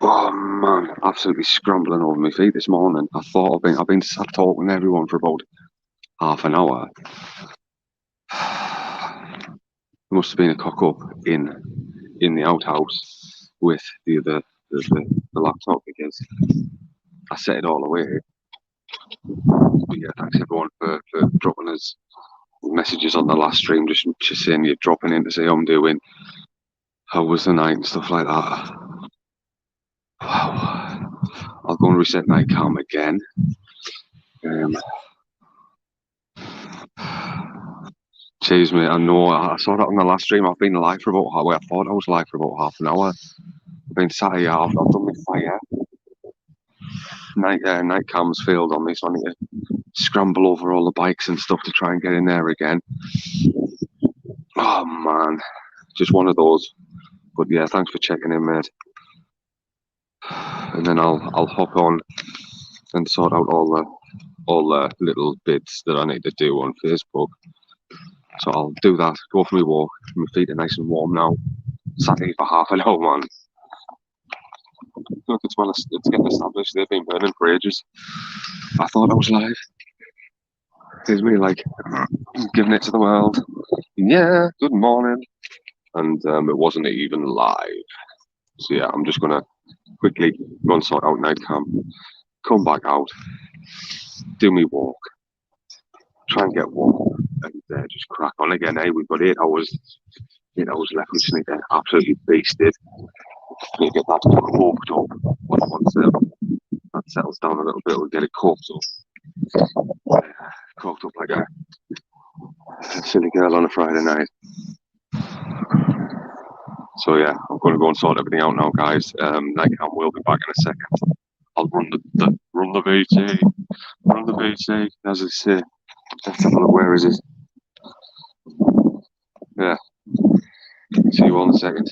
Oh man, absolutely scrambling over my feet this morning. I've been sat talking to everyone for about half an hour. Must have been a cock up in the outhouse with the laptop because I set it all away. But yeah, thanks everyone for dropping us messages on the last stream, just saying you're dropping in to say how I'm doing, how was the night and stuff like that. Wow. I'll go and reset night cam again. Um, Cheers, mate. I know. I saw that on the last stream. I've been live for about I thought I was live for about half an hour. I've been sat here. I've done my fire. Night cam's failed on me, so I need to scramble over all the bikes and stuff to try and get in there again. Oh man, just one of those. But yeah, thanks for checking in, mate. And then I'll hop on and sort out all the little bits that I need to do on Facebook. So I'll do that. Go for my walk. My feet are nice and warm now. Sat here for half an hour, man. Look, it's getting established. They've been burning for ages. I thought I was live. Here's me, like, giving it to the world. Yeah, good morning. And it wasn't even live. So yeah, I'm just gonna quickly go and sort out night camp, come back out, do me walk, try and get warm, and just crack on again. Hey, we've got 8 hours left. We just need to absolutely beast it. Need to get that cooked up. Once that settles down a little bit, we'll get it cooked up. Cooked up like a silly girl on a Friday night. So yeah, I'm going to go and sort everything out now, guys. Night camp will be back in a second. I'll run the VT, run the VT, as I say. Let's have a look. Where is it? Yeah. See you all in a second.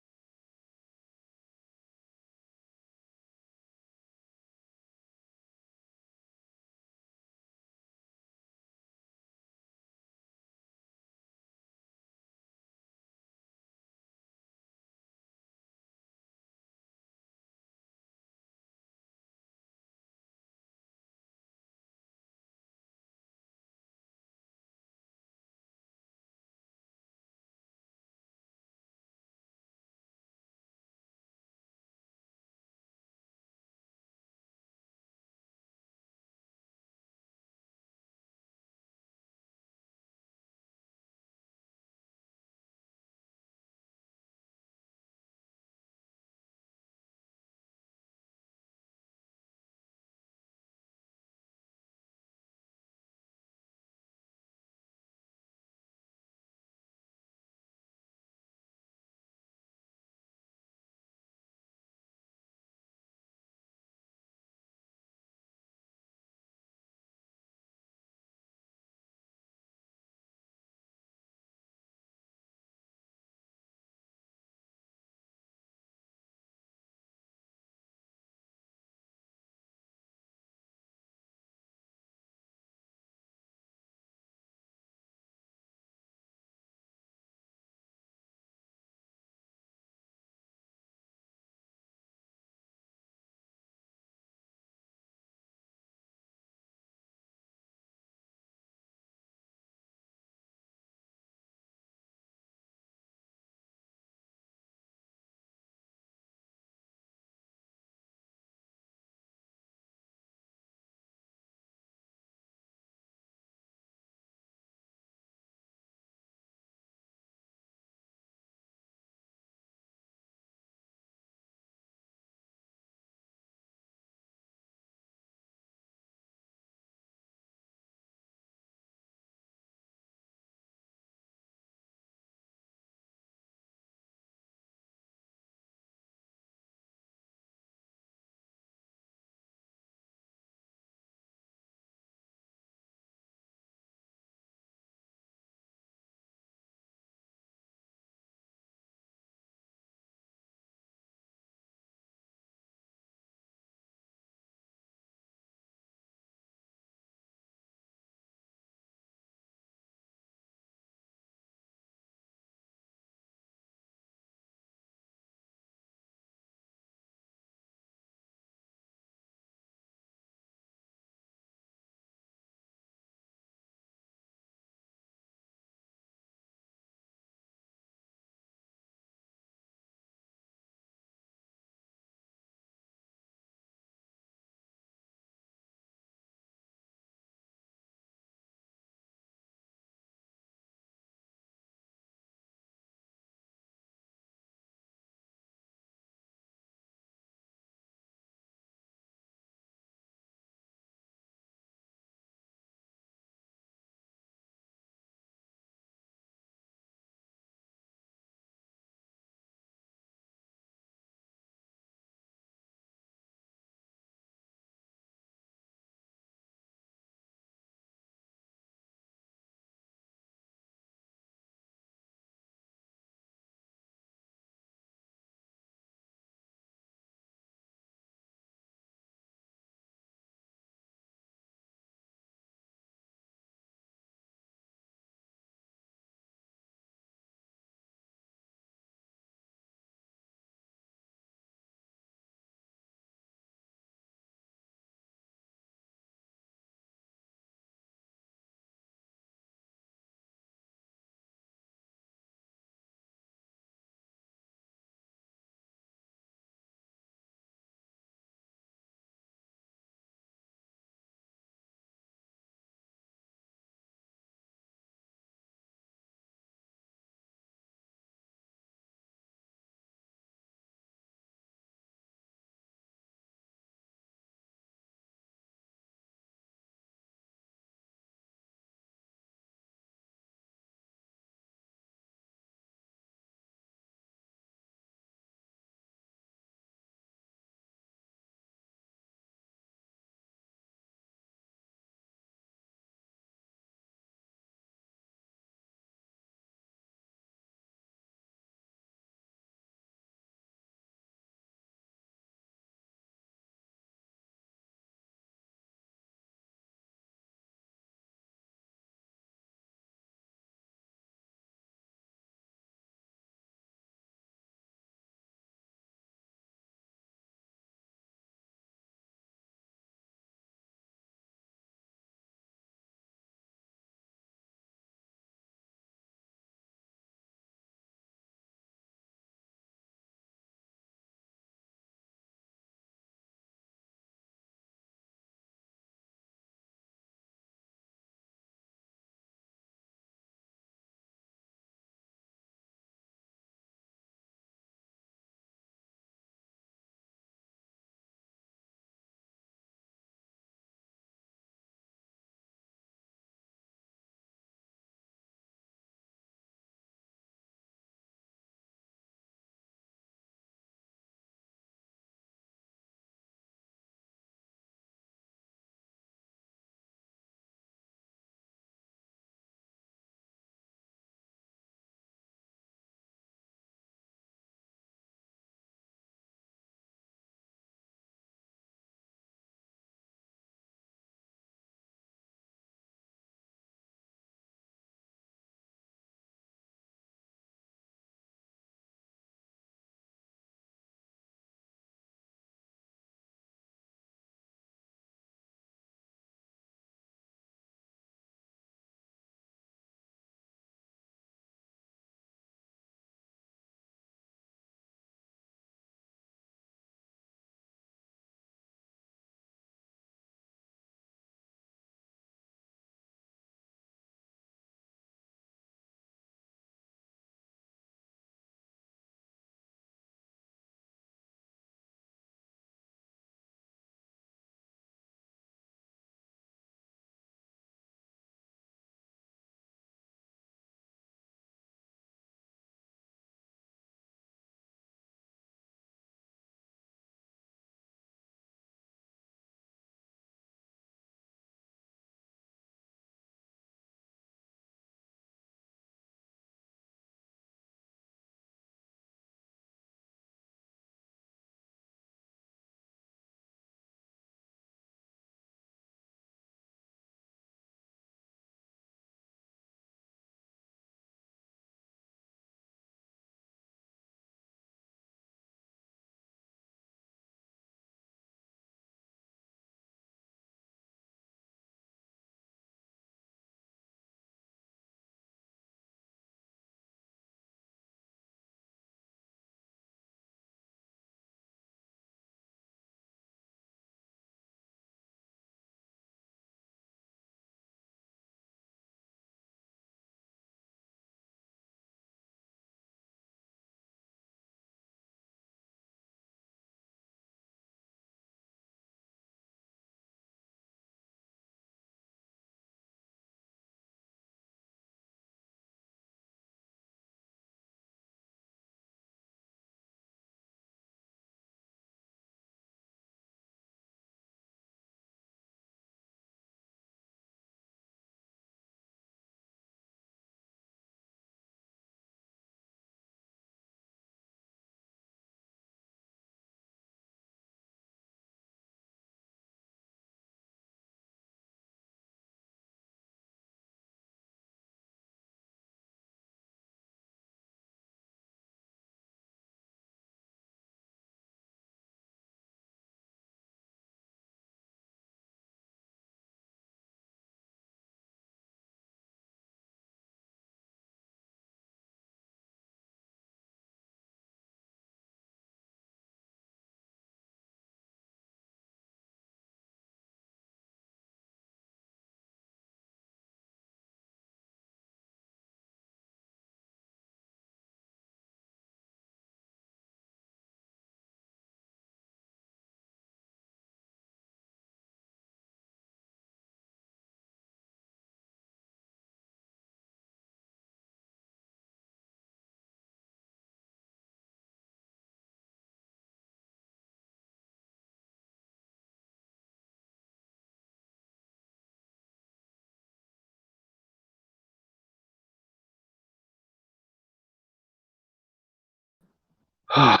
Good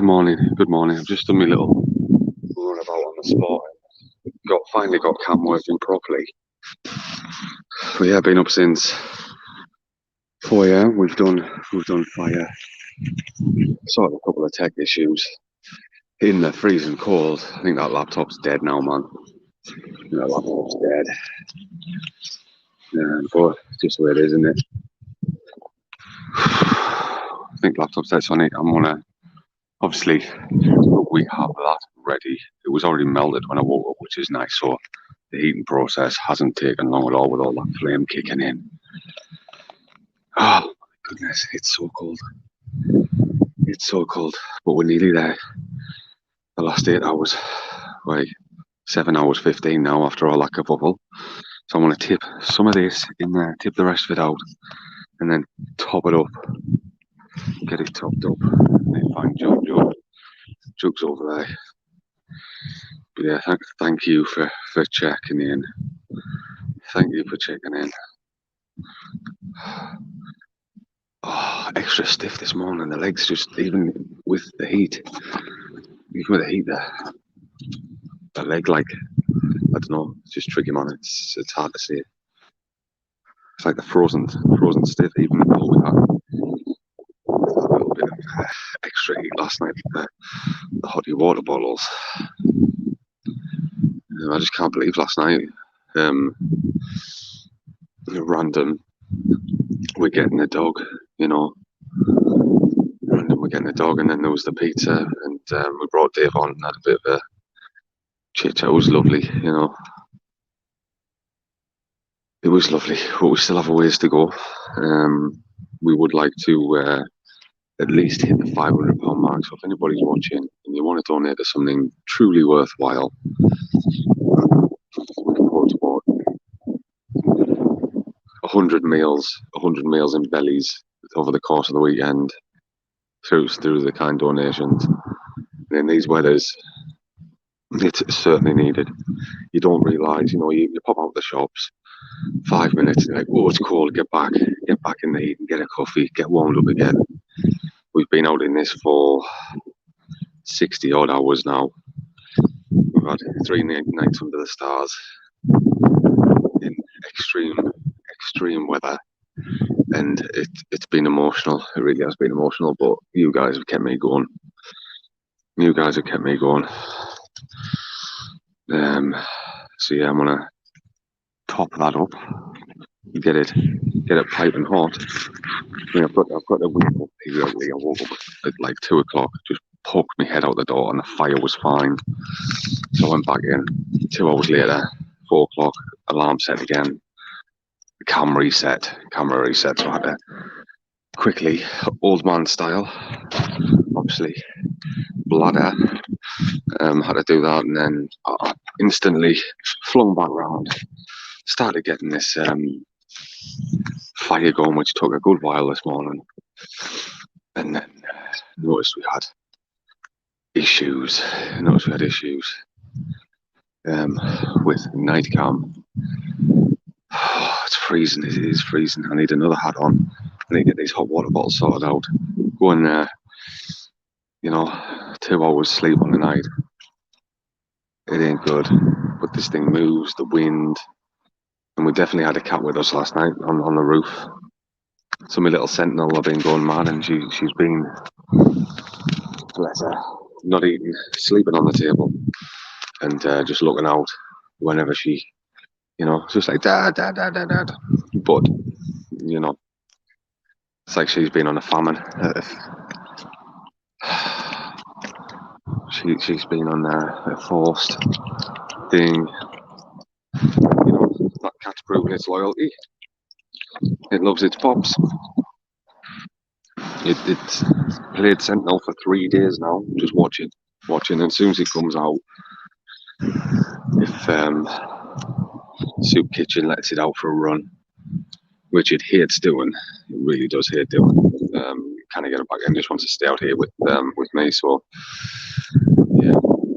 morning, good morning. I've just done my little run about on the spot. Finally got cam working properly. But yeah, been up since 4 a.m. We've done fire, sorted a couple of tech issues. In the freezing cold. I think that laptop's dead now, man. That laptop's dead. But just the way it is, isn't it? I think laptop's dead, so I'm gonna obviously we have that ready. It was already melted when I woke up, which is nice. So the heating process hasn't taken long at all with all that flame kicking in. Oh my goodness, it's so cold. It's so cold, but we're nearly there. The last 8 hours, wait, 7 hours 15 now after all that kerfuffle. So I'm going to tip some of this in there, tip the rest of it out, and then top it up, get it topped up, and then find Jug's over there. But yeah, thank you for checking in. Thank you for checking in. Oh, extra stiff this morning. The legs just, even with the heat there, the leg, like, I don't know, it's just tricky, man. It's hard to see. It's like the frozen stiff, even though we had a little bit of extra heat last night with the hotty water bottles. I just can't believe last night, random, we're getting a dog, random, we're getting a dog, and then there was the pizza, and we brought Dave on and had a bit of a chit chat. It was lovely, It was lovely, but we still have a ways to go. We would like to at least hit the £500 mark. So if anybody's watching and you want to donate to something truly worthwhile, we can go toward 100 meals in bellies over the course of the weekend through the kind donations. And in these weathers, it's certainly needed. You don't realise, you pop out the shops, 5 minutes, and you're like, oh, it's cold, get back in the heat and get a coffee, get warmed up again. We've been out in this for 60 odd hours now. We've had 3 nights under the stars in extreme weather, and it's been emotional. It really has been emotional, but you guys have kept me going. So yeah, I'm gonna top that up, get it piping hot. I mean, I've got a wake up periodically. I woke up at like 2 o'clock, just poked my head out the door, and the fire was fine. So I went back in. 2 hours later, 4 o'clock, alarm set again. The camera reset. So I had to quickly, old man style, obviously, bladder. Had to do that, and then instantly flung back round. Started getting this fire going, which took a good while this morning, and then noticed we had issues. With night cam. It's freezing. It is freezing. I need another hat on. I need to get these hot water bottles sorted out. Going there, 2 hours sleep on the night. It ain't good. But this thing moves, the wind, and we definitely had a cat with us last night on the roof. So my little sentinel have been going mad, and she's been, bless her, not eating, sleeping on the table, and just looking out whenever she, just like dad. But it's like she's been on a famine. She's been on a forced thing. That cat's proving its loyalty. It loves its pops. It's played Sentinel for 3 days now, just watching. And as soon as it comes out, if Soup Kitchen lets it out for a run, which it hates doing, it really does hate doing. Kind of get it back in, just wants to stay out here with me. So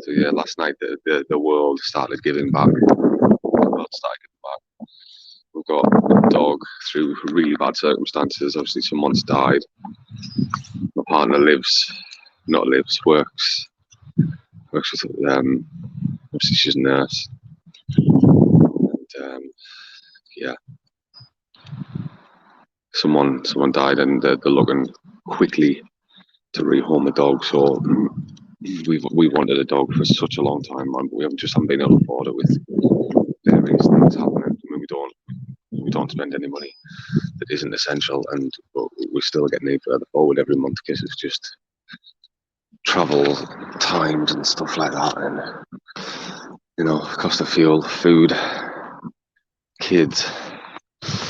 yeah, last night the world started giving back. We've got a dog through really bad circumstances. Obviously, someone's died. My partner works with, obviously she's a nurse. And yeah, someone died, and they're looking quickly to rehome the dog. So we wanted a dog for such a long time, man, but we haven't been able to afford it with various things happening. I mean, we don't spend any money that isn't essential, and we still get need further forward every month because it's just travel times and stuff like that, and cost of fuel, food, kids.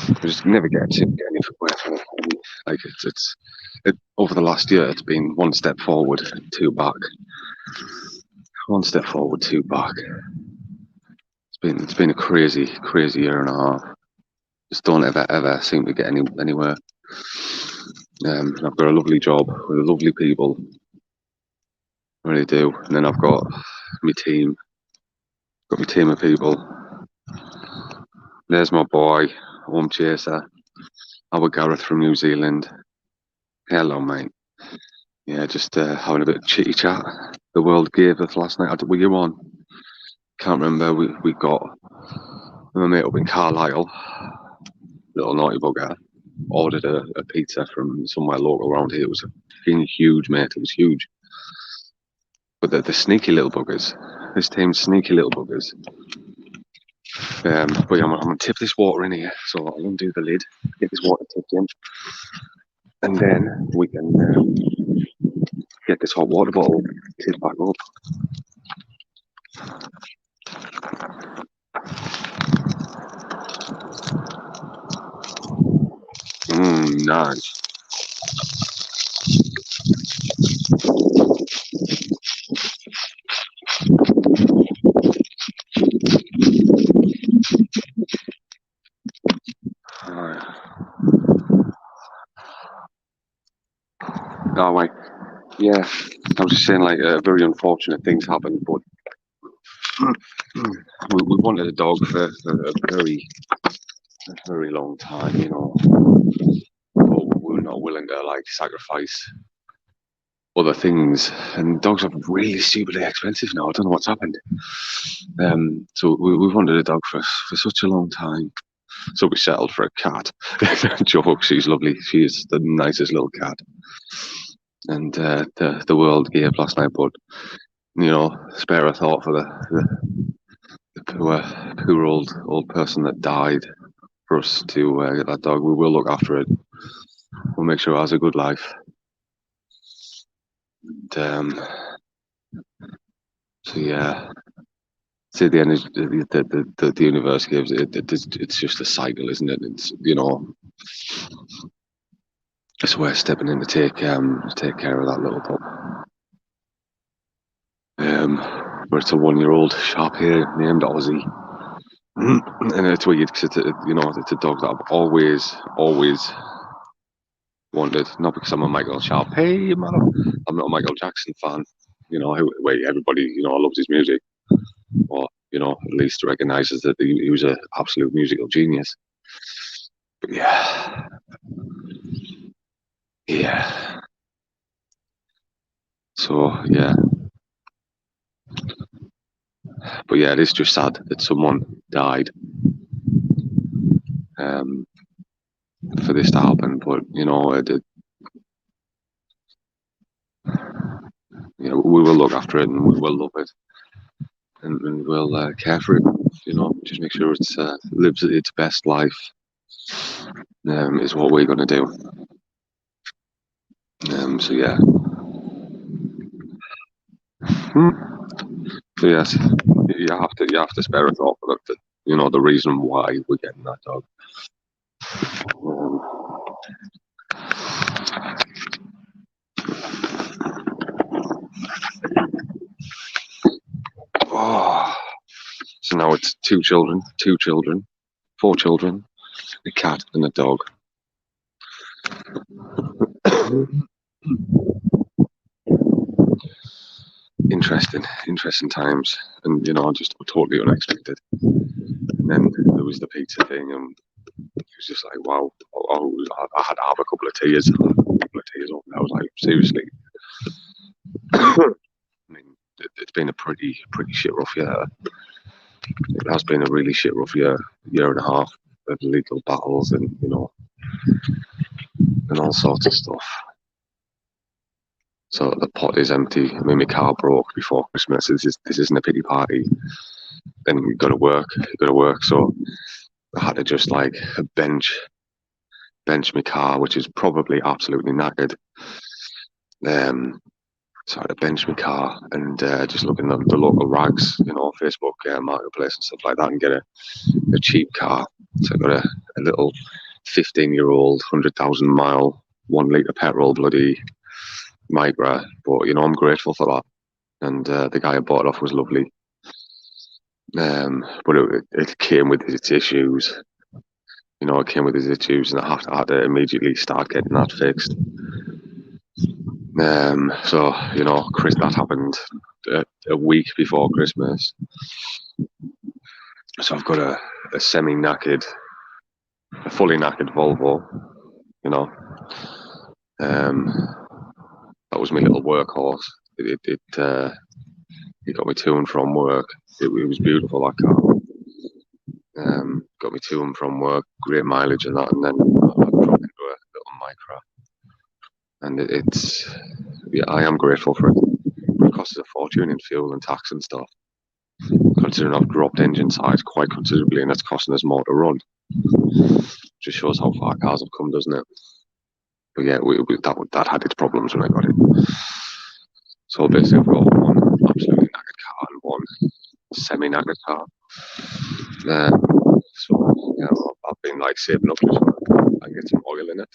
We just never get anywhere from it. Like over the last year, it's been one step forward, two back. One step forward, two back. It's been a crazy year and a half. Just don't ever seem to get anywhere. I've got a lovely job with lovely people. I really do. And then I've got my team. Got my team of people. There's my boy, home chaser, our Gareth from New Zealand. Hello, mate. Yeah, just having a bit of chitty chat. The world gave us last night. Were you on? Can't remember. We got my mate up in Carlisle, little naughty bugger, ordered a pizza from somewhere local around here. It was fucking huge, mate. It was huge. But the sneaky little buggers, this team's sneaky little buggers. But yeah, I'm gonna tip this water in here, so I'll undo the lid, get this water tipped in, and then we can get this hot water bottle tipped back up. Nice. Oh, wait. Yeah, I was just saying, like, very unfortunate things happened, but we wanted a dog for a very long time, but we were not willing to, like, sacrifice other things, and dogs are really stupidly expensive now. I don't know what's happened. So we wanted a dog for such a long time. So we settled for a cat. Joke, she's lovely. She is the nicest little cat. And the world gave last night, but spare a thought for the poor old person that died for us to get that dog. We will look after it. We'll make sure it has a good life. And, so yeah. See, the energy the universe gives it's just a cycle, isn't it? It's it's we're stepping in to take care of that little pup. But it's a 1-year-old sharp-haired named Ozzy, and it's weird because it's a dog that I've always wanted. Not because I'm a Michael Sharp. Hey, man, I'm not a Michael Jackson fan. Where everybody loves his music, or at least recognizes that he was an absolute musical genius. But yeah. So yeah, but yeah, it is just sad that someone died for this to happen. But we will look after it, and we will love it, and we'll care for it. Just make sure it lives its best life. Is what we're gonna do. So yeah. So yes, you have to spare a thought for the reason why we're getting that dog. So now it's 4 children, a cat and a dog. Interesting times, and just totally unexpected. And then there was the pizza thing, and it was just like, wow. I had to have a couple of tears. was like, seriously. I mean, it's been a pretty shit rough year. It has been a really shit rough year and a half of legal battles and and all sorts of stuff. So the pot is empty. I mean, my car broke before Christmas. This isn't a pity party. Then you got to work. So I had to just like bench my car, which is probably absolutely knackered. So I had to bench my car and just look in the local rags, Facebook marketplace and stuff like that, and get a cheap car. So I got a little 15-year-old, 100,000 mile, 1 litre petrol bloody Migra. But I'm grateful for that. And the guy I bought it off was lovely. But it came with its issues. It came with its issues, and I had to immediately start getting that fixed. So that happened a week before Christmas. So I've got a semi-knackered, a fully knackered Volvo. That was my little workhorse. It got me to and from work. It was beautiful, that car. Got me to and from work, great mileage and that, and then I dropped into a little Micra. And I am grateful for it. It costs a fortune in fuel and tax and stuff. Considering I've dropped engine size quite considerably, and it's costing us more to run. Just shows how far cars have come, doesn't it? But yeah, that had its problems when I got it. So basically, I've got one absolutely knackered car and one semi-knackered car. So I've been like saving up just so I can get some oil in it.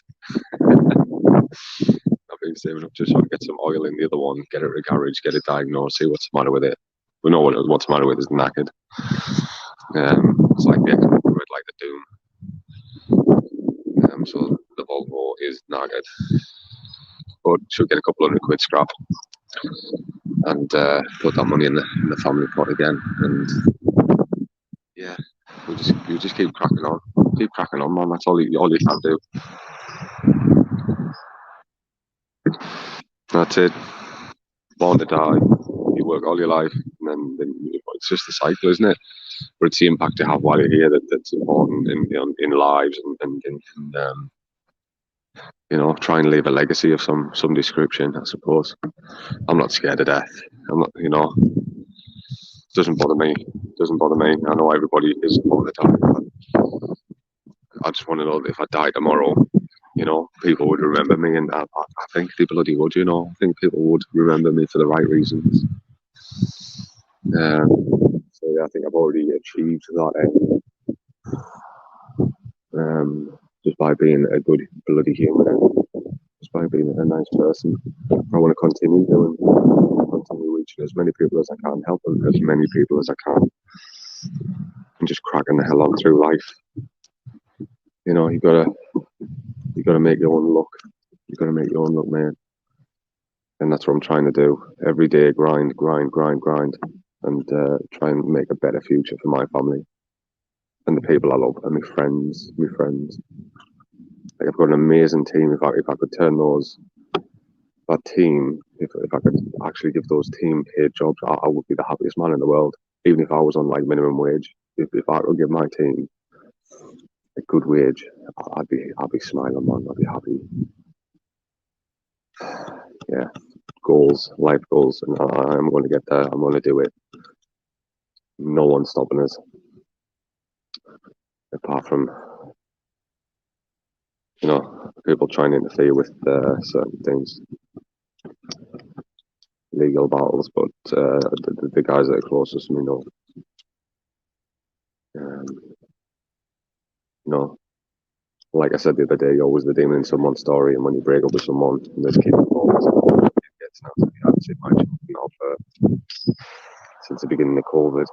I've been saving up just so I can get some oil in the other one, get it to the garage, get it diagnosed, see what's the matter with it. We know what's the matter with it is knackered. It's like the extra red, like the Doom. So the Volvo is knackered, but should get a couple £100 scrap and put that money in the family pot again. And yeah, we just keep cracking on, man. That's all you can do. That's it. Born to die. You work all your life, and then it's just a cycle, isn't it? But it's the impact you have while you're here that's important in lives and try and leave a legacy of some description, I suppose. I'm not scared of death. I'm not, doesn't bother me. I know everybody is born to die. I just want to know that if I die tomorrow, people would remember me, and I think people bloody would, I think people would remember me for the right reasons. So yeah, I think I've already achieved that end. Just by being a good bloody human, just by being a nice person. I want to continue reaching as many people as I can, helping as many people as I can, and just cracking the hell on through life. You gotta make your own luck. You gotta make your own luck, man. And that's what I'm trying to do. Every day, grind, and try and make a better future for my family and the people I love and my friends. Like, I've got an amazing team. If I could turn that team, if I could actually give those team paid jobs, I would be the happiest man in the world. Even if I was on like minimum wage, if I could give my team a good wage, I'd be smiling, man. I'd be happy. Yeah, life goals, and I'm going to get there. I'm going to do it. No one's stopping us, apart from people trying to interfere with certain things, legal battles. But the guys that are closest to me know. Like I said the other day, you're always the demon in someone's story, and when you break up with someone, you just keep it going. It gets now to be hard to see my children for since the beginning of COVID,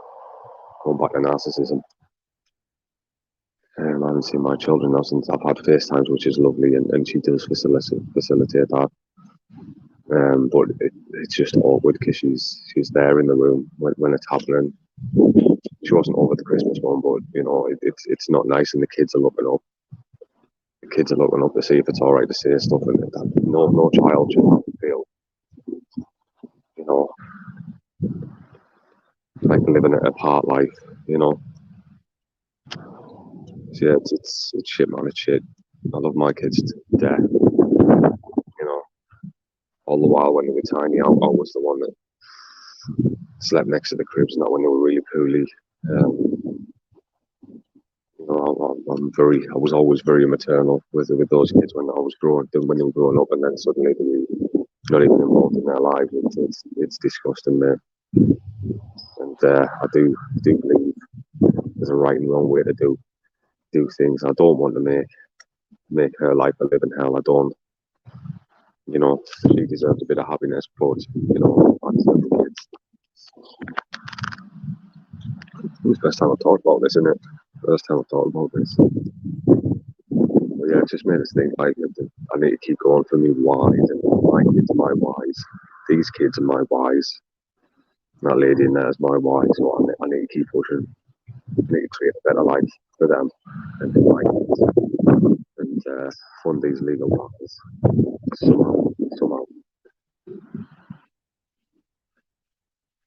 going back to narcissism. I haven't seen my children now since I've had FaceTimes, which is lovely, and she does facilitate that. But it's just awkward because she's there in the room when it's happening. She wasn't over the Christmas one, but it's not nice, and the kids are looking up. The kids are looking up to see if it's all right to say stuff, and that no child should have to feel, you know, like living a part life, you know. So yeah, it's shit, man. It's shit. I love my kids to death, you know. All the while when they were tiny, I was the one that slept next to the cribs, not when they were really poorly. You know, I was always very maternal with those kids when I was when they were growing up, and then suddenly they were not even involved in their lives. It's disgusting, man. And I do believe there's a right and wrong way to do things. I don't want to make her life a living hell. I don't. You know, she deserves a bit of happiness, but you know, it's the first time I've talked about this, isn't it? First time I've talked about this. But yeah, it just made us think like I need to keep going for me whys, and my kids are my whys. These kids are my whys. That lady in there is my why, so I need to keep pushing. I need to create a better life for them and for my kids, and fund these legal battles somehow.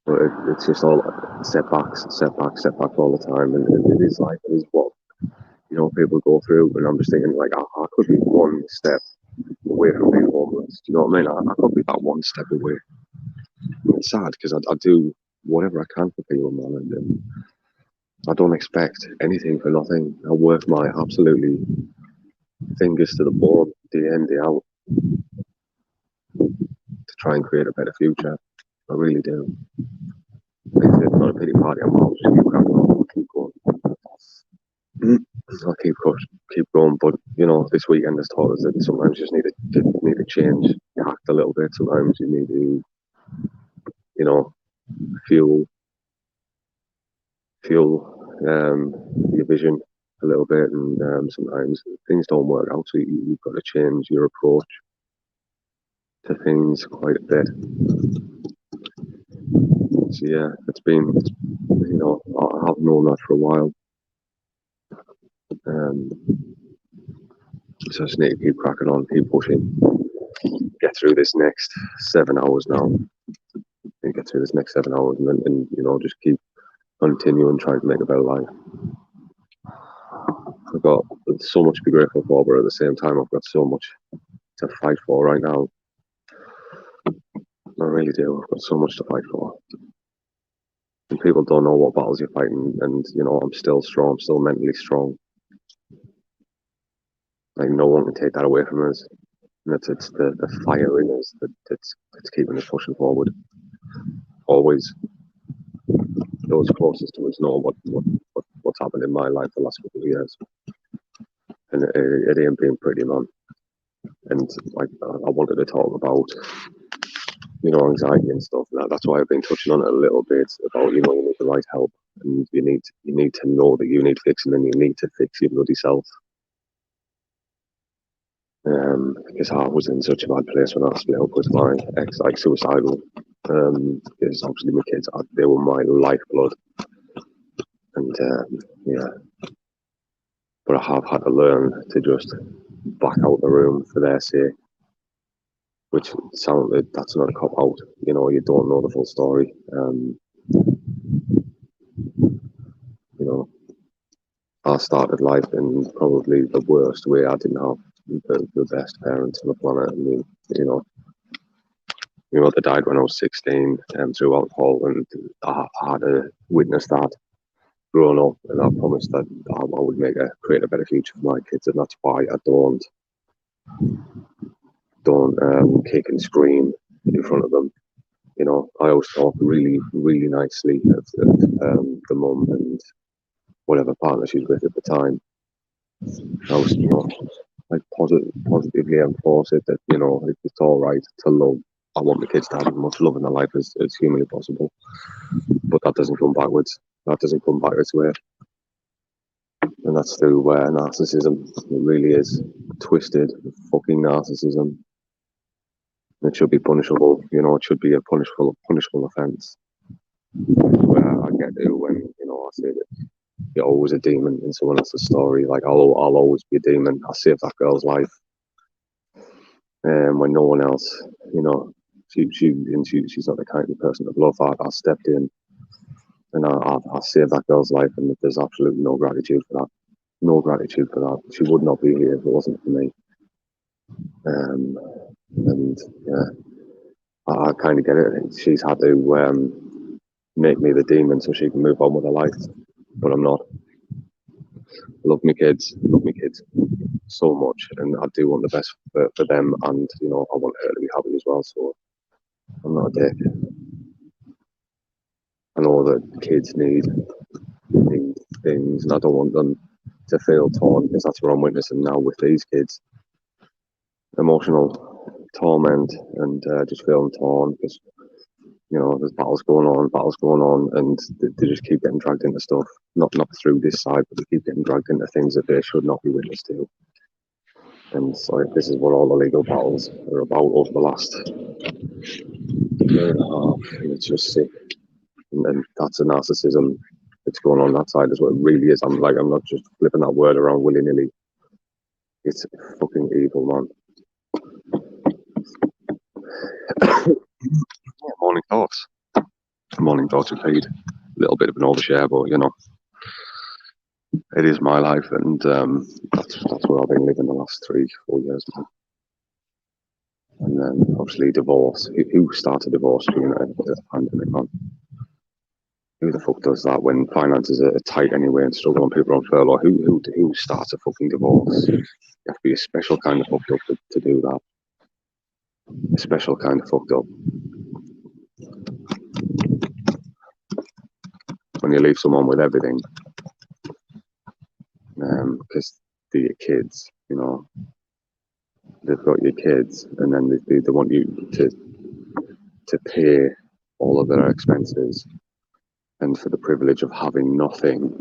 But it's just all setbacks all the time, and it is what people go through. And I'm just thinking like I could be one step away from being homeless. Do you know what I mean? I could be that one step away. It's sad because I do whatever I can for people, man, and I don't expect anything for nothing. I work my absolutely fingers to the bone, day in, day out, to try and create a better future. I really do. It's not a pity party. I'll just keep cracking on. I'll keep going. I'll keep going. But you know, this weekend has taught us that sometimes you just need to change your act a little bit. Sometimes you need to, you know, fuel your vision a little bit, and sometimes things don't work out. So you've got to change your approach to things quite a bit. So yeah, I have known that for a while. So I just need to keep cracking on, keep pushing, get through this next 7 hours now, and get through this next 7 hours, and just keep continuing trying to make a better life. I've got so much to be grateful for, but at the same time, I've got so much to fight for right now. I really do. I've got so much to fight for. And people don't know what battles you're fighting, and I'm still strong. I'm still mentally strong. Like no one can take that away from us. And it's the fire in us that's keeping us pushing forward. Always. Those closest to us know what's happened in my life the last couple of years, and it ain't been pretty, man. And like I wanted to talk about anxiety and stuff. That's why I've been touching on it a little bit about you need the right help, and you need to know that you need fixing, and you need to fix your bloody self. Because I was in such a bad place when I split up with my ex, like suicidal. Because obviously my kids, they were my lifeblood, and yeah. But I have had to learn to just back out the room for their sake, which that's not a cop out. You don't know the full story. I started life in probably the worst way. I didn't have the best parents on the planet. I mean, they died when I was 16 through alcohol, and I had to witness that growing up, and I promised that I would create a better future for my kids, and that's why I don't kick and scream in front of them. I always talk really, really nicely of the mum and whatever partner she's with at the time. I was, like positively enforce it that it's all right to love. I want the kids to have as much love in their life as humanly possible, but that doesn't come backwards. That doesn't come back its way, and that's through narcissism. It really is twisted, fucking narcissism. It should be punishable. It should be a punishable offence. Where I get to when I say that you're always a demon in someone else's story. Like I'll always be a demon. I saved that girl's life, when no one else, you know, she's not the kind of person of love. I stepped in and I saved that girl's life, and there's absolutely no gratitude for that. No gratitude for that. She would not be here if it wasn't for me. And yeah, I kind of get it. She's had to make me the demon so she can move on with her life, but I'm not. Love my kids so much, and I do want the best for them, and you know I want her to be happy as well. So I'm not a dick. I know that kids need things, and I don't want them to feel torn, because that's what I'm witnessing now with these kids. Emotional torment, and just feeling torn because, you know, there's battles going on, and they just keep getting dragged into stuff. Not through this side, but they keep getting dragged into things that they should not be witness to. And so this is what all the legal battles are about over the last year and a half, and it's just sick. And that's a narcissism that's going on that side as well. It really is. I'm not just flipping that word around willy nilly. It's fucking evil, man. Yeah, morning thoughts. Morning thoughts are paid. A little bit of an overshare, but you know, it is my life, and that's where I've been living the last 3-4 years now. And then obviously divorce. Who started divorce during the pandemic, man? Who the fuck does that when finances are tight anyway and struggling, people on furlough? Who starts a fucking divorce? You have to be a special kind of fucked up to do that. A special kind of fucked up. When you leave someone with everything, because they're your kids, you know, they've got your kids, and then they want you to pay all of their expenses, and for the privilege of having nothing.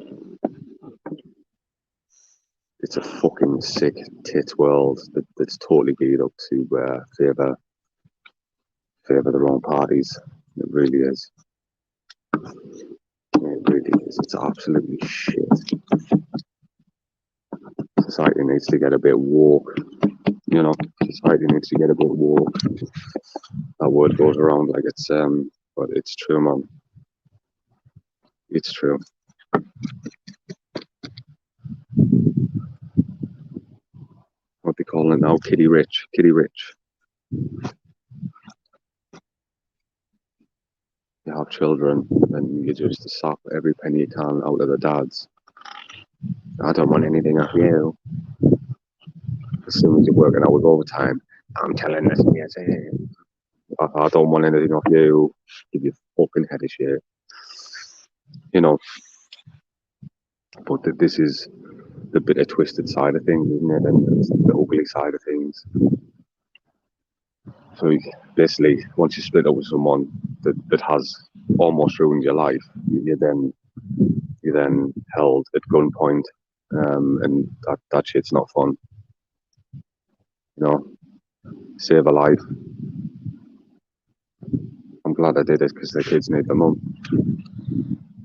It's a fucking sick tit world that's totally geared up to favour the wrong parties. It really is. It really is. It's absolutely shit. Society needs to get a bit woke. You know, society needs to get a bit woke. That word goes around like it's but it's true, man. It's true. What they call it now? Kitty rich. Kitty rich. You have children, and you just sap every penny you can out of the dads. I don't want anything off you. As soon as you're working out with overtime, I'm telling this, yes, I don't want anything off you. Give you fucking head of shit. You know, but this is the bitter, twisted side of things, isn't it? And it's the ugly side of things. So basically, once you split up with someone that has almost ruined your life, you're then held at gunpoint, and that shit's not fun. You know, save a life. I'm glad I did it because the kids need their mum.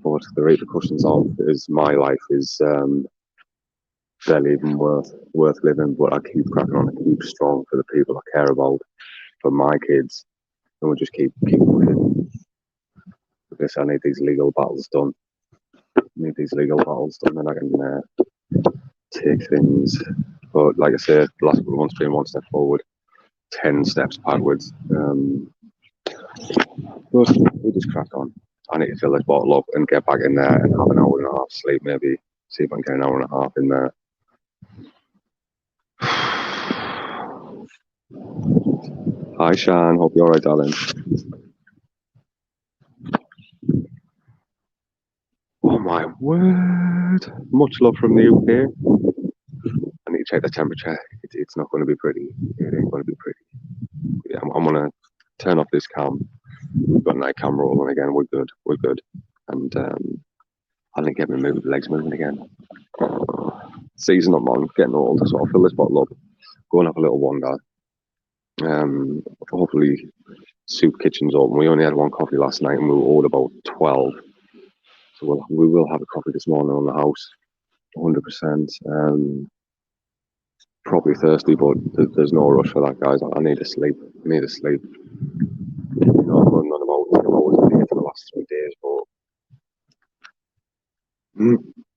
But the repercussions of is my life is barely even worth living. But I keep cracking on, I keep strong for the people I care about, for my kids, and we'll just keep pushing. Because I need these legal battles done. And I can take things. But like I said, the last couple of months been one step forward, 10 steps backwards. But we just crack on. I need to fill this bottle up and get back in there and have an hour and a half sleep, maybe. See if I can get an hour and a half in there. Hi, Shan. Hope you're alright, darling. Oh my word. Much love from the UK. I need to check the temperature. It's not going to be pretty. It ain't going to be pretty. Yeah, I'm going to turn off this cam. We've got night cam rolling again. We're good. And I didn't get my legs moving again. Season up, man. Getting old. So I'll fill this bottle up. Go and have a little wander. Hopefully Soup Kitchen's open. We only had one coffee last night and we were all about 12. So we will have a coffee this morning on the house, 100%. Probably thirsty, but there's no rush for that, guys. I need to sleep. I need to sleep. I'm running on about 10 hours a day for the last 3 days, but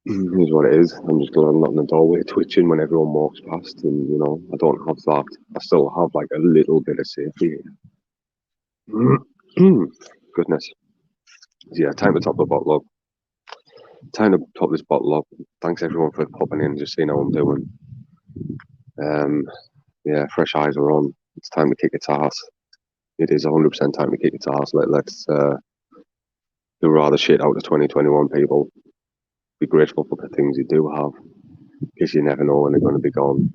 here's what it is. I'm just going to knock on the doorway, twitching when everyone walks past, and I don't have that. I still have like a little bit of safety. Goodness. Yeah, time to top the bottle up. Time to top this bottle up. Thanks everyone for popping in, just seeing how I'm doing. Yeah, fresh eyes are on. It's time to kick its ass. It is 100% time to kick its ass. Let's do rather shit out of 2021, people. Be grateful for the things you do have, because you never know when they're going to be gone.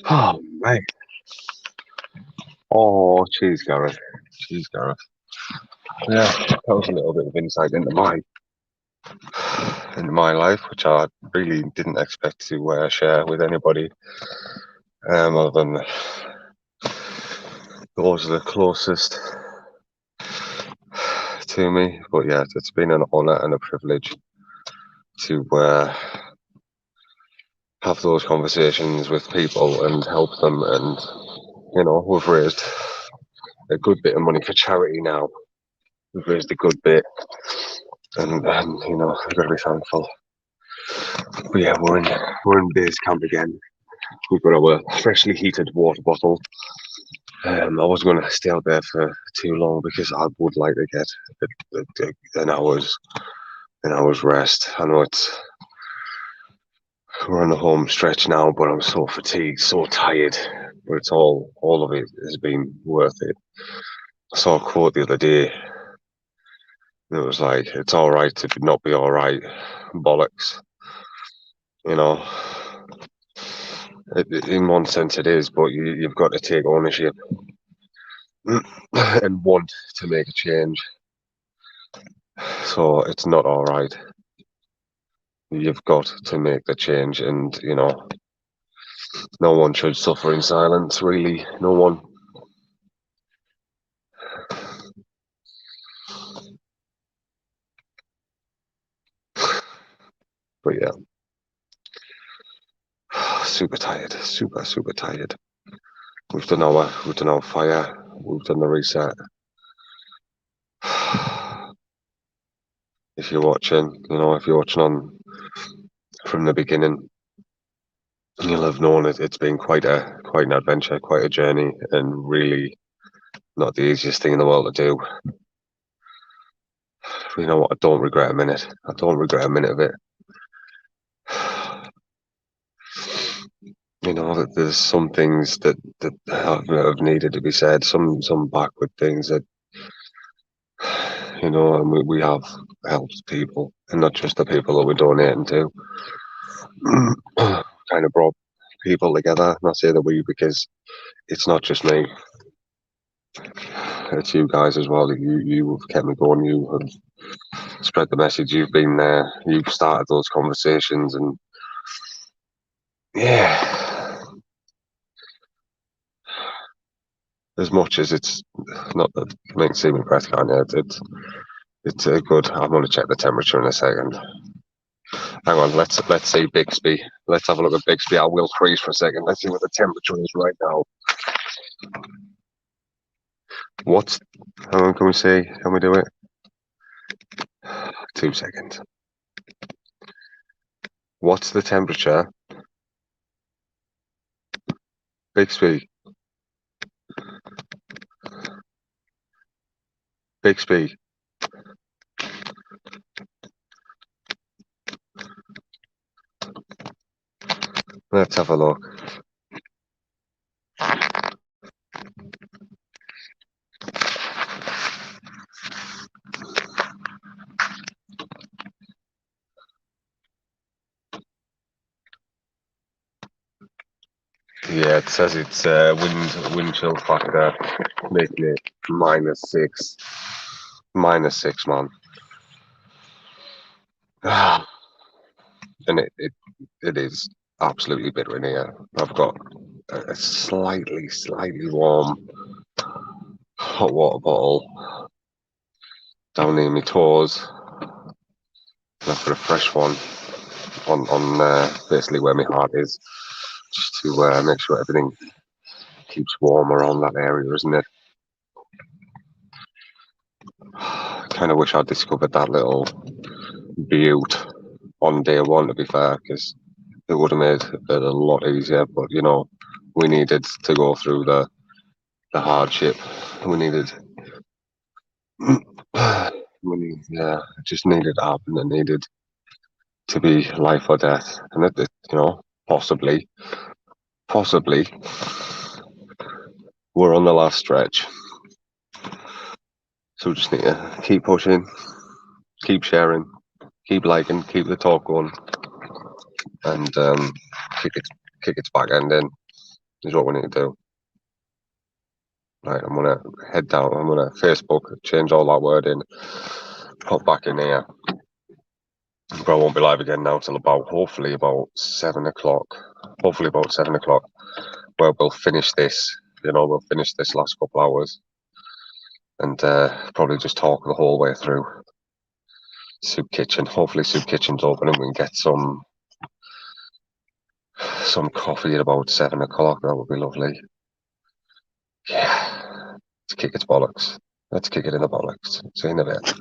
Oh, mate. Oh, cheers, Gareth. Cheers, Gareth. Yeah, that was a little bit of insight into my life, which I really didn't expect to share with anybody, other than those are the closest to me. But yeah, it's been an honour and a privilege to have those conversations with people and help them. And we've raised a good bit of money for charity now. We've raised a good bit, and I've got to be thankful. But yeah, we're in base camp again. We've got our freshly heated water bottle. I wasn't going to stay out there for too long because I would like to get an hour's rest. I know we're on the home stretch now, but I'm so fatigued, so tired. But it's all of it has been worth it. I saw a quote the other day. It was like, "It's all right to not be all right." Bollocks. You know, in one sense it is, but you've got to take ownership and want to make a change. So it's not all right. You've got to make the change, and no one should suffer in silence. Really, no one. But yeah, super tired, super tired. We've done our fire. We've done the reset. If you're watching, if you're watching on from the beginning, you'll have known it's been quite an adventure, quite a journey, and really not the easiest thing in the world to do. But you know what? I don't regret a minute. I don't regret a minute of it. That there's some things that have needed to be said. Some backward things that and we have helped people, and not just the people that we're donating to. Kind of brought people together. And I say that we because it's not just me. It's you guys as well. You have kept me going. You have spread the message. You've been there. You've started those conversations, and yeah, as much as it's not the main seeming breath, can't you? It's a good. I'm going to check the temperature in a second. Hang on, let's see Bixby. Let's have a look at Bixby. I will freeze for a second. Let's see what the temperature is right now. What's? Hang on, can we see? Can we do it? 2 seconds. What's the temperature? Bixby. Bixby. Let's have a look. Yeah, it says it's wind chill factor, making it -6. -6, man. And it is absolutely bitter in here. I've got a slightly warm hot water bottle down near my toes. And I've got a fresh one on basically where my heart is, just to make sure everything keeps warm around that area, isn't it? Kind of wish I'd discovered that little butte on day one, to be fair, because it would have made it a lot easier. But we needed to go through the hardship. We needed, it just needed to happen. It needed to be life or death, and possibly, we're on the last stretch. So we just need to keep pushing, keep sharing, keep liking, keep the talk going, and kick its back end in. is what we need to do. Right, I'm gonna head down. I'm gonna Facebook, change all that wording, pop back in here. But I won't be live again now till about hopefully about 7 o'clock. Hopefully about 7 o'clock, where we'll finish this. You know, we'll finish this last couple hours, and probably just talk the whole way through Soup Kitchen. Hopefully, Soup Kitchen's open and we can get some coffee at about 7 o'clock. That would be lovely. Yeah, let's kick its bollocks. Let's kick it in the bollocks. See you in a bit.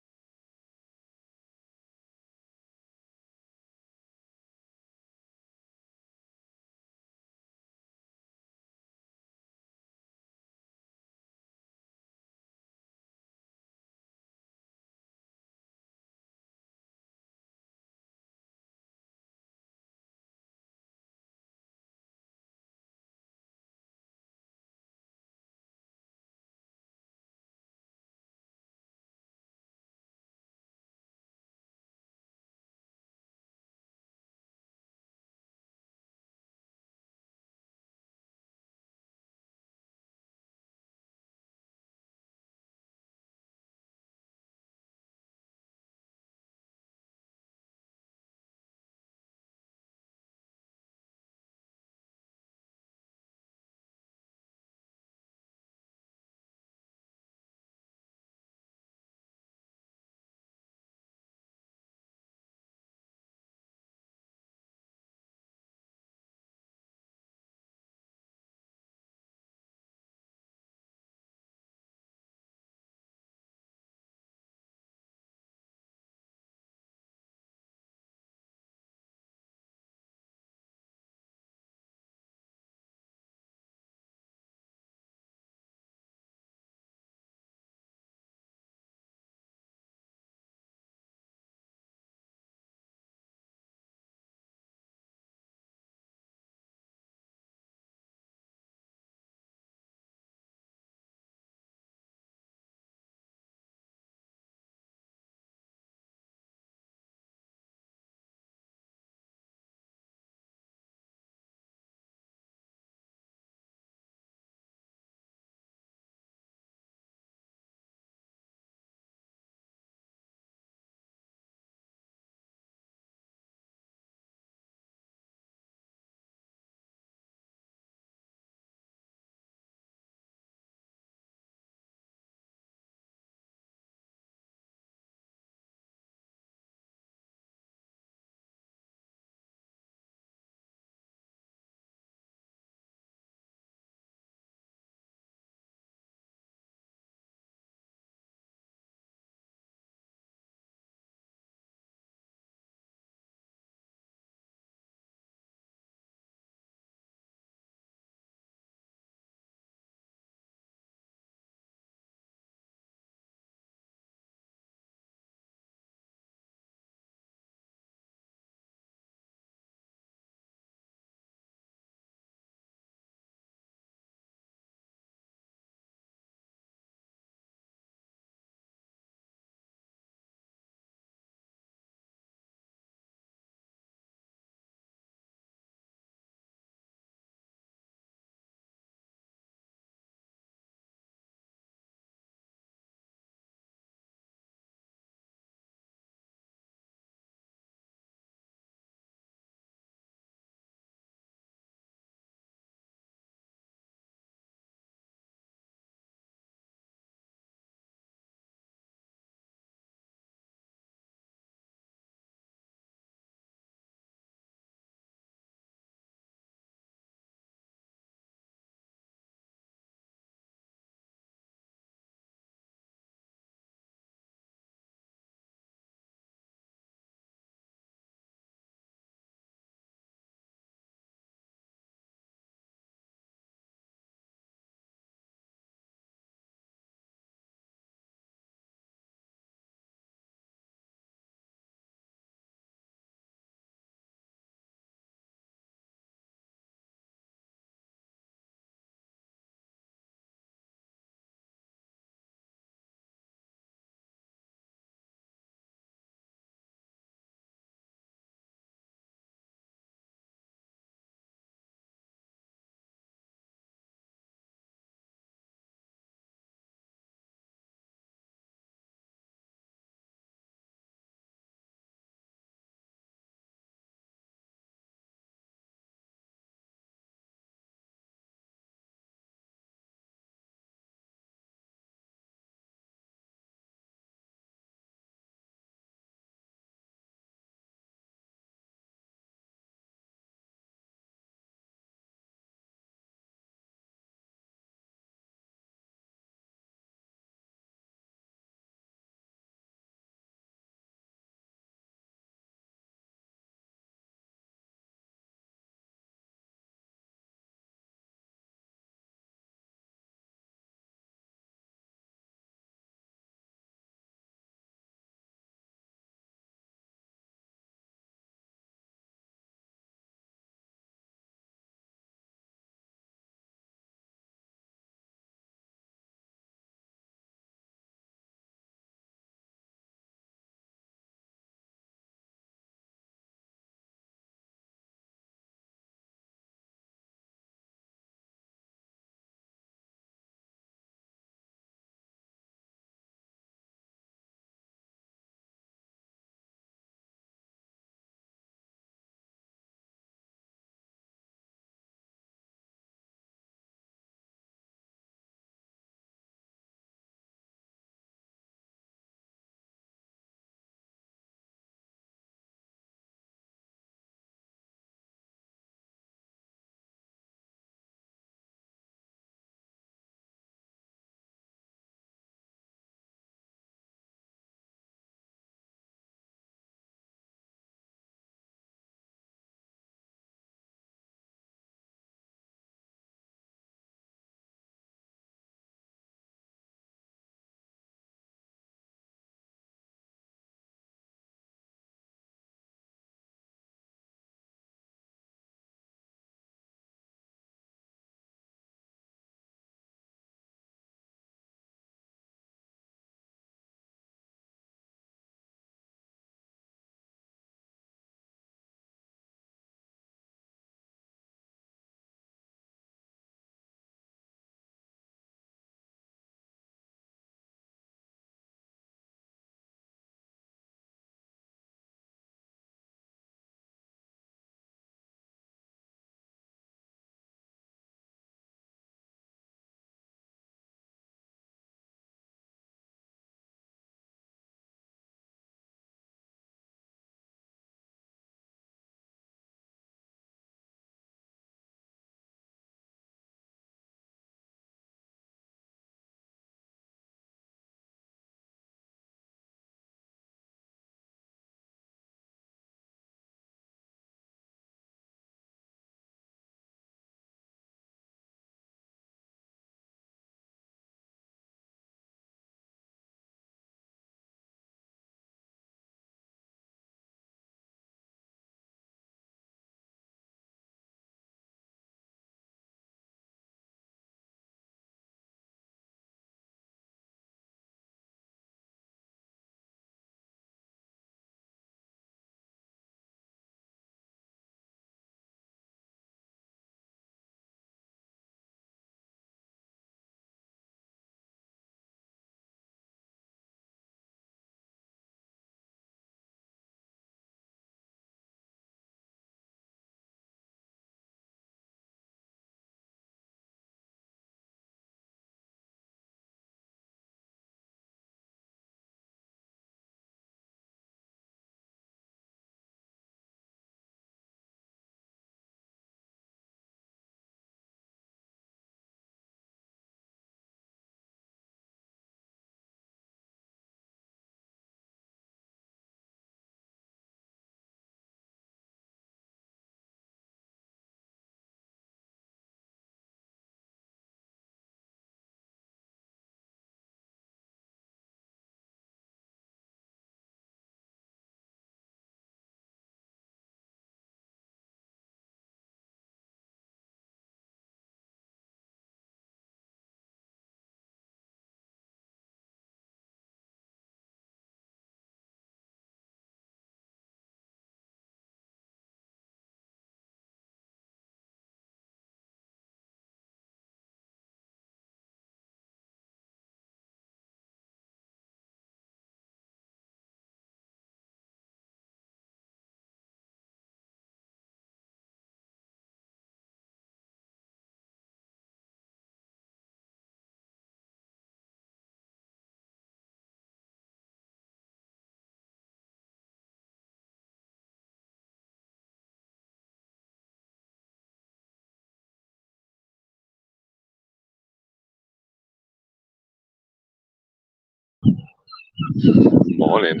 Morning.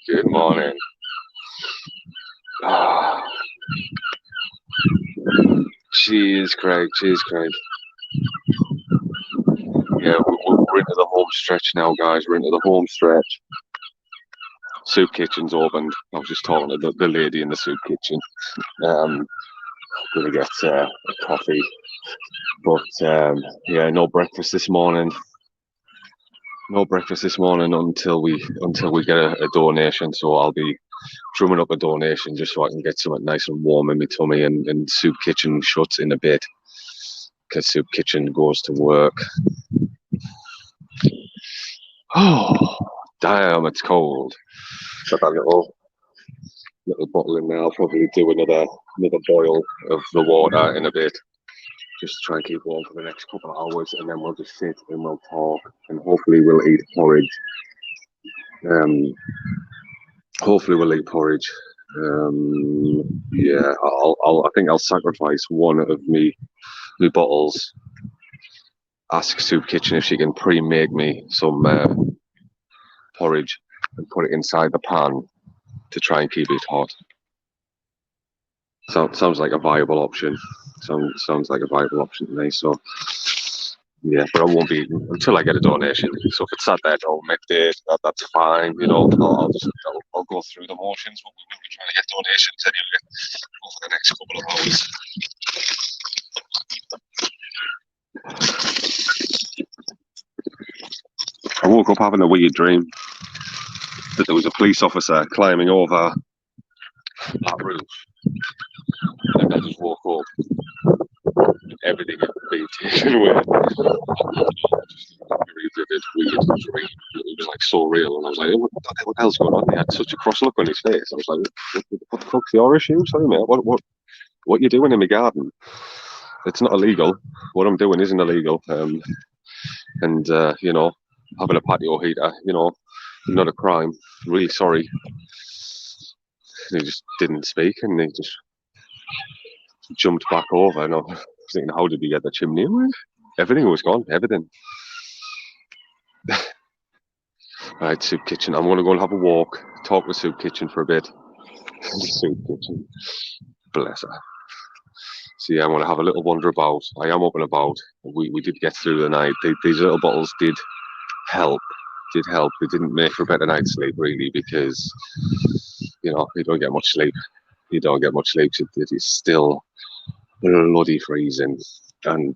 Good morning. Ah, cheers, Craig. Cheers, Craig. Yeah, we're into the home stretch now, guys. We're into the home stretch. Soup kitchen's opened. I was just talking to the lady in the soup kitchen. Um, gonna get a coffee, but yeah, no breakfast this morning. No breakfast this morning until we get a donation. So I'll be drumming up a donation just so I can get something nice and warm in my tummy. And soup kitchen shuts in a bit because soup kitchen goes to work. Oh, damn! It's cold. Got that little bottle in there. I'll probably do another boil of the water in a bit, just to try and keep warm for the next couple of hours, and then we'll just sit and we'll talk, and hopefully we'll eat porridge. Um, hopefully we'll eat porridge. Yeah, I think I'll sacrifice one of me bottles. Ask Soup Kitchen if she can pre-make me some porridge and put it inside the pan to try and keep it hot. Sounds like a viable option. Sounds like a viable option to me. So yeah, but I won't be until I get a donation. So if it's at that or midday, that's fine. You know, I'll go through the motions. But we will be trying to get donations anyway over the next couple of hours. I woke up having a weird dream that there was a police officer climbing over that roof, and I just woke up. Everything had been taken away. Very vivid, weird dream. It was like so real, and I was like, "What the hell's going on?" He had such a cross look on his face. I was like, "What the fuck's your issue? Sorry, mate. What you doing in my garden? It's not illegal. What I'm doing isn't illegal. And you know, having a patio heater, you know, not a crime. Really sorry." And he just didn't speak, and he just jumped back over, and I was thinking, how did he get the chimney away? Everything was gone, everything. Right, Soup Kitchen. I'm going to go and have a walk, talk with Soup Kitchen for a bit. Soup Kitchen. Bless her. So yeah, I'm going to have a little wander about. I am up and about. We did get through the night. These little bottles did help. They didn't make for a better night's sleep, really, because, you know, you don't get much sleep. You don't get much sleep. It is still bloody freezing. And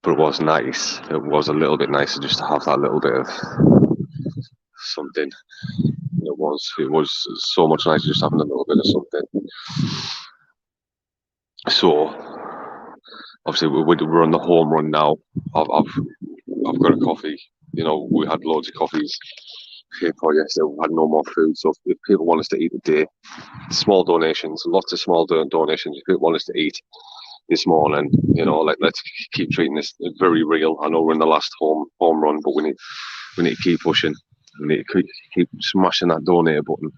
but it was nice. It was a little bit nicer just to have that little bit of something. It was so much nicer just having a little bit of something. So obviously we're on the home run now. I've got a coffee. You know, we had loads of coffees here for yesterday. We had no more food. So if people want us to eat a day, small donations, lots of small donations. If people want us to eat this morning, you know, like let's keep treating this very real. I know we're in the last home run, but we need to keep pushing. We need to keep smashing that donate button.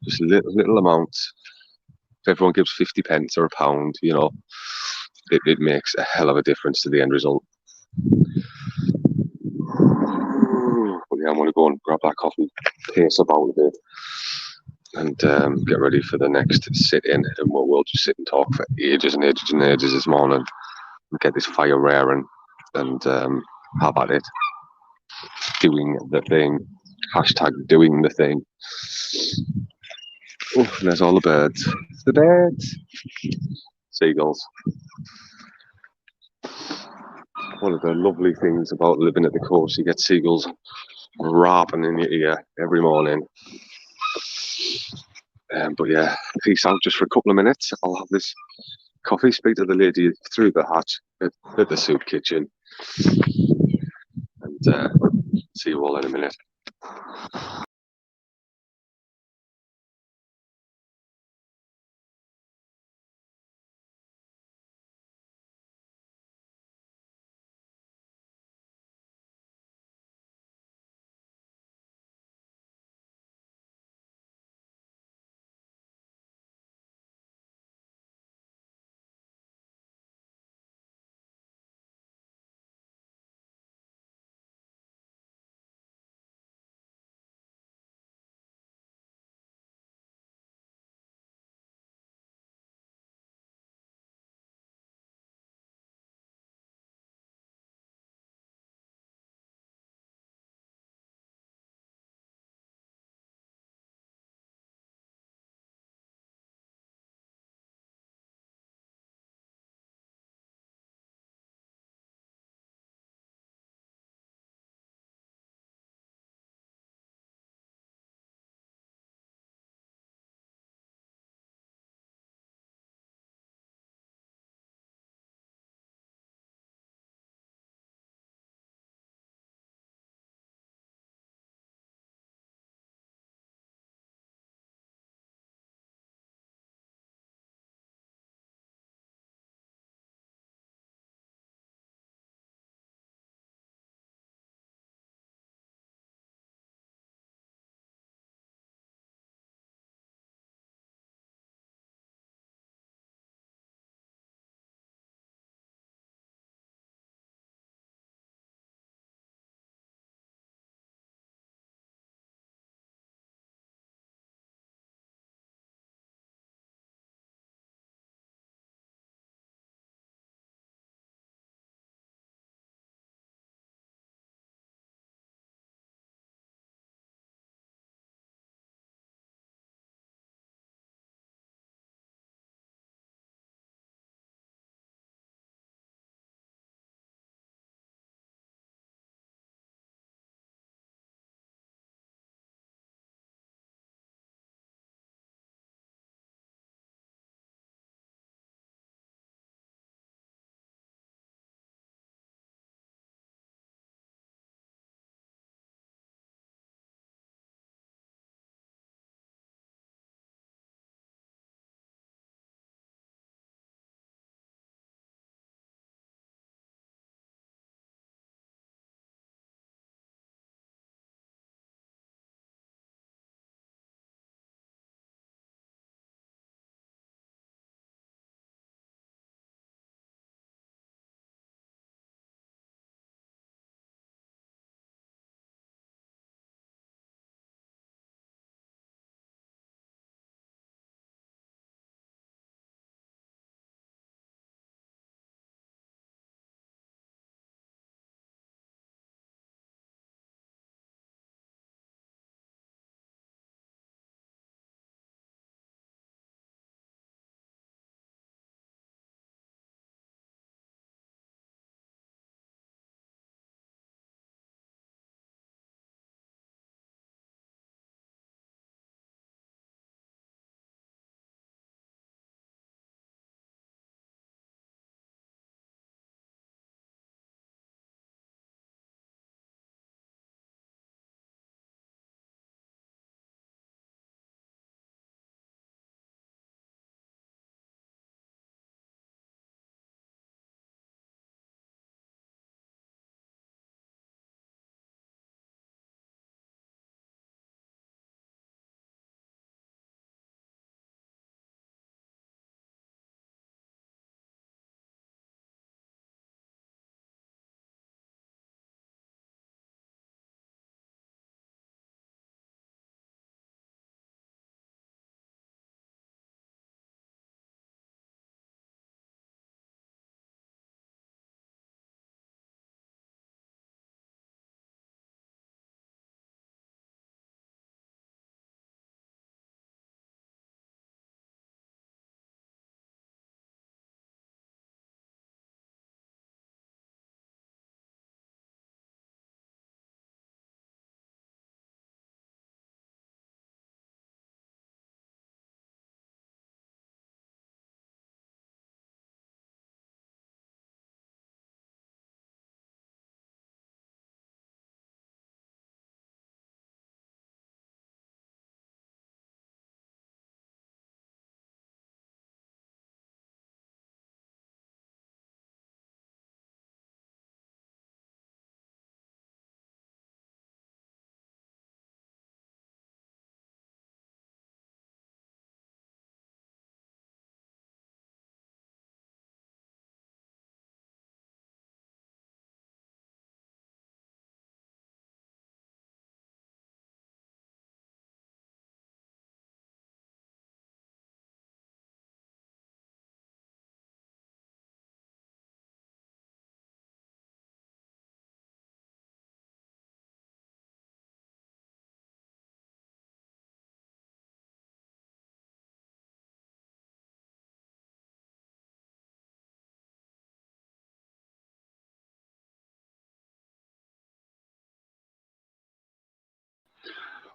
Just little amounts. If everyone gives 50 pence or a pound, you know, it makes a hell of a difference to the end result. But yeah, I'm going to go and grab that coffee, pace about a bit, and get ready for the next sit-in, and we'll just sit and talk for ages and ages and ages this morning and get this fire raring and have at it. Doing the thing. Hashtag doing the thing. Oh, there's all the birds. The birds. Seagulls. One of the lovely things about living at the coast, you get seagulls rapping in your ear every morning. But yeah, peace out just for a couple of minutes. I'll have this coffee, speak to the lady through the hatch at the soup kitchen, and see you all in a minute.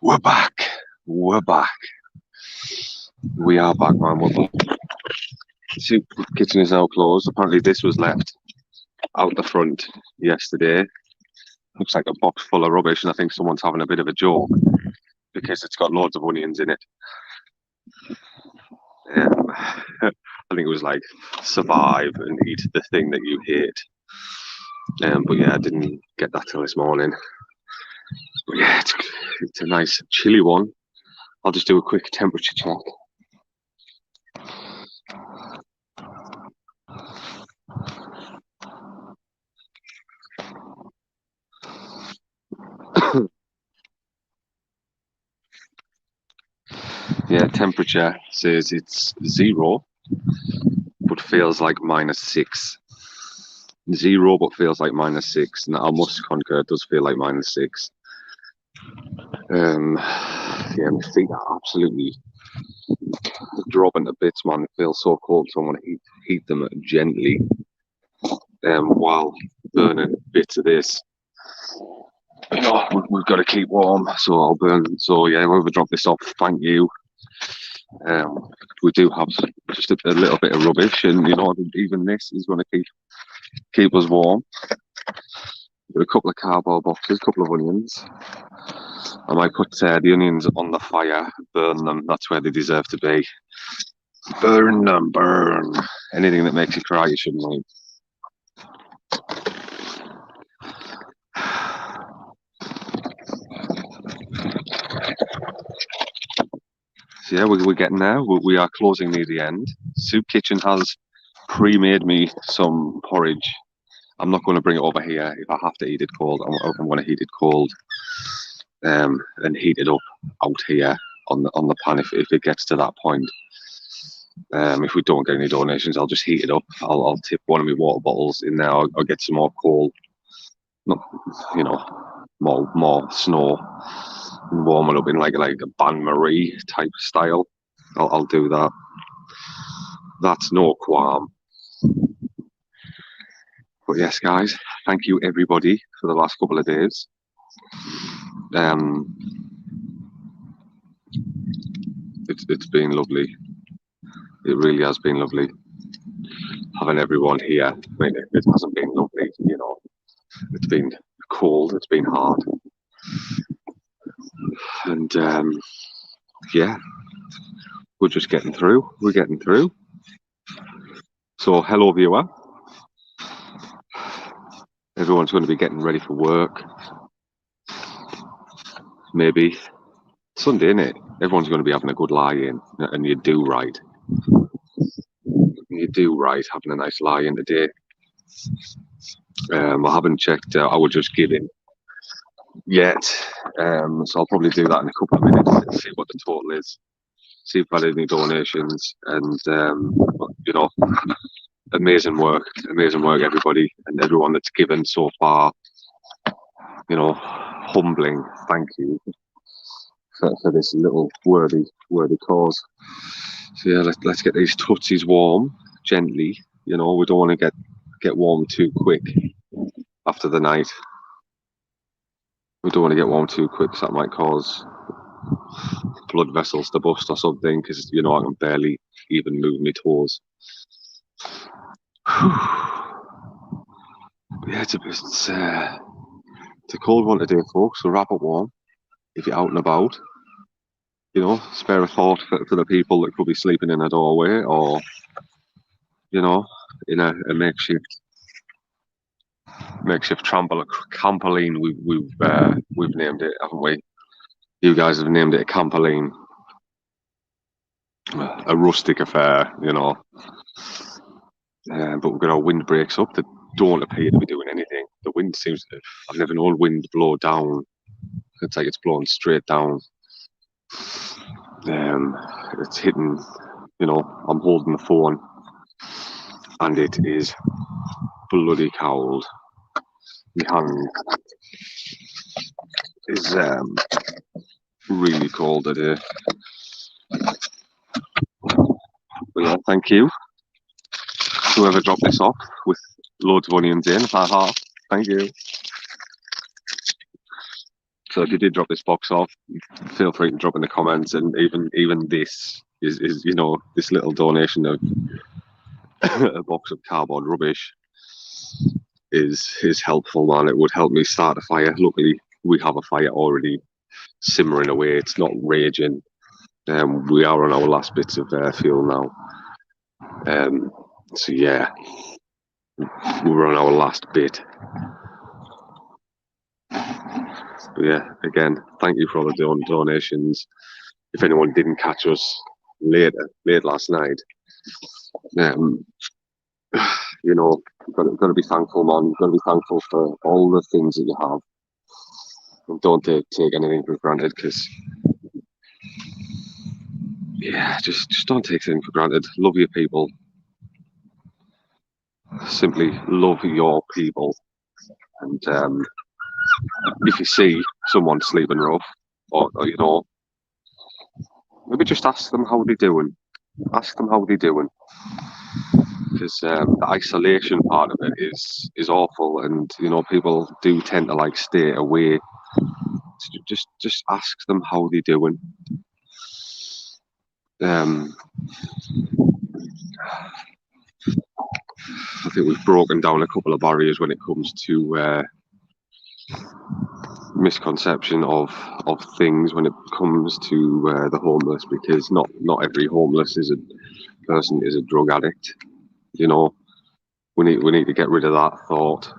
We're back. We're back. We are back, man. We're back. Soup kitchen is now closed. Apparently, this was left out the front yesterday. Looks like a box full of rubbish, and I think someone's having a bit of a joke because it's got loads of onions in it. I think it was like survive and eat the thing that you hate. But yeah, I didn't get that till this morning. But yeah, it's a nice chilly one. I'll just do a quick temperature check. Yeah, temperature says it's 0, but feels like -6. 0, but feels like -6. And I must concur, it does feel like -6. Yeah, my feet are absolutely dropping to bits, man. It feels so cold, so I'm going to heat them gently while burning bits of this. You know, we've got to keep warm, so I'll burn. So yeah, whoever dropped this off, thank you. We do have just a little bit of rubbish, and you know, even this is going to keep us warm. Got a couple of cardboard boxes, a couple of onions. I might put the onions on the fire, burn them. That's where they deserve to be. Burn them, burn. Anything that makes you cry, you shouldn't like. So yeah, we're getting there. We are closing near the end. Soup Kitchen has pre-made me some porridge. I'm not going to bring it over here. If I have to eat it cold, I'm going to heat it cold and heat it up out here on the pan if it gets to that point. If we don't get any donations, I'll just heat it up. I'll tip one of my water bottles in there. I'll get some more coal, not more snow, and warm it up in like a bain marie type style. I'll do that. That's no qualm. But yes, guys, thank you everybody for the last couple of days. It's been lovely. It really has been lovely having everyone here. I mean, it hasn't been lovely, you know. It's been cold. It's been hard, and yeah, we're just getting through. We're getting through. So, hello, viewer. Everyone's going to be getting ready for work. Maybe Sunday, innit? Everyone's going to be having a good lie-in, and you do right. You do right having a nice lie-in today. I haven't checked our Just Giving yet, so I'll probably do that in a couple of minutes and see what the total is. See if I've had any donations, and you know, amazing work, everybody, and everyone that's given so far. You know, humbling thank you for this little worthy cause. So yeah, let's get these tootsies warm gently. You know, we don't want to get warm too quick after the night. We don't want to get warm too quick, because that might cause blood vessels to bust or something, because you know I can barely even move my toes. Yeah, it's a cold one today, folks, so wrap up warm if you're out and about. You know, spare a thought for the people that could be sleeping in a doorway, or you know, in a makeshift trampoline. We've named it, haven't we? You guys have named it a campoline, a rustic affair, you know. But we've got our windbreaks up that don't appear to be doing anything. The wind seems to, I've never known wind blow down. It's like it's blowing straight down. It's hitting, you know, I'm holding the phone and it is bloody cold. My hand is really cold today. But yeah, thank you. Whoever dropped this off with loads of onions in, haha, thank you. So if you did drop this box off, feel free to drop in the comments. And even this is this little donation of a box of cardboard rubbish is helpful, man. It would help me start a fire. Luckily, we have a fire already simmering away. It's not raging. We are on our last bits of fuel now. So yeah, we're on our last bit. But yeah, again, thank you for all the donations. If anyone didn't catch us late last night, got to be thankful, man. You've got to be thankful for all the things that you have. And don't take anything for granted, because yeah, just don't take anything for granted. Love your people. Simply love your people. And if you see someone sleeping rough, or maybe just ask them how they're doing. Ask them how they're doing. Because the isolation part of it is awful, and people do tend to like stay away. So just ask them how they're doing. I think we've broken down a couple of barriers when it comes to misconception of things when it comes to the homeless, because not every homeless person is a drug addict. We need to get rid of that thought.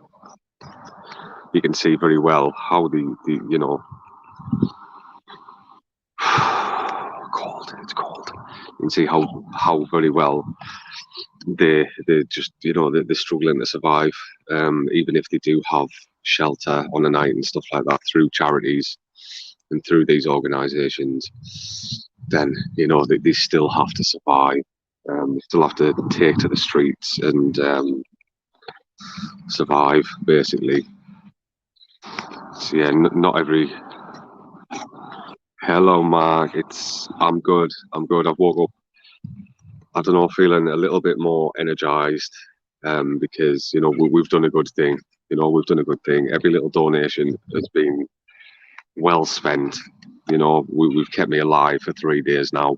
You can see very well how it's cold. You can see how very well they're just they're struggling to survive, even if they do have shelter on a night and stuff like that through charities and through these organisations. Then they still have to survive. They still have to take to the streets and survive, basically. So yeah, not every. Hello, Mark. I'm good. I've woke up, I don't know, feeling a little bit more energized, because we've done a good thing. We've done a good thing. Every little donation has been well spent. We've kept me alive for 3 days now.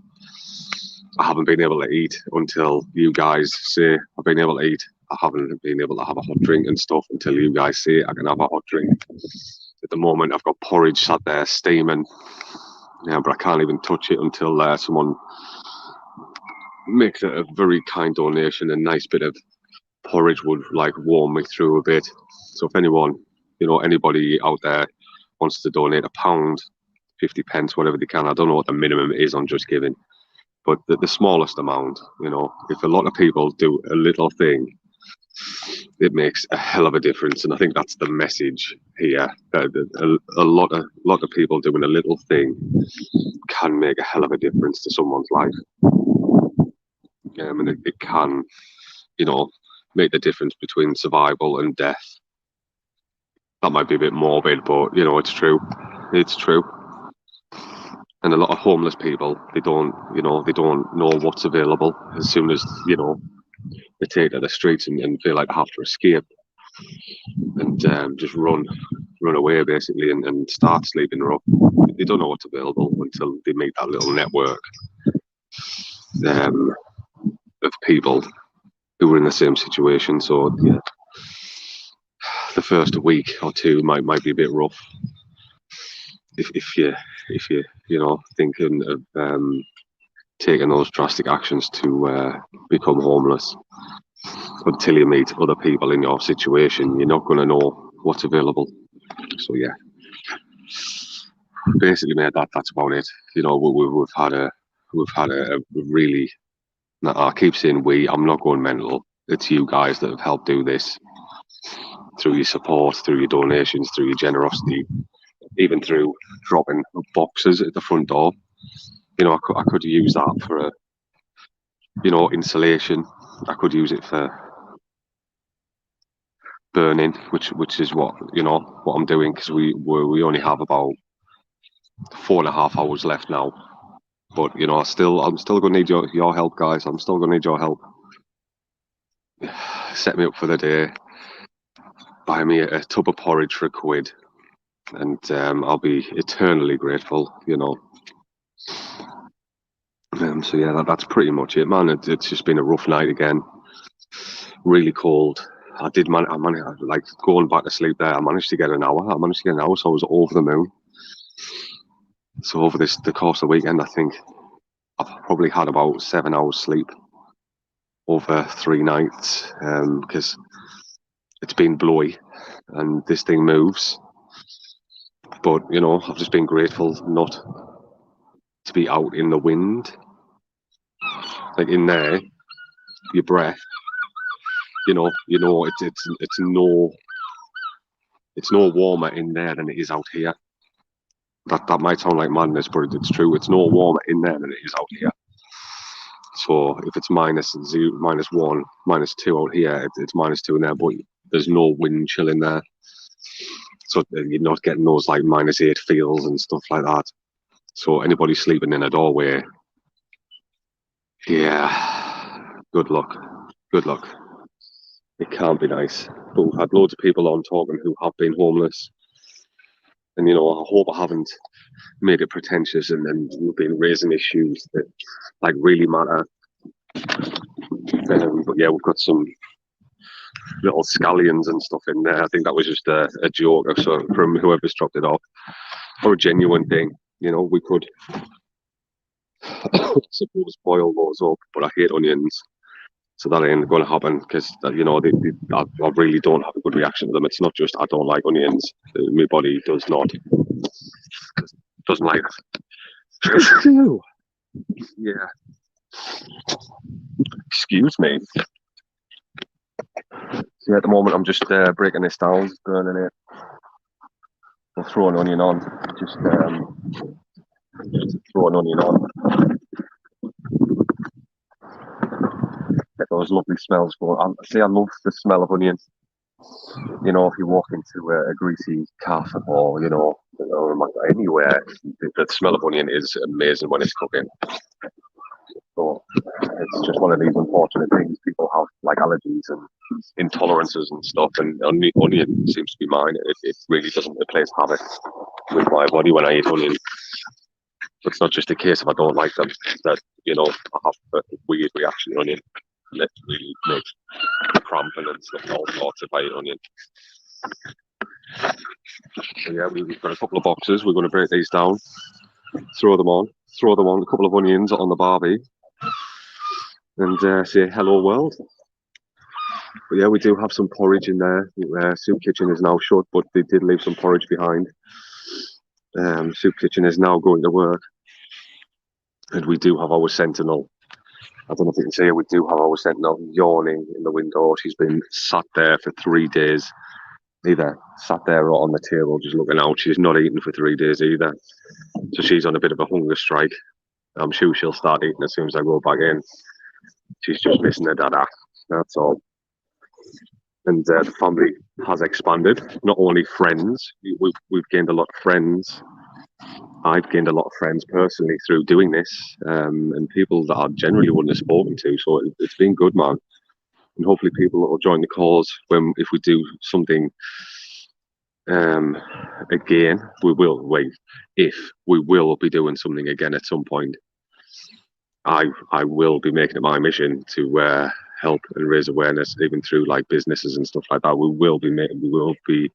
I haven't been able to eat until you guys say I've been able to eat. I haven't been able to have a hot drink and stuff until you guys say I can have a hot drink. At the moment, I've got porridge sat there steaming, but I can't even touch it until someone makes a very kind donation. A nice bit of porridge would like warm me through a bit. So if anyone, anybody out there wants to donate £1, 50 pence, whatever they can. I don't know what the minimum is on Just Giving, but the smallest amount, if a lot of people do a little thing, it makes a hell of a difference. And I think that's the message here, that a lot of people doing a little thing can make a hell of a difference to someone's life. And it can, make the difference between survival and death. That might be a bit morbid, but it's true. It's true. And a lot of homeless people, they don't know what's available. As soon as they take to the streets and feel like they have to escape and just run away, basically, and start sleeping rough. They don't know what's available until they meet that little network of people who were in the same situation. So yeah, the first week or two might be a bit rough if you thinking of taking those drastic actions to become homeless. Until you meet other people in your situation, you're not going to know what's available. So yeah, basically, mate, that's about it. We've had a really. I keep saying we. I'm not going mental. It's you guys that have helped do this through your support, through your donations, through your generosity, even through dropping boxes at the front door. I could use that for insulation. I could use it for burning, which is what I'm doing, because we only have about 4.5 hours left now. But I'm still gonna need your help, guys. I'm still gonna need your help. Set me up for the day. Buy me a tub of porridge for £1. and I'll be eternally grateful, you know. So yeah, that's pretty much it, man. It's just been a rough night again. Really cold. I managed, like going back to sleep there. I managed to get an hour. So I was over the moon. So over the course of the weekend, I think I've probably had about 7 hours sleep over 3 nights, because it's been blowy and this thing moves. But you know, I've just been grateful not to be out in the wind, like in there. Your breath, it's no warmer in there than it is out here. That might sound like madness, but it's true. It's no warmer in there than it is out here. So if it's -0, -1, -2 out here, it's -2 in there, but there's no wind chill in there. So you're not getting those like -8 feels and stuff like that. So anybody sleeping in a doorway, yeah, good luck. Good luck. It can't be nice. But we've had loads of people on talking who have been homeless. And, you know, I hope I haven't made it pretentious and then we've been raising issues that, like, really matter. But yeah, we've got some little scallions and stuff in there. I think that was just a joke or so from whoever's dropped it off. Or a genuine thing. You know, we could, suppose, boil those up, but I hate onions. So that ain't going to happen because, you know, I really don't have a good reaction to them. It's not just I don't like onions. My body doesn't like it. Yeah. Excuse me. See, at the moment, I'm just breaking this down, burning it. I'll throw an onion on. Just throw an onion on. Get those lovely smells. But see, I love the smell of onion. You know, if you walk into a greasy cafe or, you know, anywhere, the smell of onion is amazing when it's cooking. So it's just one of these unfortunate things. People have like allergies and intolerances and stuff, and onion seems to be mine. It really doesn't replace habit with my body when I eat onion. But it's not just a case of I don't like them, that, you know, I have a weird reaction to onion. And it really makes cramping and stuff, all sorts if I eat onion. So yeah, we've got a couple of boxes. We're going to break these down, throw them on, a couple of onions on the barbie, and say hello world. But yeah, we do have some porridge in there. Soup kitchen is now shut, but they did leave some porridge behind. Soup kitchen is now going to work, and we do have our sentinel. I don't know if you can see it. We do have our sentinel yawning in the window. She's been sat there for 3 days. Either sat there or on the table just looking out. She's not eaten for 3 days either. So she's on a bit of a hunger strike. I'm sure she'll start eating as soon as I go back in. She's just missing her dada. That's all. And the family has expanded. Not only friends, we've gained a lot of friends. I've gained a lot of friends personally through doing this, and people that I generally wouldn't have spoken to. So it's been good, man. And hopefully people will join the cause if we do something again. If we will be doing something again at some point. I will be making it my mission to help and raise awareness, even through like businesses and stuff like that. We will be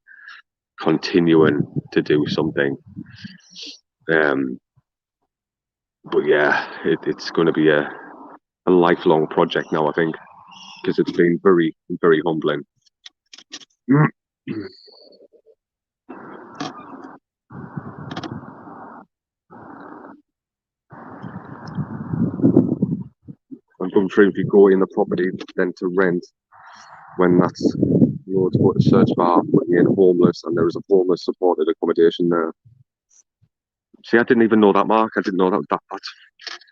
continuing to do something. But yeah, it's going to be a lifelong project now, I think, because it's been very, very humbling. I'm going through if you go in the property then to rent, when that's loads, go to search bar, putting in homeless, and there is a homeless supported accommodation there. See, I didn't even know that, Mark. I didn't know that's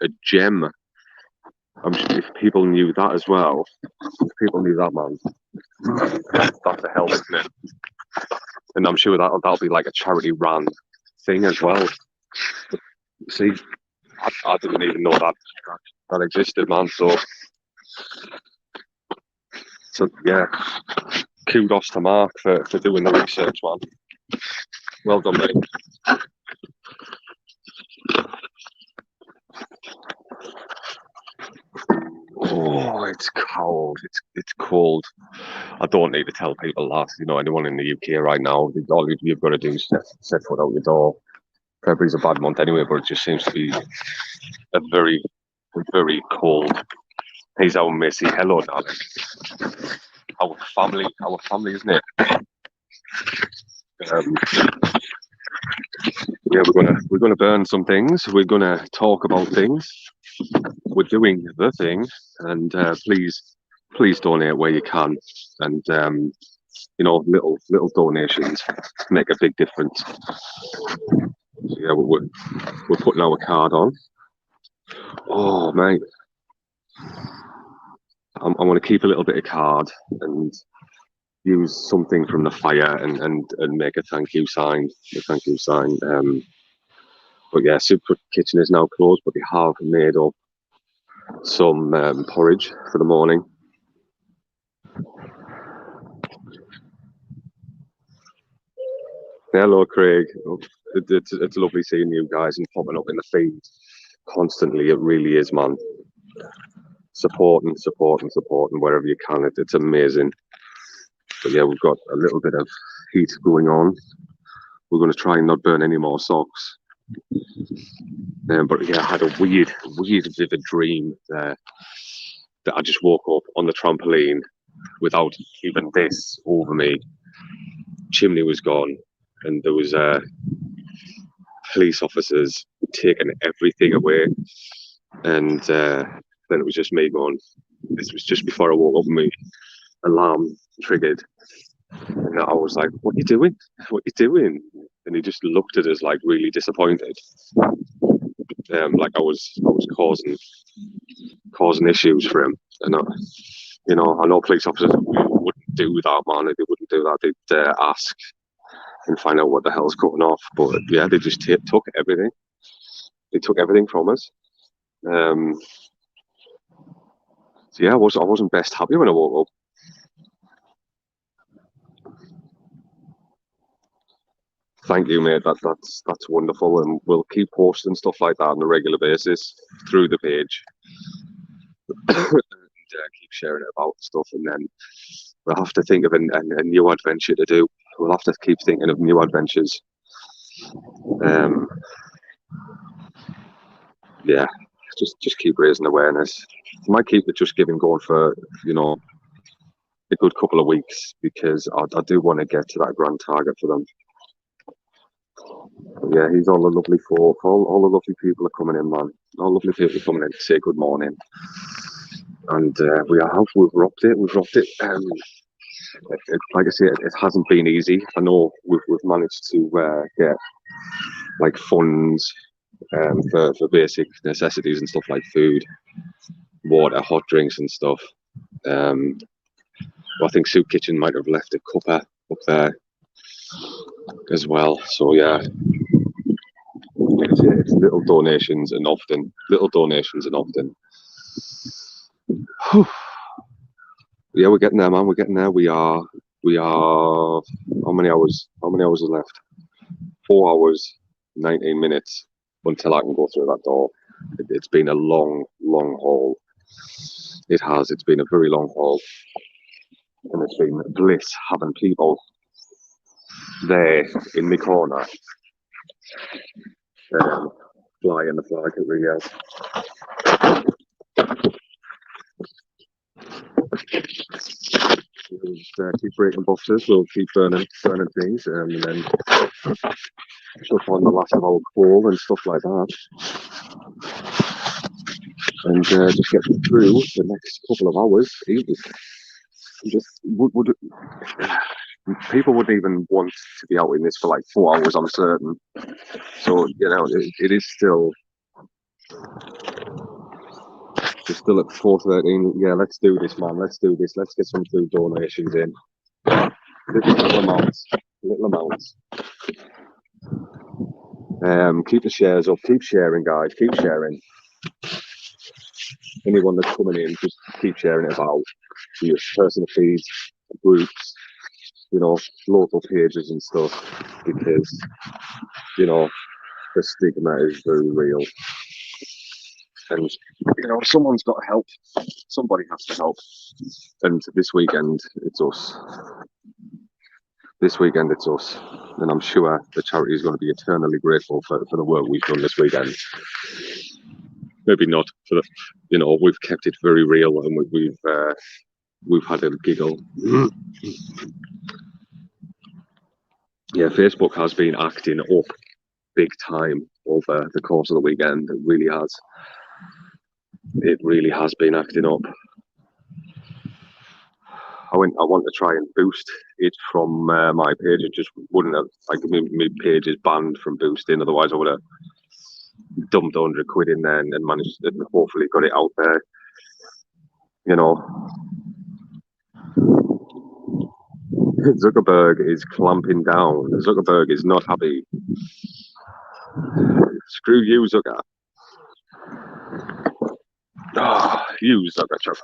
a gem. I'm sure if people knew that as well, if people knew that, man, that's a hell, isn't it? And I'm sure that'll be like a charity run thing as well. But see, I didn't even know that existed, man. So yeah, kudos to Mark for doing the research, man. Well done, mate. Oh, it's cold. It's cold. I don't need to tell people that. You know, anyone in the UK right now, all you've got to do is set foot out your door. February's a bad month anyway, but it just seems to be a very, very cold. Here's our Missy. Hello, darling. Our family, isn't it? Yeah, we're gonna burn some things. We're gonna talk about things. We're doing the thing, and please donate where you can, and you know, little donations make a big difference. So yeah, we're putting our card on. Oh mate, I'm going to keep a little bit of card and use something from the fire and make a thank you sign. But yeah, Soup Kitchen is now closed, but they have made up some porridge for the morning. Hello, Craig. It's lovely seeing you guys and popping up in the feed constantly. It really is, man. Supporting wherever you can. It's amazing. But yeah, we've got a little bit of heat going on. We're going to try and not burn any more socks. But yeah, I had a weird, vivid dream that I just woke up on the trampoline without even this over me. Chimney was gone, and there was police officers taking everything away. And then it was just me going. This was just before I woke up. My alarm triggered, and I was like, "What are you doing? What are you doing?" And he just looked at us like really disappointed. Like I was causing issues for him, and you know, I know police officers wouldn't do that, man. They wouldn't do that. They'd ask and find out what the hell's going off. But yeah, they just took everything. They took everything from us. So yeah, I wasn't best happy when I woke up. Thank you, mate. That's wonderful, and we'll keep posting stuff like that on a regular basis through the page. And keep sharing it about stuff, and then we'll have to think of a new adventure to do. We'll have to keep thinking of new adventures. Yeah, just keep raising awareness. I might keep the Just Giving going for, you know, a good couple of weeks, because I do want to get to that grand target for them. But yeah, he's all the lovely folk, all the lovely people are coming in, man. All lovely people coming in to say good morning. And we've rocked it. Like I say, it hasn't been easy. I know we've managed to get like funds for basic necessities and stuff like food, water, hot drinks and stuff. I think Soup Kitchen might have left a cuppa up there as well. So yeah, it's little donations and often. Yeah, we're getting there, man. We're getting there. We are. How many hours? How many hours are left? 4 hours, 19 minutes until I can go through that door. It's been a long haul. It has. It's been a very long haul, and it's been bliss having people there in my corner, flying the flag. It really is. We'll just keep breaking boxes. We'll keep burning things, and then shut on the last of our coal and stuff like that, and just get through the next couple of hours. People wouldn't even want to be out in this for like 4 hours, I'm certain. So you know, it is still. We're still at 4:13. Yeah, let's do this, man. Let's do this. Let's get some food donations in. Little amounts. Keep the shares up. Keep sharing, guys. Keep sharing. Anyone that's coming in, just keep sharing it about your personal feeds, groups, you know, local pages and stuff, because, you know, the stigma is very real. And, you know, someone's got to help. Somebody has to help. And this weekend, it's us. This weekend, it's us. And I'm sure the charity is going to be eternally grateful for the work we've done this weekend. Maybe not for the, you know, we've kept it very real, and we've had a giggle. Yeah, Facebook has been acting up big time over the course of the weekend. It really has. It really has been acting up. I want to try and boost it from my page. It just wouldn't have, like, my page is banned from boosting. Otherwise, I would have dumped 100 quid in there and managed to hopefully got it out there. You know, Zuckerberg is clamping down. Zuckerberg is not happy. Screw you, Zucker. Oh, you, Zucker.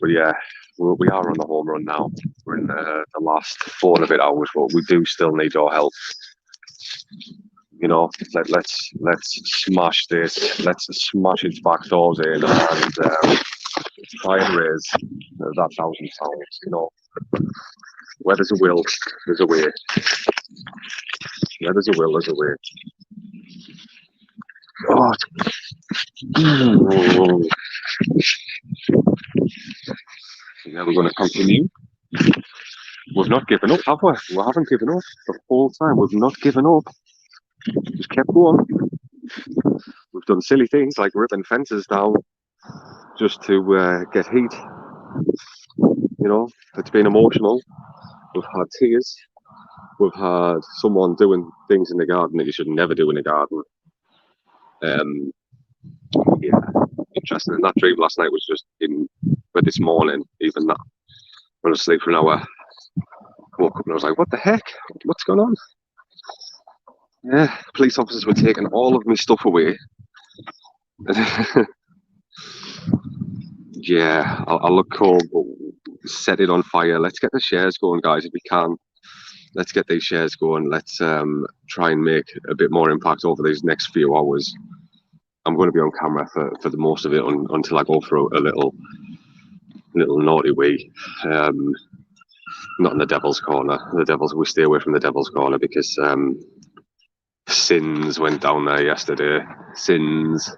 But yeah, we are on the home run now. We're in the last 4 and a bit hours, but we do still need your help. You know, let's smash this. Let's smash its back doors in and try and raise that £1,000. You know, where there's a will, there's a way. Where there's a will, there's a way. Oh. Yeah, we're going to continue. We've not given up, have we? We haven't given up the whole time. We've not given up. Just kept going. We've done silly things like ripping fences down just to get heat. You know, it's been emotional. We've had tears. We've had someone doing things in the garden that you should never do in the garden. Yeah, interesting. And that dream last night was just but this morning, even that, I was asleep for an hour. I woke up and I was like, what the heck? What's going on? Yeah, police officers were taking all of my stuff away. Yeah, I'll look cool, but set it on fire. Let's get the shares going, guys, if we can. Let's get these shares going. Let's try and make a bit more impact over these next few hours. I'm going to be on camera for the most of it until I go through a little naughty wee. Not in the devil's corner. We stay away from the devil's corner because Sins went down there yesterday. Sins.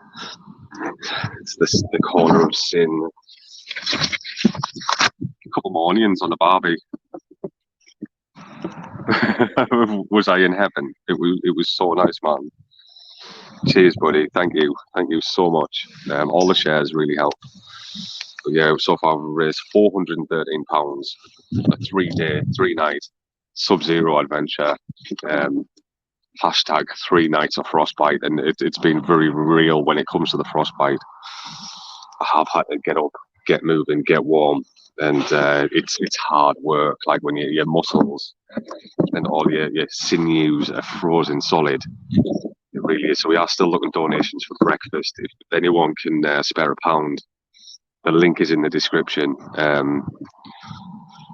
It's the corner of sin. A couple more onions on the barbie. Was I in heaven? It was so nice, man. Cheers, buddy. Thank you so much. All the shares really help. But yeah, so far we've raised £413. A 3-day, 3-night Sub-Zero adventure. Hashtag 3 nights of frostbite, and it's been very real when it comes to the frostbite. I have had to get up, get moving, get warm, and it's hard work. Like when your muscles and all your sinews are frozen solid. It really is. So we are still looking donations for breakfast. If anyone can spare £1, the link is in the description.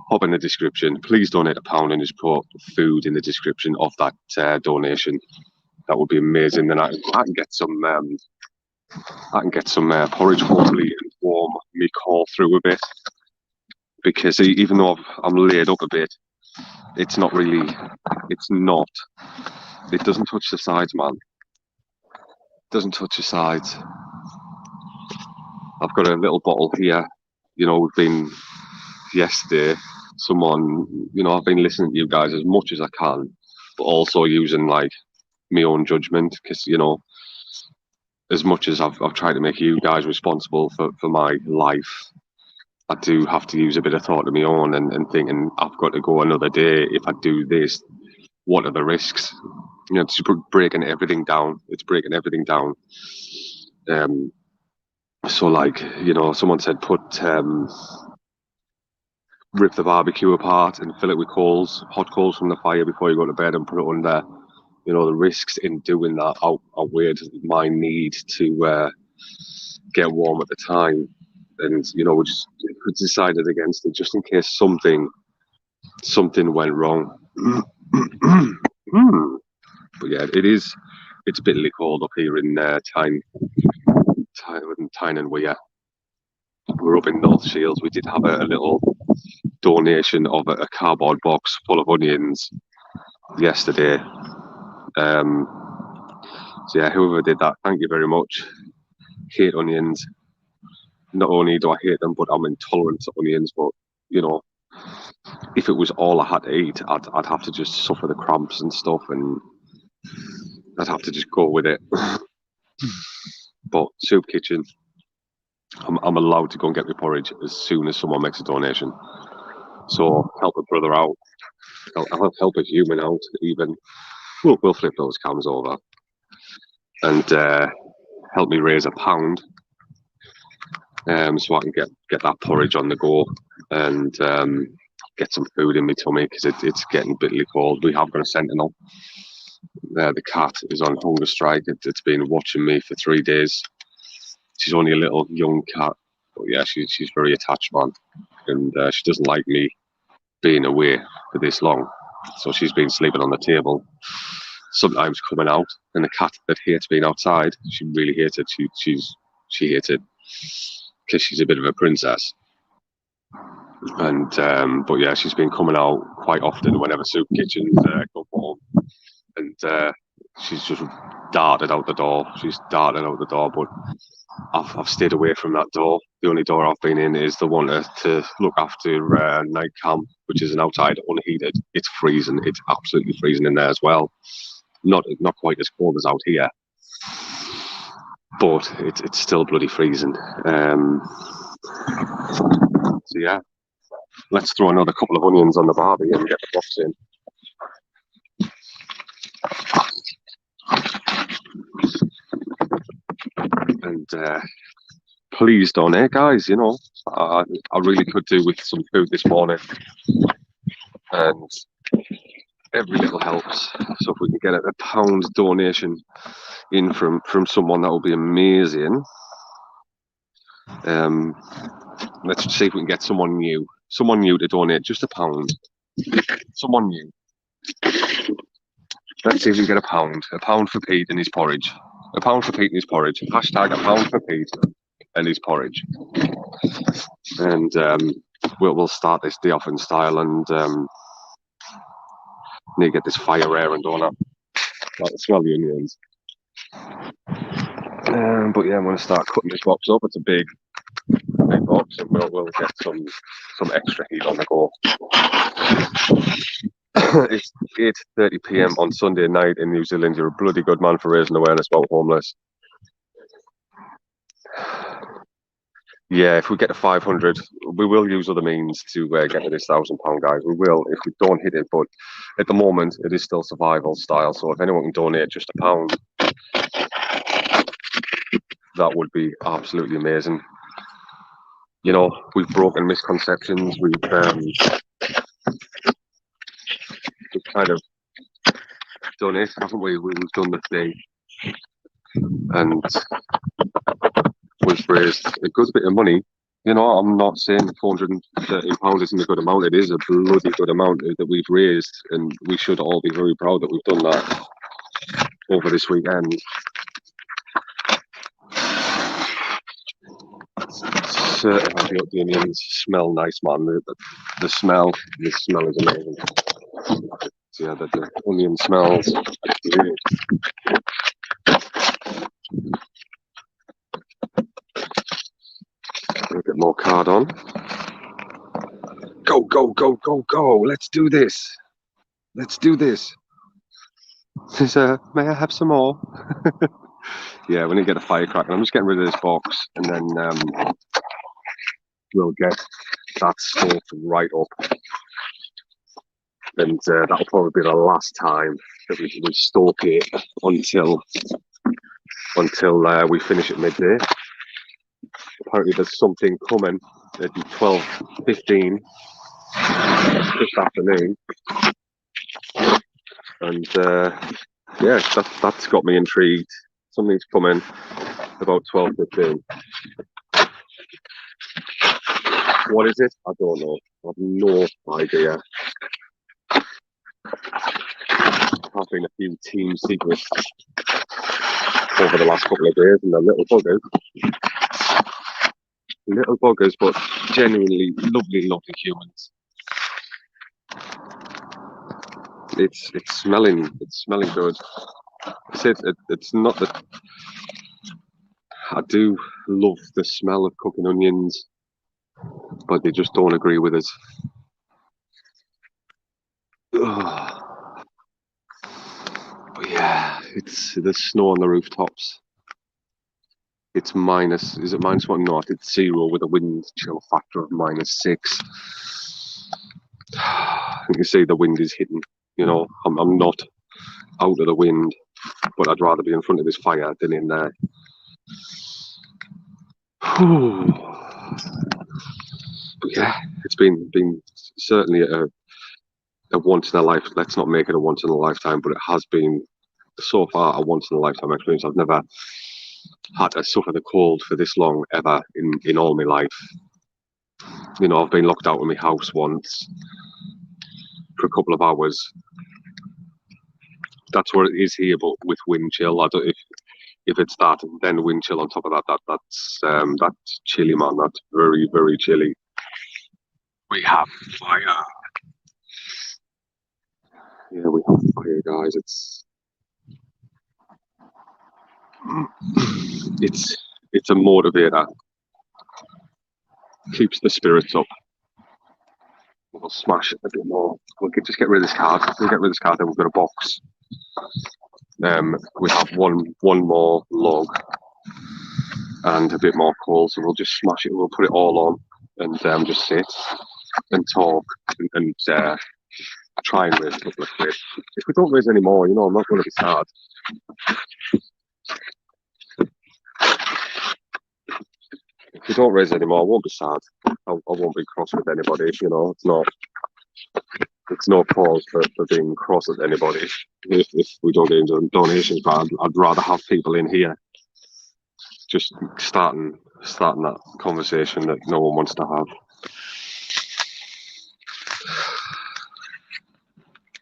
Hop in the description. Please donate £1 and just put food in the description of that donation. That would be amazing. Then I can get some porridge hopefully and warm me core through a bit. Because even though I'm laid up a bit, it's not really. It's not. It doesn't touch the sides, man. It doesn't touch the sides. I've got a little bottle here. You know, we've been yesterday. Someone, you know, I've been listening to you guys as much as I can, but also using like my own judgment, because, you know, as much as I've tried to make you guys responsible for my life, I do have to use a bit of thought of my own and thinking I've got to go another day. If I do this, what are the risks? You know, it's breaking everything down. It's breaking everything down. So like, you know, someone said rip the barbecue apart and fill it with coals, hot coals from the fire before you go to bed and put it under. You know, the risks in doing that outweighed my need to get warm at the time. and we just decided against it just in case something went wrong. But yeah, it's bitterly cold up here in Tyne and Weir. We're up in North Shields. We did have a little donation of a cardboard box full of onions yesterday. So yeah, whoever did that, thank you very much. Hate onions. Not only do I hate them, but I'm intolerant to onions. But if it was all I had to eat, I'd have to just suffer the cramps and stuff, and I'd have to just go with it. But Soup Kitchen, I'm allowed to go and get my porridge as soon as someone makes a donation. So help a brother out, help a human out. Even we'll flip those cams over and help me raise £1, so I can get that porridge on the go and get some food in my tummy because it's getting bitterly cold. We have got a sentinel. The cat is on hunger strike. It's been watching me for 3 days. She's only a little young cat, but yeah, she's very attached, man, and she doesn't like me being away for this long. So she's been sleeping on the table, sometimes coming out. And the cat that hates being outside, she really hates it. She hates it because she's a bit of a princess. And but yeah, she's been coming out quite often whenever Soup Kitchen's come home, and she's just darted out the door. She's darted out the door, but I've stayed away from that door. The only door I've been in is the one to look after night camp, which is an outside unheated. It's freezing. It's absolutely freezing in there as well. Not quite as cold as out here, but it's still bloody freezing. So yeah, let's throw another couple of onions on the barbie and get the box in. And please donate, guys. I really could do with some food this morning, and every little helps. So if we can get a £1 donation in from someone, that would be amazing. Let's see if we can get someone new to donate just £1. Someone new. Let's see if we can get £1 for Pete and his porridge. £1 for Pete and his porridge. Hashtag £1 for Pete and his porridge. And we'll start this day off in style, and need to get this fire air and don't I? Like to smell the onions. But yeah, I'm going to start cutting this box up. It's a big box, and we'll get some extra heat on the go. It's 8:30 p.m. on Sunday night in New Zealand. You're a bloody good man for raising awareness about homeless. Yeah, if we get to 500, we will use other means to get to this £1,000, guys. We will if we don't hit it, but at the moment it is still survival style. So if anyone can donate just £1, that would be absolutely amazing. We've broken misconceptions. We've kind of done it, haven't we? We've done the thing, and we've raised a good bit of money. I'm not saying £413 isn't a good amount. It is a bloody good amount that we've raised, and we should all be very proud that we've done that over this weekend. The onions smell nice, man. The smell is amazing. So yeah, the onion smells great. A bit more card on. Go, go, go, go, go. Let's do this. May I have some more? Yeah, we need to get a firecracker. I'm just getting rid of this box, and then we'll get that stoked right up. And that'll probably be the last time that we stoke it until we finish at midday. Apparently there's something coming at 12:15 this afternoon, and yeah, that's got me intrigued. Something's coming about 12:15. What is it? I don't know. I have no idea. I've been a few team secrets over the last couple of days, and they're little buggers, but genuinely lovely, lovely humans. It's smelling good. It's not that I do love the smell of cooking onions, but they just don't agree with us. Ugh. But yeah, it's the snow on the rooftops. It's minus, is it -1? No, it's 0 with a wind chill factor of -6. You can see the wind is hitting, you know, I'm not out of the wind, but I'd rather be in front of this fire than in there. But yeah, it's been certainly a once in a life. Let's not make it a once in a lifetime, but it has been so far a once in a lifetime experience. I've never had to suffer the cold for this long ever in all my life. You know, I've been locked out of my house once for a couple of hours. That's what it is here, but with wind chill. I don't if it's that, then wind chill on top of that. That's chilly, man. That's very, very chilly. We have fire. Yeah, we have fire, guys. It's a motivator. Keeps the spirits up. We'll smash it a bit more. We'll just get rid of this card. We'll get rid of this card, then we've got a box. We have one more log and a bit more coal, so we'll just smash it. We'll put it all on and just sit and talk and try and raise a couple of quid. If we don't raise any more, you know, I'm not going to be sad. If we don't raise any more, I won't be sad. I won't be cross with anybody. You know, it's no cause for being cross with anybody if we don't get into donations. But I'd rather have people in here just starting that conversation that no one wants to have.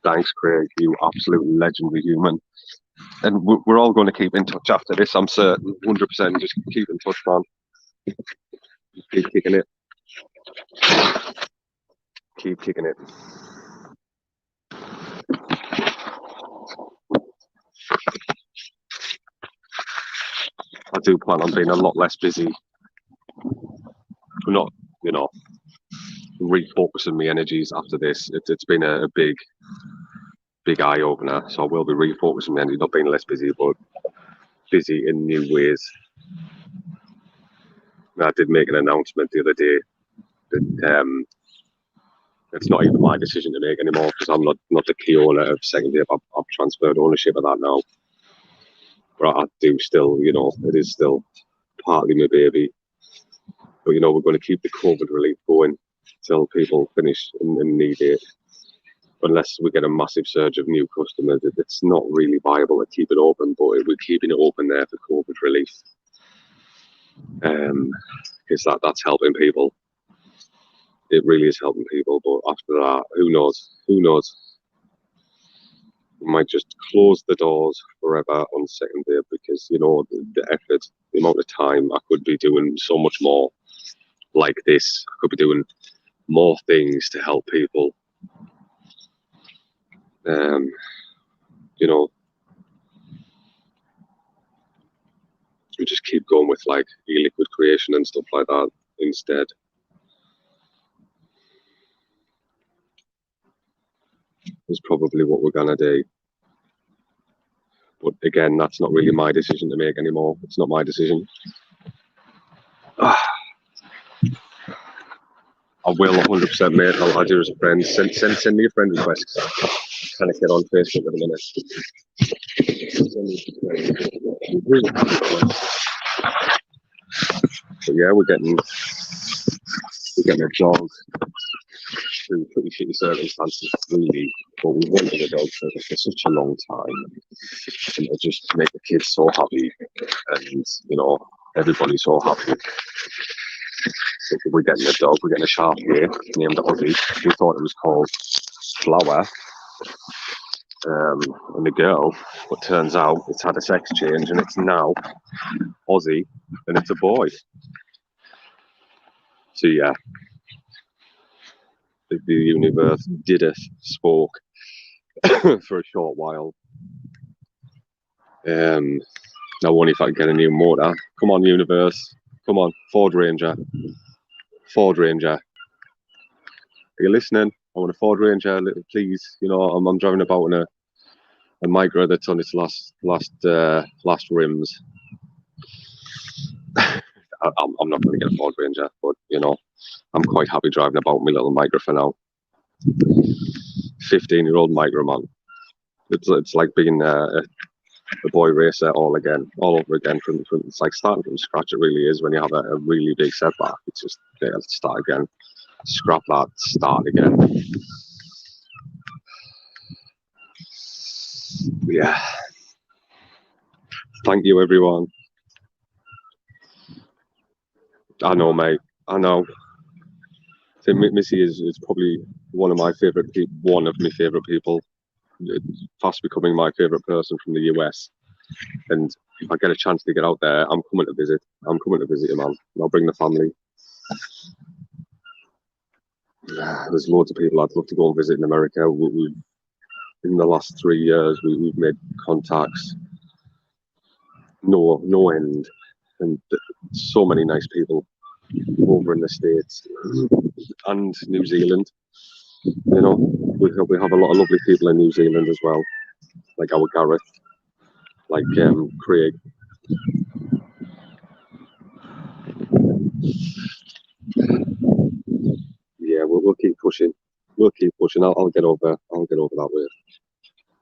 Thanks, Craig. You absolute legendary human. And we're all going to keep in touch after this. I'm certain, 100%. Just keep in touch, man. Keep kicking it. Keep kicking it. I do plan on being a lot less busy. Not, you know, refocusing my energies after this. It's been a big eye opener. So I will be refocusing my energies, not being less busy, but busy in new ways. I did make an announcement the other day that it's not even my decision to make anymore because I'm not the key owner of Second Dip. I've transferred ownership of that now. But I do still, you know, it is still partly my baby. But, you know, we're going to keep the COVID relief going till people finish and need it. Unless we get a massive surge of new customers, it's not really viable to keep it open, but we're keeping it open there for COVID relief. Because that's helping people. It really is helping people, but after that, who knows? Who knows? We might just close the doors forever on Second Dip because, you know, the effort, the amount of time I could be doing so much more like this. I could be doing more things to help people. You know, we just keep going with like e-liquid creation and stuff like that instead. Is probably what we're gonna do. But again, that's not really my decision to make anymore. It's not my decision. I will 100%, mate. I'll add you as a friend. Send me a friend request. Can I get on Facebook in a minute? But yeah, we're getting a dog through pretty shitty circumstances, really. But we wanted a dog for such a long time, and to just make the kids so happy, and you know, everybody so happy. We're getting a dog, we're getting a sharp here named Ozzy. We thought it was called Flower, and a girl, but turns out it's had a sex change and it's now Ozzy and it's a boy. So yeah, the universe dideth spoke for a short while. Now wonder if I can get a new motor. Come on, universe. Come on, Ford Ranger. Ford Ranger. Are you listening? I want a Ford Ranger, please. You know, I'm driving about in a Micra that's on its last rims. I'm not going to get a Ford Ranger, but you know, I'm quite happy driving about my little Micra for now. 15-year-old Micra, man. It's like being a boy racer all over again. From it's like starting from scratch. It really is when you have a really big setback. It's just let's start again, scrap that, start again. Yeah. Thank you, everyone. I know, mate. I know. I think Missy is probably one of my favorite people. Fast becoming my favorite person from the US. And if I get a chance to get out there, I'm coming to visit. I'm coming to visit you, man. I'll bring the family. There's loads of people I'd love to go and visit in America. In the last 3 years, we've made contacts, no end, and so many nice people over in the States and New Zealand. You know, we have a lot of lovely people in New Zealand as well, like our Gareth, like Craig. Yeah, we'll keep pushing. We'll keep pushing. I'll get over that way.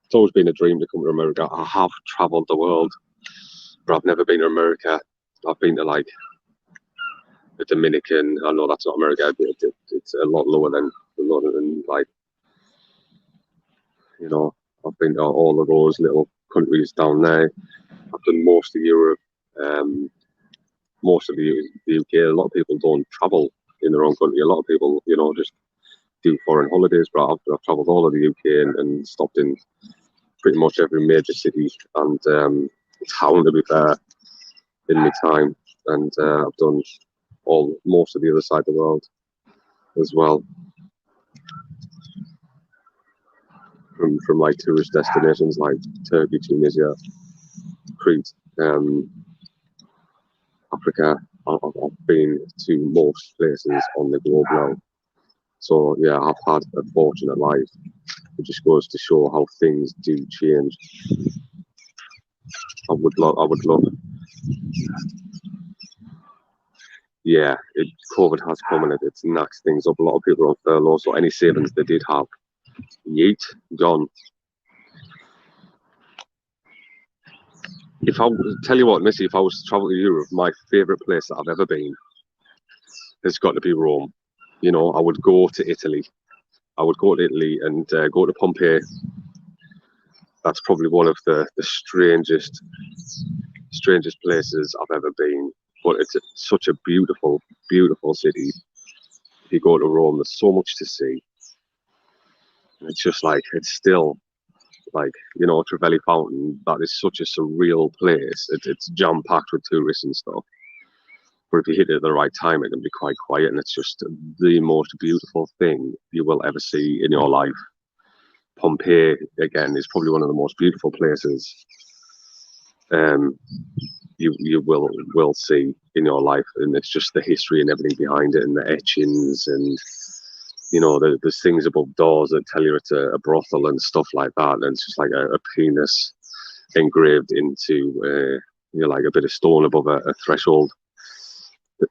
It's always been a dream to come to America. I have travelled the world, but I've never been to America. I've been to like the Dominican. I know that's not America. It's a lot lower than like, you know. I've been to all of those little countries down there. I've done most of Europe, most of the UK. A lot of people don't travel in their own country. A lot of people, you know, just do foreign holidays. But I've travelled all of the UK and stopped in pretty much every major city and town, to be fair, in my time. And I've done most of the other side of the world as well. From like tourist destinations like Turkey, Tunisia, Crete, Africa. I've been to most places on the globe now. So yeah, I've had a fortunate life. It just goes to show how things do change. I would love. Yeah, COVID has come and it's knocked things up. A lot of people are on furlough, so any savings they did have, yeet, gone. If I tell you what, Missy, if I was to travel to Europe, my favourite place that I've ever been has got to be Rome. You know, I would go to Italy. I would go to Italy and go to Pompeii. That's probably one of the strangest places I've ever been. But it's such a beautiful, beautiful city. If you go to Rome, there's so much to see. And it's just like, it's still like, you know, Trevelli Fountain, that is such a surreal place. It's jam-packed with tourists and stuff. But if you hit it at the right time, it can be quite quiet, and it's just the most beautiful thing you will ever see in your life. Pompeii, again, is probably one of the most beautiful places you will see in your life, and it's just the history and everything behind it, and the etchings, and you know, there's things above doors that tell you it's a brothel and stuff like that, and it's just like a penis engraved into you know, like a bit of stone above a threshold.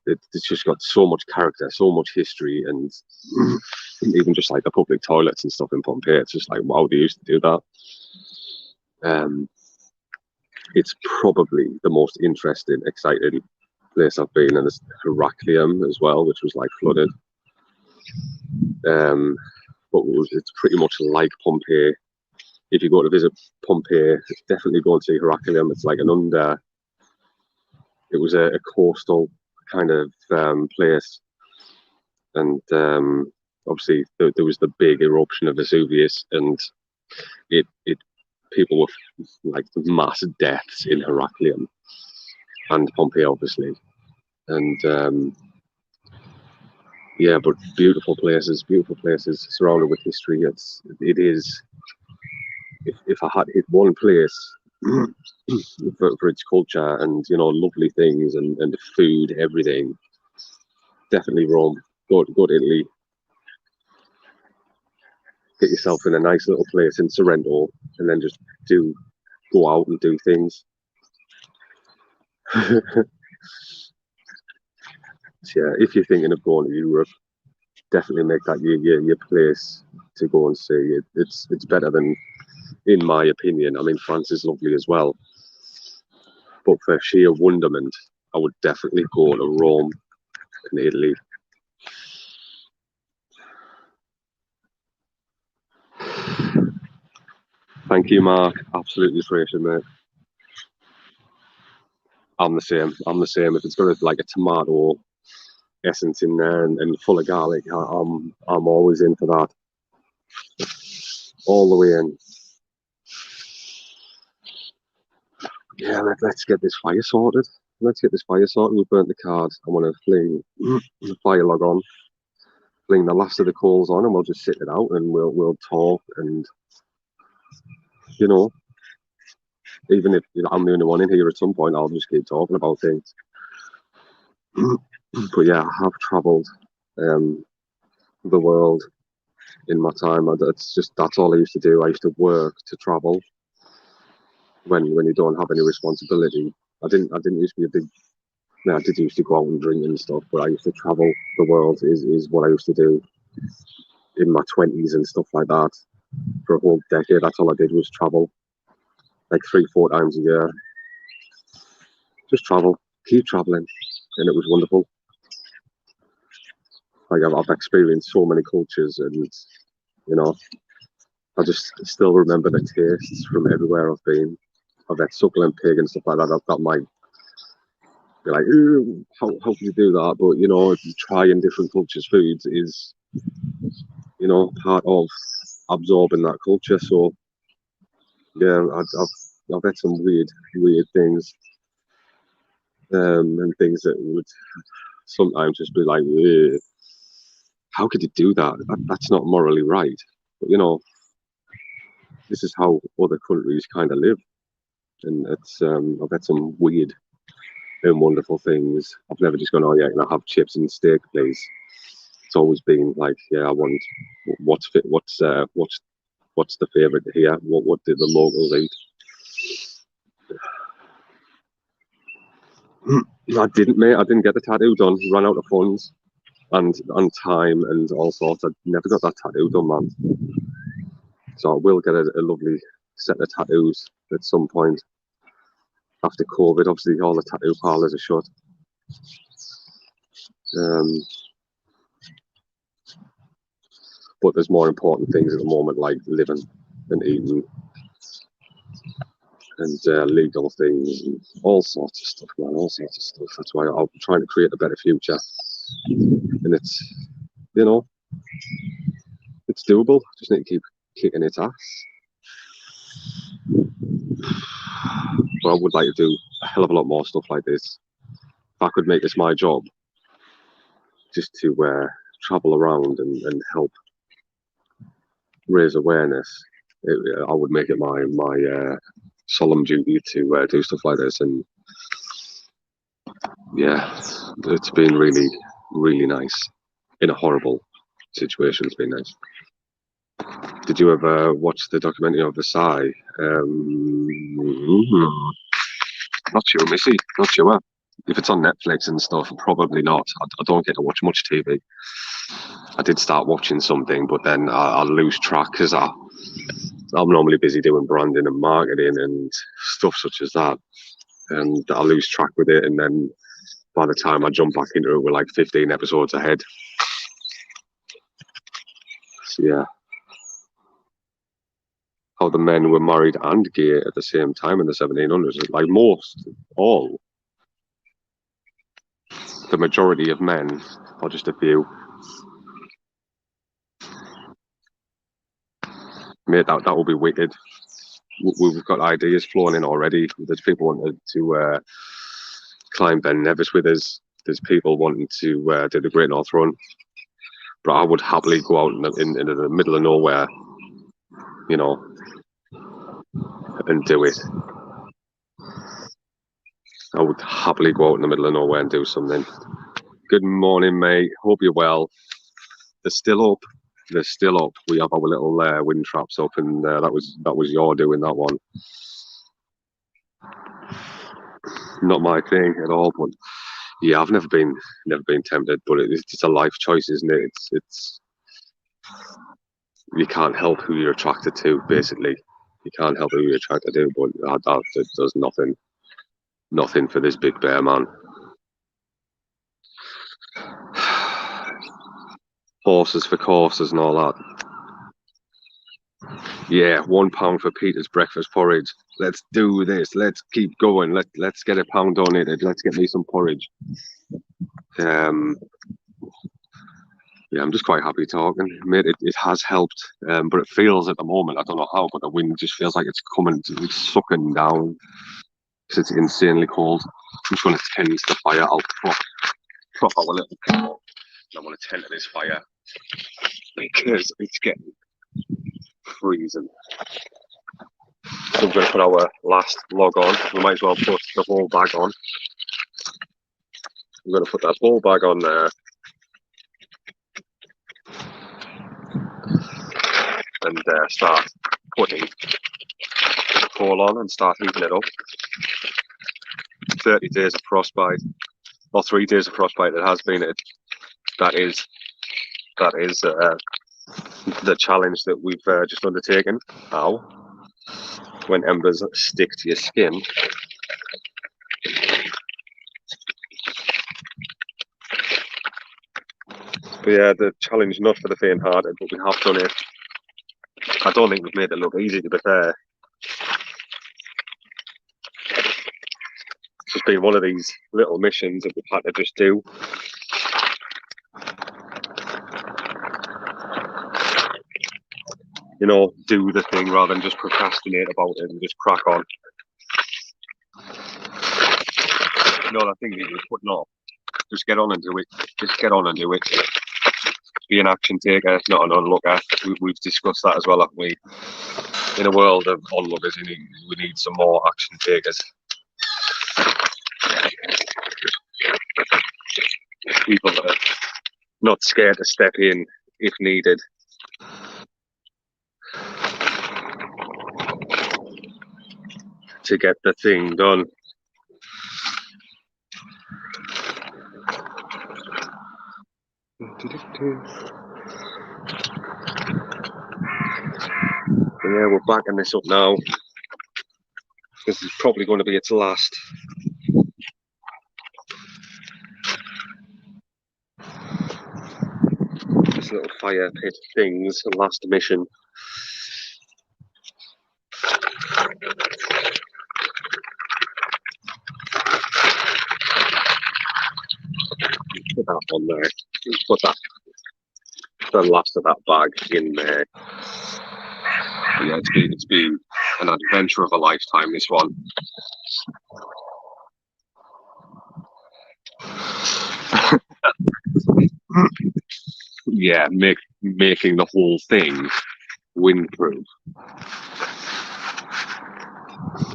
It's just got so much character, so much history, and even just like the public toilets and stuff in Pompeii. It's just like, wow, they used to do that. It's probably the most interesting, exciting place I've been, and there's Heraclium as well, which was like flooded. But it's pretty much like Pompeii. If you go to visit Pompeii, definitely go and see Heraclium. It's like it was a coastal kind of place, and obviously there was the big eruption of Vesuvius, and it people were like mass deaths in Heraclium and Pompeii, obviously, and yeah, but beautiful places surrounded with history. It is. If I had hit one place for its culture and lovely things and the food, everything, definitely Rome. Go to Italy. Get yourself in a nice little place in Sorrento, and then just go out and do things. Yeah, if you're thinking of going to Europe, definitely make that your place to go and see. It's better than, in my opinion. I mean, France is lovely as well, but for sheer wonderment, I would definitely go to Rome and Italy. Thank you, Mark. Absolutely appreciate, mate. I'm the same. If it's got like a tomato essence in there and full of garlic, I'm always in for that. All the way in. Yeah, let's get this fire sorted. We burnt the cards. I want to fling the fire log on, fling the last of the coals on, and we'll just sit it out and we'll talk. And even if I'm the only one in here at some point, I'll just keep talking about things. But yeah, I have travelled the world in my time. That's all I used to do. I used to work to travel when you don't have any responsibility. I didn't used to be a big. I did used to go out and drink and stuff, but I used to travel the world. Is what I used to do in my 20s and stuff like that. For a whole decade, that's all I did was travel, like 3-4 times a year. Just travel, keep traveling, and it was wonderful. Like I've experienced so many cultures, and I just still remember the tastes from everywhere I've been. I've had suckling pig and stuff like that. That might be like, how can you do that? But trying different cultures' foods is part of absorbing that culture. So yeah, I've had some weird things, and things that would sometimes just be like, how could you do that? That's not morally right. But this is how other countries kind of live, and I've had some weird and wonderful things. I've never just gone, oh yeah, can I have chips and steak, please? It's always been like, yeah, I want what's the favorite here? What did the locals eat? I didn't, mate. I didn't get the tattoo done. Ran out of funds and time and all sorts. I never got that tattoo done, man. So I will get a lovely set of tattoos at some point after COVID. Obviously, all the tattoo parlors are shut. But there's more important things at the moment, like living and eating and legal things and all sorts of stuff, man. All sorts of stuff. That's why I'm trying to create a better future, and it's it's doable. Just need to keep kicking its ass. But I would like to do a hell of a lot more stuff like this. If I could make this my job, just to travel around and help raise awareness, I would make it my solemn duty to do stuff like this. And yeah, it's been really, really nice. In a horrible situation, it's been nice. Did you ever watch the documentary of Versailles? Not sure, Missy. Not sure. If it's on Netflix and stuff, probably not. I don't get to watch much TV. I did start watching something, but then I lose track because I'm normally busy doing branding and marketing and stuff such as that, and I lose track with it. And then by the time I jump back into it, we're like 15 episodes ahead. So yeah, how the men were married and gay at the same time in the 1700s, like all. the majority of men, or just a few. Mate, that will be wicked. We've got ideas flowing in already. There's people wanting to climb Ben Nevis with us. There's people wanting to do the Great North Run. But I would happily go out in the middle of nowhere, you know, and do it. I would happily go out in the middle of nowhere and do something. Good morning, mate. Hope you're well. They're still up. They're still up. We have our little wind traps up, and that was your doing, that one. Not my thing at all. But yeah, I've never been tempted. But it's a life choice, isn't it? It's you can't help who you're attracted to. Basically, you can't help who you're attracted to. But that does nothing for this big bear man. Horses for courses and all that. Yeah, £1 for Peter's breakfast porridge. Let's do this. Let's keep going. Let's get £1 donated. Let's get me some porridge. Yeah, I'm just quite happy talking. Mate, it has helped, but it feels at the moment, I don't know how, but the wind just feels like it's coming, it's sucking down. It's insanely cold. I'm just going to tend to the fire. I'll prop our little pot. I'm going to tend to this fire because it's getting freezing. So I'm going to put our last log on. We might as well put the whole bag on. I'm going to put that whole bag on there. And start putting coal on and start heating it up. 30 days of frostbite, or 3 days of frostbite it has been. That is the challenge that we've just undertaken. Ow. When embers stick to your skin. But yeah, the challenge not for the faint-hearted, but we have done it. I don't think we've made it look easy, to be fair. It's just been one of these little missions that we've had to just do. You know, do the thing rather than just procrastinate about it and just crack on. You know, that thing that you're putting off, just get on and do it. Just get on and do it. Be an action taker, not an onlooker. We've discussed that as well, haven't we? In a world of onlookers, we need some more action takers. People that are not scared to step in if needed. To get the thing done. Yeah, we're backing this up now. This is probably going to be its last. This little fire pit thing's last mission. Put that on there. Put that, the last of that bag in there. Yeah, it's been an adventure of a lifetime, this one. Yeah, making the whole thing windproof.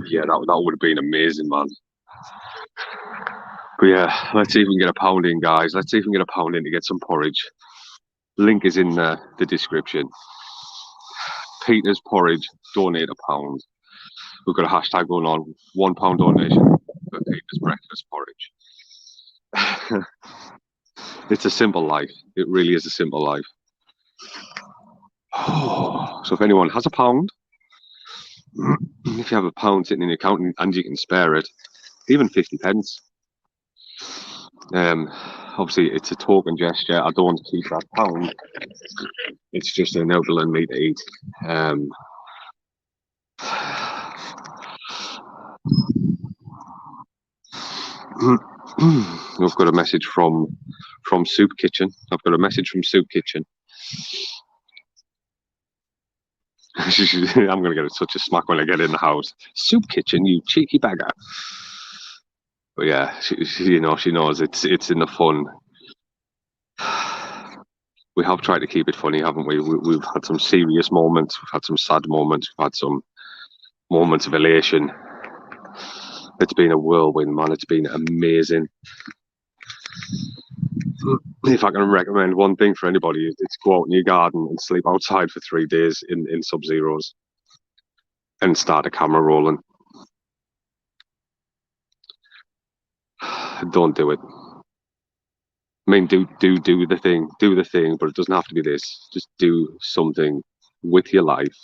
Yeah, that would have been amazing, man. But yeah, let's see if we can get a pound in, guys. Let's see if we can get a pound in to get some porridge. Link is in the description. Peter's porridge, donate £1. We've got a hashtag going on, £1 donation for Peter's breakfast porridge. It's a simple life. It really is a simple life. So if anyone has £1, if you have £1 sitting in your account and you can spare it, even 50 pence. Obviously, it's a token gesture. I don't want to keep that £1. It's just enabling me to eat. I've got a message from Soup Kitchen. I've got a message from Soup Kitchen. I'm going to get such a smack when I get in the house. Soup Kitchen, you cheeky beggar. But yeah, she knows it's in the fun. We have tried to keep it funny, haven't we? We've had some serious moments. We've had some sad moments. We've had some moments of elation. It's been a whirlwind, man. It's been amazing. If I can recommend one thing for anybody, it's go out in your garden and sleep outside for 3 days in sub-zeros and start a camera rolling. Don't do it. I mean, do the thing, but it doesn't have to be this. Just do something with your life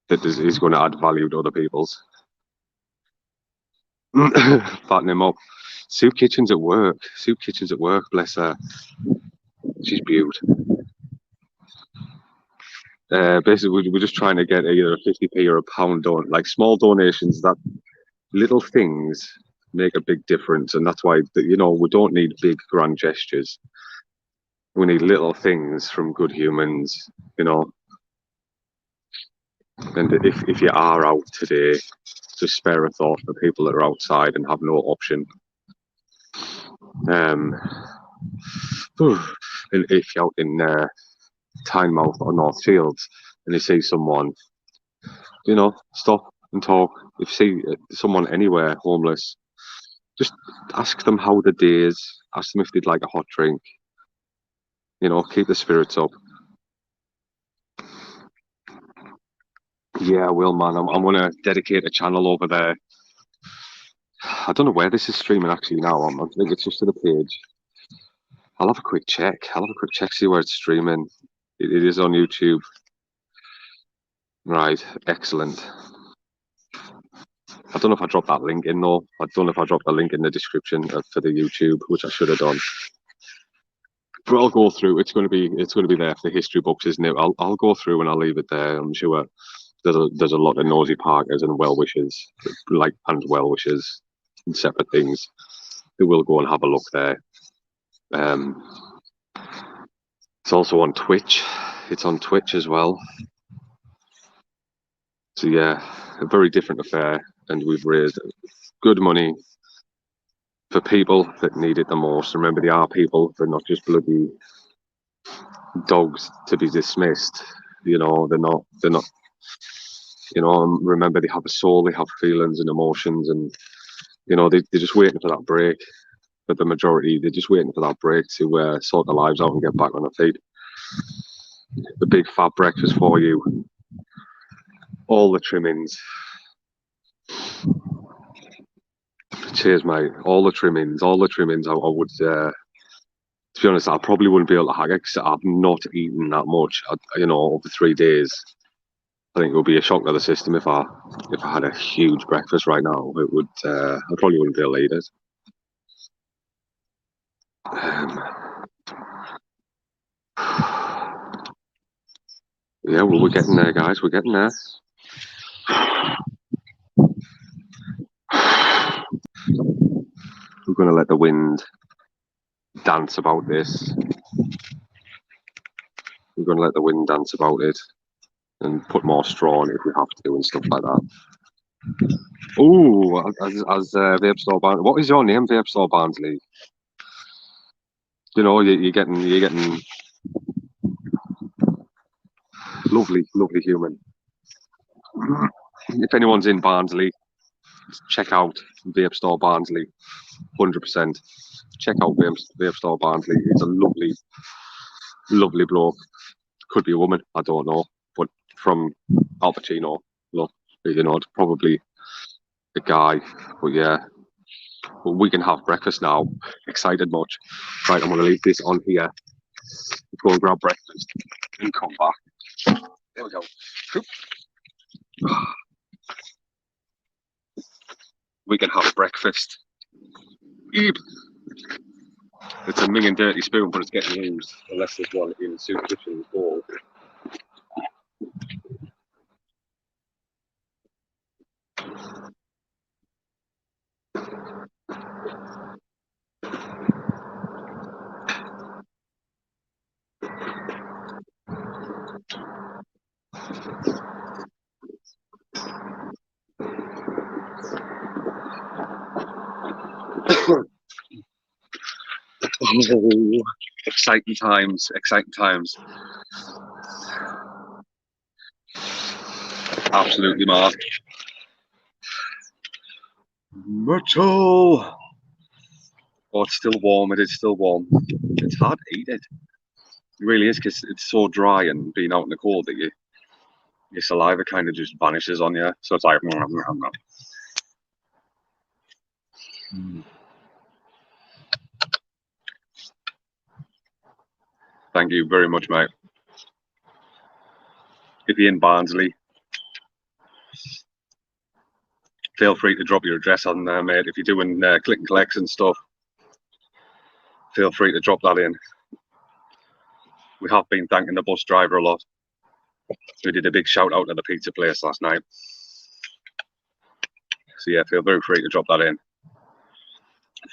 that is going to add value to other people's. Fatten him up. Soup Kitchen's at work. Soup Kitchen's at work, bless her. She's beautiful. Basically, we're just trying to get either a 50p or a pound like small donations. That little things make a big difference, and that's why we don't need big grand gestures. We need little things from good humans, And if you are out today, just spare a thought for people that are outside and have no option. And if you're out in Tynemouth or North Fields and you see someone, stop and talk. If you see someone anywhere homeless, just ask them how the day is. Ask them if they'd like a hot drink. Keep the spirits up. Yeah, I will, man. I'm going to dedicate a channel over there. I don't know where this is streaming actually now. I think it's just to the page. I'll have a quick check. See where it's streaming. It is on YouTube. Right, excellent. I don't know if I dropped that link in though. I don't know if I dropped the link in the description for the YouTube, which I should have done. But I'll go through. It's going to be there for the history books, isn't it? I'll go through and I'll leave it there. I'm sure there's a lot of nosy parkers and well wishers, and separate things. Who will go and have a look there. It's also on Twitch. It's on Twitch as well. So yeah, a very different affair, and we've raised good money for people that need it the most. Remember, they are people; they're not just bloody dogs to be dismissed. They're not. Remember, they have a soul, they have feelings and emotions, and they're just waiting for that break. But the majority, they're just waiting for that break to sort their lives out and get back on their feet. The big fat breakfast for you. All the trimmings. Cheers, mate. All the trimmings. I would, to be honest, I probably wouldn't be able to hack it because I've not eaten that much, over 3 days. I think it would be a shock to the system if I had a huge breakfast right now. It would, I probably wouldn't be able to eat it. Yeah, well, we're getting there, guys. We're getting there. We're going to let the wind dance about this. We're going to let the wind dance about it and put more straw on it if we have to and stuff like that. Oh, as Vape Store Barnsley. What is your name, Vape Store Barnsley? You're getting lovely human. If anyone's in Barnsley, check out Vape Store Barnsley. 100%. Check out Vape Store Barnsley. It's a lovely bloke. Could be a woman, I don't know. But from Al Pacino, look, it's probably a guy. But yeah, we can have breakfast now. Excited much. Right, I'm going to leave this on here. Go and grab breakfast and come back. There we go. We can have breakfast. Eep. It's a minging dirty spoon, but it's getting used unless there's one in the Soup Kitchen bowl. Oh, exciting times, exciting times. Absolutely mad. Metal. Oh, it's still warm. It is still warm. It's hard to eat it. It really is, because it's so dry and being out in the cold that your saliva kind of just vanishes on you. So it's like. Thank you very much, mate. If you're in Barnsley, feel free to drop your address on there, mate. If you're doing click and collects and stuff, feel free to drop that in. We have been thanking the bus driver a lot. We did a big shout out to the pizza place last night. So yeah, feel very free to drop that in.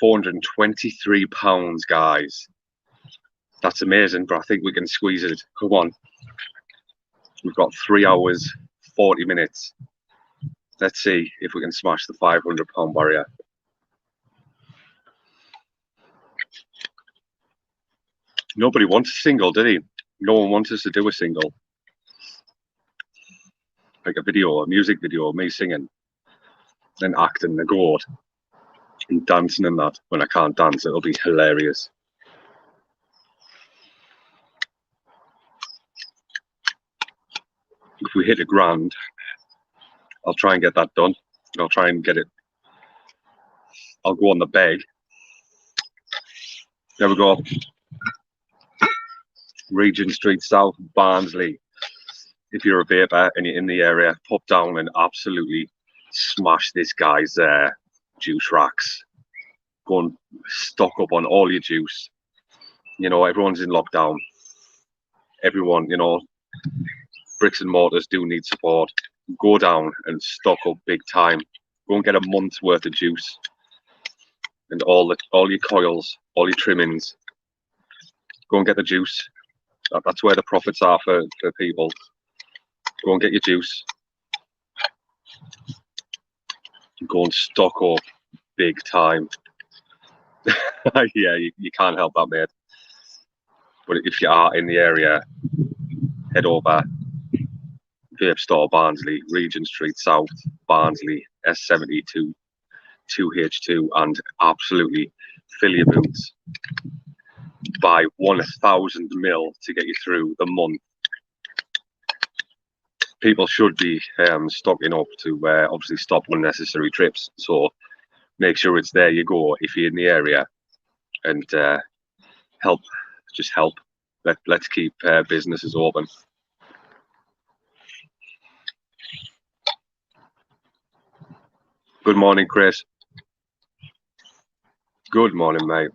£423, guys. That's amazing, but I think we can squeeze it. Come on. We've got 3 hours, 40 minutes. Let's see if we can smash the £500 barrier. Nobody wants a single, did he? No one wants us to do a single. Like a video, a music video of me singing and acting the goat and dancing and that. When I can't dance, it'll be hilarious. If we hit a grand, I'll try and get that done. I'll try and get it. I'll go on the beg. There we go. Regent Street South, Barnsley. If you're a vapor and you're in the area, pop down and absolutely smash this guy's juice racks. Go and stock up on all your juice. You know, everyone's in lockdown. Everyone, you know, bricks and mortars do need support. Go down and stock up big time. Go and get a month's worth of juice and all your coils, all your trimmings. Go and get the juice. That's where the profits are for people. Go and get your juice. Go and stock up big time. Yeah, you can't help that, mate. But if you are in the area, head over. Vape Store Barnsley, Regent Street South, Barnsley, S72, 2H2, and absolutely fill your boots. Buy 1,000 mil to get you through the month. People should be stocking up to obviously stop unnecessary trips. So make sure it's there you go if you're in the area, and help. Just help. Let's keep businesses open. Good morning, Chris. Good morning, mate.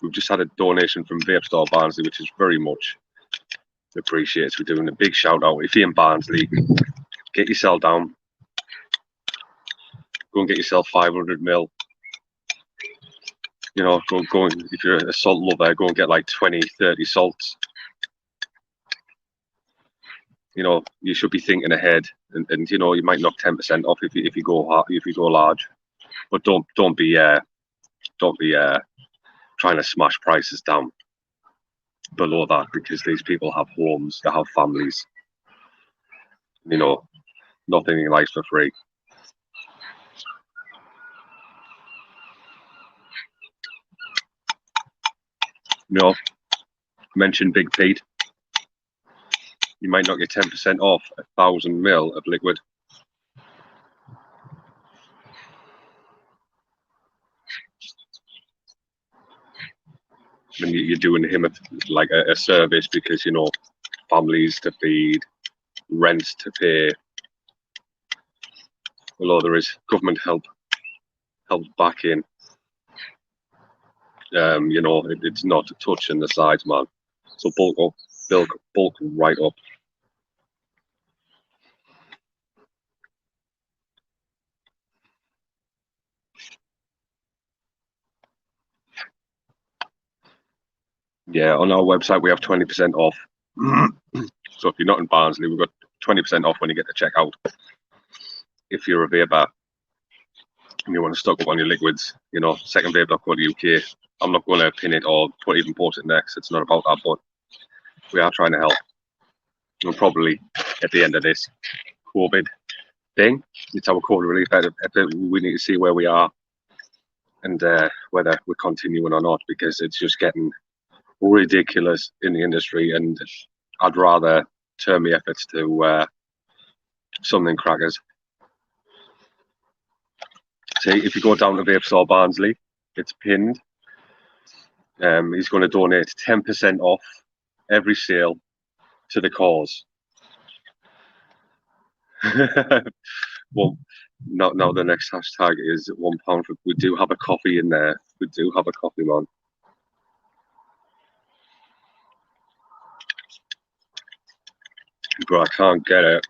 We've just had a donation from Vape Store Barnsley, which is very much appreciated. We're doing a big shout out. If you're in Barnsley, get yourself down. Go and get yourself 500 mil. You know, go and, if you're a salt lover, go and get like 20, 30 salts. You know, you should be thinking ahead, and you know, you might knock 10% off if you go large, but don't be trying to smash prices down below that, because these people have homes, they have families. You know, nothing in life's for free. You know, mention Big Pete. You might not get 10% off 1,000 mil of liquid. And you're doing him a service, because, you know, families to feed, rents to pay. Although there is government help back in. You know, it's not touching the sides, man. So bulk up, bulk right up. Yeah, on our website we have 20% off. So if you're not in Barnsley, we've got 20% off when you get to check out. If you're a vapor, and you want to stock up on your liquids, you know, secondvape.co.uk. I'm not going to pin it or even post it next. It's not about that, but we are trying to help. And probably at the end of this COVID thing, it's our COVID relief effort. We need to see where we are and whether we're continuing or not, because it's just getting ridiculous in the industry, and I'd rather turn my efforts to something crackers. See, if you go down to Vape Store Barnsley, it's pinned. He's going to donate 10% off every sale to the cause. Well, now the next hashtag is £1 for. We do have a coffee in there. We do have a coffee, man. But I can't get it.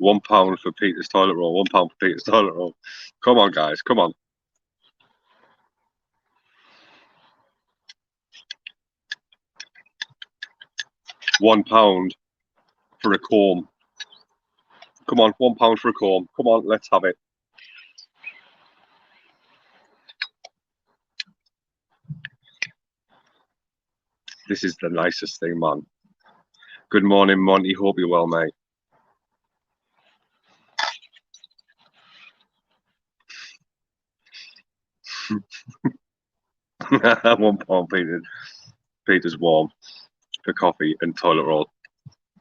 £1 for Peter's toilet roll. £1 for Peter's toilet roll. Come on, guys. Come on. £1 for a comb. Come on, £1 for a comb. Come on, let's have it. This is the nicest thing, man. Good morning, Monty. Hope you're well, mate. £1, Peter's warm for coffee and toilet roll.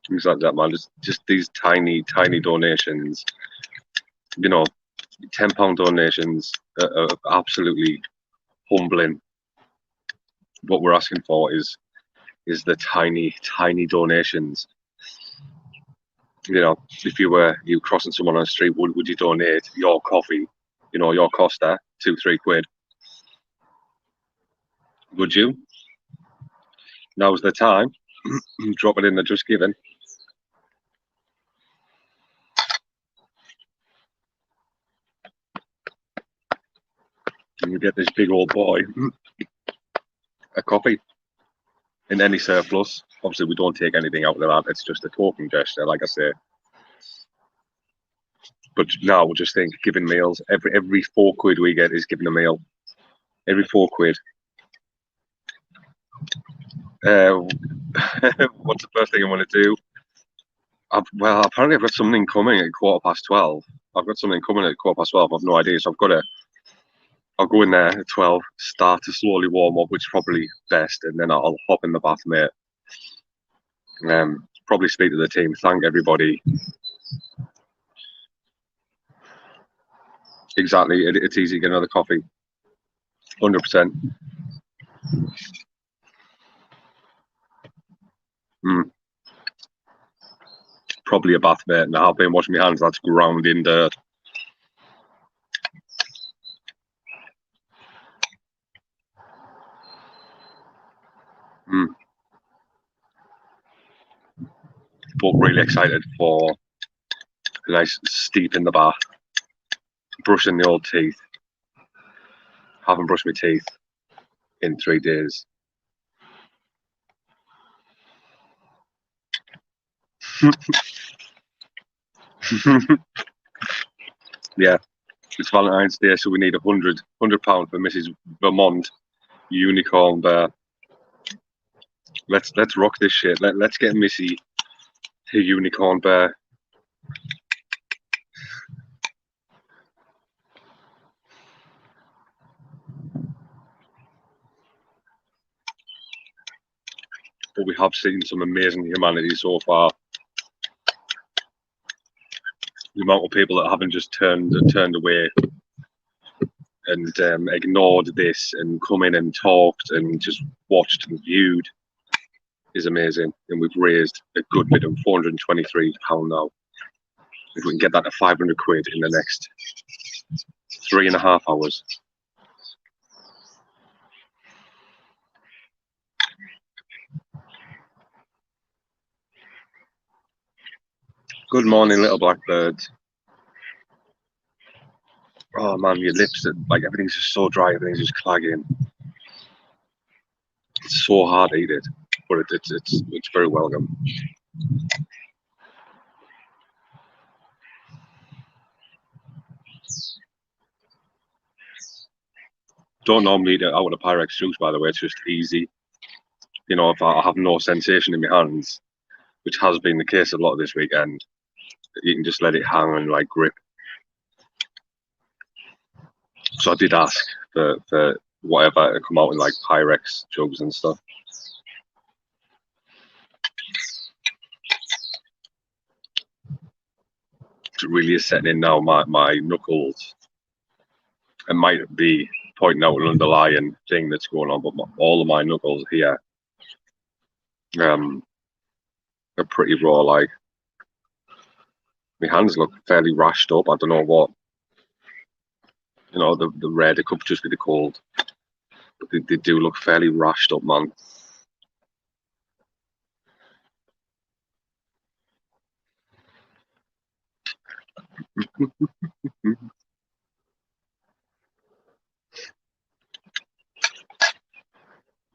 Things like that, man. Just these tiny donations. You know, £10 donations are absolutely humbling. What we're asking for is the tiny donations. You know, if you crossing someone on the street, would you donate your coffee? You know, your Costa, £2-3. Would you? Now's the time. Drop it in the Just Giving. And you get this big old boy a coffee in any surplus. Obviously, we don't take anything out of that. It's just a token gesture, like I say. But now we'll just think giving meals. Every £4 we get is giving a meal. Every £4. What's the first thing I want to do? Well, apparently I've got something coming at 12:15. I've got something coming at 12:15. I've no idea, so I'll go in there at 12, start to slowly warm up, which is probably best, and then I'll hop in the bath, mate. Probably speak to the team, thank everybody. Exactly, it's easy to get another coffee. 100%. Probably a bath, mate, and I've been washing my hands. That's ground in dirt. But really excited for a nice steep in the bath, brushing the old teeth. Haven't brushed my teeth in 3 days. Yeah, it's Valentine's Day, so we need £100 for Mrs. Vermont Unicorn Bear. Let's rock this shit. Let's get Missy a unicorn bear. But we have seen some amazing humanity so far. The amount of people that haven't just turned away and ignored this and come in and talked and just watched and viewed is amazing. And we've raised a good bit of £423 now. If we can get that to £500 in the next 3.5 hours. Good morning, little blackbird. Oh man, your lips, like everything's just so dry, everything's just clagging. It's so hard to eat it, but it's very welcome. Don't normally eat it out of the Pyrex juice, by the way. It's just easy. You know, if I have no sensation in my hands, which has been the case a lot this weekend, you can just let it hang and like grip. So I did ask for whatever to come out in like Pyrex jugs and stuff. It really is setting in now. My knuckles. It might be pointing out an underlying thing that's going on, but all of my knuckles here are pretty raw. Like my hands look fairly rashed up. I don't know what. You know, the red. It could just be the cold, but they do look fairly rashed up, man.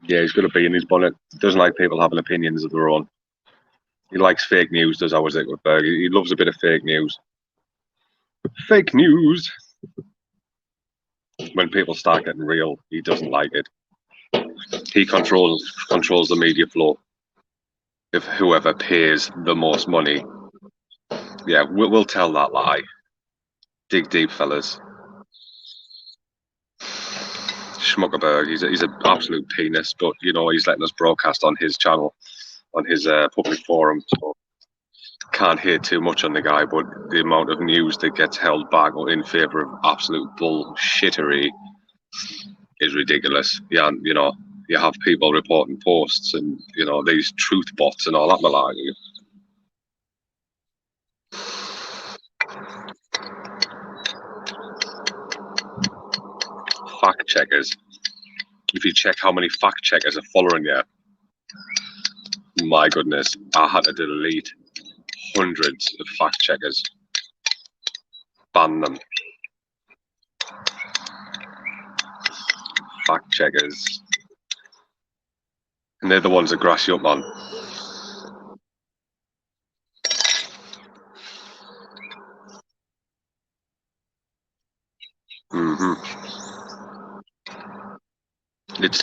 Yeah, he's going to be in his bonnet. He doesn't like people having opinions of their own. He likes fake news, does our Zicklerberg. He loves a bit of fake news. Fake news! When people start getting real, he doesn't like it. He controls the media flow. If whoever pays the most money, yeah, we'll tell that lie. Dig deep, fellas. Schmuckerberg, he's an absolute penis, but you know he's letting us broadcast on his channel, on his public forum. So can't hear too much on the guy, but the amount of news that gets held back in favour of absolute bullshittery is ridiculous. Yeah, you know, you have people reporting posts and you know these truth bots and all that malarkey. Fact checkers. If you check how many fact checkers are following you, my goodness, I had to delete hundreds of fact checkers. Ban them. Fact checkers. And they're the ones that grass you up, man.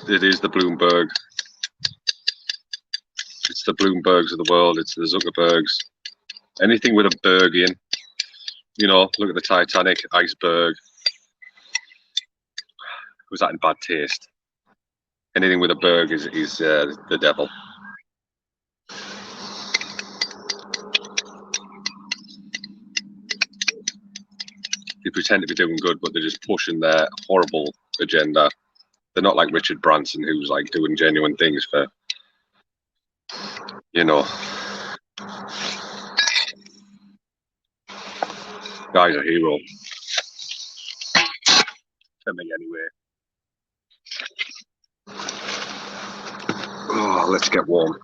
It is the Bloomberg. It's the Bloombergs of the world. It's the Zuckerbergs. Anything with a berg in. You know, look at the Titanic, iceberg. Was that in bad taste? Anything with a berg is the devil. They pretend to be doing good, but they're just pushing their horrible agenda. They're not like Richard Branson, who's like doing genuine things for, you know. Guy's a hero. To me, anyway. Oh, let's get warm.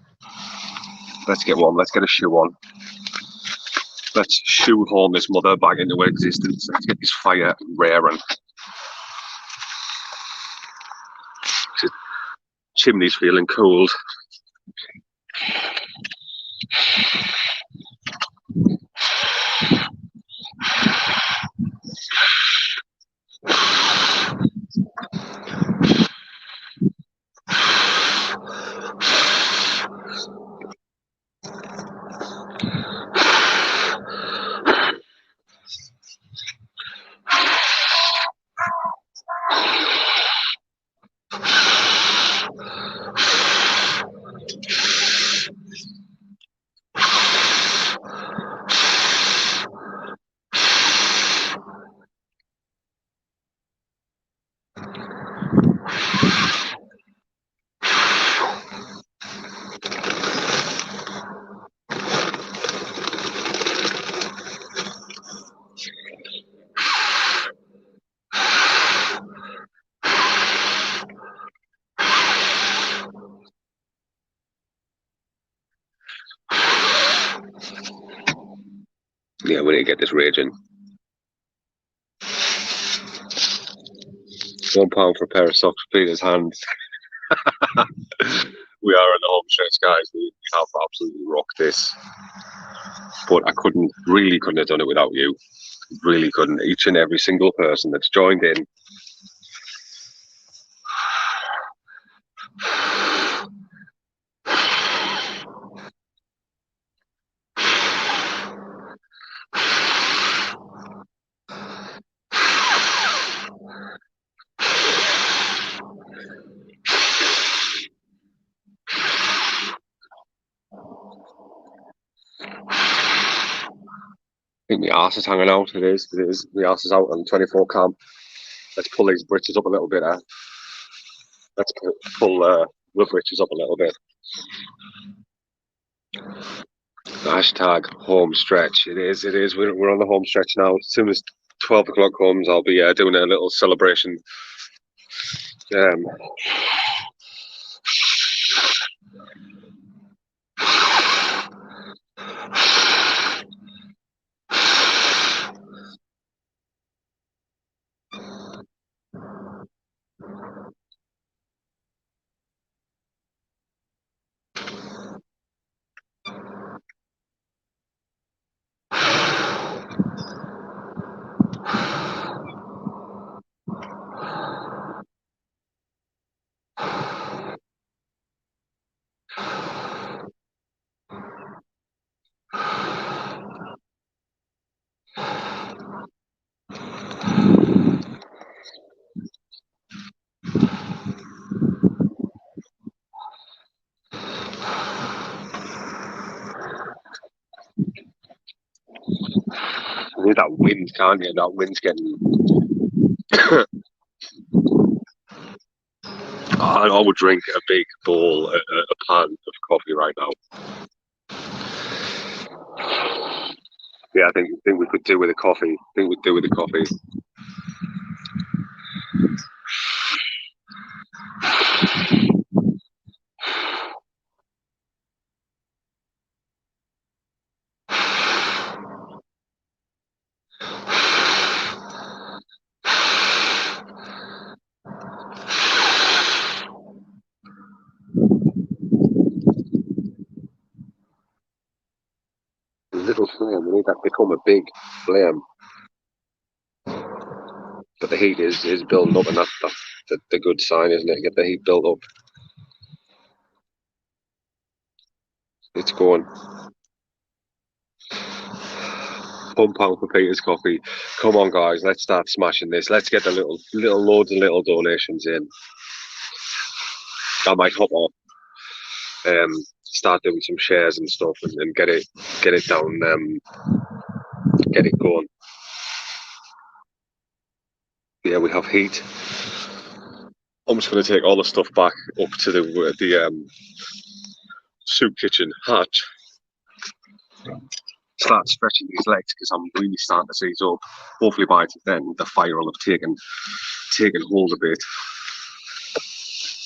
Let's get warm. Let's get a shoe on. Let's shoehorn this mother back into existence. Let's get this fire raring. Chimney's feeling cold. Yeah, we need to get this raging. £1 for a pair of socks for Peter's hands. We are in the home stretch, guys. We have absolutely rocked this. But I couldn't have done it without you. Really couldn't. Each and every single person that's joined in, think my arse is hanging out. It is. It is. My arse is out on 24 cam. Let's pull these britches up a little bit. Let's pull the britches up a little bit. Hashtag home stretch. It is. It is. We're on the home stretch now. As soon as 12 o'clock comes, I'll be doing a little celebration. You need that wind, can't you? That wind's getting. I would drink a big bowl, a pan of coffee right now. Yeah, I think we could do with a coffee. I think we'd do with a coffee. A little flame. We need that to become a big flame. But the heat is building up, and that's the good sign, isn't it? Get the heat built up. It's going. Pump out for Peter's coffee. Come on, guys, let's start smashing this. Let's get the little loads of little donations in. I might hop off, start doing some shares and stuff, and get it down, get it going. Yeah, we have heat. I'm just going to take all the stuff back up to the soup kitchen hatch. Start stretching these legs because I'm really starting to seize up. Hopefully by then the fire will have taken hold a bit.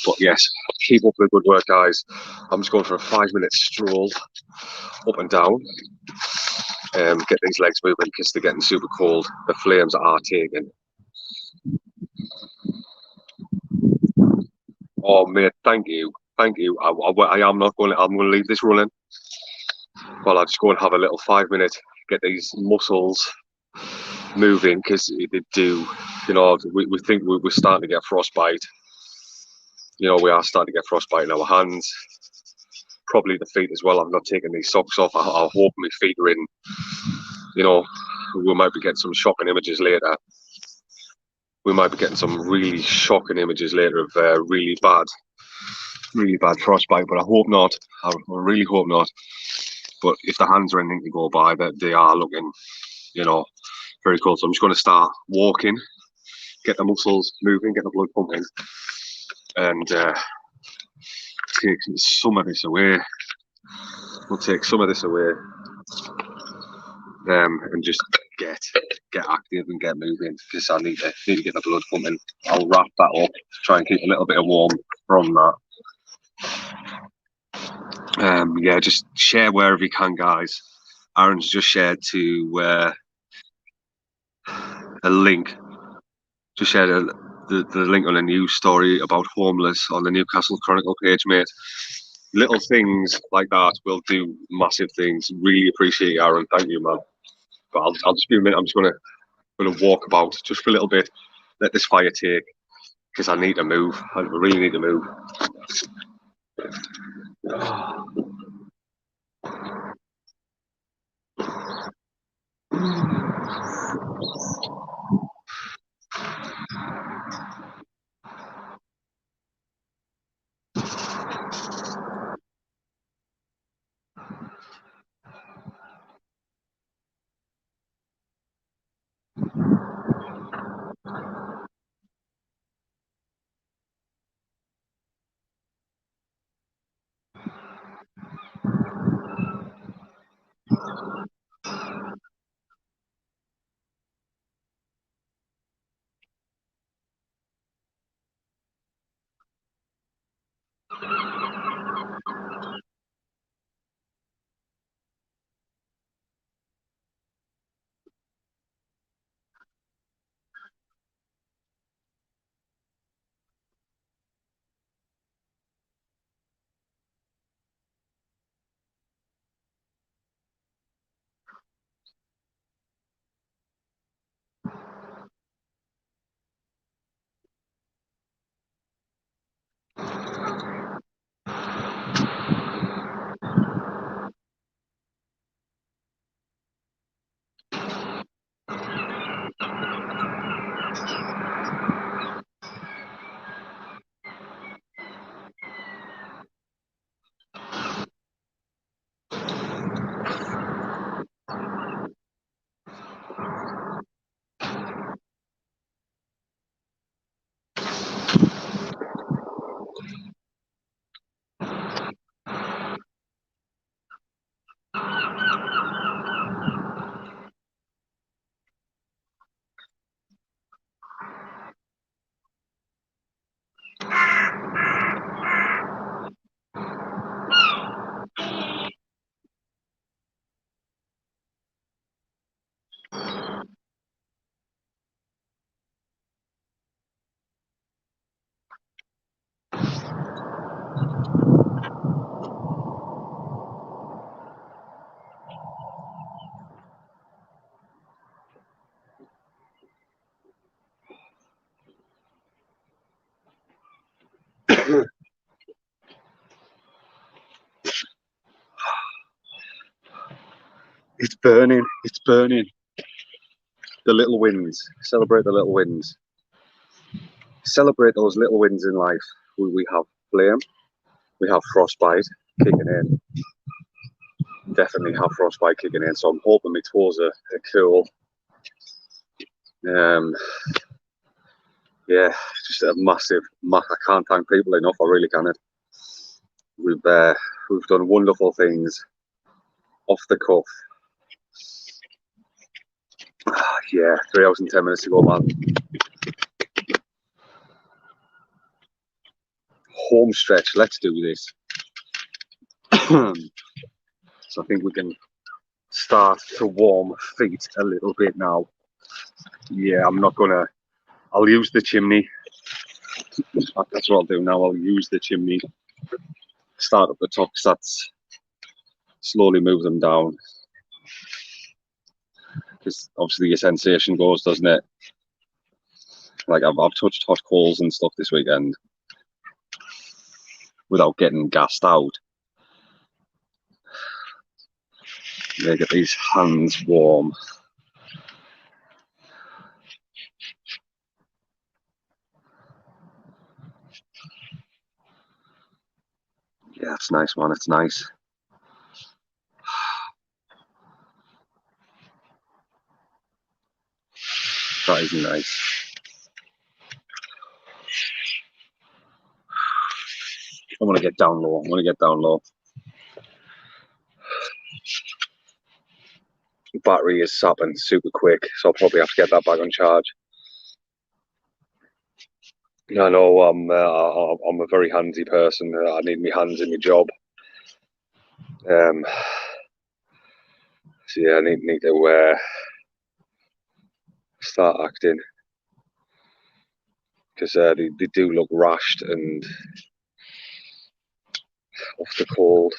But yes, keep up the good work, guys. I'm just going for a 5-minute stroll up and down. Get these legs moving because they're getting super cold. The flames are taking. Oh mate, thank you. I am not going. I'm going to leave this running. Well, I'll just go and have a little 5-minute. Get these muscles moving because they do. You know, we think we're starting to get frostbite. You know, we are starting to get frostbite in our hands. Probably the feet as well. I've not taken these socks off. I hope my feet are in. You know, we might be getting some shocking images later. We might be getting some really shocking images later of really bad frostbite. But I hope not. I really hope not. But if the hands are anything to go by, that they are looking, you know, very cool. So I'm just going to start walking, get the muscles moving, get the blood pumping, and take some of this away. We'll take some of this away, and just get active and get moving because I need to get the blood pumping. I'll wrap that up, try and keep a little bit of warmth from that. Yeah, just share wherever you can, guys. Aaron's just shared to a link. Just shared the link on a news story about homeless on the Newcastle Chronicle page, mate. Little things like that will do massive things. Really appreciate you, Aaron. Thank you, man. But I'll just be a minute. I'm just gonna walk about just for a little bit. Let this fire take because I need to move. I really need to move. It's burning. It's burning. The little wins. Celebrate the little wins. Celebrate those little wins in life. We have flame. We have frostbite kicking in. Definitely have frostbite kicking in. So I'm hoping my toes are cool. Yeah, just a massive. I can't thank people enough. I really can't. We've done wonderful things off the cuff. Yeah, 3 hours and 10 minutes to go, man. Home stretch. Let's do this. So I think we can start to warm feet a little bit now. Yeah, I'll use the chimney. That's what I'll do now. I'll use the chimney. Start at the top, because that's slowly move them down. Because obviously your sensation goes, doesn't it? Like I've touched hot coals and stuff this weekend without getting gassed out. Yeah, get these hands warm. Yeah, it's nice, man. It's nice. That is nice. I want to get down low. I want to get down low. The battery is sapping super quick, so I'll probably have to get that back on charge. I know I'm a very handsy person. I need my hands in my job. So yeah, I need to start acting, because they do look rashed and off the cold.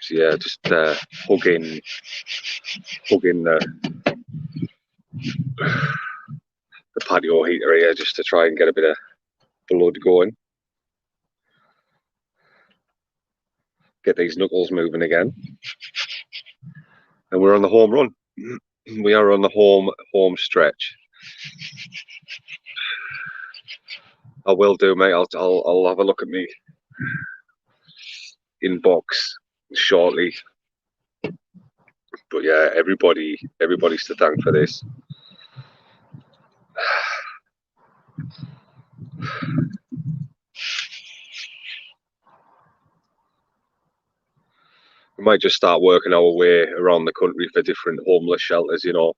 So yeah, just hugging the patio heater here, just to try and get a bit of blood going. Get these knuckles moving again. And we're on the home run. We are on the home stretch. I will do, mate. I'll have a look at me inbox shortly. But yeah, everybody's to thank for this. We might just start working our way around the country for different homeless shelters, you know,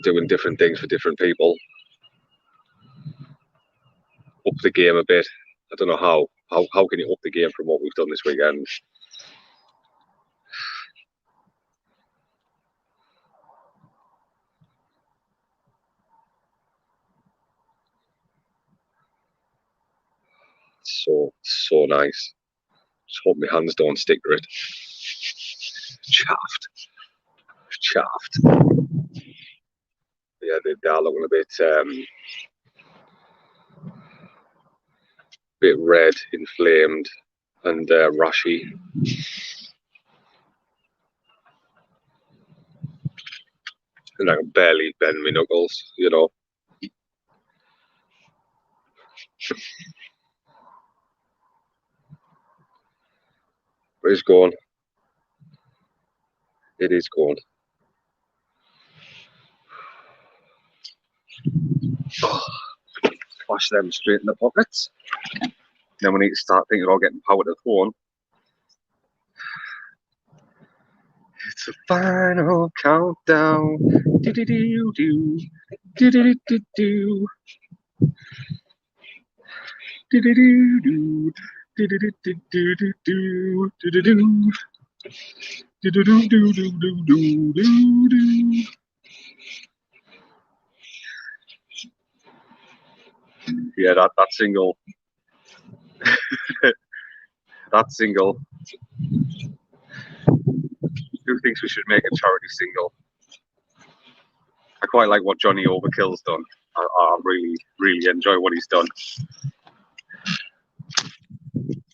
doing different things for different people. Up the game a bit. I don't know how can you up the game from what we've done this weekend? So nice. Just hope my hands don't stick to it. Chaffed. Yeah, they are looking a bit red, inflamed, and rashy. And I can barely bend my knuckles, you know. But it's gone. It is gone. Oh, flash them straight in the pockets. Then we need to start thinking about getting power to the phone. It's the final countdown. Do do do do do do do do do do do do. Yeah, that single. That single. Who thinks we should make a charity single? I quite like what Johnny Overkill's done. I really enjoy what he's done.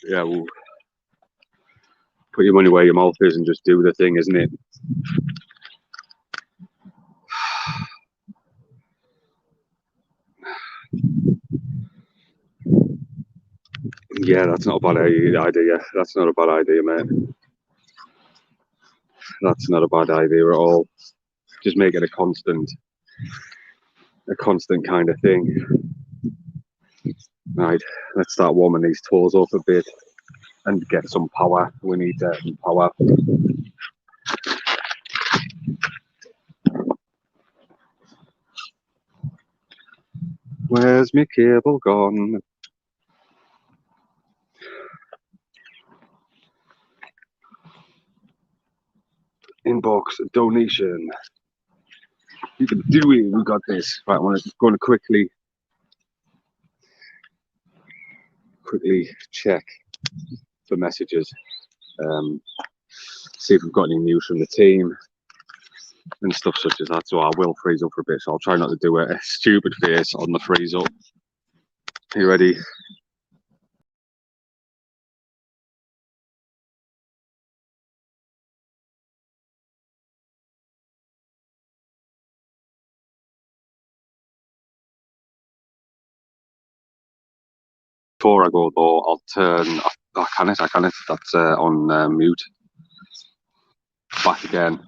yeah, well, put your money where your mouth is and just do the thing, isn't it? Yeah, that's not a bad idea. That's not a bad idea, mate. That's not a bad idea at all. Just make it a constant kind of thing. Right, let's start warming these toes up a bit and get some power. We need some power. Where's my cable gone? Inbox donation. You can do it. We got this. Right, I'm just going to quickly check for messages. See if we've got any news from the team and stuff such as that. So I will freeze up for a bit. So I'll try not to do a stupid face on the freeze up. Are you ready? Before I go though, I'll turn. I can it. That's on mute. Back again.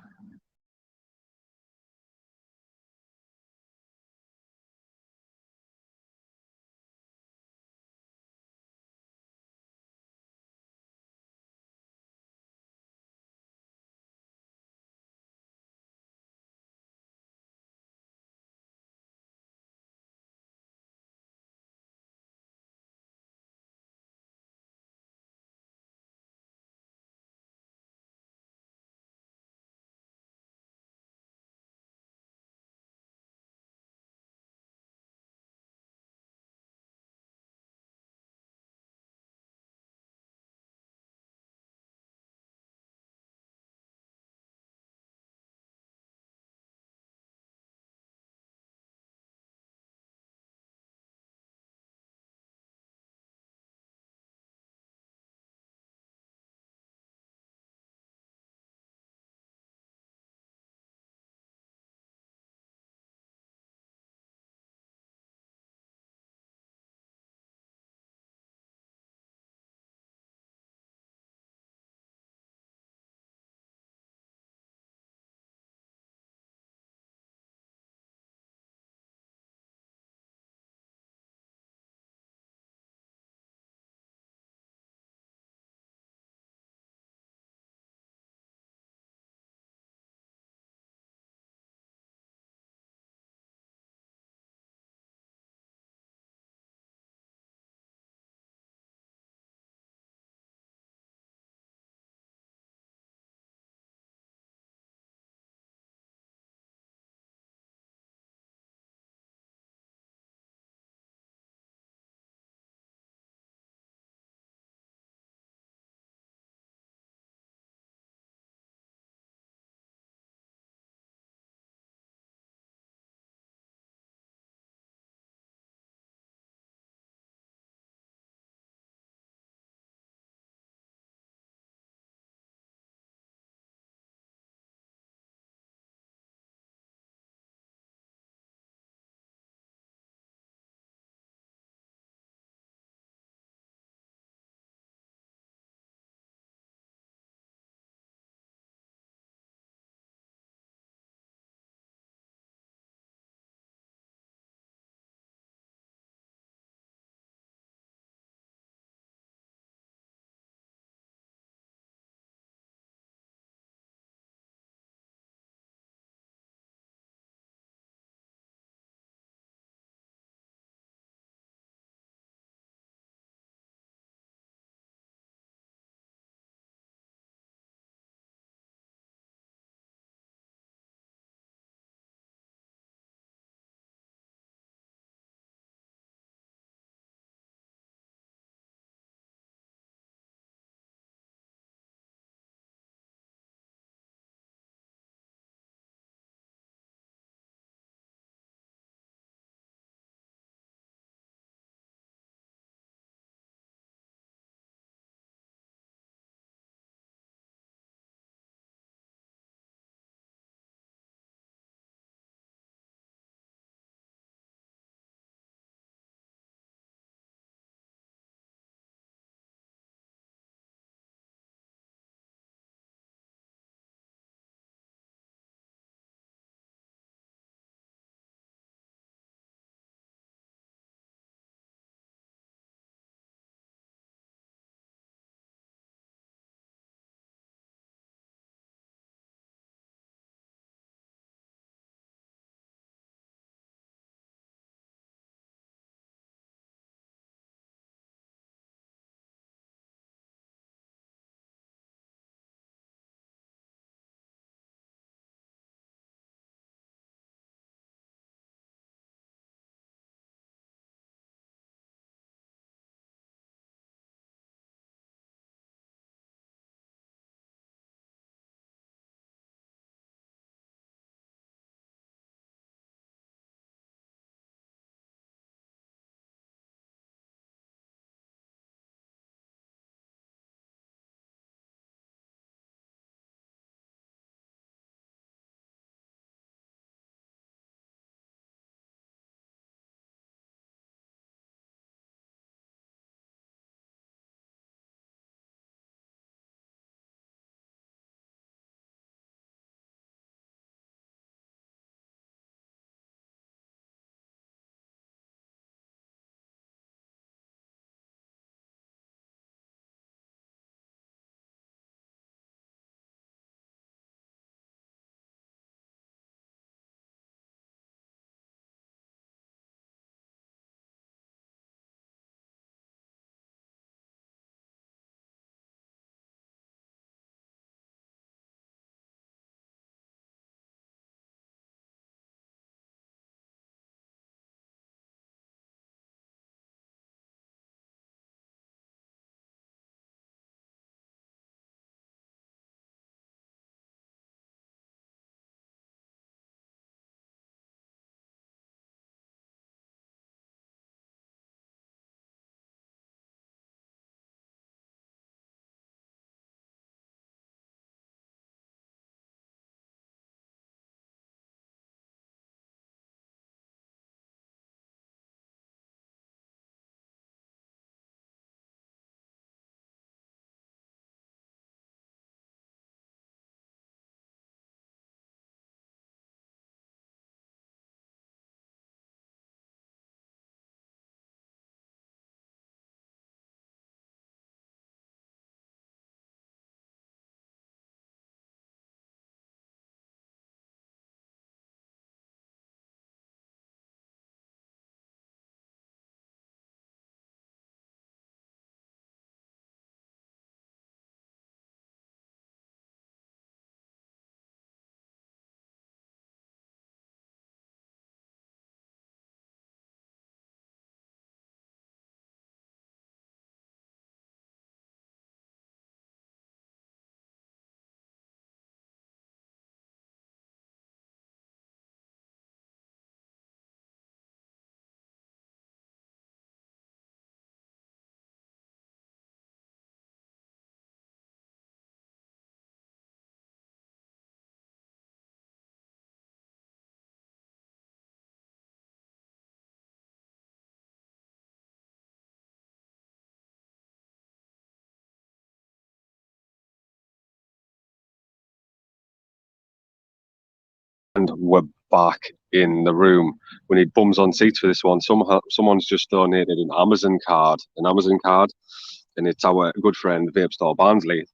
and we're back in the room. We need bums on seats for this one. Someone's just donated an Amazon card, and it's our good friend Vape Store Barnsley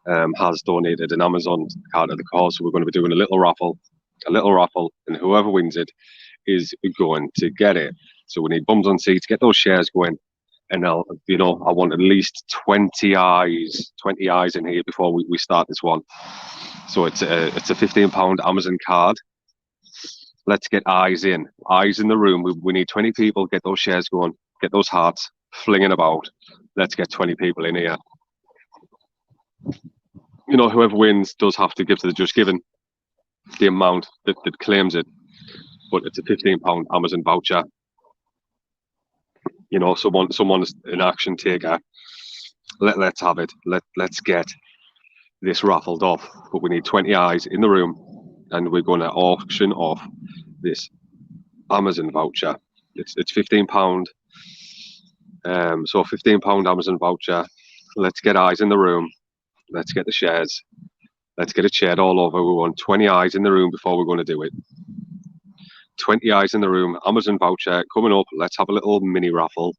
has donated an Amazon card to the cause. So we're going to be doing a little raffle, and whoever wins it is going to get it. So we need bums on seats, get those shares going, and I want at least 20 eyes in here before we start this one. So it's a £15 Amazon card. Let's get eyes in the room. We need 20 people. Get those shares going. Get those hearts flinging about. Let's get 20 people in here. Whoever wins does have to give to the Just Giving the amount that claims it. But it's a £15 Amazon voucher. Someone's an action taker. Let's have it. Let's get this raffled off. But we need 20 eyes in the room, and we're going to auction off this Amazon voucher. It's £15. So £15 Amazon voucher. Let's get eyes in the room. Let's get the shares. Let's get it shared all over. We want 20 eyes in the room before we're going to do it. 20 eyes in the room. Amazon voucher coming up. Let's have a little mini raffle.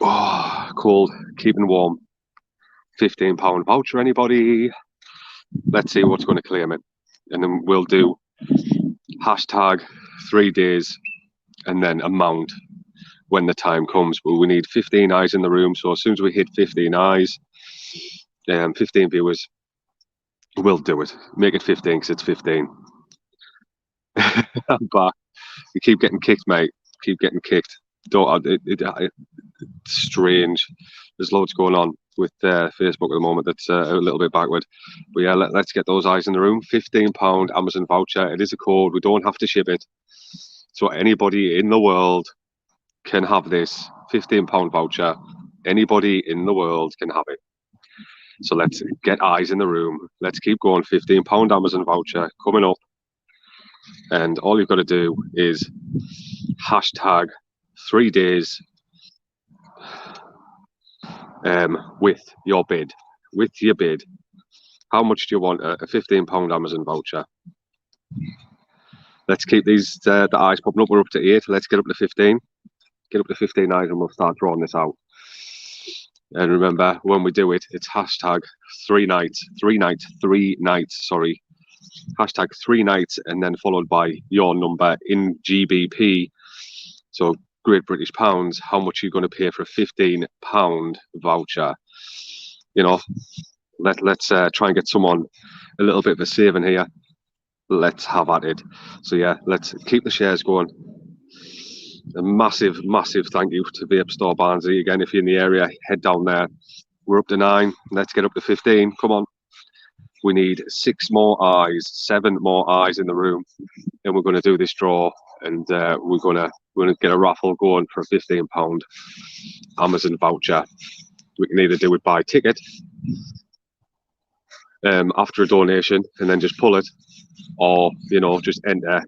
Oh, cold, keeping warm. £15 voucher, anybody? Let's see what's going to claim it. And then we'll do hashtag 3 days and then amount when the time comes. But we need 15 eyes in the room. So as soon as we hit 15 eyes, 15 viewers, we'll do it. Make it 15 because it's 15. I'm back. You keep getting kicked, mate. Keep getting kicked. It's strange. There's loads going on with Facebook at the moment that's a little bit backward. But yeah, let's get those eyes in the room. £15 Amazon voucher. It is a code. We don't have to ship it. So anybody in the world can have this £15 voucher. Anybody in the world can have it. So let's get eyes in the room. Let's keep going. £15 Amazon voucher coming up. And all you've got to do is hashtag 3 days with your bid. How much do you want? A £15 Amazon voucher. Let's keep these the eyes popping up. We're up to 8. Let's get up to 15. Get up to 15 eyes and we'll start drawing this out. And remember, when we do it, it's hashtag 3 nights. Sorry. Hashtag 3 nights and then followed by your number in GBP. So Great British Pounds. How much are you going to pay for a £15 voucher? Let's try and get someone a little bit of a saving here. Let's have at it. So yeah, let's keep the shares going. A massive thank you to Vape Store Barnsley. Again, if you're in the area, head down there. We're up to 9. Let's get up to 15. Come on. We need 7 more eyes in the room, and we're going to do this draw, and we're going to get a raffle going for a £15 Amazon voucher. We can either do it by ticket after a donation and then just pull it, or just enter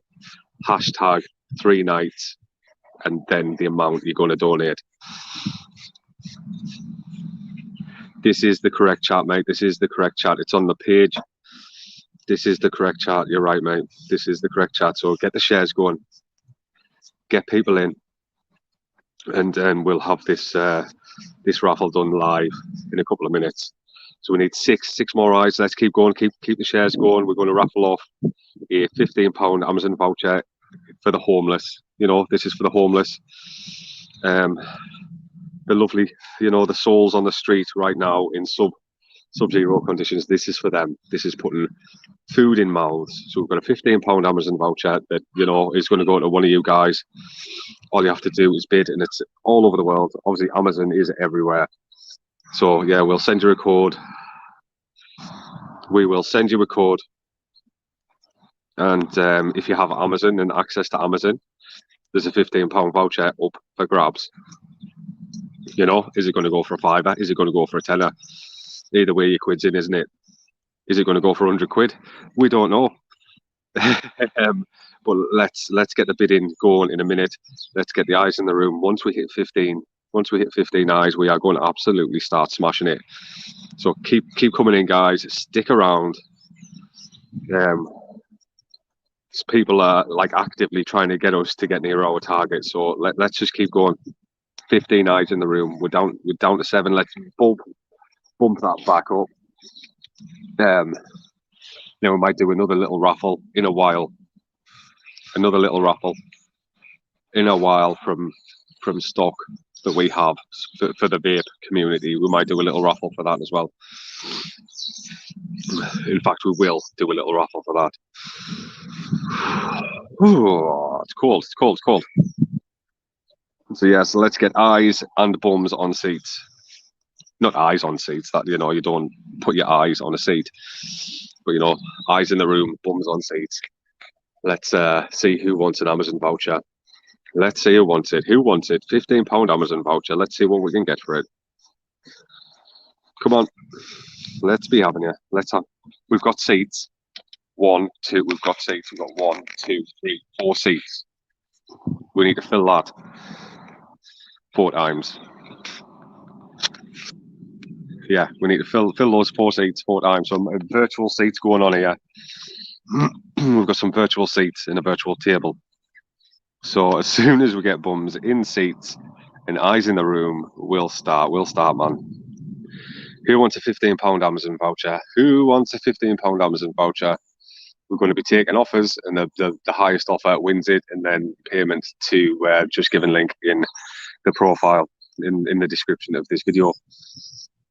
hashtag 3 nights and then the amount you're going to donate. This is the correct chart, mate. This is the correct chart. It's on the page. This is the correct chart. You're right, mate. This is the correct chart. So get the shares going. Get people in. And we'll have this raffle done live in a couple of minutes. So we need six more eyes. Let's keep going. Keep the shares going. We're going to raffle off a £15 Amazon voucher for the homeless. This is for the homeless. The lovely, the souls on the street right now in sub-zero conditions. This is for them. This is putting food in mouths. So we've got a £15 Amazon voucher that is going to go to one of you guys. All you have to do is bid, and it's all over the world. Obviously, Amazon is everywhere. So yeah, we'll send you a code. We will send you a code, and if you have Amazon and access to Amazon, there's a £15 voucher up for grabs. Is it going to go for a £5? Is it going to go for a £10? Either way, your quid's in, isn't it? Is it going to go for 100 quid? We don't know. But let's get the bidding going in a minute. Let's get the eyes in the room. Once we hit 15 eyes, we are going to absolutely start smashing it. So keep coming in, guys. Stick around. Um, People are like actively trying to get us to get near our target. So let's just keep going. 15 eyes in the room. We're down to 7. Let's bump that back up. Then we might do another little raffle in a while. Another little raffle in a while from stock that we have for the vape community. We might do a little raffle for that as well. In fact, we will do a little raffle for that. Ooh, it's cold. It's cold. It's cold. So yeah, so let's get eyes and bums on seats. Not eyes on seats. That you don't put your eyes on a seat, but eyes in the room, bums on seats. Let's see who wants an Amazon voucher. Let's see who wants it. Who wants it? £15 Amazon voucher. Let's see what we can get for it. Come on, let's be having you. Let's have. We've got seats. 1, 2. We've got seats. We've got 1, 2, 3, 4 seats. We need to fill that 4 times. Yeah, we need to fill those 4 seats 4 times. Some virtual seats going on here. We've got some virtual seats in a virtual table. So as soon as we get bums in seats and eyes in the room, we'll start. We'll start, man. Who wants a £15 Amazon voucher? Who wants a £15 Amazon voucher? We're going to be taking offers, and the highest offer wins it, and then payment to just given link in the profile in the description of this video.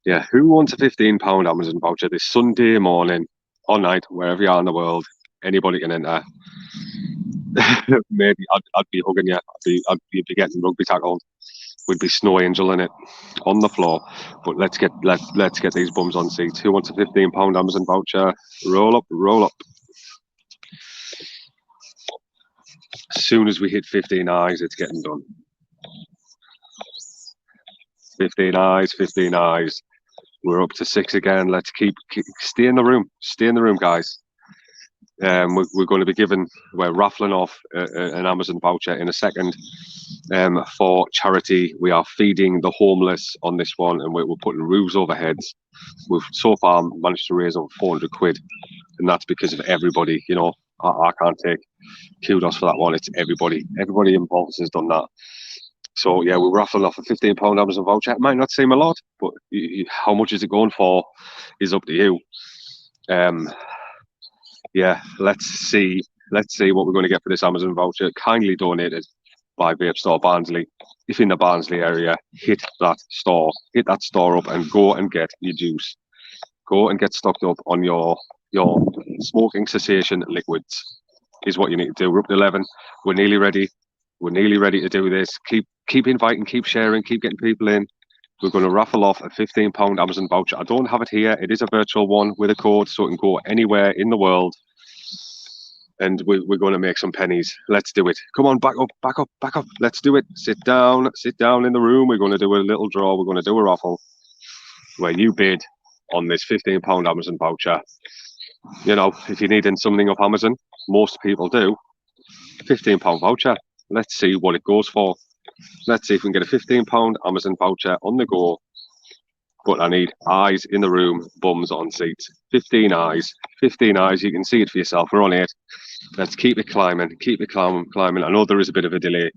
Yeah, who wants a £15 Amazon voucher this Sunday morning or night, wherever you are in the world? Anybody can enter. Maybe I'd be hugging you. I'd be getting rugby tackled. We'd be snow angel in it on the floor. But let's get these bums on seats. Who wants a £15 Amazon voucher? Roll up, roll up. As soon as we hit 15 eyes, it's getting done. 15 eyes, 15 eyes. We're up to 6 again. Let's keep stay in the room. Stay in the room, guys. We're going to be we're raffling off an Amazon voucher in a second for charity. We are feeding the homeless on this one, and we're putting roofs over heads. We've so far managed to raise over 400 quid, and that's because of everybody. I can't take kudos for that one. It's everybody. Everybody involved has done that. So yeah, we're raffling off a £15 Amazon voucher. It might not seem a lot, but how much is it going for is up to you. Yeah, let's see what we're going to get for this Amazon voucher. Kindly donated by Vape Store Barnsley. If in the Barnsley area, hit that store up, and go and get your juice. Go and get stocked up on your smoking cessation liquids. Is what you need to do. We're up to 11. We're nearly ready. We're nearly ready to do this. Keep inviting, keep sharing, keep getting people in. We're going to raffle off a £15 Amazon voucher. I don't have it here. It is a virtual one with a code, so it can go anywhere in the world. And we're going to make some pennies. Let's do it. Come on, back up, back up, back up. Let's do it. Sit down in the room. We're going to do a little draw. We're going to do a raffle where you bid on this £15 Amazon voucher. If you're needing something off Amazon, most people do. £15 voucher. Let's see what it goes for. Let's see if we can get a £15 Amazon voucher on the go. But I need eyes in the room, bums on seats. 15 eyes. 15 eyes. You can see it for yourself. We're on 8. Let's keep it climbing. Keep it climbing. I know there is a bit of a delay,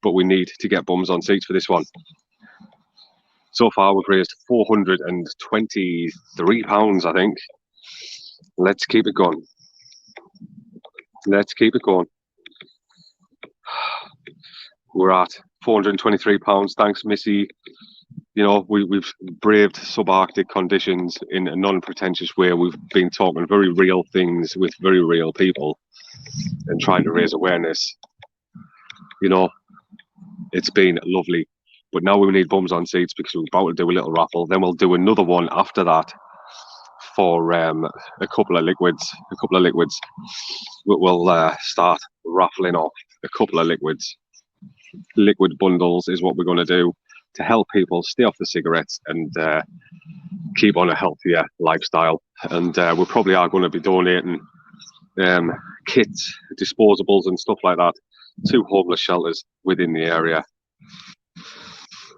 but we need to get bums on seats for this one. So far, we've raised £423, I think. Let's keep it going. Let's keep it going. We're at £423. Thanks, Missy. We've braved subarctic conditions in a non-pretentious way. We've been talking very real things with very real people and trying to raise awareness. It's been lovely. But now we need bums on seats because we're about to do a little raffle. Then we'll do another one after that for a couple of liquids. We'll start raffling off a couple of liquids. Liquid bundles is what we're going to do to help people stay off the cigarettes and keep on a healthier lifestyle. And we probably are going to be donating kits, disposables and stuff like that to homeless shelters within the area.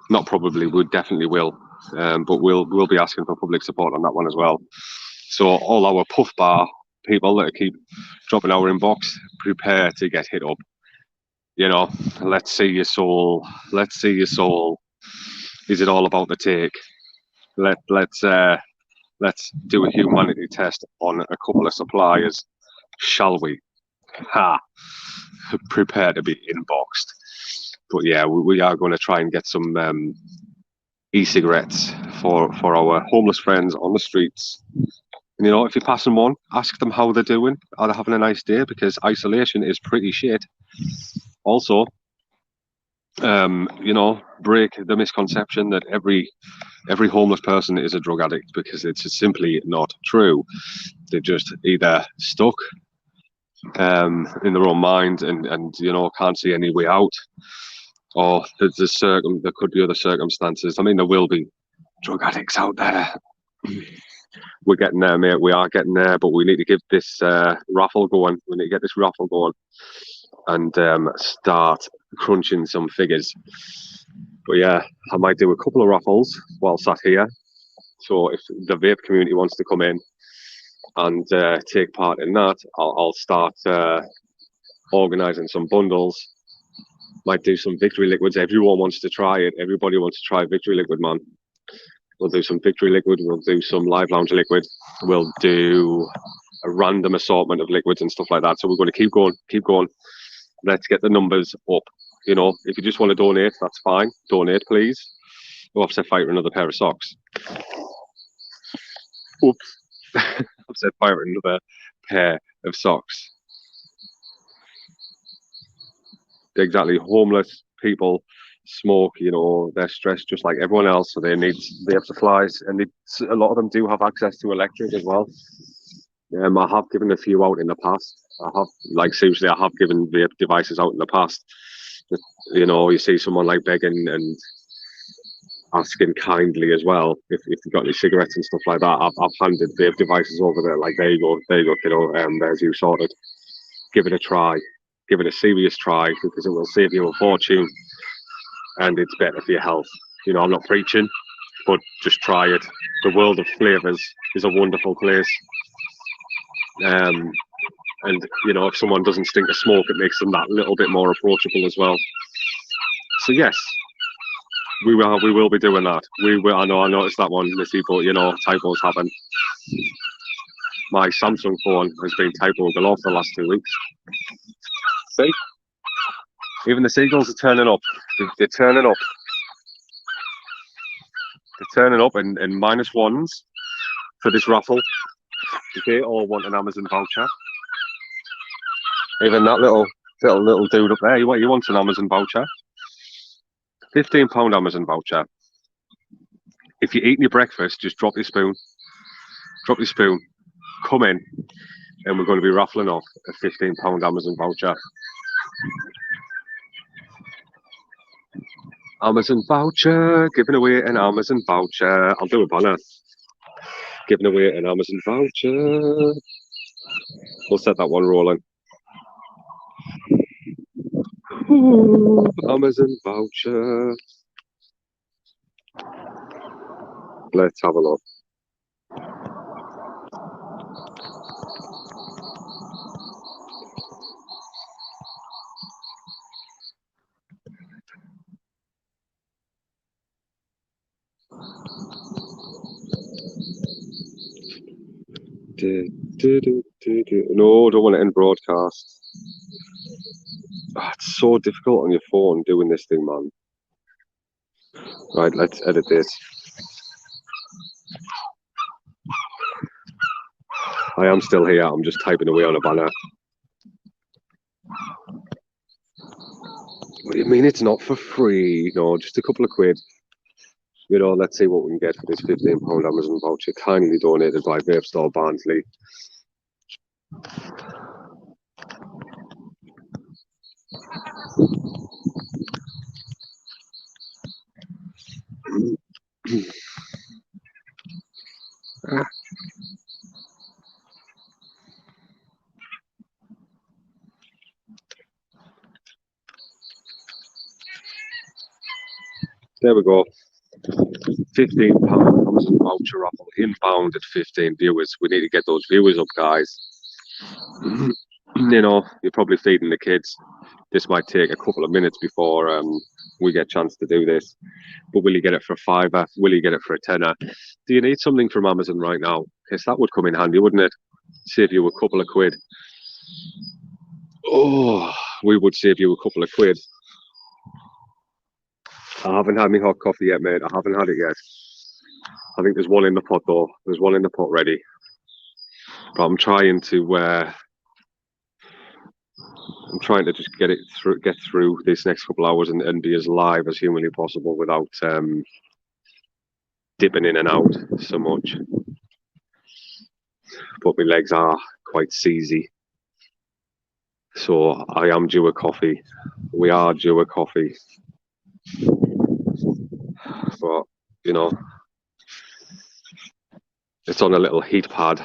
Not probably, we definitely will. But we'll be asking for public support on that one as well. So all our puff bar people that keep dropping our inbox, prepare to get hit up. You know, let's see your soul. Let's see your soul. Is it all about the take? Let's do a humanity test on a couple of suppliers, shall we? Ha! Prepare to be inboxed. But yeah, we are going to try and get some e-cigarettes for our homeless friends on the streets. And, you know, if you're passing one, ask them how they're doing. Are they having a nice day? Because isolation is pretty shit. Also, you know, break the misconception that every homeless person is a drug addict, because it's simply not true. They're just either stuck in their own mind and you know, can't see any way out, or there could be other circumstances. I mean, there will be drug addicts out there. We're getting there, mate. We are getting there, but we need to give this raffle going. We need to get this raffle going and start crunching some figures. But yeah, I might do a couple of raffles while sat here. So if the vape community wants to come in and take part in that, I'll start organising some bundles. Might do some victory liquids. Everyone wants to try it. Everybody wants to try victory liquid, man. We'll do some victory liquid. We'll do some live lounge liquid. We'll do a random assortment of liquids and stuff like that. So we're going to keep going, keep going. Let's get the numbers up. You know, if you just want to donate, that's fine. Donate, please. We'll have to fight for another pair of socks. Oops. I've said fight for another pair of socks. Exactly. Homeless people smoke, you know, they're stressed just like everyone else, so they have supplies, and a lot of them do have access to electric as well. I have given a few out in the past. I have, like, seriously, I have given vape devices out in the past. But, you know, you see someone like begging and asking kindly as well if you've got any cigarettes and stuff like that. I've handed vape devices over there, like, there you go, kiddo, there's you sorted. Give it a try. Give it a serious try, because it will save you a fortune and it's better for your health. You know, I'm not preaching, but just try it. The world of flavours is a wonderful place. And, you know, if someone doesn't stink of smoke, it makes them that little bit more approachable as well. So yes, we will be doing that. We will. I noticed that one, Missy, but you know, typos happen. My Samsung phone has been typo galore for the last 2 weeks. See? Even the seagulls are turning up. They're turning up. They're turning up in minus ones for this raffle. They all want an Amazon voucher. Even that little dude up there, he wants an Amazon voucher. £15 Amazon voucher. If you're eating your breakfast, just drop your spoon. Drop your spoon. Come in, and we're going to be raffling off a £15 Amazon voucher. Amazon voucher, giving away an Amazon voucher. I'll do a banner. Giving away an Amazon voucher. We'll set that one rolling. Ooh, Amazon voucher. Let's have a look. No, don't want it in broadcast. Oh, it's so difficult on your phone doing this thing, man. Right, let's edit this. I am still here. I'm just typing away on a banner. What do you mean it's not for free? No, just a couple of quid. You know, let's see what we can get for this £15 Amazon voucher, kindly donated by Vape Store Barnsley. There we go. £15 Amazon voucher raffle, inbound at 15 viewers. We need to get those viewers up, guys. You know, you're probably feeding the kids. This might take a couple of minutes before we get a chance to do this. But will you get it for a fiver? Will you get it for a tenner? Do you need something from Amazon right now? Because that would come in handy, wouldn't it? Save you a couple of quid. Oh, we would save you a couple of quid. I haven't had my hot coffee yet, mate. I haven't had it yet. I think there's one in the pot, though. There's one in the pot ready. But I'm trying to just get through these next couple of hours and be as live as humanly possible without dipping in and out so much. But my legs are quite seasy. So I am due a coffee. We are due a coffee. But, you know, it's on a little heat pad.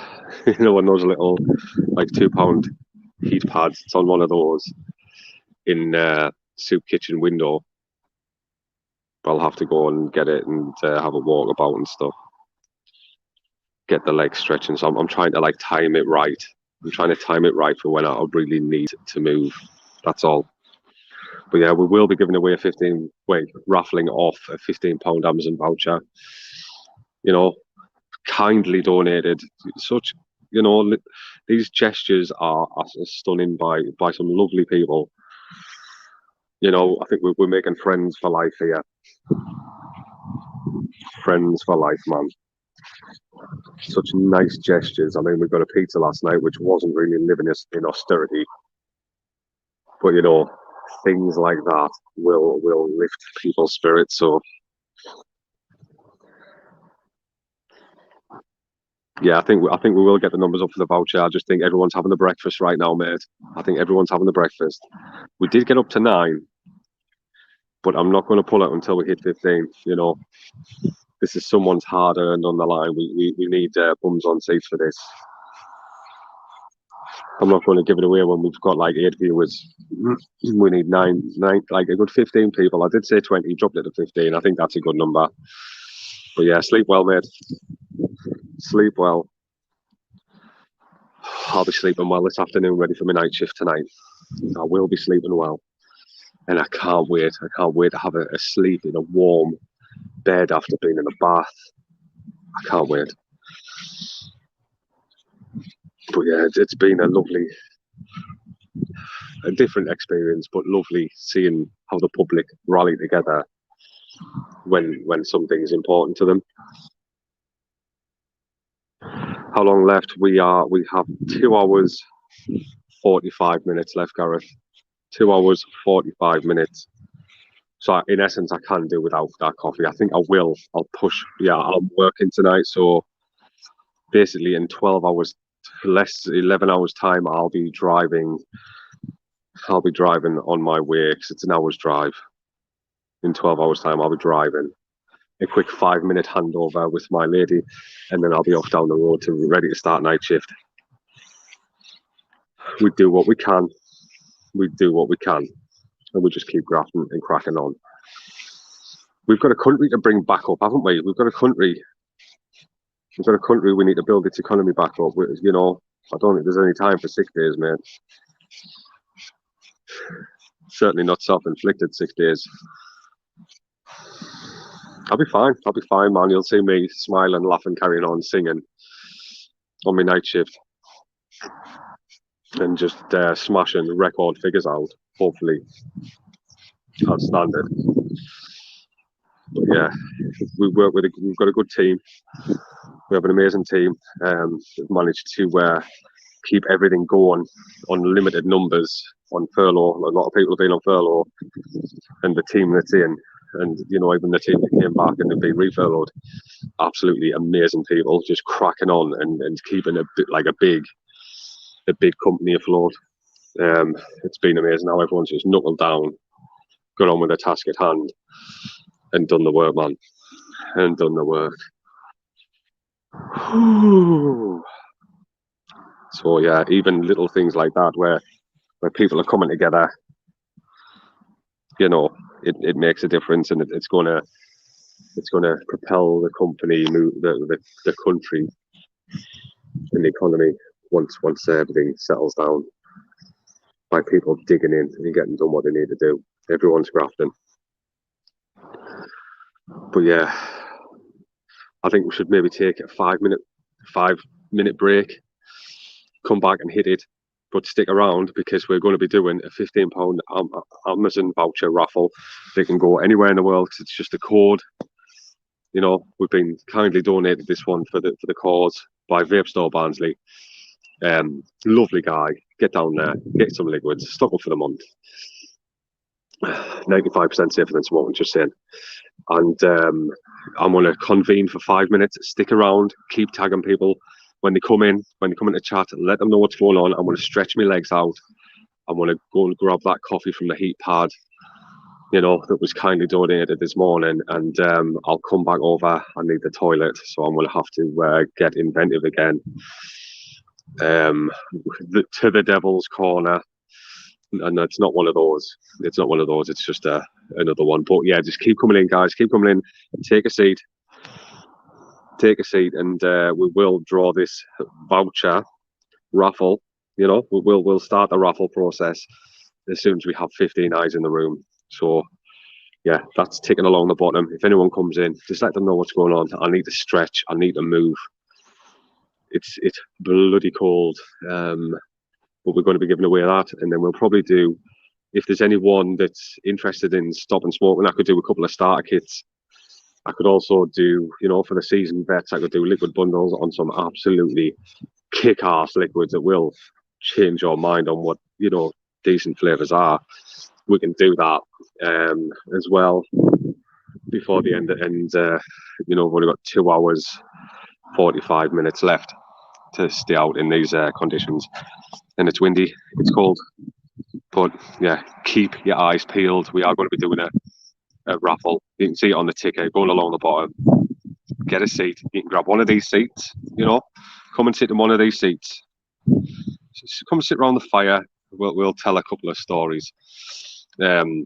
You know, one of those little, like, £2 heat pads. It's on one of those in Soup Kitchen window. I'll have to go and get it and have a walk about and stuff. Get the legs stretching. So I'm trying to, like, time it right. I'm trying to time it right for when I really need to move. That's all. But yeah, we will be giving away raffling off a £15 Amazon voucher. You know, kindly donated. Such, you know, these gestures are stunning by some lovely people. You know, I think we're making friends for life here. Friends for life, man. Such nice gestures. I mean, we got a pizza last night, which wasn't really living in austerity. But, you know, things like that will lift people's spirits. So, yeah, I think we will get the numbers up for the voucher. I just think everyone's having the breakfast right now, mate. I think everyone's having the breakfast. We did get up to 9, but I'm not going to pull it until we hit 15. You know, this is someone's hard earned on the line. We need bums on seats for this. I'm not going to give it away when we've got like 8 viewers. We need nine, like a good 15 people. I did say 20, dropped it to 15. I think that's a good number. But yeah, sleep well, mate. Sleep well. I'll be sleeping well this afternoon, ready for my night shift tonight. I will be sleeping well. And I can't wait. I can't wait to have a sleep in a warm bed after being in a bath. I can't wait. But yeah, it's been a different experience, but lovely seeing how the public rally together when something is important to them. How long left? We have 2 hours 45 minutes left, Gareth. 2 hours 45 minutes. So in essence, I can do without that coffee. I think I will. I'll push. Yeah, I'm working tonight, so basically in 12 hours, 11 hours time, I'll be driving. I'll be driving on my way because it's an hour's drive. In 12 hours time, I'll be driving. A quick 5-minute handover with my lady, and then I'll be off down the road to ready to start night shift. We do what we can. We do what we can, and we just keep grafting and cracking on. We've got a country to bring back up, haven't we? We've got a country. We need to build its economy back up. You know, I don't think there's any time for sick days, mate. Certainly not self-inflicted sick days. I'll be fine. I'll be fine, man. You'll see me smiling, laughing, carrying on, singing on my night shift, and just smashing record figures out. Hopefully, as standard. But yeah, we've got a good team. We have an amazing team. We've managed to keep everything going on limited numbers on furlough. A lot of people have been on furlough, and the team that's in, and you know, even the team that came back and have been refurloughed, absolutely amazing people, just cracking on and keeping a big company afloat. It's been amazing how everyone's just knuckled down, got on with their task at hand, and done the work, man, and done the work. So yeah, even little things like that where people are coming together, you know, it makes a difference, and it's gonna propel the company, the country, and the economy once everything settles down, by people digging in and getting done what they need to do. Everyone's grafting. But yeah, I think we should maybe take a 5 minute break, come back and hit it, but stick around because we're going to be doing a £15 Amazon voucher raffle. They can go anywhere in the world because it's just a code. You know, we've been kindly donated this one for the cause by Vape Store Barnsley. Lovely guy. Get down there, get some liquids, stock up for the month. 95% safer than smoking, just saying. And I'm going to convene for 5 minutes. Stick around, keep tagging people. When they come into chat, let them know what's going on. I'm going to stretch my legs out. I'm going to go and grab that coffee from the heat pad, you know, that was kindly donated this morning. And I'll come back over. I need the toilet, so I'm going to have to get inventive again. To the devil's corner. And it's not one of those. It's not one of those. It's just another one. But yeah, just keep coming in, guys. Keep coming in. Take a seat. Take a seat, and we will draw this voucher raffle. You know, we'll start the raffle process as soon as we have 15 eyes in the room. So yeah, that's ticking along the bottom. If anyone comes in, just let them know what's going on. I need to stretch. I need to move. It's bloody cold. But we're going to be giving away that, and then we'll probably do, if there's anyone that's interested in stopping smoking, I could do a couple of starter kits. I could also do, you know, for the seasoned vets, I could do liquid bundles on some absolutely kick-ass liquids that will change your mind on what, you know, decent flavours are. We can do that as well before the end. And, you know, we've only got 2 hours, 45 minutes left to stay out in these conditions. And it's windy, it's cold. But yeah, keep your eyes peeled. We are going to be doing a raffle. You can see it on the ticket going along the bottom. Get a seat. You can grab one of these seats, you know, come and sit in one of these seats. Just come sit around the fire. We'll tell a couple of stories on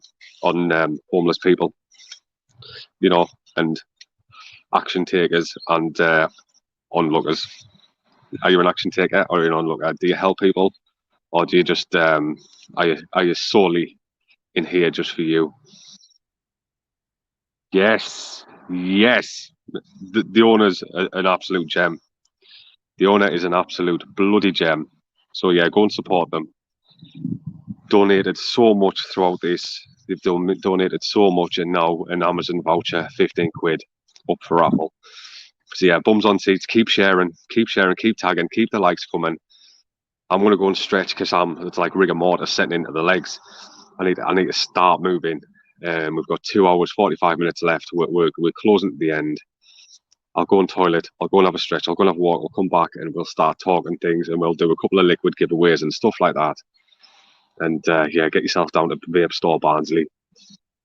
homeless people, you know, and action takers and onlookers. Are you an action taker or an onlooker? Do you help people, or do you just are you solely in here just for you? Yes, yes. The owner's an absolute gem. The owner is an absolute bloody gem. So yeah, go and support them. Donated so much throughout this. They've donated so much, and now an Amazon voucher, 15 quid, up for raffle. So yeah, bums on seats. Keep sharing, keep tagging, keep the likes coming. I'm gonna go and stretch because it's like rigor mortis setting into the legs. I need to start moving. We've got 2 hours, 45 minutes left. We're closing to the end. I'll go on toilet. I'll go and have a stretch. I'll go and have a walk. I'll come back and we'll start talking things, and we'll do a couple of liquid giveaways and stuff like that. And yeah, get yourself down to Vape Store Barnsley.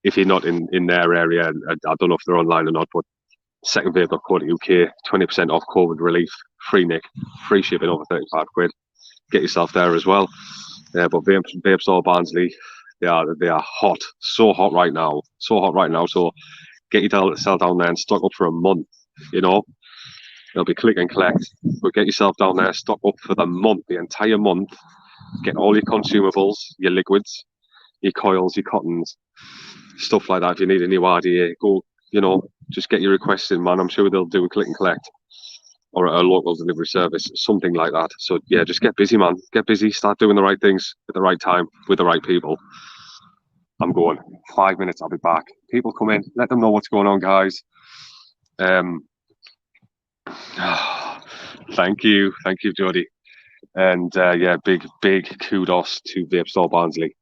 If you're not in their area, I don't know if they're online or not, but secondvape.co.uk, 20% off COVID relief, free nick, free shipping over 35 quid. Get yourself there as well. But Vape Store Barnsley, they are hot, so hot right now. So get yourself down there and stock up for a month. You know, it'll be click and collect. But get yourself down there, stock up for the month, the entire month. Get all your consumables, your liquids, your coils, your cottons, stuff like that. If you need a new RDA, go, you know, just get your requests in, man. I'm sure they'll do a click and collect or a local delivery service, something like that. So yeah, just get busy, man. Get busy, start doing the right things at the right time with the right people. I'm going. 5 minutes, I'll be back. People come in, let them know what's going on, guys. Thank you, Jody. And yeah, big kudos to Vape Store Barnsley.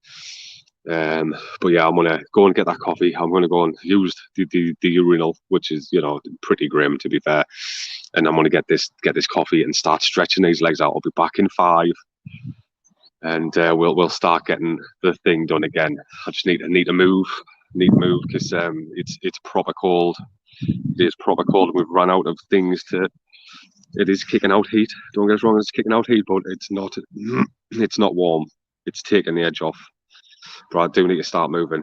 But yeah, I'm gonna go and get that coffee. I'm gonna go and use the urinal, which is, you know, pretty grim to be fair. And I'm gonna get this coffee and start stretching these legs out. I'll be back in 5, and we'll start getting the thing done again. I just need to move because it's proper cold. It is proper cold. We've run out of things to. It is kicking out heat. Don't get us wrong, it's kicking out heat, but it's not. It's not warm. It's taking the edge off. But I do need to start moving,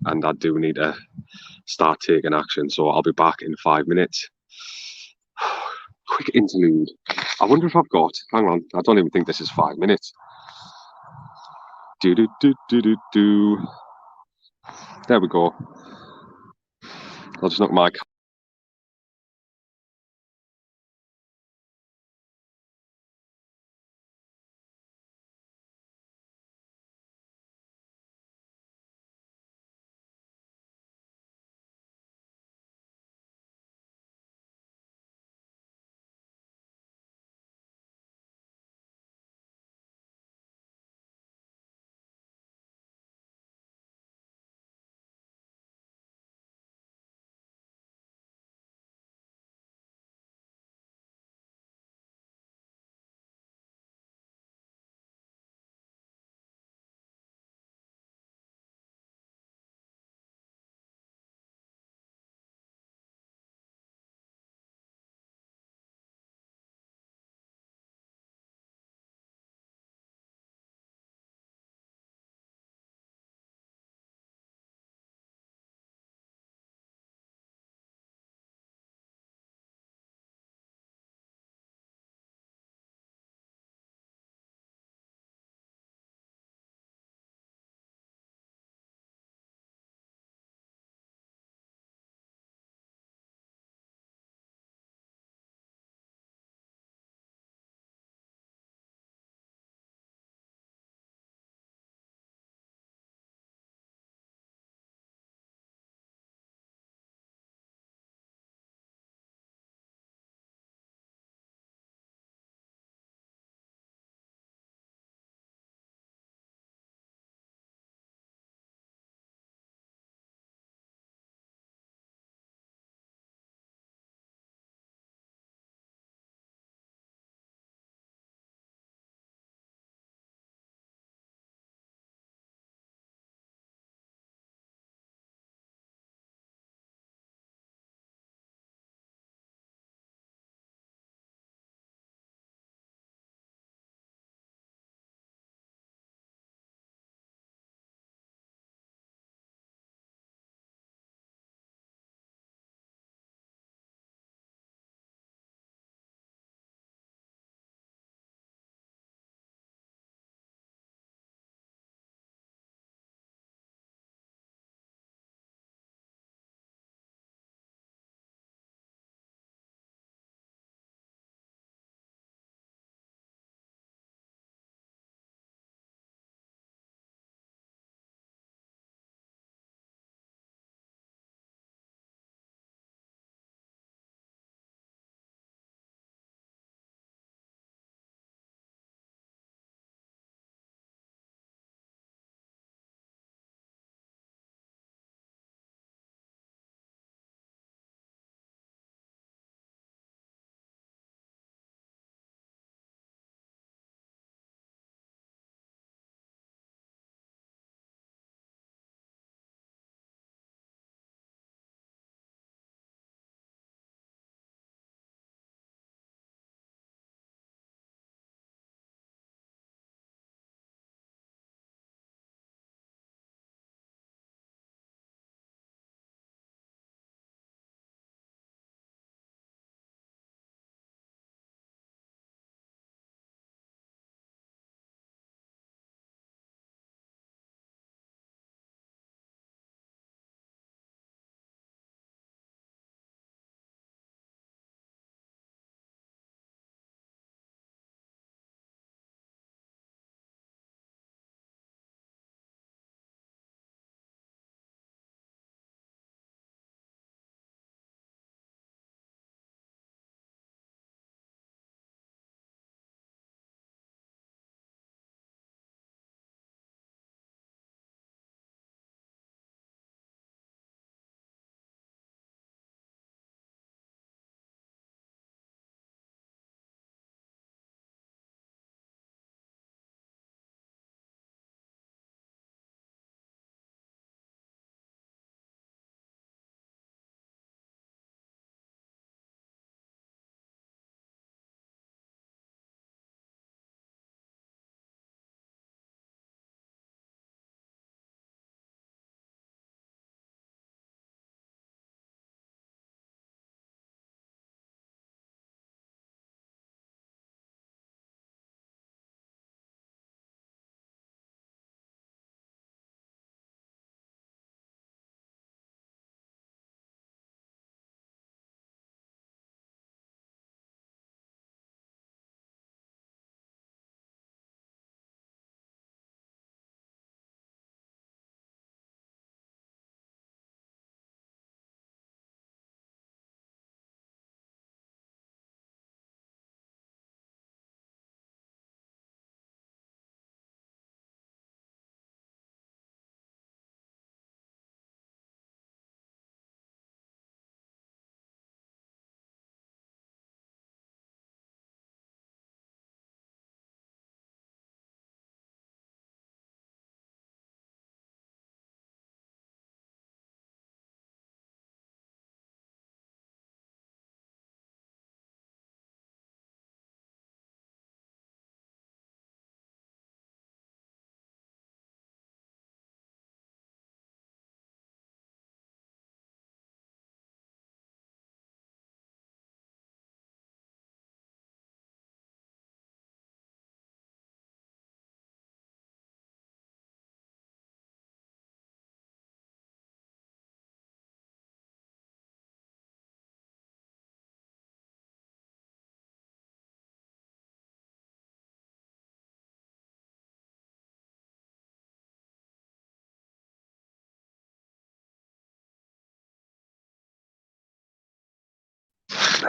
and I do need to start taking action. So I'll be back in 5 minutes. Quick interlude. I wonder if I've got. Hang on, I don't even think this is 5 minutes. Do do do do do do. There we go. I'll just knock my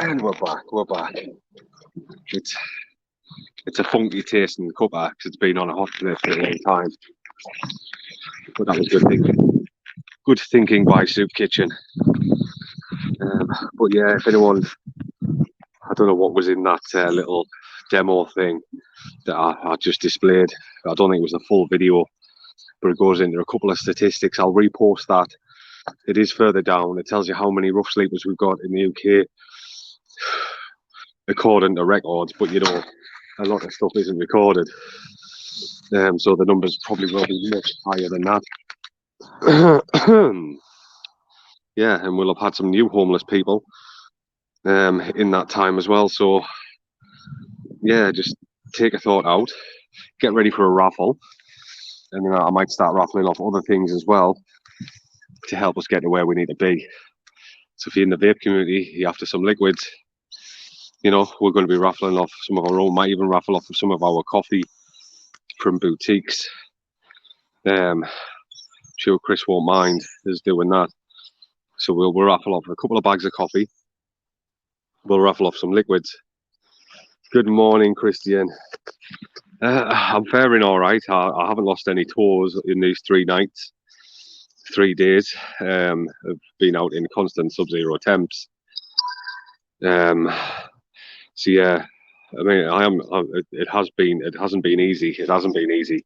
And we're back. We're back. It's a funky tasting cuppa because it's been on a hot plate for a long time. But that was good thinking. Good thinking by Soup Kitchen. But yeah, if anyone, I don't know what was in that little demo thing that I just displayed. I don't think it was a full video, but it goes into a couple of statistics. I'll repost that. It is further down. It tells you how many rough sleepers we've got in the UK according to records, but you know, a lot of stuff isn't recorded. So the numbers probably will be much higher than that. Yeah, and we'll have had some new homeless people in that time as well. So yeah, just take a thought out, get ready for a raffle, and then I might start raffling off other things as well to help us get to where we need to be. So if you're in the vape community, you're after some liquids, you know, we're going to be raffling off some of our own, might even raffle off some of our coffee from boutiques. Sure Chris won't mind us doing that. So we'll raffle off a couple of bags of coffee. We'll raffle off some liquids. Good morning, Christian. I'm faring all right. I haven't lost any toes in these 3 nights, 3 days. I've been out in constant sub-zero temps. So yeah, I mean, it hasn't been easy. It hasn't been easy.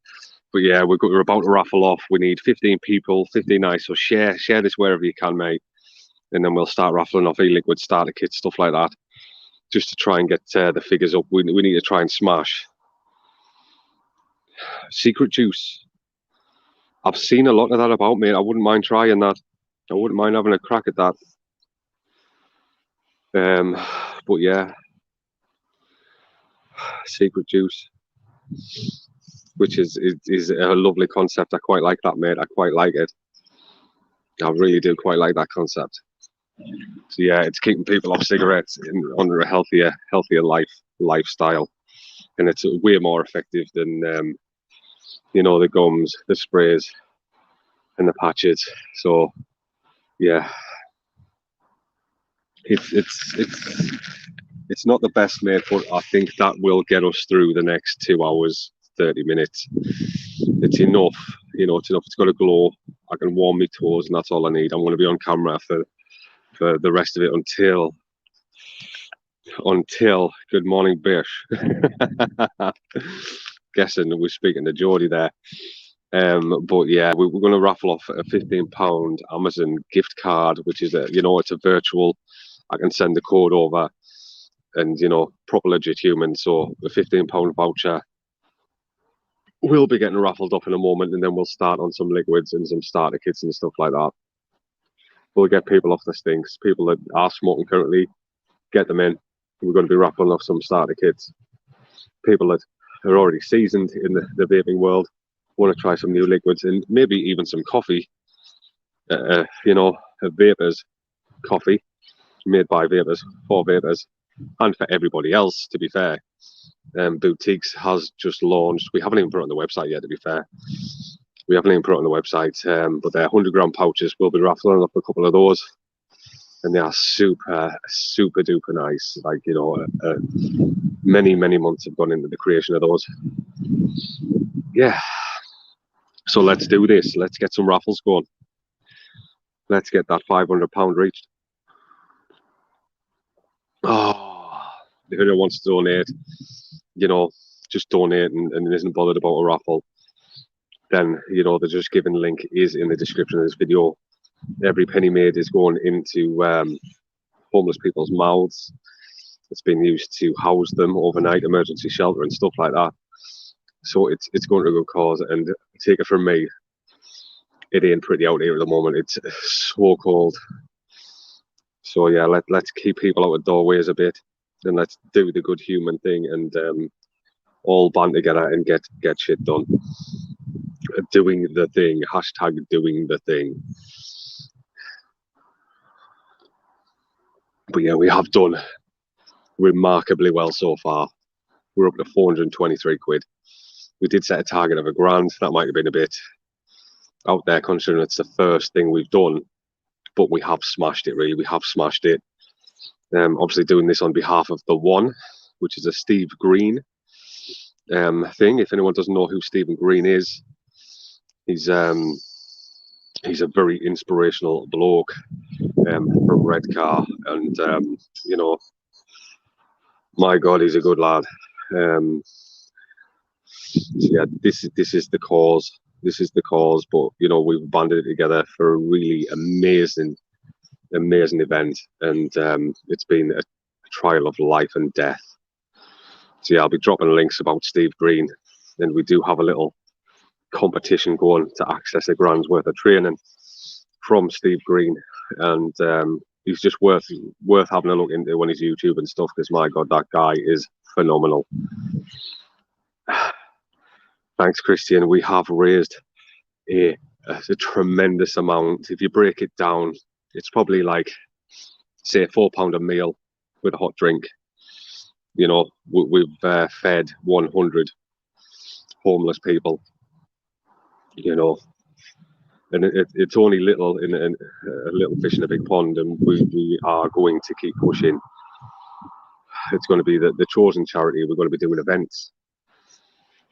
But yeah, we're about to raffle off. We need 15 people, 15 nights. So share this wherever you can, mate. And then we'll start raffling off e-liquid starter kits, stuff like that, just to try and get the figures up. We need to try and smash secret juice. I've seen a lot of that about, mate. I wouldn't mind trying that. I wouldn't mind having a crack at that. But yeah, secret juice, which is a lovely concept. I quite like that, mate. I quite like it. I really do quite like that concept. So yeah, it's keeping people off cigarettes under a healthier lifestyle, and it's way more effective than you know, the gums, the sprays, and the patches. So yeah, it's not the best, mate, but I think that will get us through the next 2 hours, 30 minutes. It's enough, you know. It's enough. It's got a glow. I can warm my toes, and that's all I need. I'm going to be on camera for the rest of it until good morning, Bish. Guessing we're speaking to Geordie there. But yeah, we're going to raffle off a £15 Amazon gift card, which is it's a virtual. I can send the code over, and you know, proper legit human. So the £15 voucher will be getting raffled off in a moment, and then we'll start on some liquids and some starter kits and stuff like that. We'll get people off the stinks. People that are smoking currently, get them in. We're going to be raffling off some starter kits. People that are already seasoned in the vaping world want to try some new liquids and maybe even some coffee. You know, vapors coffee made by vapors for vapors and for everybody else, to be fair. Boutiques has just launched. We haven't even put it on the website yet, to be fair. We haven't even put it on the website, but they're 100-gram pouches. We'll be raffling off a couple of those, and they are super duper nice. Like, you know, many months have gone into the creation of those. Yeah. So let's do this. Let's get some raffles going. Let's get that £500 reached. Oh, whoever wants to donate, you know, just donate and isn't bothered about a raffle, then, you know, the Just Giving link is in the description of this video. Every penny made is going into homeless people's mouths. It's been used to house them overnight, emergency shelter and stuff like that. So it's going to a good cause, and take it from me, it ain't pretty out here at the moment. It's so cold. So yeah, let's keep people out of doorways a bit, and let's do the good human thing and all band together and get shit done. Doing the thing. Hashtag doing the thing. But yeah, we have done remarkably well so far. We're up to 423 quid. We did set a target of £1,000. That might have been a bit out there considering it's the first thing we've done, but we have smashed it, really. We have smashed it. Obviously doing this on behalf of The One, which is a Steve Green thing. If anyone doesn't know who Stephen Green is, he's a very inspirational bloke from Redcar, and you know, my God, he's a good lad. So yeah, this is the cause. This is the cause. But you know, we've banded it together for a really amazing event, and it's been a trial of life and death. So yeah, I'll be dropping links about Steve Green, and we do have a little competition going to access a grand's worth of training from Steve Green, and he's just worth having a look into on his YouTube and stuff, because my God, that guy is phenomenal. Thanks, Christian. We have raised a tremendous amount. If you break it down, it's probably like, say, £4 a meal with a hot drink. You know, we've fed 100 homeless people. You know, and it's only little in a little fish in a big pond, and we are going to keep pushing. It's going to be the chosen charity. We're going to be doing events.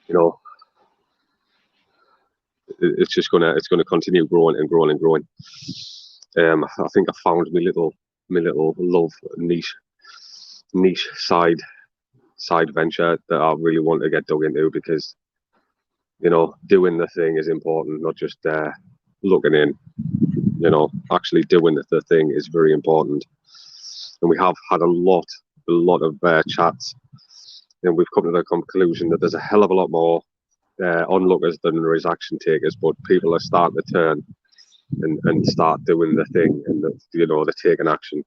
You know, it's just gonna continue growing and growing and growing. I think I found my little love niche side venture that I really want to get dug into, because you know, doing the thing is important, not just looking in. You know, actually doing the thing is very important. And we have had a lot of chats, and we've come to the conclusion that there's a hell of a lot more onlookers than there is action takers, but people are starting to turn and start doing the thing, and you know, they're taking action,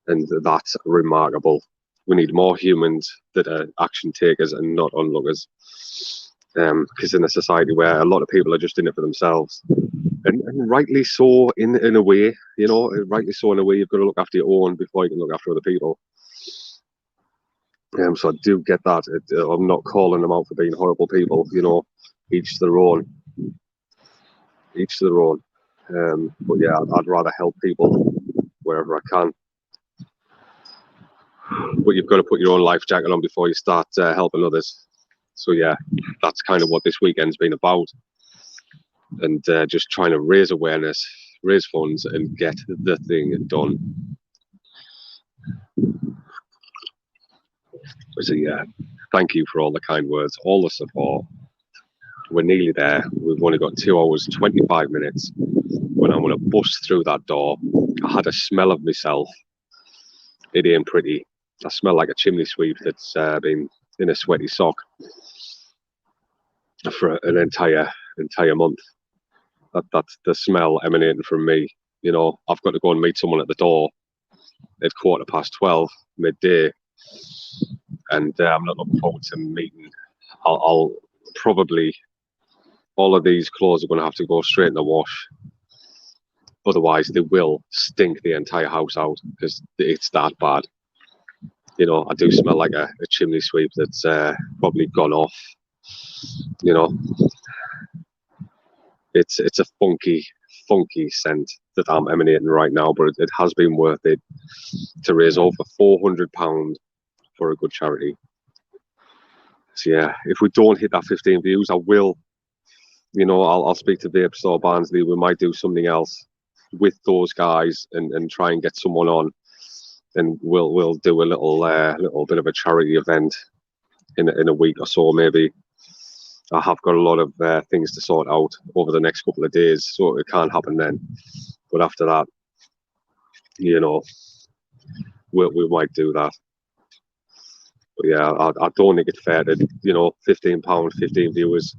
and that's remarkable. We need more humans that are action takers and not onlookers, because in a society where a lot of people are just in it for themselves, and rightly so, in a way, you know, rightly so in a way, you've got to look after your own before you can look after other people. So I do get that. I'm not calling them out for being horrible people, you know, each to their own. Each to their own. But yeah, I'd rather help people wherever I can. But you've got to put your own life jacket on before you start helping others. So yeah, that's kind of what this weekend's been about. And just trying to raise awareness, raise funds, and get the thing done. So yeah, thank you for all the kind words, all the support. We're nearly there. We've only got 2 hours, 25 minutes. When I'm going to bust through that door, I had a smell of myself. It ain't pretty. I smell like a chimney sweep that's been in a sweaty sock for an entire month. That's the smell emanating from me. You know, I've got to go and meet someone at the door at 12:15, midday, and I'm not looking forward to meeting. I'll probably, all of these clothes are going to have to go straight in the wash. Otherwise, they will stink the entire house out, because it's that bad. You know, I do smell like a chimney sweep that's probably gone off. You know, it's a funky scent that I'm emanating right now, but it has been worth it to raise over £400 for a good charity. So yeah, if we don't hit that 15 views, I will, you know, I'll speak to Vape Store Barnsley. We might do something else with those guys and try and get someone on, and we'll do a little bit of a charity event in a week or so, maybe. I have got a lot of things to sort out over the next couple of days, so it can't happen then. But after that, you know, we might do that. But yeah, I don't think it's fair to, you know, £15, 15 viewers.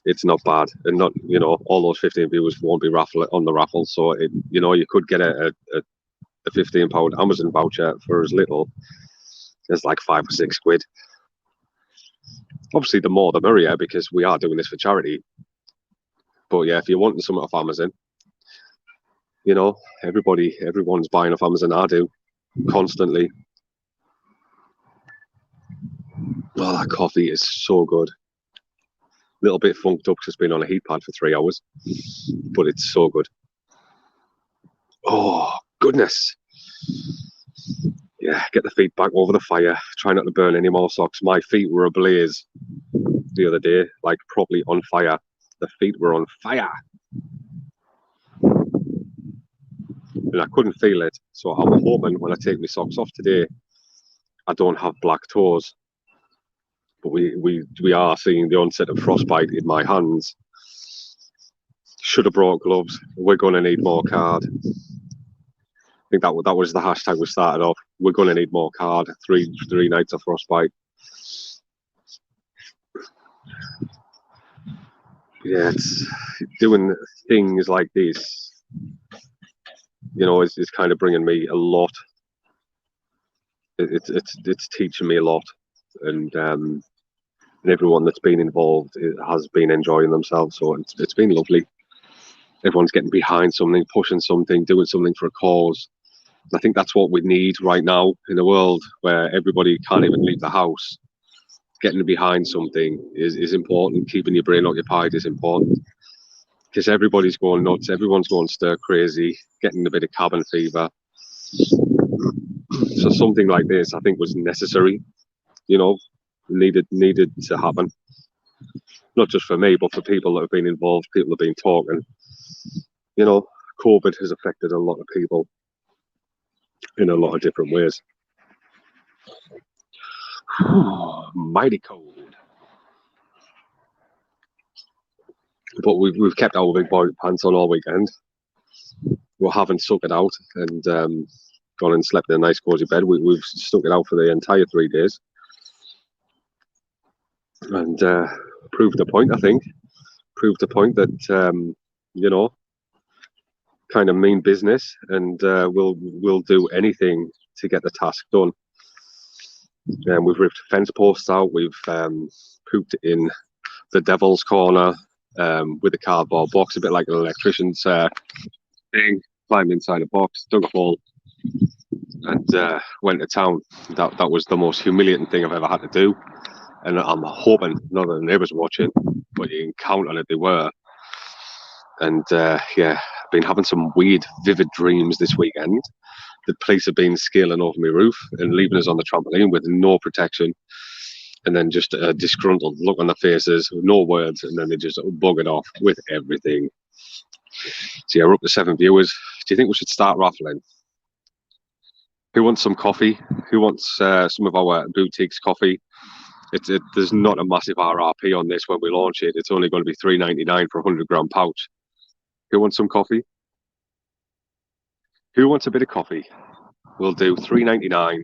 It's not bad, and not, you know, all those 15 viewers won't be on the raffle. So it, you know, you could get a £15 Amazon voucher for as little as like £5 or £6. Obviously, the more the merrier, because we are doing this for charity. But yeah, if you're wanting something off Amazon, you know, everyone's buying off Amazon. I do constantly. Oh, that coffee is so good. Little bit funked up because it's been on a heat pad for 3 hours, but it's so good. Oh, goodness. yeah, get the feet back over the fire. Try not to burn any more socks. My feet were ablaze the other day, like properly on fire. The feet were on fire. And I couldn't feel it. So I'm hoping when I take my socks off today, I don't have black toes. But we are seeing the onset of frostbite in my hands. Should have brought gloves. We're going to need more card. I think that was the hashtag we started off. We're going to need more card. Three nights of frostbite. Yeah, it's doing things like this, you know, is kind of bringing me a lot. It's teaching me a lot, and everyone that's been involved has been enjoying themselves. So it's been lovely. Everyone's getting behind something, pushing something, doing something for a cause. I think that's what we need right now in a world where everybody can't even leave the house. Getting behind something is important. Keeping your brain occupied is important because everybody's going nuts. Everyone's going stir crazy, getting a bit of cabin fever. So something like this, I think, was necessary. You know, needed to happen. Not just for me, but for people that have been involved. People have been talking. You know, COVID has affected a lot of people in a lot of different ways. Mighty cold. But we've kept our big boy pants on all weekend. We haven't stuck it out and gone and slept in a nice cozy bed. We've stuck it out for the entire 3 days and proved a point. I think proved a point that you know, kind of mean business, and we'll do anything to get the task done. We've ripped fence posts out. We've pooped in the devil's corner with a cardboard box, a bit like an electrician's thing. Climbed inside a box, dug a hole, and went to town. That was the most humiliating thing I've ever had to do. And I'm hoping none of the neighbours are watching, but you can count on it, they were. And yeah, I've been having some weird, vivid dreams this weekend. The police have been scaling over my roof and leaving us on the trampoline with no protection. And then just a disgruntled look on their faces, no words, and then they just buggered off with everything. So yeah, we're up to 7 viewers. Do you think we should start raffling? Who wants some coffee? Who wants some of our boutiques coffee? There's not a massive RRP on this when we launch it. It's only going to be $3.99 for a 100-gram pouch. Who wants some coffee? Who wants a bit of coffee? We'll do $3.99.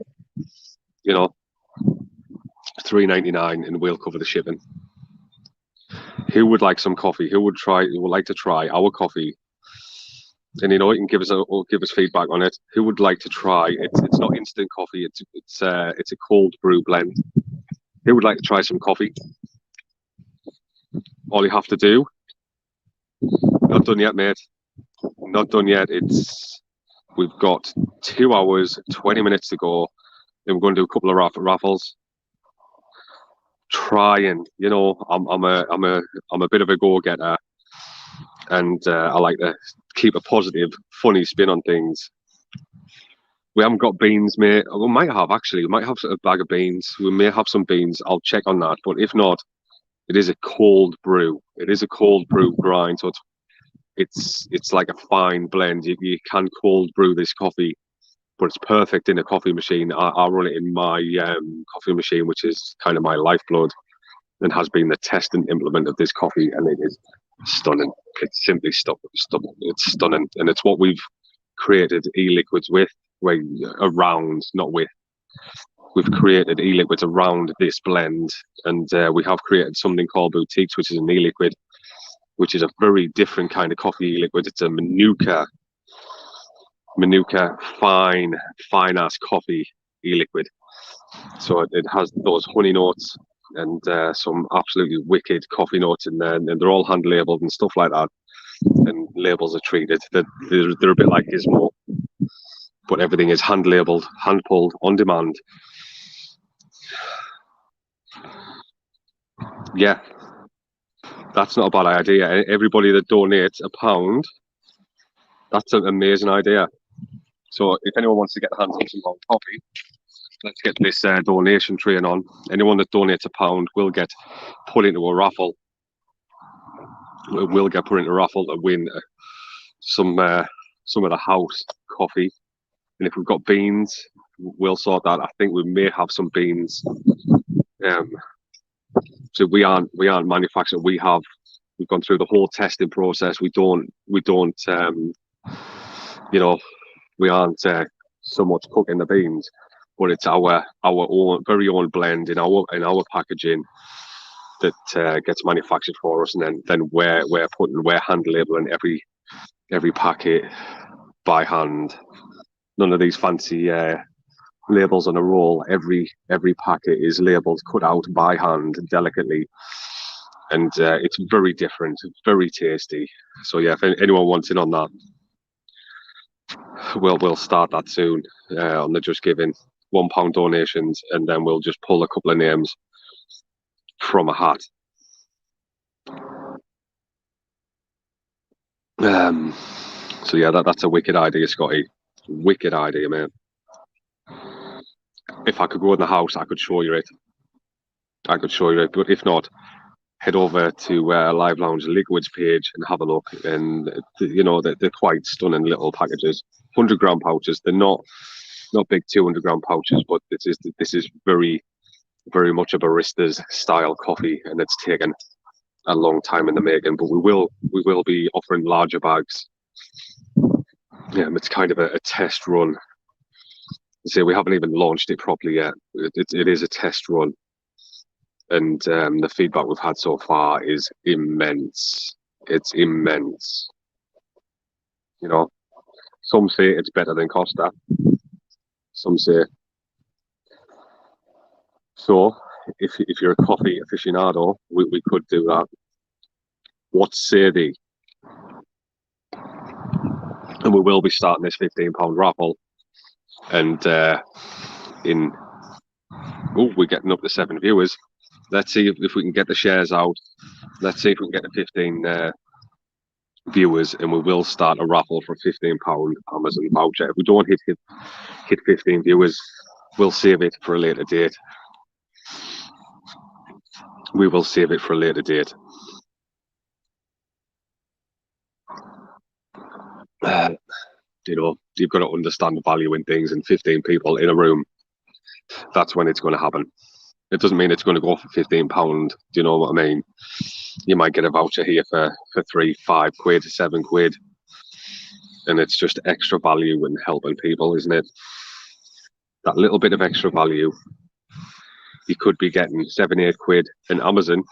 You know, $3.99, and we'll cover the shipping. Who would like some coffee? Who would like to try our coffee? And you know, you can give us feedback on it. Who would like to try? It's not instant coffee. It's a cold brew blend. Who would like to try some coffee? All you have to do. Not done yet, mate. Not done yet. We've got 2 hours, 20 minutes to go. Then we're going to do a couple of raffles. Trying, you know, I'm a bit of a go-getter, and I like to keep a positive, funny spin on things. We haven't got beans, mate. We might have, actually. We might have a bag of beans. We may have some beans. I'll check on that. But if not, it is a cold brew. It is a cold brew grind. So it's like a fine blend. You can cold brew this coffee, but it's perfect in a coffee machine. I run it in my coffee machine, which is kind of my lifeblood and has been the test and implement of this coffee. And it is stunning. It's simply stunning. It's stunning. And it's what we've created e-liquids with. Around, not with. We've created e-liquids around this blend, and we have created something called Boutiques, which is an e-liquid, which is a very different kind of coffee e-liquid. It's a Manuka fine ass coffee e-liquid. So it has those honey notes and some absolutely wicked coffee notes in there, and they're all hand labeled and stuff like that. And labels are treated. They're a bit like Gizmo, but everything is hand labeled, hand pulled, on demand. Yeah, that's not a bad idea. Everybody that donates £1, that's an amazing idea. So if anyone wants to get their hands on some more coffee, let's get this donation train on. Anyone that donates £1 will get put into a raffle. Will get put into a raffle to win some of the house coffee. And if we've got beans, we'll sort that. I think we may have some beans. So we aren't manufacturing. We've gone through the whole testing process. We don't we aren't so much cooking the beans, but it's our own very own blend in our packaging that gets manufactured for us, and then we're hand labeling every packet by hand. None of these fancy labels on a roll. Every packet is labeled, cut out by hand delicately, and it's very different, very tasty. So yeah, if anyone wants in on that, we'll start that soon on the Just Giving £1 donations, and then we'll just pull a couple of names from a hat. So yeah, that's a wicked idea, Scotty. Wicked idea, man. If I could go in the house, I could show you it. But if not, head over to Live Lounge Liquids page and have a look. And they're quite stunning little packages, 100-gram pouches. They're not big 200-gram pouches, but this is very, very much a barista's style coffee, and it's taken a long time in the making. But we will be offering larger bags. Yeah, it's kind of a test run. So we haven't even launched it properly yet. It is a test run, and the feedback we've had so far is immense. It's immense. Some say it's better than Costa. Some say. So if you're a coffee aficionado, we could do that. What say they? And we will be starting this £15 raffle, and we're getting up to 7 viewers. Let's see if we can get the shares out. Let's see if we can get the 15 viewers, and we will start a raffle for a £15 Amazon voucher. If we don't hit 15 viewers, we'll save it for a later date. We will save it for a later date. You've got to understand the value in things, and 15 people in a room, that's when it's going to happen. It doesn't mean it's going to go for £15. Do you know what I mean? You might get a voucher here for 3, 5 quid, 7 quid, and it's just extra value and helping people, isn't it? That little bit of extra value, you could be getting 7, 8 quid, and Amazon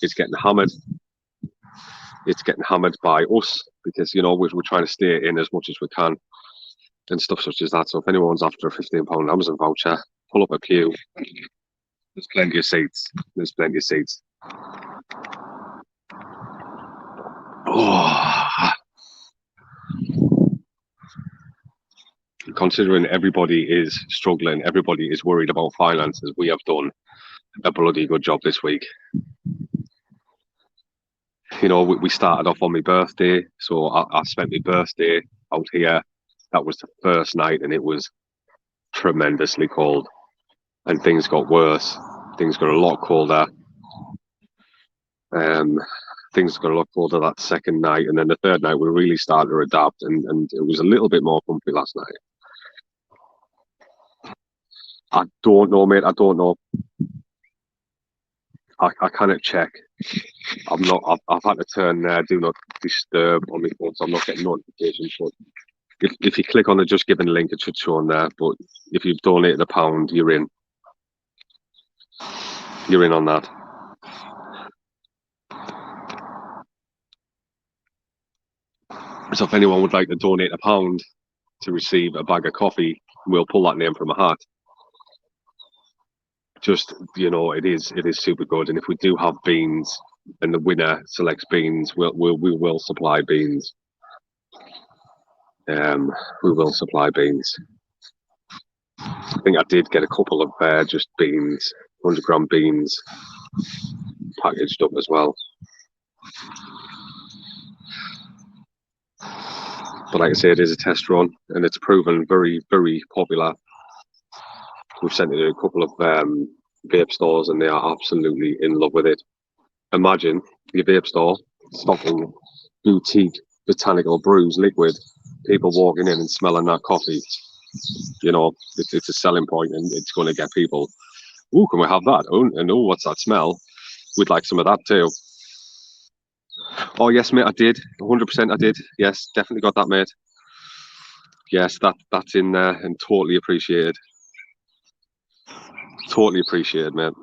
is getting hammered. It's getting hammered by us because we're trying to stay in as much as we can and stuff such as that. So if anyone's after a £15 Amazon voucher, pull up a queue. There's plenty of seats. Oh. Considering everybody is struggling, everybody is worried about finances, we have done a bloody good job this week. We started off on my birthday, so I spent my birthday out here. That was the first night, and it was tremendously cold, and things got worse. Things got a lot colder. Things got a lot colder that second night, and then the third night we really started to adapt, and it was a little bit more comfy last night. I don't know, mate. I don't know. I cannot check. I've had to turn do not disturb on my phone, so I'm not getting notifications. But if you click on the Just Giving link, it should show on there. But if you've donated £1, you're in. You're in on that. So if anyone would like to donate £1 to receive a bag of coffee, we'll pull that name from a hat. Just it is super good, and if we do have beans and the winner selects beans, we will supply beans. We will supply beans. I think I did get a couple of just beans, 100-gram beans, packaged up as well. But like I say, it is a test run, and it's proven very, very popular. We've sent it to a couple of vape stores, and they are absolutely in love with it. Imagine your vape store stocking boutique botanical brews liquid, people walking in and smelling that coffee. You know, it's a selling point, and it's going to get people, oh, can we have that? Oh, and oh, what's that smell? We'd like some of that too. Oh, yes, mate, I did. 100% I did. Yes, definitely got that, mate. Yes, that's in there and totally appreciated. Totally appreciated, mate.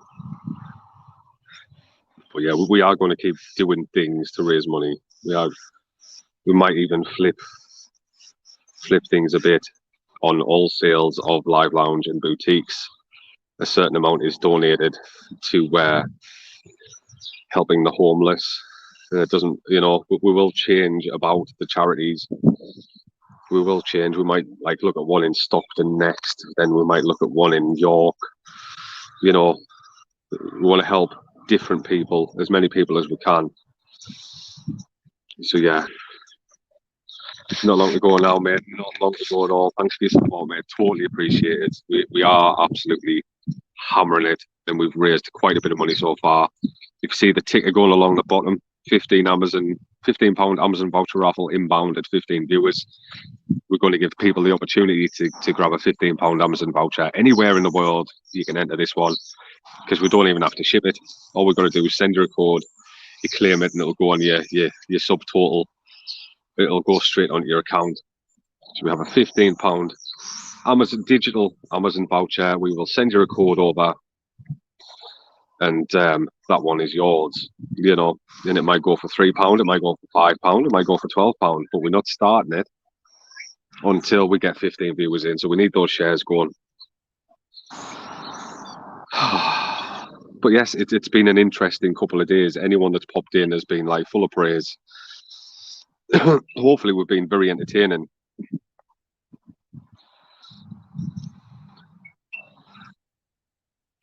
But yeah, we are going to keep doing things to raise money. We might even flip things a bit on all sales of live lounge and boutiques. A certain amount is donated to helping the homeless. It doesn't, you know, we will change about the charities. We will change. We might like look at one in Stockton next. Then we might look at one in York. You know, we want to help different people, as many people as we can. So yeah, not long to go now, mate. Not long to go at all. Thanks for your support, mate. Totally appreciate it. We are absolutely hammering it, and we've raised quite a bit of money so far. You can see the ticker going along the bottom. £15 Amazon voucher raffle inbound at 15 viewers. We're going to give people the opportunity to grab a £15 Amazon voucher anywhere in the world. You can enter this one because we don't even have to ship it. All we've got to do is send you a code, you claim it, and it'll go on your subtotal. It'll go straight onto your account. So we have a £15 digital Amazon voucher. We will send you a code over, and that one is yours. You know, and it might go for £3, it might go for £5, it might go for £12, but we're not starting it until we get 15 viewers in. So we need those shares going. But yes, it's been an interesting couple of days. Anyone that's popped in has been like full of praise. Hopefully we've been very entertaining.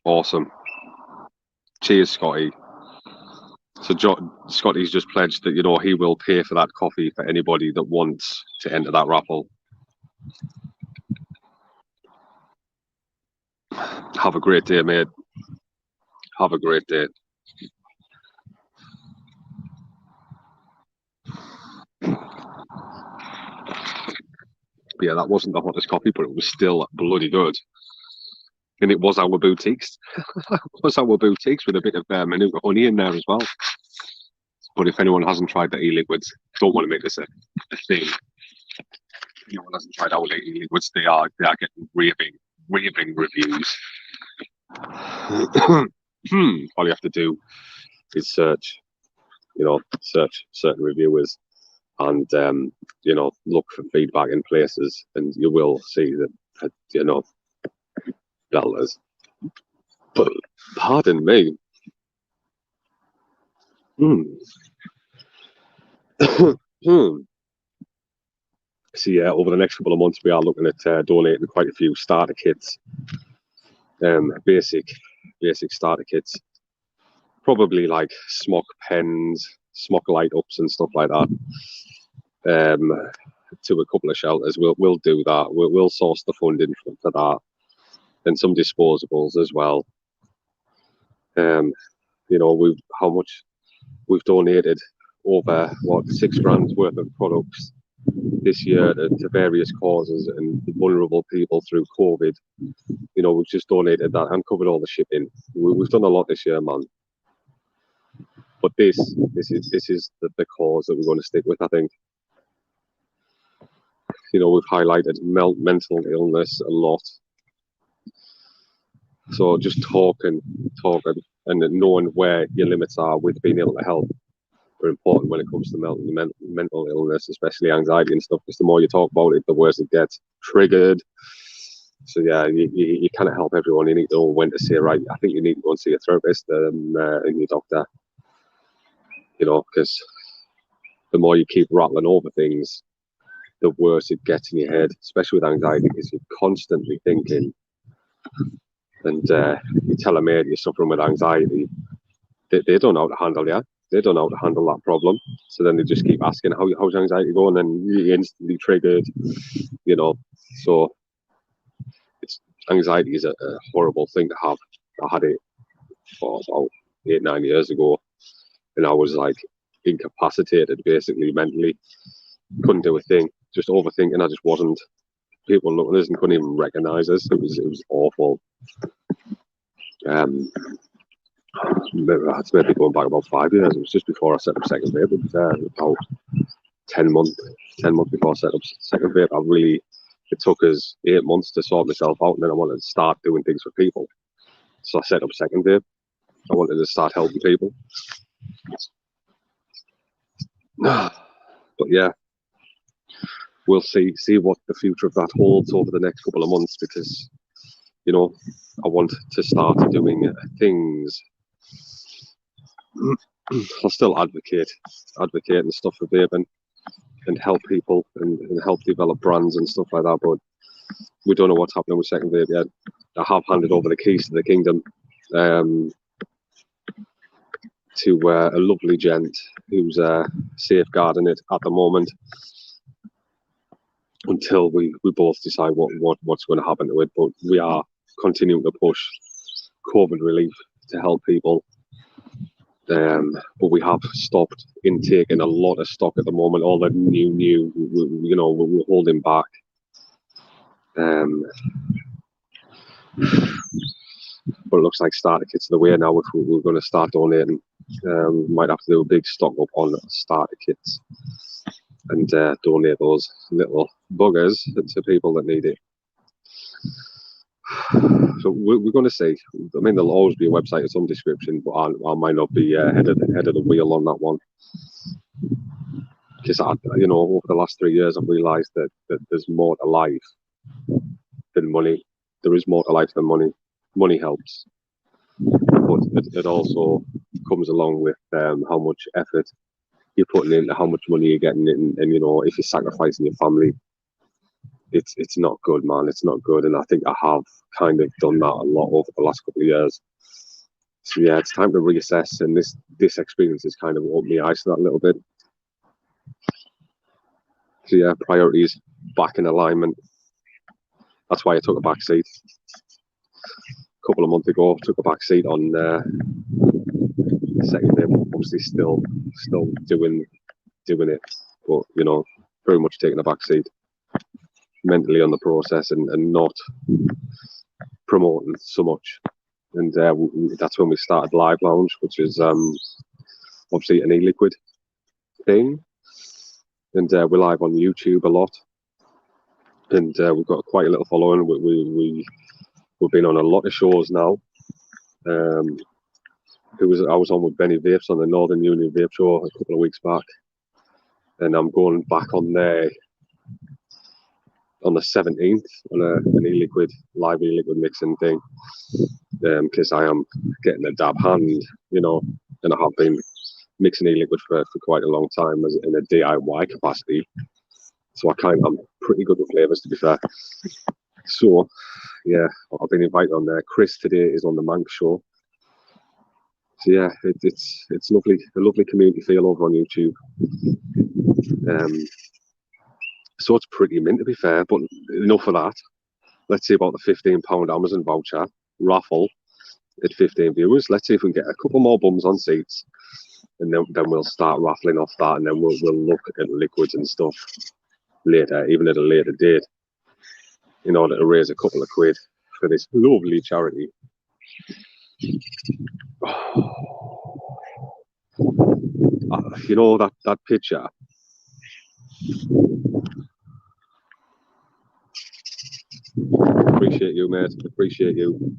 Awesome. Cheers, Scotty. So Scotty's just pledged that, you know, he will pay for that coffee for anybody that wants to enter that raffle. Have a great day, mate. Have a great day. Yeah, that wasn't the hottest coffee, but it was still bloody good. And it was our boutiques. It was our boutiques with a bit of Manuka honey in there as well. But if anyone hasn't tried the e-liquids, don't want to make this a thing. If anyone hasn't tried our e-liquids, they are getting raving reviews. All you have to do is search certain reviewers and you know, look for feedback in places, and you will see that, you know, belters. But pardon me. So yeah, over the next couple of months, we are looking at donating quite a few starter kits, basic starter kits, probably like smock pens, smock light ups, and stuff like that. To a couple of shelters, we'll do that. We'll source the funding for that, and some disposables as well. You know, how much we've donated, over what, £6 worth of products this year to various causes and vulnerable people through COVID. You know, we've just donated that and covered all the shipping. We've done a lot this year, man. But this is the cause that we're going to stick with, I think. You know, we've highlighted mental illness a lot. So just talking and knowing where your limits are with being able to help are important when it comes to mental illness, especially anxiety and stuff, because the more you talk about it, the worse it gets. Triggered. So yeah, you cannot help everyone. You need to know when to say, right, I think you need to go and see a therapist and your doctor. You know, because the more you keep rattling over things, the worse it gets in your head, especially with anxiety, because you're constantly thinking. And you tell a mate you're suffering with anxiety, they don't know how to handle you. they don't know how to handle that problem. So then they just keep asking, how's anxiety going? And you're instantly triggered, you know. So anxiety is a horrible thing to have. I had it for about 8-9 years ago, and I was like incapacitated basically mentally. Couldn't do a thing, just overthinking. I just wasn't. People looked at us and couldn't even recognise us. It was awful. That's maybe going back about 5 years. It was just before I set up Second Vape. It was about 10 months before I set up Second Vape. It took us 8 months to sort myself out, and then I wanted to start doing things for people. So I set up Second Vape. I wanted to start helping people. But yeah, we'll see what the future of that holds over the next couple of months, because, you know, I want to start doing things. I'll still advocate and stuff for vaping and help people and help develop brands and stuff like that, but we don't know what's happening with Second Vape yet. I have handed over the keys to the kingdom to a lovely gent who's safeguarding it at the moment until we both decide what's going to happen to it. But we are continuing to push COVID relief to help people. But we have stopped intaking a lot of stock at the moment. All the new, we're holding back. But it looks like starter kits are the way now. If we're going to start donating, might have to do a big stock up on starter kits and donate those little buggers to people that need it. So we're going to see. I mean, there'll always be a website of some description, but I might not be head of the wheel on that one, because over the last 3 years I've realised that there's more to life than money. There is more to life than money. Money helps, but it also comes along with how much effort you're putting into how much money you're getting, and if you're sacrificing your family, it's not good, man. It's not good, and I think I have kind of done that a lot over the last couple of years. So yeah, it's time to reassess, and this experience has kind of opened my eyes to that a little bit. So yeah, priorities back in alignment. That's why I took a back seat a couple of months ago. Took a back seat on Second Vape. Obviously, still doing it, but very much taking a back seat mentally on the process and not promoting so much. And that's when we started Live Lounge, which is obviously an e-liquid thing, and we're live on YouTube a lot, and we've got quite a little following. We've been on a lot of shows now. I was on with Benny Vapes on the Northern Union Vape Show a couple of weeks back, and I'm going back on there on the 17th on an live e-liquid mixing thing, because I am getting a dab hand, and I have been mixing e-liquid for quite a long time in a DIY capacity, so I'm pretty good with flavours, to be fair. So yeah, I've been invited on there. Chris today is on the Manx show. So yeah, it's lovely, a lovely community feel over on YouTube. So it's pretty mint, to be fair, but enough of that. Let's see about the £15 Amazon voucher raffle at 15 viewers. Let's see if we can get a couple more bums on seats, and then we'll start raffling off that, and then we'll look at liquids and stuff later, even at a later date, in order to raise a couple of quid for this lovely charity. That picture. Appreciate you, mate. Appreciate you.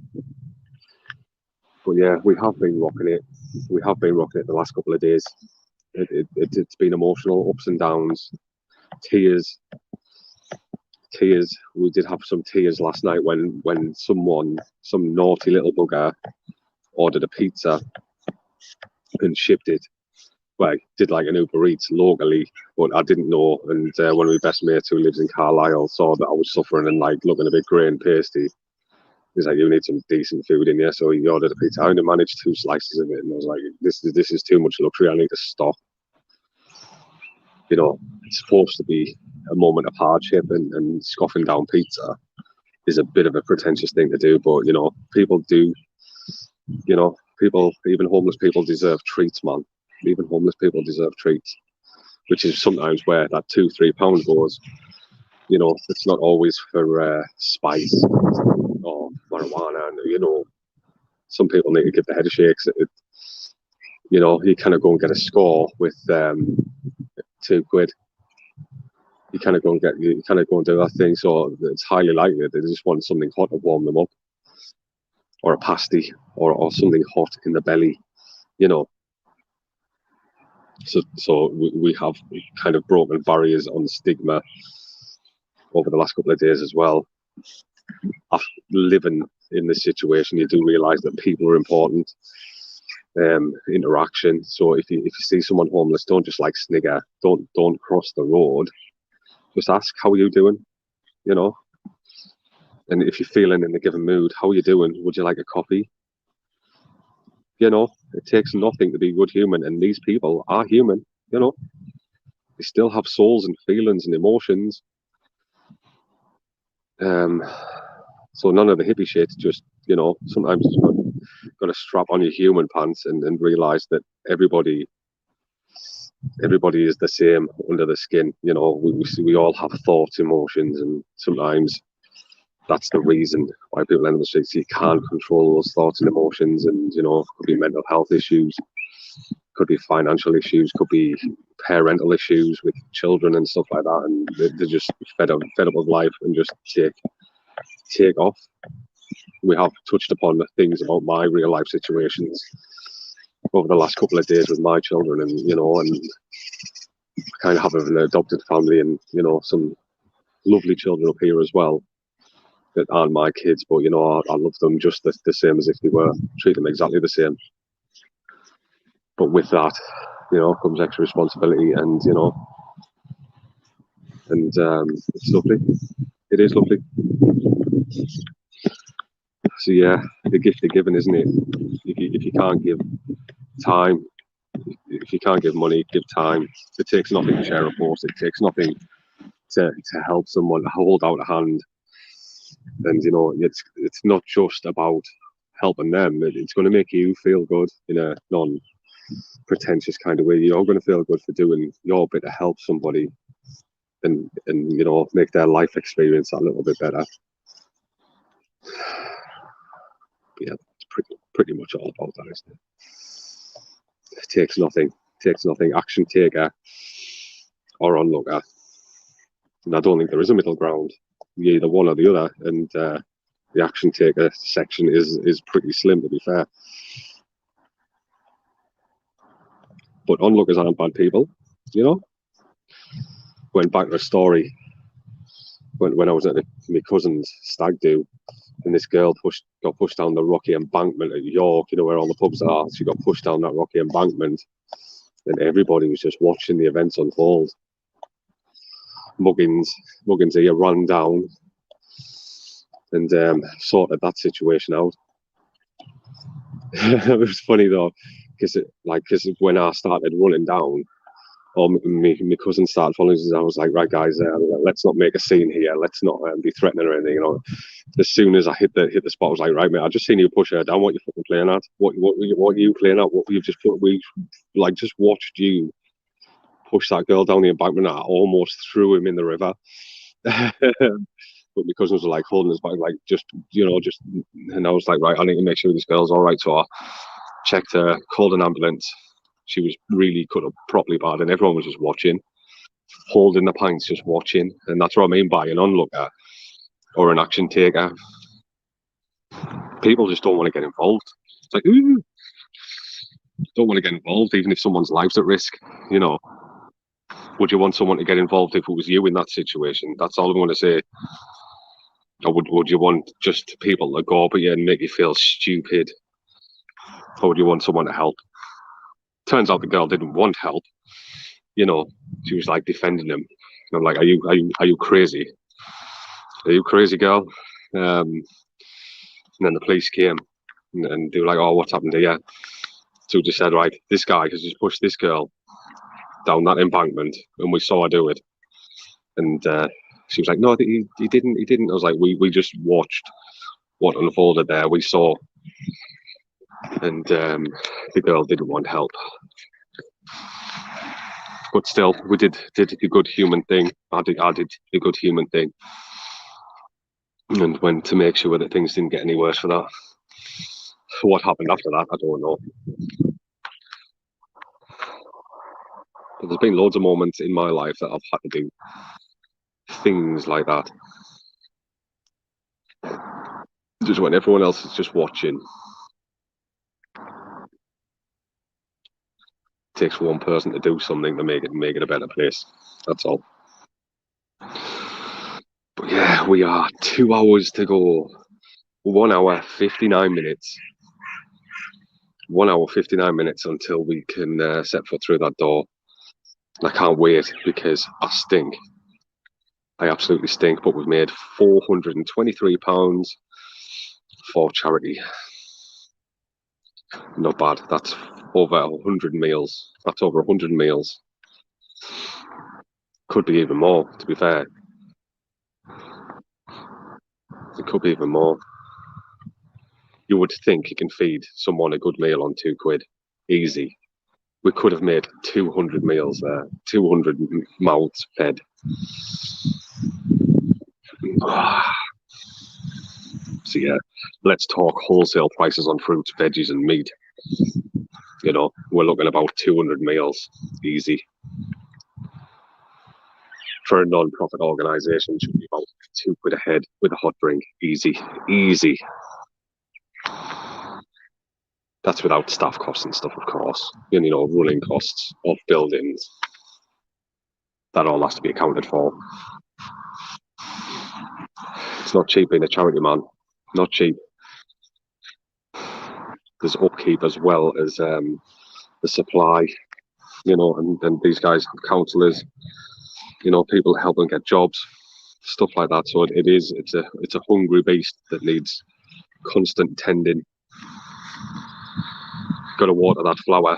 But yeah, we have been rocking it. We have been rocking it the last couple of days. It's been emotional, ups and downs, tears. We did have some tears last night when some naughty little bugger ordered a pizza and shipped it. Well, did like an Uber Eats locally, but I didn't know. And one of my best mates who lives in Carlisle saw that I was suffering and like looking a bit grey and pasty. He's like, you need some decent food in here. So he ordered a pizza. I only managed 2 slices of it, and I was like, this is too much luxury. I need to stop. You know, it's supposed to be a moment of hardship, and scoffing down pizza is a bit of a pretentious thing to do. But, you know, people do, you know, people, even homeless people deserve treats, man. Even homeless people deserve treats, which is sometimes where that £2-3 goes. You know, it's not always for spice or marijuana. And, you know, some people need to give the head a shake. You know, you kind of go and get a score with £2. You kind of go and do that thing. So it's highly likely that they just want something hot to warm them up, or a pasty, or something hot in the belly. You know. So we have kind of broken barriers on stigma over the last couple of days as well. After living in this situation, you do realise that people are important. Interaction. So if you see someone homeless, don't just like snigger. Don't cross the road. Just ask, how are you doing? You know. And if you're feeling in a given mood, how are you doing? Would you like a coffee? You know, it takes nothing to be a good human, and these people are human. You know, they still have souls and feelings and emotions. So none of the hippie shit. Just, you know, sometimes you've got to strap on your human pants and realize that everybody is the same under the skin. You know, we all have thoughts, emotions, and sometimes that's the reason why people end up in the streets. You can't control those thoughts and emotions, and, you know, could be mental health issues, could be financial issues, could be parental issues with children and stuff like that, and they're just fed up with life and just take off. We have touched upon the things about my real life situations over the last couple of days with my children, and, you know, and kind of have an adopted family, and, you know, some lovely children up here as well that aren't my kids, but, you know, I love them just the same as if they were. Treat them exactly the same. But with that, you know, comes extra responsibility, and, you know, and it's lovely. It is lovely. So yeah, the gift of giving, isn't it? If you can't give time, if you can't give money, give time. It takes nothing to share a post. It takes nothing to help someone, to hold out a hand. And, you know, it's not just about helping them. It's going to make you feel good in a non-pretentious kind of way. You're going to feel good for doing your bit to help somebody, and you know, make their life experience a little bit better. But yeah, it's pretty much all about that, isn't it? It takes nothing. Action taker or onlooker. And I don't think there is a middle ground. You're either one or the other, and the action taker section is pretty slim, to be fair. But onlookers aren't bad people, you know. Went back to a story when I was at my cousin's stag do, and this girl got pushed down the rocky embankment at York, you know, where all the pubs are. She got pushed down that rocky embankment, and everybody was just watching the events unfold. Muggins here ran down and sorted that situation out. It was funny though, because when I started running down, or my cousin started following us, I was like, right guys, let's not make a scene here. Let's not be threatening or anything. You know, as soon as I hit the spot, I was like, right mate, I just seen you push her down. What you fucking playing at? What are you playing at? What you've just put? We just watched you push that girl down the embankment. I almost threw him in the river. But my cousins were like holding us back, like just, and I was like, right, I need to make sure this girl's all right. So I checked her, called an ambulance. She was really cut up properly bad, and everyone was just watching, holding the pints, just watching. And that's what I mean by an onlooker or an action taker. People just don't want to get involved. It's like, ooh, don't want to get involved, even if someone's life's at risk, you know. Would you want someone to get involved if it was you in that situation? That's all I'm going to say. Or would you want just people to go up at you and make you feel stupid? Or would you want someone to help? Turns out the girl didn't want help. You know, she was like defending him. And I'm like, are you crazy? Are you crazy, girl? And then the police came and they were like, "Oh, what's happened here?" So we just said, "Right, this guy has just pushed this girl down that embankment, and we saw her do it." And she was like, "No, he didn't. He didn't." I was like, "We just watched what unfolded there. We saw." And the girl didn't want help. But still, we did a good human thing. I did a good human thing, and went to make sure that things didn't get any worse for that. What happened after that, I don't know. But there's been loads of moments in my life that I've had to do things like that, just when everyone else is just watching. It takes one person to do something to make it a better place. That's all. But yeah, we are 2 hours to go. 1 hour 59 minutes. 1 hour 59 minutes until we can set foot through that door. I can't wait because I stink. I absolutely stink. But we've made £423 for charity. Not bad. That's over 100 meals. That's over 100 meals. Could be even more, to be fair. It could be even more. You would think you can feed someone a good meal on £2. Easy. We could have made 200 meals there. 200 mouths fed. So yeah, let's talk wholesale prices on fruits, veggies and meat. You know, we're looking about 200 meals. Easy. For a non-profit organisation, should be about £2 a head with a hot drink. Easy. Easy. That's without staff costs and stuff, of course. And, you know, running costs of buildings. That all has to be accounted for. It's not cheap being a charity, man. Not cheap. There's upkeep as well as the supply, you know, and these guys have counsellors, you know, people help them get jobs, stuff like that. So it's a hungry beast that needs constant tending. Got to water that flower.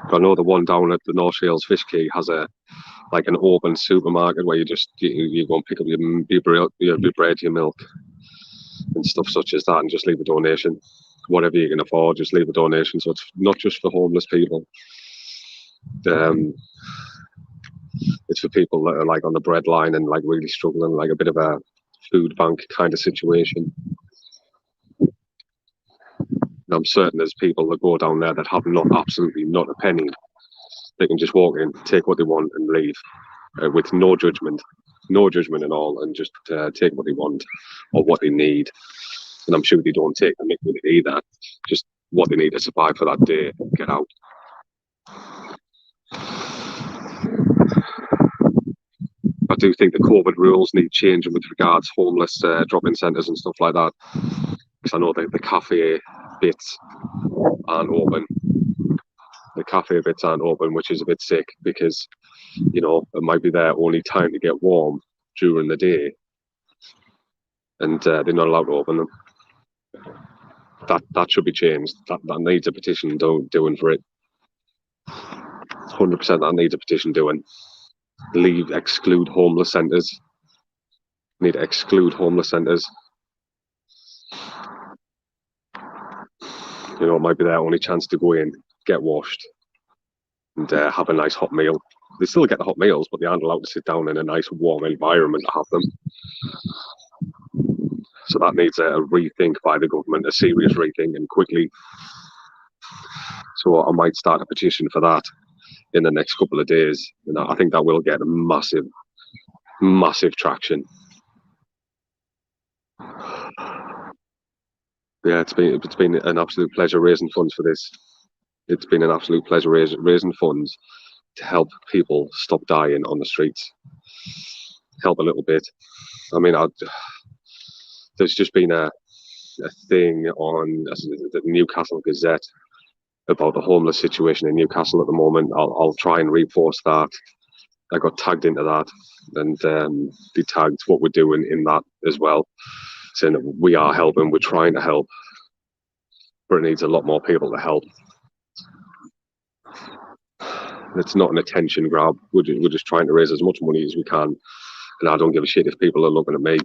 I know the one down at the North Shields Fish Quay has an open supermarket where you go and pick up your bread, your milk, and stuff such as that, and just leave a donation. Whatever you can afford, just leave a donation. So it's not just for homeless people. It's for people that are like on the breadline and like really struggling, like a bit of a food bank kind of situation. And I'm certain there's people that go down there that have absolutely not a penny. They can just walk in, take what they want, and leave with no judgment at all, and just take what they want or what they need. And I'm sure they don't take the mick with it either. Just what they need to survive for that day, get out. I do think the COVID rules need changing with regards homeless drop-in centres and stuff like that. Because I know the cafe bits aren't open. The cafe bits aren't open, which is a bit sick because, you know, it might be their only time to get warm during the day, and they're not allowed to open them. That should be changed. That needs a petition doing for it. 100% that needs a petition doing. Exclude homeless centres. Need to exclude homeless centres. You know, it might be their only chance to go in, get washed, and have a nice hot meal. They still get the hot meals, but they aren't allowed to sit down in a nice warm environment to have them. So that needs a rethink by the government, a serious rethink, and quickly. So I might start a petition for that in the next couple of days, and I think that will get massive traction. Yeah, it's been an absolute pleasure raising funds for this. It's been an absolute pleasure raising funds to help people stop dying on the streets. Help a little bit. I mean, there's just been a thing on the Newcastle Gazette about the homeless situation in Newcastle at the moment. I'll try and repost that. I got tagged into that, and be tagged what we're doing in that as well, saying that we are helping, we're trying to help, but it needs a lot more people to help. It's not an attention grab. We're just trying to raise as much money as we can, and I don't give a shit if people are looking at me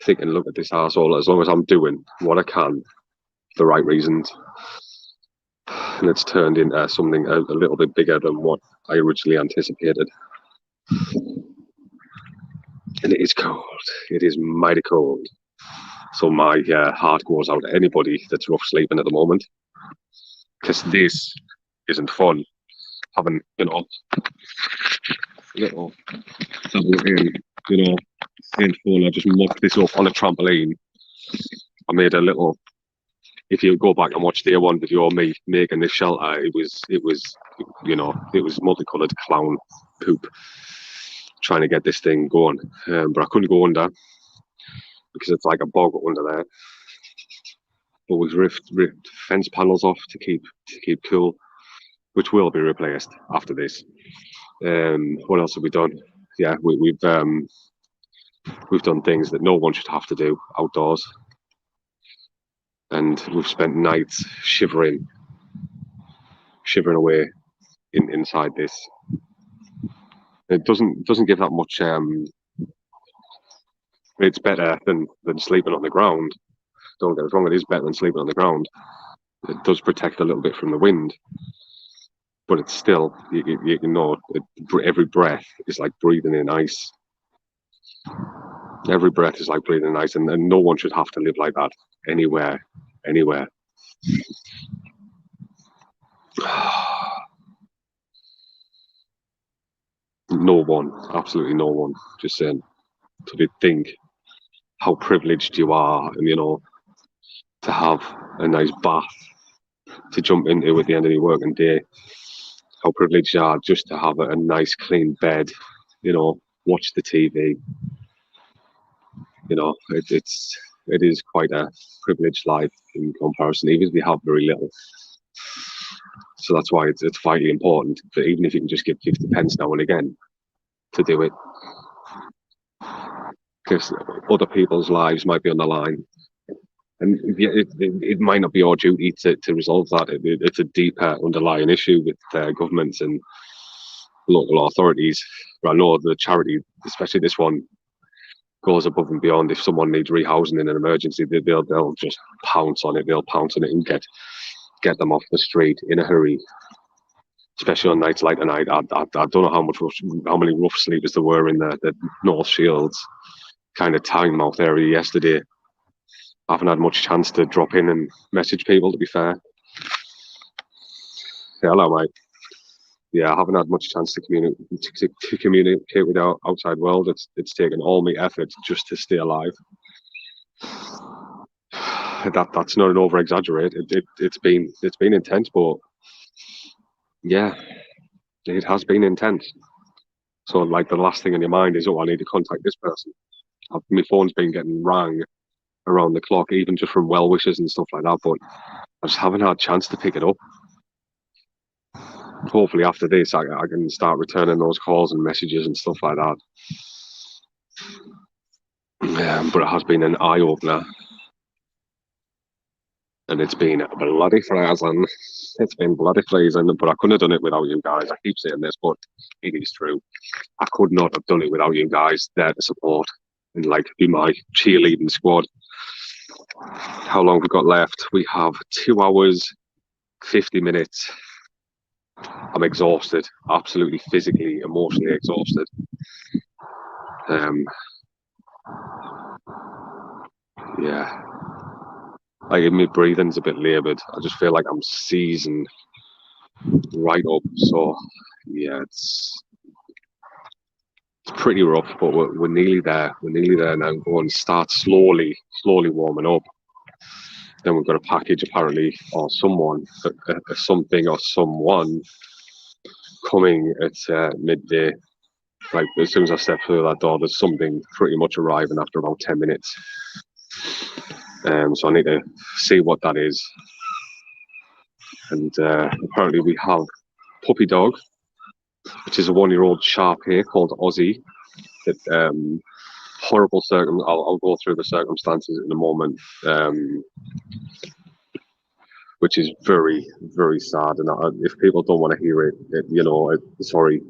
thinking, look at this arsehole, as long as I'm doing what I can for the right reasons. And it's turned into something a little bit bigger than what I originally anticipated. And it is cold. It is mighty cold. So my heart goes out to anybody that's rough sleeping at the moment, because this isn't fun. Having, little double in, in fun. I just mocked this up on a trampoline. I made a little. If you go back and watch the one video of me making this shelter, it was multicolored clown poop trying to get this thing going, but I couldn't go under because it's like a bog under there. But we've ripped fence panels off to keep cool, which will be replaced after this. What else have we done? Yeah, we've done things that no one should have to do outdoors. And we've spent nights shivering away inside this. It doesn't give that much. It's better than sleeping on the ground. Don't get us wrong; it is better than sleeping on the ground. It does protect a little bit from the wind, but it's still, every breath is like breathing in ice. Every breath is like breathing in ice, and no one should have to live like that anywhere. No one, absolutely no one. Just saying, to think how privileged you are, and to have a nice bath to jump into at the end of your working day. How privileged you are just to have a nice clean bed, watch the TV. It is quite a privileged life in comparison, even if we have very little. So that's why it's vitally important that even if you can just give 50 pence now and again to do it, because other people's lives might be on the line. And it might not be our duty to resolve that. It's a deeper underlying issue with governments and local authorities. But I know the charity, especially this one, goes above and beyond. If someone needs rehousing in an emergency, they'll just pounce on it. They'll pounce on it and get them off the street in a hurry. Especially on nights like tonight. I don't know how many rough sleepers there were in the North Shields kind of Tynemouth area yesterday. I haven't had much chance to drop in and message people, to be fair. Yeah, hello, mate. Yeah, I haven't had much chance to communicate with the outside world. It's taken all my effort just to stay alive. That's not an over-exaggerate. It's been intense, but yeah, it has been intense. So like the last thing in your mind is, I need to contact this person. My phone's been getting rang around the clock, even just from well wishers and stuff like that, but I just haven't had a chance to pick it up. Hopefully after this I can start returning those calls and messages and stuff like that. But it has been an eye-opener, and it's been bloody pleasant. It's been bloody pleasant, but I couldn't have done it without you guys. I keep saying this, but it is true. I could not have done it without you guys there to support and be my cheerleading squad. How long have we got left? We have 2 hours, 50 minutes. I'm exhausted, absolutely physically, emotionally exhausted. Yeah. My breathing's a bit laboured. I just feel like I'm seizing right up. So, yeah, it's pretty rough, but we're nearly there. We're nearly there now. Going to start slowly warming up. Then we've got a package apparently, or someone, something or someone coming at midday. Like as soon as I step through that door, there's something pretty much arriving after about 10 minutes. So I need to see what that is. And apparently we have puppy dog, which is a 1-year-old Shar-Pei called Ozzy. That horrible I'll go through the circumstances in a moment, which is very, very sad. And if people don't want to hear it, sorry.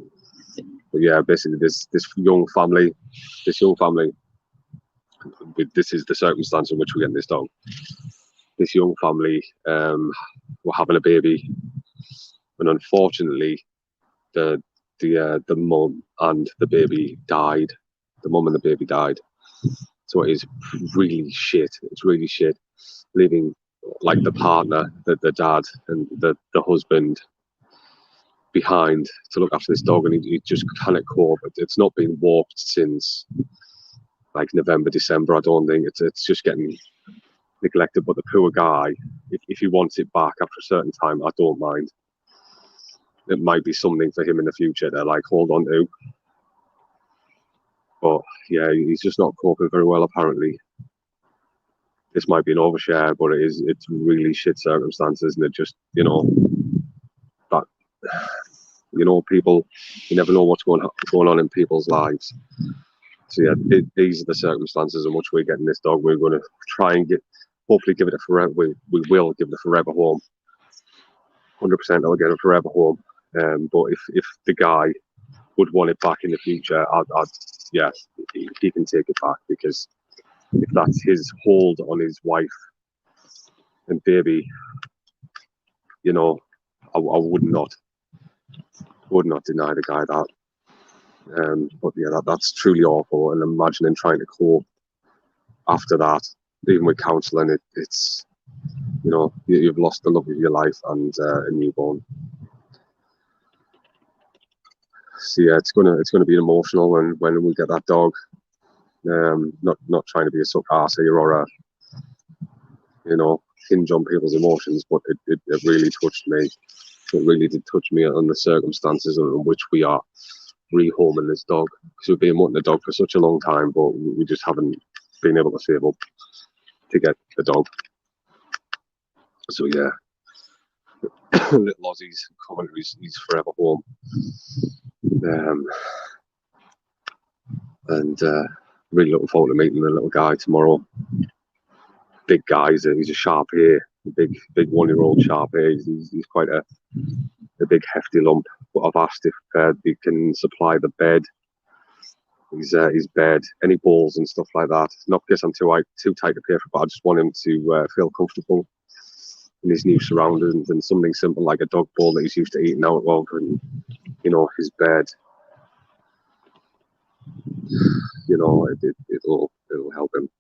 But yeah, basically this young family, this is the circumstance in which we get this dog. This young family were having a baby, and unfortunately, the mum and the baby died. The mum and the baby died. So it is really shit. It's really shit. Leaving like the partner, the dad, and the husband behind to look after this dog, and he just cannot cope. It's not been walked since like November, December. I don't think it's just getting neglected. But the poor guy, if he wants it back after a certain time, I don't mind. It might be something for him in the future to like hold on to. But yeah, he's just not coping very well apparently. This might be an overshare, but it's really shit circumstances, and it just people, you never know what's going on in people's lives. So yeah, these are the circumstances in which we're getting this dog. We're going to try and hopefully give it a forever. We will give it a forever home. 100% I'll get a forever home. But if the guy would want it back in the future, he can take it back, because if that's his hold on his wife and baby, I would not deny the guy that. But yeah, that's truly awful. And imagining trying to cope after that, even with counselling, it's you've lost the love of your life and a newborn. So yeah, it's gonna be emotional when we get that dog. Not trying to be a suck ass here or hinge on people's emotions, but it really touched me. It really did touch me on the circumstances in which we are rehoming this dog, because we've been wanting a dog for such a long time, but we just haven't been able to save up to get the dog. So yeah, little Aussie's commentary, he's forever home. And really looking forward to meeting the little guy tomorrow. Big guy, he's a Shar-Pei, big 1-year-old Shar-Pei. He's quite a big hefty lump. But I've asked if they can supply the bed, his bed, any balls and stuff like that. Not because I'm too tight to pay for, but I just want him to feel comfortable in his new surroundings, and something simple like a dog bowl that he's used to eating out of, and his bed. It'll help him.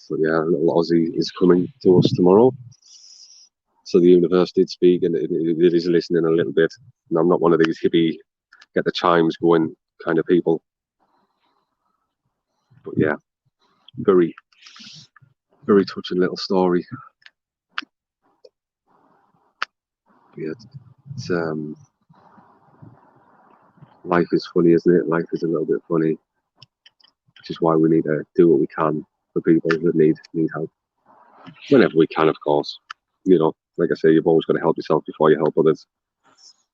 But yeah, little Aussie is coming to us tomorrow. So the universe did speak, and it is listening a little bit. And I'm not one of these hippie, get the chimes going kind of people. But yeah, very, very touching little story. But yeah, it's life is funny, isn't it? Life is a little bit funny, which is why we need to do what we can for people that need help. Whenever we can, of course. Like I say, you've always got to help yourself before you help others.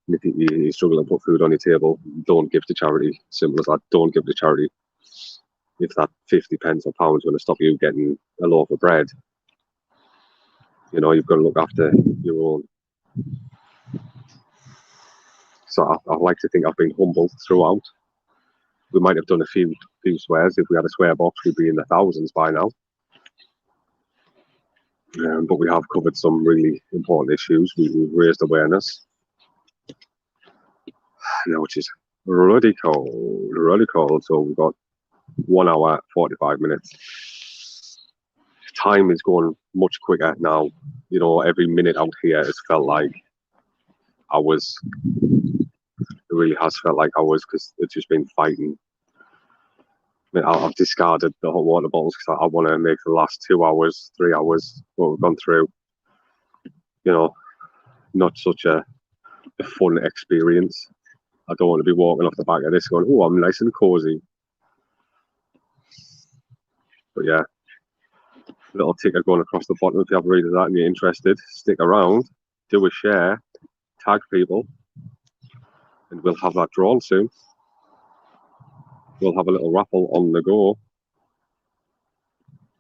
And if you struggle to put food on your table, don't give to charity. Simple as that. Don't give to charity. If that 50 pence or pound is going to stop you getting a loaf of bread, you've got to look after your own. So I like to think I've been humble throughout. We might have done a few swears. If we had a swear box, we'd be in the thousands by now. But we have covered some really important issues. We've raised awareness, which is really cold. So we've got 1 hour, 45 minutes. Time is going much quicker now. Every minute out here has felt like hours. It really has felt like hours, because it's just been fighting. I've discarded the hot water bottles because I want to make the last 2 hours, 3 hours, what we've gone through, not such a fun experience. I don't want to be walking off the back of this going, oh, I'm nice and cozy. But yeah, Little ticket going across the bottom if you have read of that and you're interested. Stick around, do a share, tag people, and we'll have that drawn soon. We'll have a little raffle on the go.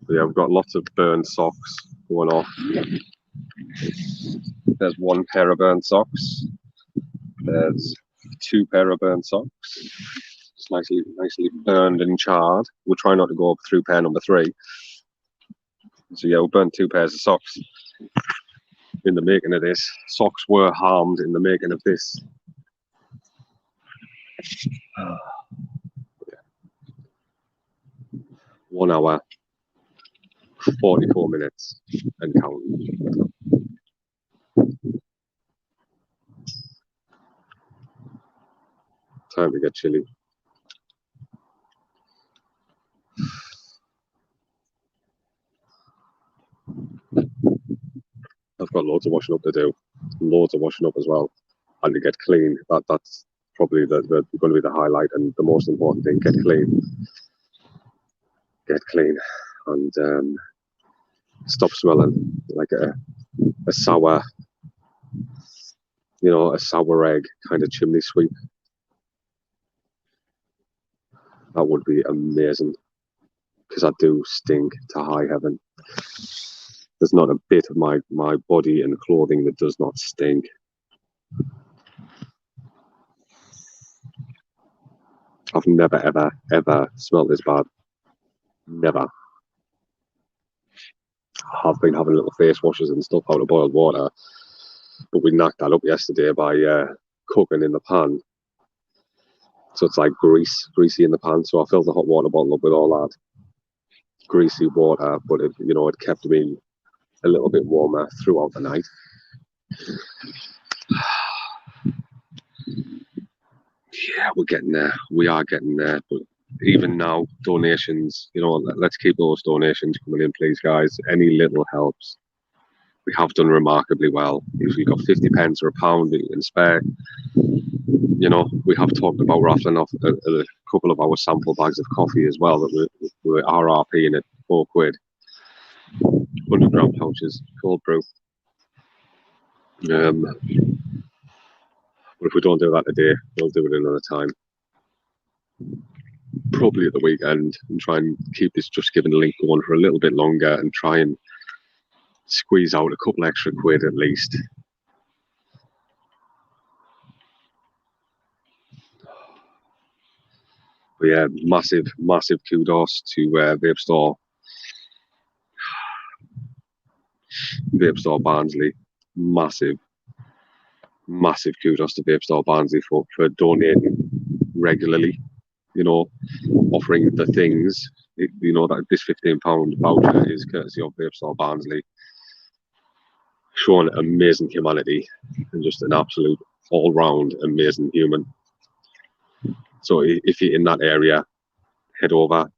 But yeah, we've got lots of burned socks going off. There's one pair of burned socks. There's 2 pair of burned socks. It's nicely burned and charred. We'll try not to go up through pair number 3. So yeah, we burned 2 pairs of socks in the making of this. Socks were harmed in the making of this. 1 hour, 44 minutes and counting. Time to get chilly. I've got loads of washing up to do. Loads of washing up as well. And to get clean. That's probably going to be the highlight and the most important thing. Get clean. Get clean. And stop smelling like a sour, a sour egg kind of chimney sweep. That would be amazing. Because I do stink to high heaven. There's not a bit of my body and clothing that does not stink. I've never, ever smelled this bad. Never. I've been having little face washes and stuff out of boiled water, but we knocked that up yesterday by cooking in the pan. So it's like greasy in the pan. So I filled the hot water bottle up with all that greasy water, but it kept me a little bit warmer throughout the night. Yeah, we're getting there. We are getting there. But even now, donations, let's keep those donations coming in, please, guys. Any little helps. We have done remarkably well. If you've got 50 pence or £1 that you can spare, we have talked about raffling off a couple of our sample bags of coffee as well that we're RRPing at £4. 100-gram pouches, cold brew. But if we don't do that today, we'll do it another time. Probably at the weekend, and try and keep this Just Giving link going for a little bit longer and try and squeeze out a couple extra quid at least. But yeah, massive kudos to Vape Store Barnsley. Massive kudos to Vape Store Barnsley for donating regularly, offering the things, that this £15 voucher is courtesy of Vape Store Barnsley, showing amazing humanity and just an absolute all-round amazing human. So if you're in that area, head over.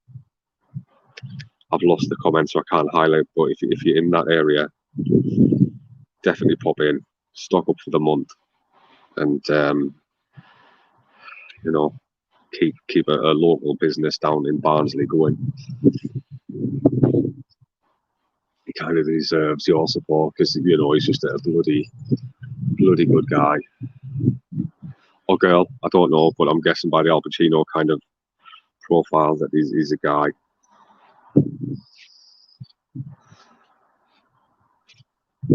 I've lost the comments, so I can't highlight, but if you're in that area, definitely pop in, stock up for the month, and keep a local business down in Barnsley going. He kind of deserves your support because he's just a bloody good guy or girl. I don't know, but I'm guessing by the Al Pacino kind of profile that he's a guy.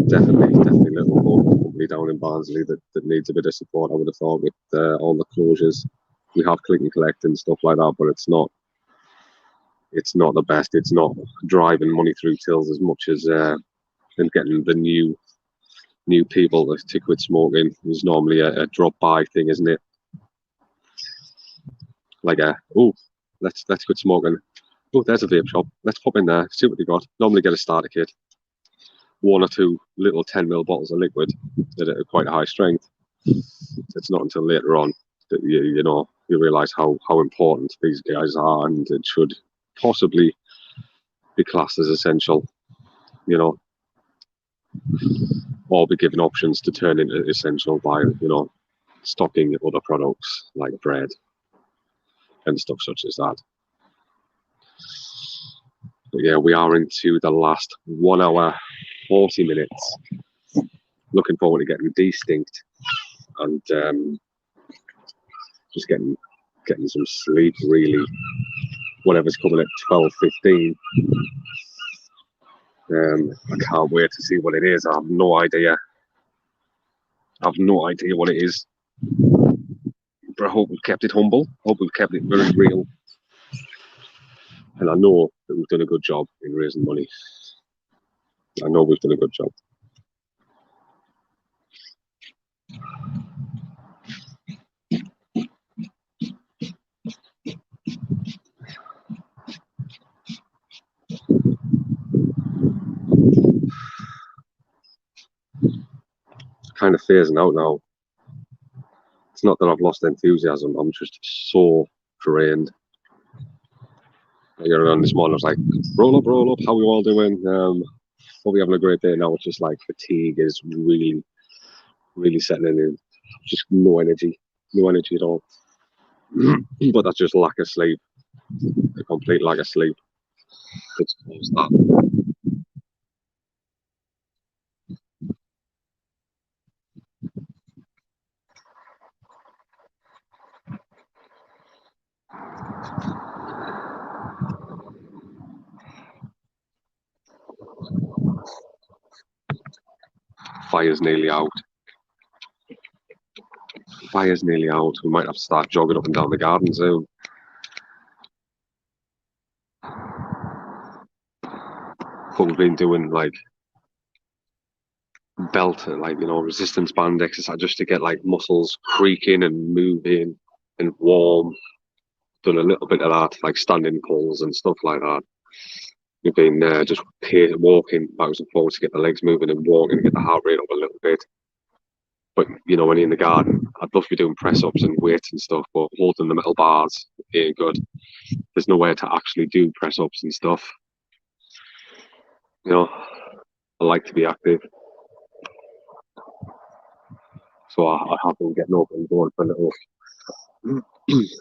Definitely little local company down in Barnsley that needs a bit of support, I would have thought, with all the closures. We have click and collect and stuff like that, but it's not the best. It's not driving money through tills as much as and getting the new people to quit smoking is normally a drop by thing, isn't it? Like let's quit smoking. Oh, there's a vape shop. Let's pop in there, see what they got. Normally get a starter kit, 1 or 2 little 10ml bottles of liquid that are quite high strength. It's not until later on that you realise how important these guys are, and it should possibly be classed as essential, or be given options to turn into essential by stocking other products like bread and stuff such as that. But yeah, we are into the last 1 hour, 40 minutes. Looking forward to getting de-stinked and just getting some sleep, really. Whatever's coming at 12:15. I can't wait to see what it is. I have no idea. What it is. But I hope we've kept it humble. I hope we've kept it very real. And I know that we've done a good job in raising money. I know we've done a good job. Kind of phasing out now. It's not that I've lost enthusiasm. I'm just so drained. I got around this morning. I was like, roll up. How are we all doing? Hope you're having a great day. Now it's just like fatigue is really, really setting in. Just no energy at all. But that's just lack of sleep. A complete lack of sleep. It's caused that. Fire's nearly out. We might have to start jogging up and down the garden soon. But we've been doing like resistance band exercise just to get like muscles creaking and moving and warm. Done a little bit of that, like standing pulls and stuff like that. We've been just walking backwards and forwards to get the legs moving and walking and get the heart rate up a little bit. But when you're in the garden, I'd love to be doing press ups and weights and stuff, but holding the metal bars ain't good. There's nowhere to actually do press ups and stuff. I like to be active. So I have been getting up and going for little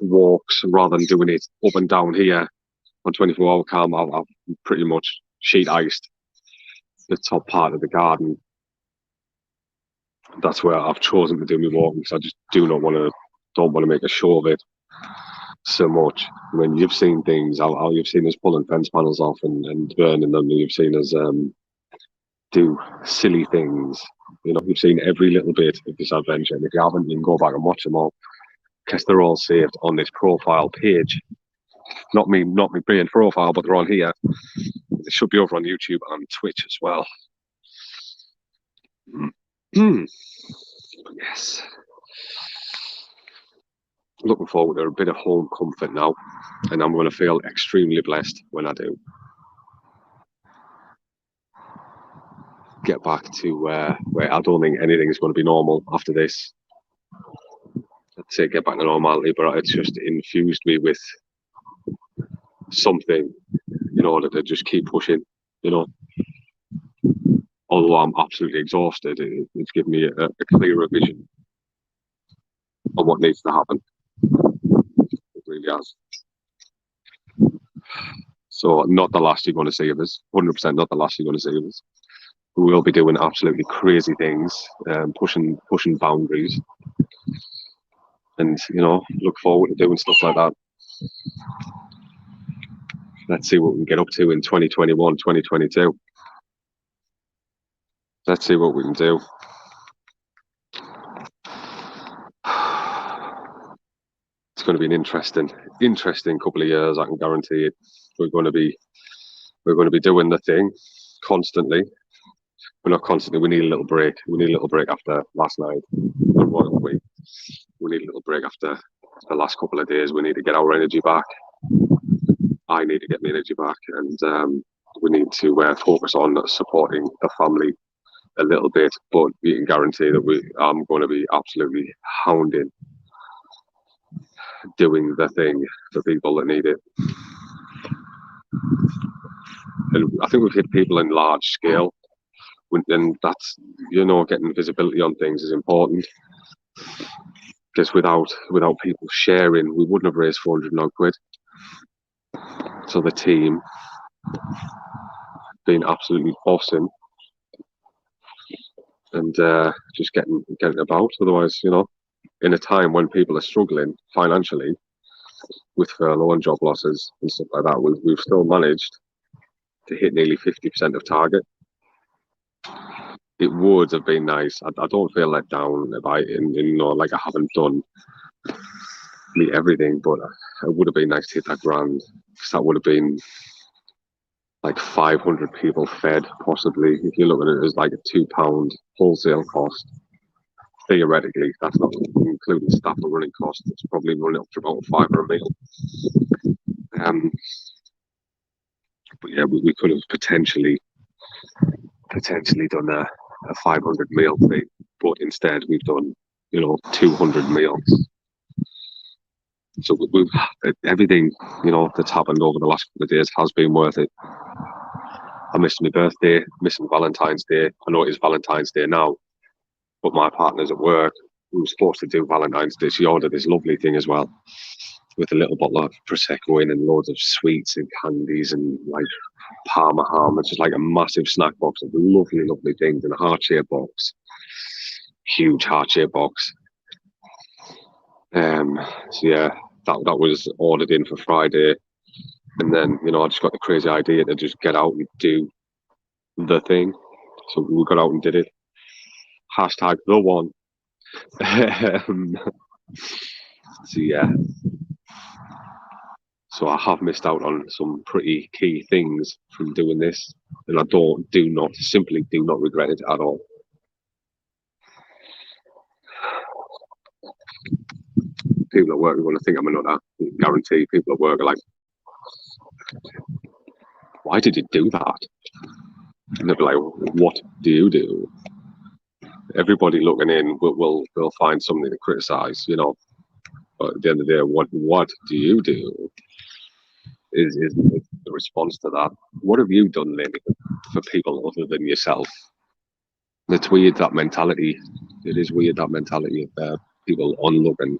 walks rather than doing it up and down here on 24-hour calm. I've pretty much sheet iced the top part of the garden. That's where I've chosen to do my walking because I just don't want to make a show of it so much. When you've seen things, how you've seen us pulling fence panels off and burning them, and you've seen us do silly things. You've seen every little bit of this adventure, and if you haven't, you can go back and watch them all because they're all saved on this profile page. Not me being profile, but they're on here. They should be over on YouTube and Twitch as well. Yes. Looking forward to a bit of home comfort now, and I'm going to feel extremely blessed when I do get back to where I don't think anything is going to be normal after this. I'd say get back to normality, but it's just infused me with something in order to just keep pushing, Although I'm absolutely exhausted, it's given me a clearer vision of what needs to happen. It really has. So not the last you're going to see of us, 100% not the last you're going to see of us. We will be doing absolutely crazy things, pushing boundaries, and look forward to doing stuff like that. Let's see what we can get up to in 2021, 2022. Let's see what we can do. It's going to be an interesting couple of years. I can guarantee it. We're going to be doing the thing constantly. We're not constantly. We need a little break. We need a little break after last night. We need a little break after the last couple of days. We need to get our energy back. I need to get my energy back, and we need to focus on supporting the family a little bit. But you can guarantee that I'm going to be absolutely hounding doing the thing for people that need it. And I think we've hit people in large scale, and that's getting visibility on things is important. Because without people sharing, we wouldn't have raised 400 quid. So the team been absolutely bossing and just getting about. Otherwise, in a time when people are struggling financially with furlough and job losses and stuff like that, we've still managed to hit nearly 50% of target. It would have been nice. I don't feel let down if like I haven't done everything, but it would have been nice to hit that grand, because that would have been like 500 people fed, possibly. If you look at it as like a £2 wholesale cost, theoretically, that's not including staff and running costs. It's probably running up to about £5 a meal. But yeah, we could have potentially done a 500 meal thing, but instead we've done 200 meals. So we've everything that's happened over the last couple of days has been worth it. I missed my birthday, missing Valentine's Day. I know it is Valentine's Day now, but my partner's at work. We were supposed to do Valentine's Day. She ordered this lovely thing as well, with a little bottle of Prosecco in and loads of sweets and candies and like Parma ham. It's just like a massive snack box of lovely, lovely things in a heart-shaped box. Huge heart-shaped box. So yeah, that was ordered in for Friday. And then, I just got the crazy idea to just get out and do the thing. So we got out and did it. Hashtag the one. So yeah. So I have missed out on some pretty key things from doing this. And I simply do not regret it at all. People at work are going to think I'm a nutter. Guarantee people at work are like, why did you do that? And they'll be like, what do you do? Everybody looking in will find something to criticise, But at the end of the day, what do you do? Is the response to that. What have you done lately for people other than yourself? It's weird, that mentality. It is weird, that mentality of people onlooking.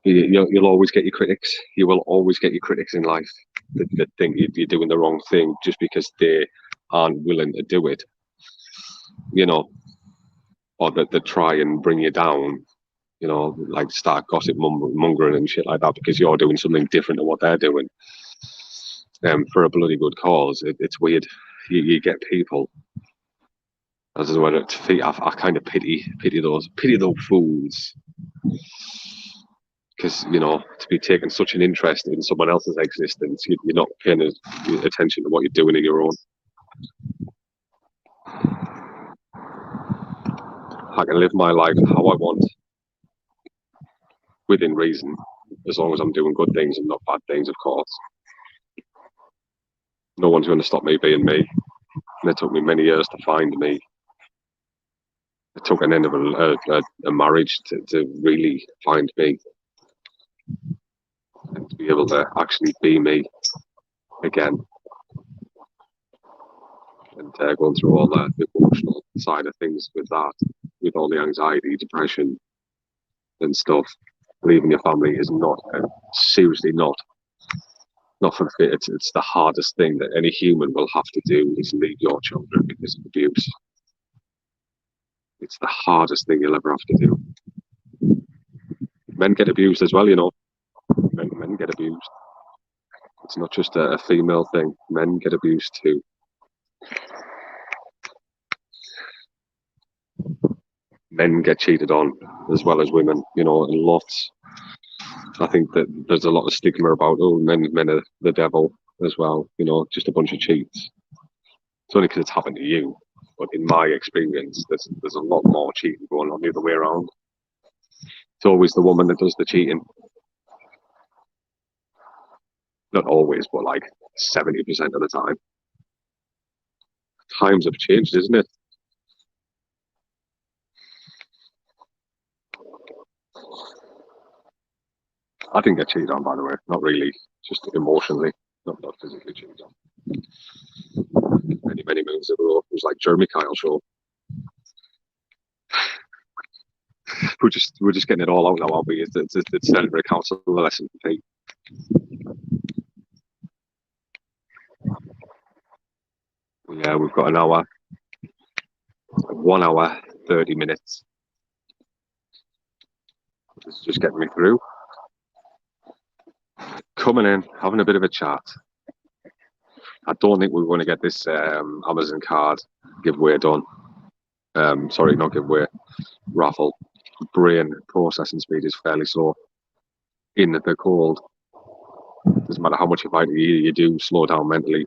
You'll always get your critics. You will always get your critics in life that think you're doing the wrong thing just because they aren't willing to do it, or that they try and bring you down, like start gossip mongering and shit like that because you're doing something different to what they're doing. For a bloody good cause. It's weird. You get people. As I went to feet, I kind of pity those fools. Because, to be taking such an interest in someone else's existence, you're not paying attention to what you're doing in your own. I can live my life how I want, within reason, as long as I'm doing good things and not bad things, of course. No one's going to stop me being me. And it took me many years to find me. It took an end of a marriage to really find me. And to be able to actually be me again. And going through all the emotional side of things with that, with all the anxiety, depression and stuff. Leaving your family is not, seriously not for fit. It's the hardest thing that any human will have to do, is leave your children because of abuse. It's the hardest thing you'll ever have to do. Men get abused as well, Men get abused. It's not just a female thing. Men get abused too. Men get cheated on as well as women, lots. I think that there's a lot of stigma about, men are the devil as well, just a bunch of cheats. It's only because it's happened to you. But in my experience, there's a lot more cheating going on the other way around. It's always the woman that does the cheating. Not always, but like 70% of the time. Times have changed, isn't it? I didn't get cheated on, by the way. Not really. Just emotionally. Not physically cheated on. Many moons ago, it was like Jeremy Kyle show. We're just getting it all out now, aren't we? It's a counsel lesson for Pete. Yeah, we've got an hour, 1 hour, 30 minutes. It's just getting me through. Coming in, having a bit of a chat. I don't think we're going to get this Amazon card giveaway done. Sorry, not giveaway, raffle. Brain processing speed is fairly slow. In the cold, doesn't matter how much you fight, you do slow down mentally.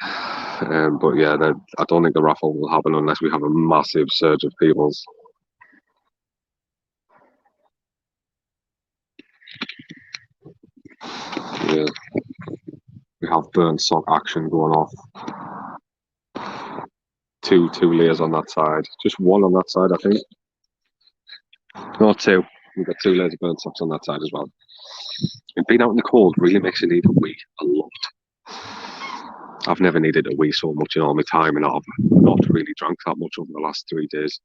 But yeah, I don't think the raffle will happen unless we have a massive surge of peoples. Yeah, we have burnt sock action going off. Two layers on that side, just one on that side, I think. No, two. We've got 2 layers of burnt socks on that side as well. And being out in the cold really makes you need a wee a lot. I've never needed a wee so much in all my time, and I've not really drank that much over the last 3 days.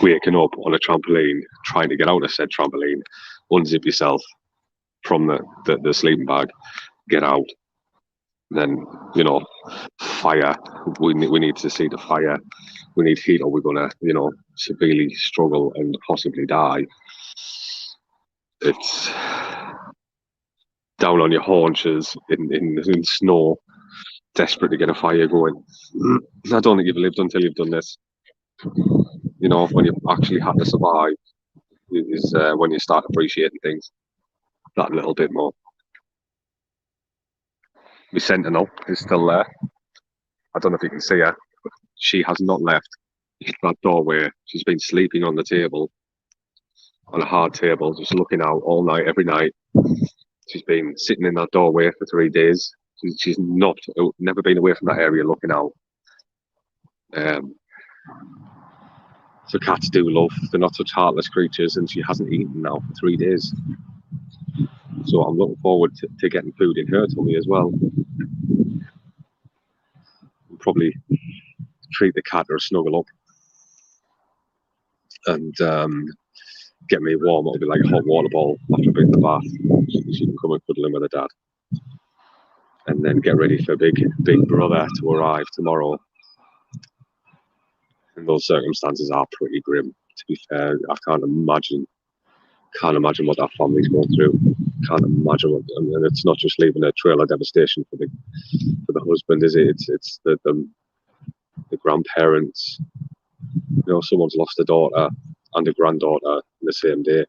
Waking up on a trampoline, trying to get out of said trampoline, unzip yourself from the sleeping bag, get out, then, you know, fire. We need to see the fire. We need heat, or we're gonna, you know, severely struggle and possibly die. It's down on your haunches in snow, desperate to get a fire going. I don't think you've lived until you've done this. You know, when you've actually had to survive is when you start appreciating things that little bit more. My sentinel is still there. I don't know if you can see her. She has not left that doorway. She's been sleeping on the table, on a hard table, just looking out all night, every night. She's been sitting in that doorway for 3 days. She's never been away from that area looking out. So cats do love, they're not such heartless creatures, and she hasn't eaten now for 3 days. So I'm looking forward to getting food in her tummy as well. I'll probably treat the cat or snuggle up and get me warm. It'll be like a hot water ball after being in the bath. She can come and cuddle in with her dad. And then get ready for big brother to arrive tomorrow. And those circumstances are pretty grim, to be fair. I can't imagine what that family's going through. Can't imagine what, and it's not just leaving a trail of devastation for the husband, is it? It's the grandparents. You know, someone's lost a daughter and a granddaughter in the same day.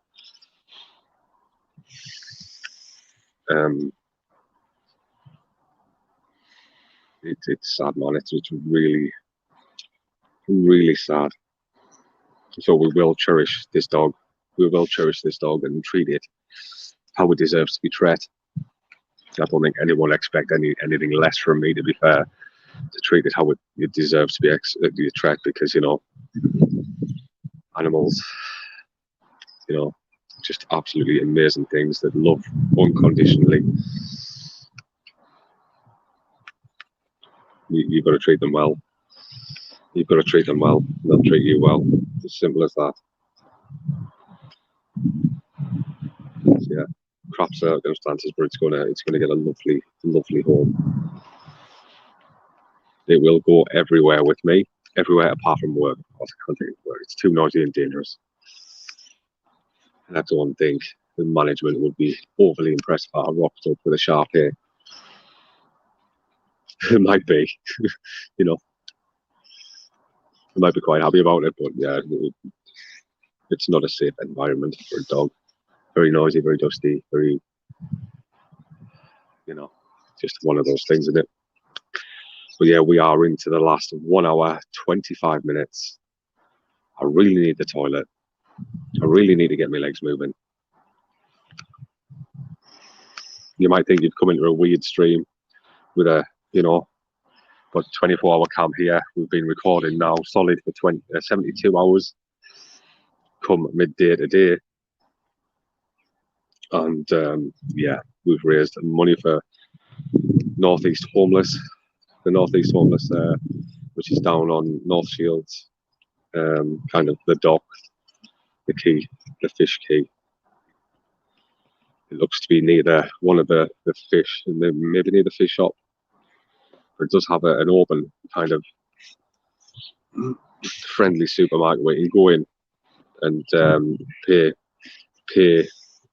It's sad, man. It's really, really sad. So we will cherish this dog. We will cherish this dog and treat it how it deserves to be treated. I don't think anyone expects anything less from me, to be fair, to treat it how it deserves to be treated, because, you know, animals, you know, just absolutely amazing things that love unconditionally. You've got to treat them well. You've got to treat them well. They'll treat you well. It's as simple as that. So, yeah, crap circumstances, but it's gonna get a lovely home. It will go everywhere with me, everywhere apart from work. Of course, I can't take it to work. It's too noisy and dangerous. And I don't think the management would be overly impressed if I rocked up with a sharp here. It might be, you know, I might be quite happy about it, but yeah, it's not a safe environment for a dog. Very noisy, very dusty, very, you know, just one of those things, isn't it? But yeah, we are into the last 1 hour, 25 minutes. I really need the toilet. I really need to get my legs moving. You might think you've come into a weird stream with a, you know, but 24-hour camp here. We've been recording now solid for 72 hours, come midday today. And yeah, we've raised money for Northeast Homeless, the Northeast Homeless, which is down on North Shields, kind of the dock the key, the fish key. It looks to be near one of the fish, maybe near the fish shop. But it does have an open kind of friendly supermarket where you go in and pay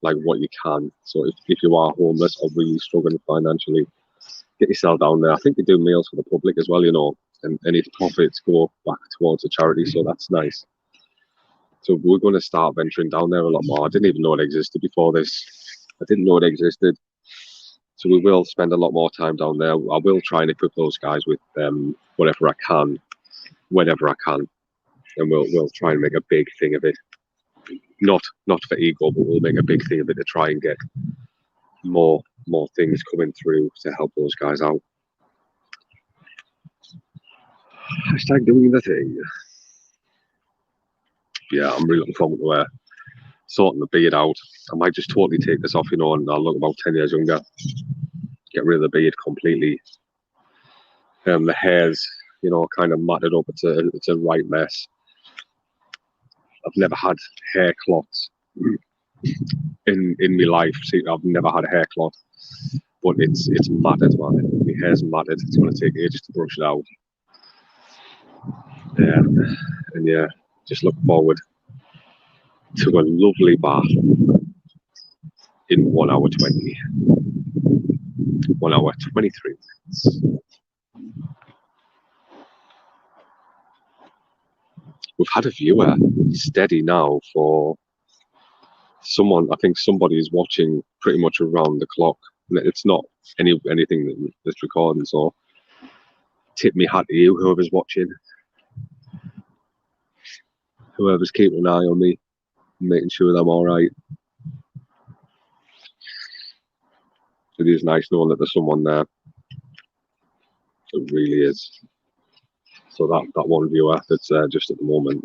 like what you can. So if you are homeless or really struggling financially, get yourself down there. I think they do meals for the public as well, you know, and any profits go back towards a charity, so that's nice. So we're going to start venturing down there a lot more. I didn't even know it existed before this. I didn't know it existed. So we will spend a lot more time down there. I will try and equip those guys with whatever I can, whenever I can, and we'll try and make a big thing of it. Not for ego, but we'll make a big thing of it to try and get more things coming through to help those guys out. Hashtag doing the thing. Yeah, I'm really looking forward to sorting the beard out. I might just totally take this off, you know, and I'll look about 10 years younger. Get rid of the beard completely. The hair's, you know, kind of matted up. It's a right mess. I've never had hair clots in my life. See, I've never had a hair clot, but it's matted, man. My hair's matted. It's going to take ages to brush it out. And yeah, just look forward to a lovely bath in 1 hour 20. 1 hour 23 minutes. We've had a viewer steady now for someone. I think somebody is watching pretty much around the clock. It's not anything that's recording, so tip me hat to you, whoever's watching, whoever's keeping an eye on me, making sure that I'm all right. It is nice knowing that there's someone there. It really is. So that one viewer that's just at the moment,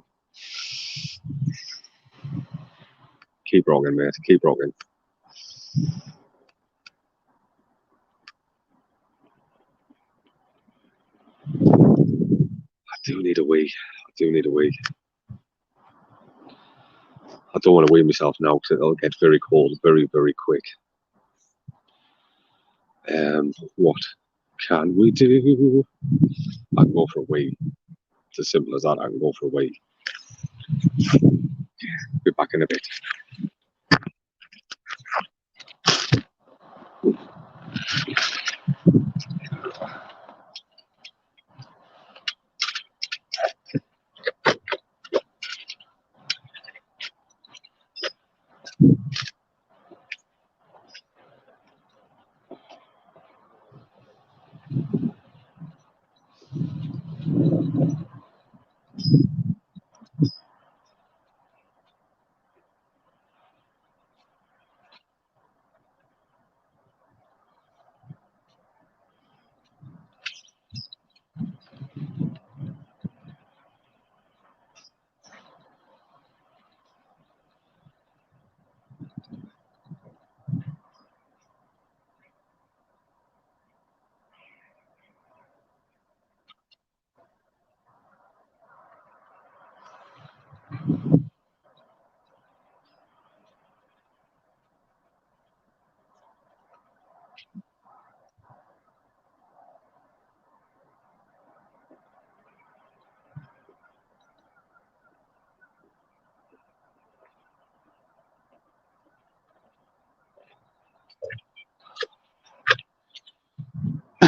keep rocking, mate. Keep rocking. I do need a wee. I do need a wee. I don't want to wee myself now because it'll get very cold very, very quick. What can we do? I can go for a wee. It's as simple as that. I can go for a wee. Be back in a bit.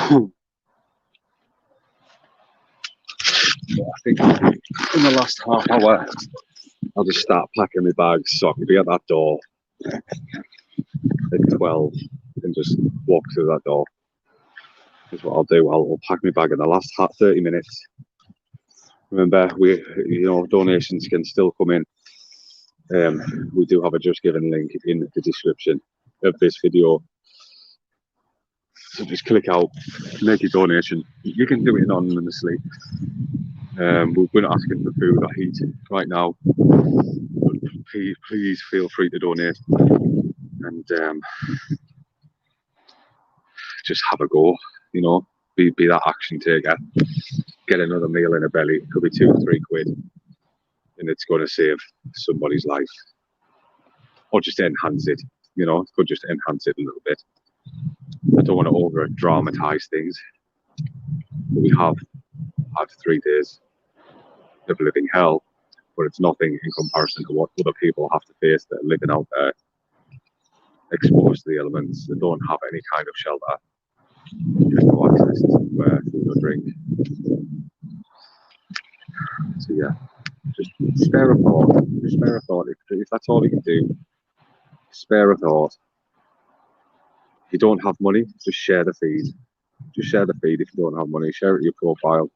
I think in the last half hour, I'll just start packing my bags so I can be at that door at 12 and just walk through that door. Is what I'll do. I'll pack my bag in the last 30 minutes. Remember, donations can still come in. We do have a Just Giving link in the description of this video. So just click out, make your donation. You can do it anonymously. We're not asking for food or heat right now. But please feel free to donate and just have a go. You know, be that action taker. Get another meal in a belly. Could be 2 or 3 quid. and it's going to save somebody's life, or just enhance it. You know, it could just enhance it a little bit. I don't want to over dramatize things, but we have had 3 days of living hell, but it's nothing in comparison to what other people have to face that are living out there, exposed to the elements, that don't have any kind of shelter, just no access to food or drink. So yeah, just spare a thought. Just spare a thought. If that's all you can do, spare a thought. If you don't have money, just share the feed. Just share the feed if you don't have money. Share it to your profile.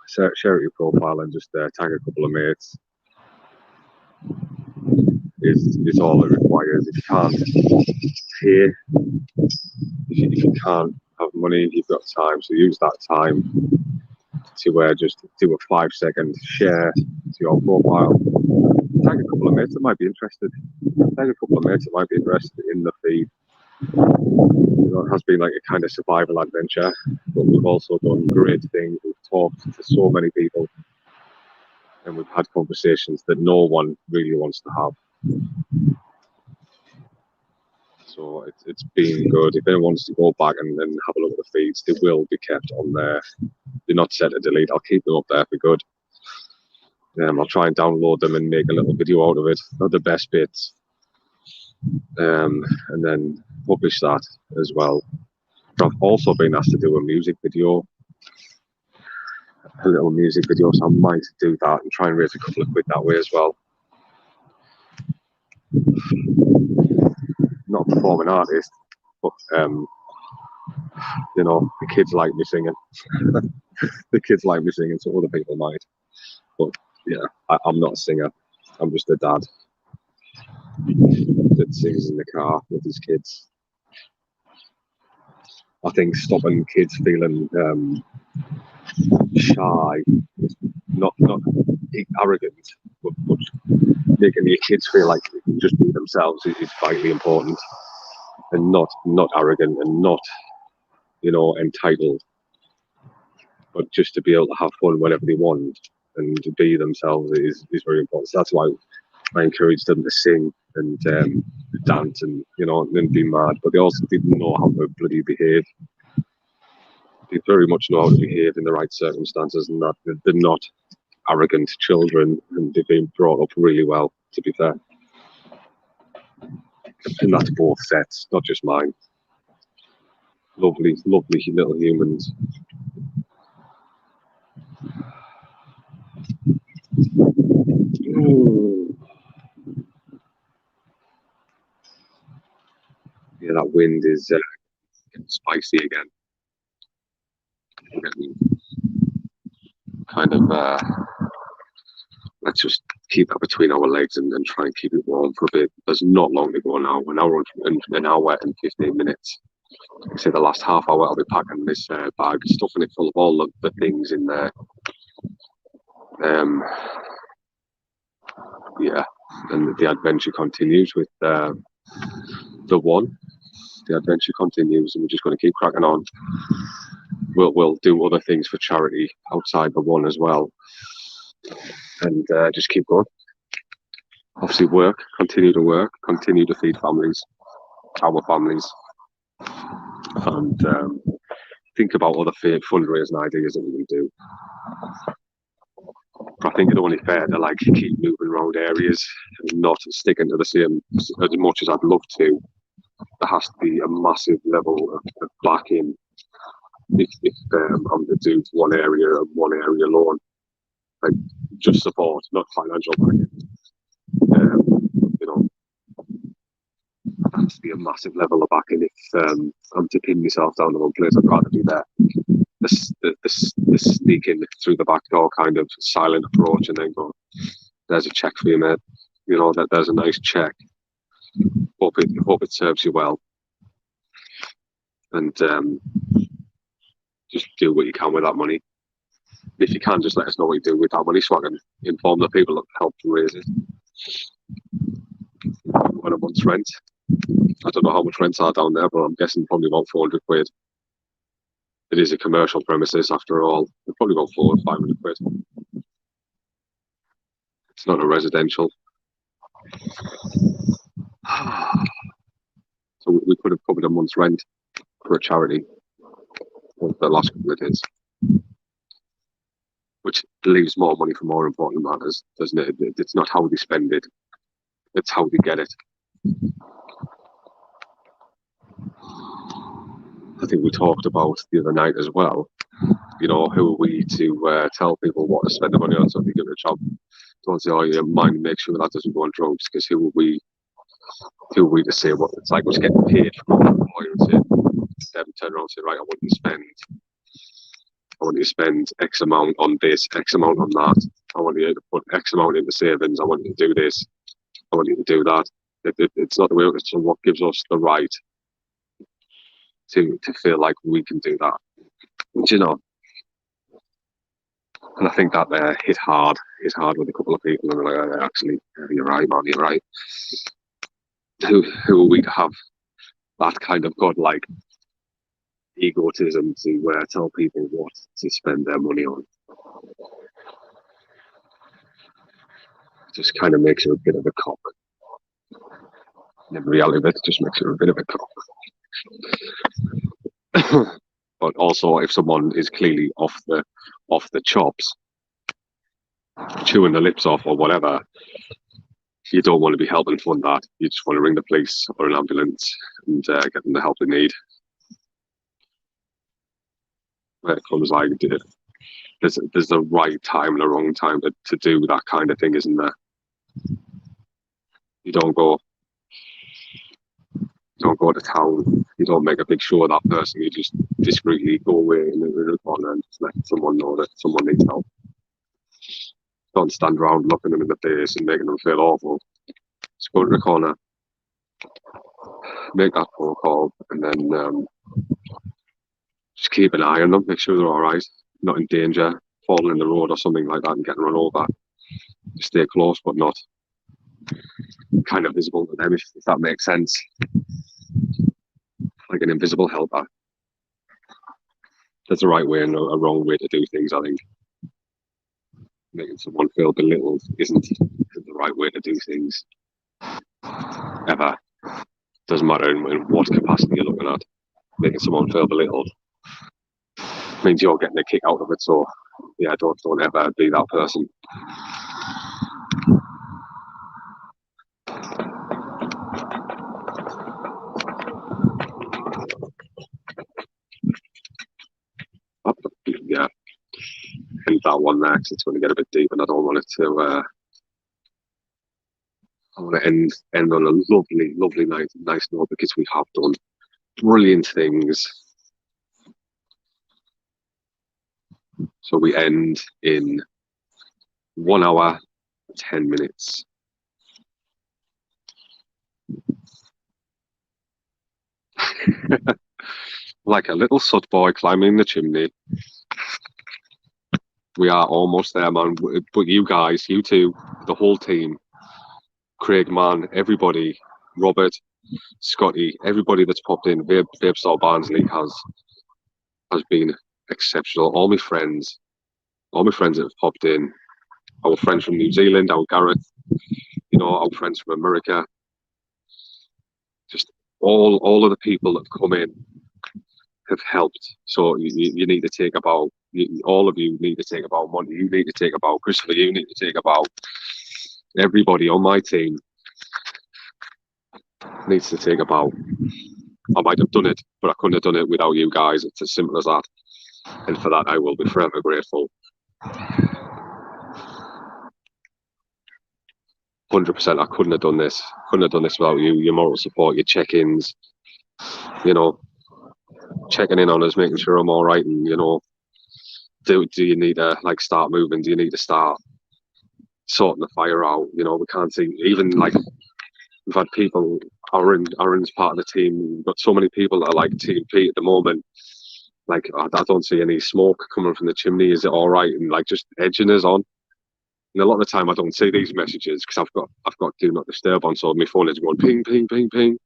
Share it to your profile and just tag a couple of mates. Is all it requires. If you can't pay, if you can't have money, you've got time. So use that time to just do a 5-second share to your profile. Tag a couple of mates that might be interested. Tag a couple of mates that might be interested in the feed. You know, it has been like a kind of survival adventure, but we've also done great things. We've talked to so many people, and we've had conversations that no one really wants to have. So it's been good. If anyone wants to go back and have a look at the feeds, they will be kept on there. They're not set to delete. I'll keep them up there for good. I'll try and download them and make a little video out of it, of the best bits, and then publish that as well. But I've also been asked to do a music video, a little music video, so I might do that and try and raise a couple of quid that way as well. Not a performing artist, but you know, the kids like me singing. The kids like me singing, so other people might. But yeah, I'm not a singer. I'm just a dad that sings in the car with his kids. I think stopping kids feeling shy, not arrogant, but making your kids feel like they can just be themselves is vitally important, and not arrogant and not, you know, entitled, but just to be able to have fun whenever they want and to be themselves is very important. So that's why I encourage them to sing and dance and, you know, and be mad, but they also didn't know how to bloody behave. They very much know how to behave in the right circumstances, and that they're not arrogant children, and they've been brought up really well, to be fair. And that's both sets, not just mine. Lovely, lovely little humans. Yeah, that wind is getting spicy again. Kind of, let's just keep it between our legs and try and keep it warm for a bit. There's not long to go now. An hour and 15 minutes. Like I say, the last half hour I'll be packing this bag, stuffing it full of all of the things in there. Yeah, and the adventure continues with the one. The adventure continues, and we're just going to keep cracking on. We'll do other things for charity outside the one as well, and just keep going. Obviously, continue to feed families, our families, and think about other fundraising ideas that we can do. I think it's only fair to like keep moving around areas and not sticking to the same as much as I'd love to. There has to be a massive level of backing if I'm to do one area alone. Like just support, not financial backing. You know, there has to be a massive level of backing if I'm to pin myself down to one place. I'd rather do that. The sneaking through the back door kind of silent approach, and then go, there's a check for you, mate. You know, that there's a nice check. Hope it serves you well, and just do what you can with that money. If you can, just let us know what you do with that money, so I can inform the people that helped raise it. On a month's rent. I don't know how much rents are down there, but I'm guessing probably about 400 quid. It is a commercial premises after all. They're probably about 400 or 500 quid. It's not a residential. So we could have covered a month's rent for a charity over the last couple of days, which leaves more money for more important matters, doesn't it? It's not how they spend it, it's how they get it. I think we talked about the other night as well, you know, who are we to tell people what to spend the money on so they give it a job? Don't say, oh, yeah, mind, make sure that doesn't go on drugs, because who are we to say what it's like? What's getting paid from an employer and say, them turn around and say, right, I want you to spend X amount on this, X amount on that. I want you to put X amount into savings. I want you to do this. I want you to do that. It's not the way. It's what gives us the right to feel like we can do that. You know, and I think that hit hard with a couple of people, and they're like, actually, you're right, man, you're right. Who are we to have that kind of godlike egotism to tell people what to spend their money on? It just kind of makes you a bit of a cock. In reality, it just makes you a bit of a cock. But also, if someone is clearly off the chops, chewing the lips off or whatever, you don't want to be helping fund that. You just want to ring the police or an ambulance and get them the help they need. Where it comes like there's the right time and the wrong time to do that kind of thing, isn't there? You don't go to town. You don't make a big show of that person. You just discreetly go away in the corner and just let someone know that someone needs help. Don't stand around looking them in the face and making them feel awful. Just go to the corner, make that phone call, and then just keep an eye on them, make sure they're all right, not in danger, falling in the road or something like that and getting run over. Just stay close, but not kind of visible to them, if that makes sense. Like an invisible helper. There's a right way and a wrong way to do things, I think. Making someone feel belittled isn't the right way to do things. Ever. Doesn't matter in what capacity you're looking at. Making someone feel belittled means you're getting a kick out of it, so yeah, don't ever be that person. Yeah, end that one there because it's going to get a bit deep, and I don't want it to. I want to end on a lovely nice note, because we have done brilliant things. So we end in 1 hour, 10 minutes. Like a little sut boy climbing the chimney. We are almost there, man. But you guys, you two, the whole team, Craig, man, everybody, Robert, Scotty, everybody that's popped in, Vape Star Barnsley has been exceptional. All my friends that have popped in, our friends from New Zealand, our Gareth, you know, our friends from America, just all of the people that have come in have helped. So you need to take about, all of you need to take about Monty, you need to take about Christopher, you need to take about everybody on my team needs to take about. I might have done it, but I couldn't have done it without you guys. It's as simple as that. And for that, I will be forever grateful. 100%, I couldn't have done this. Couldn't have done this without you, your moral support, your check-ins, you know, checking in on us, making sure I'm all right, and, you know, do you need to, like, start moving? Do you need to start sorting the fire out? You know, we can't see, even, like, we've had people, Aaron's part of the team, we've got so many people that are, like, Team Pete at the moment. Like, I don't see any smoke coming from the chimney. Is it all right? And, like, just edging us on. And a lot of the time I don't see these messages because I've got do not disturb on, so my phone is going ping, ping, ping, ping.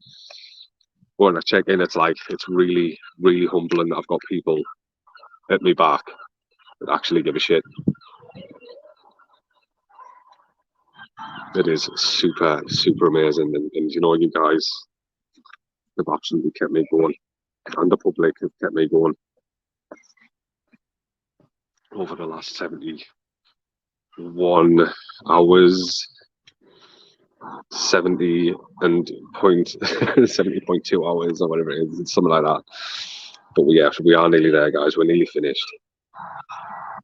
When I check in, it's like, it's really, really humbling that I've got people at me back that actually give a shit. It is super, super amazing, and you know, you guys have absolutely kept me going, and the public have kept me going over the last 71 hours, 70 and point 70.2 hours or whatever it is. It's something like that. But we are nearly there, guys. We're nearly finished.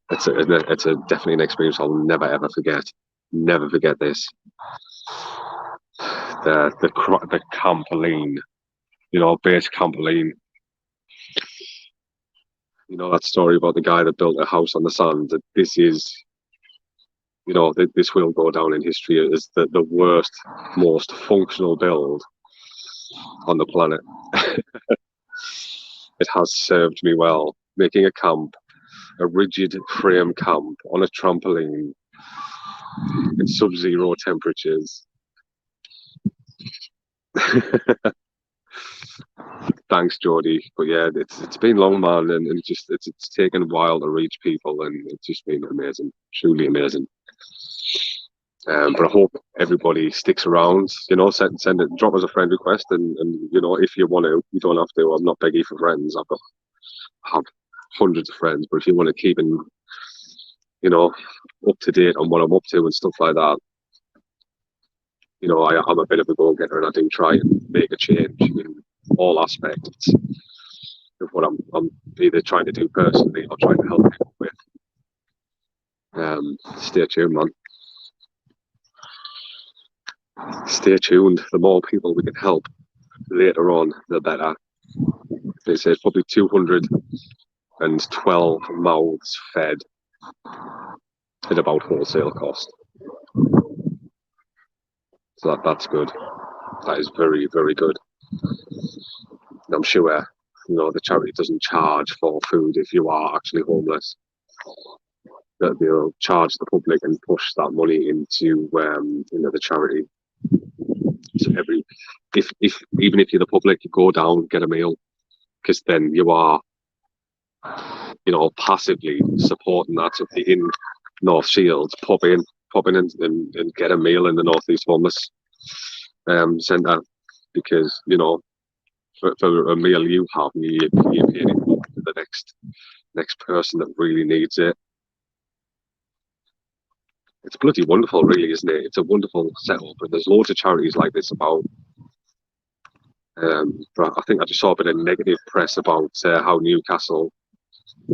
It's definitely an experience I'll never ever forget. Never forget this. The campoline, you know, base campoline. You know that story about the guy that built a house on the sand. That this is, you know, this will go down in history as the worst, most functional build on the planet. It has served me well. Making a camp, a rigid frame camp on a trampoline in sub-zero temperatures. Thanks, Jody. But yeah, it's been long, man, and it's taken a while to reach people, and it's just been amazing, truly amazing. But I hope everybody sticks around. You know, send it, drop us a friend request, and you know, if you want to, you don't have to. I'm not begging for friends. I have hundreds of friends, but if you want to keep in, you know, up to date on what I'm up to and stuff like that, you know, I'm a bit of a go-getter, and I do try and make a change in all aspects of what I'm either trying to do personally or trying to help people with. Stay tuned, man. Stay tuned. The more people we can help later on, the better. They say it's probably 212 mouths fed at about wholesale cost. So that's good. That is very, very good. And I'm sure, you know, the charity doesn't charge for food if you are actually homeless. That they'll charge the public and push that money into, you know, the charity. So even if you're the public, you go down, get a meal, because then you are, you know, passively supporting that. So if you're in North Shields, pop in and get a meal in the North East Homeless Centre, because, you know, for a meal you have, you're paying it to the next person that really needs it. It's bloody wonderful, really, isn't it? It's a wonderful setup, and there's loads of charities like this about. But I think I just saw a bit of negative press about how Newcastle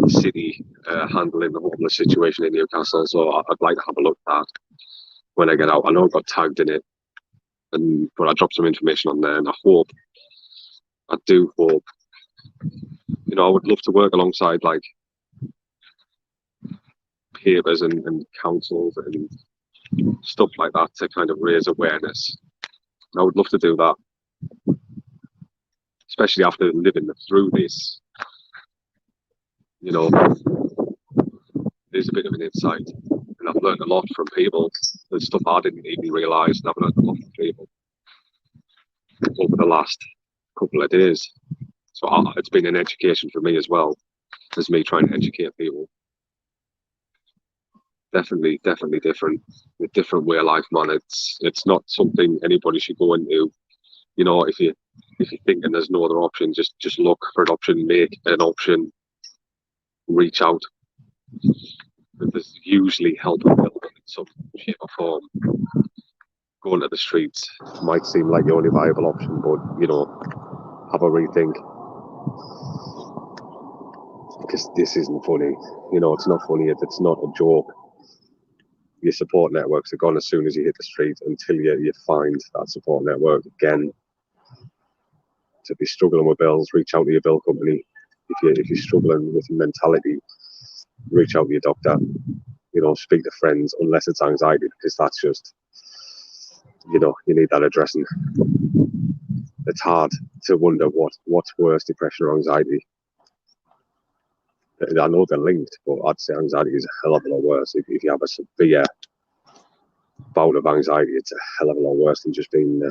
City handling the homeless situation in Newcastle. So I'd like to have a look at that when I get out. I know I got tagged in it, but I dropped some information on there, and I do hope, you know, I would love to work alongside like papers and councils and stuff like that to kind of raise awareness. I would love to do that, especially after living through this. You know, there's a bit of an insight, and I've learned a lot from people. There's stuff I didn't even realise, and I've learned a lot from people over the last couple of days. So it's been an education for me as well, as me trying to educate people. Definitely different. A different way of life, man. It's not something anybody should go into. You know, if you're thinking there's no other option, just look for an option, make an option, reach out. There's usually help available in some shape or form. Going to the streets might seem like the only viable option, but, you know, have a rethink. Because this isn't funny. You know, it's not funny. It's not a joke. Your support networks are gone as soon as you hit the street until you find that support network again. To be struggling with bills, reach out to your bill company. If you're struggling with mentality, reach out to your doctor. You know, speak to friends, unless it's anxiety, because that's just, you know, you need that addressing. It's hard to wonder what's worse, depression or anxiety. I know they're linked, but I'd say anxiety is a hell of a lot worse. If you have a severe bout of anxiety, it's a hell of a lot worse than just being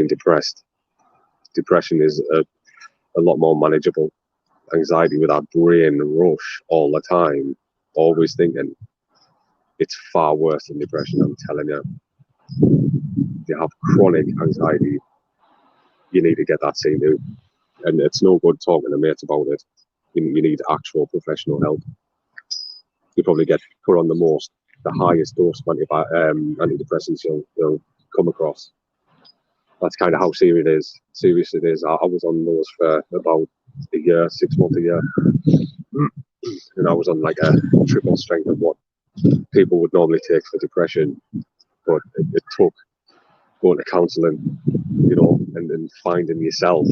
depressed. Depression is a lot more manageable. anxiety with that brain rush all the time, always thinking, it's far worse than depression. I'm telling you. If you have chronic anxiety, you need to get that seen to. And it's no good talking to mates about it. You need actual professional help. You probably get put on the highest dose of antidepressants you'll come across. That's kind of how serious it is. I was on those for about a year, 6 months a year, and I was on like a triple strength of what people would normally take for depression. But it took going to counselling, and finding yourself.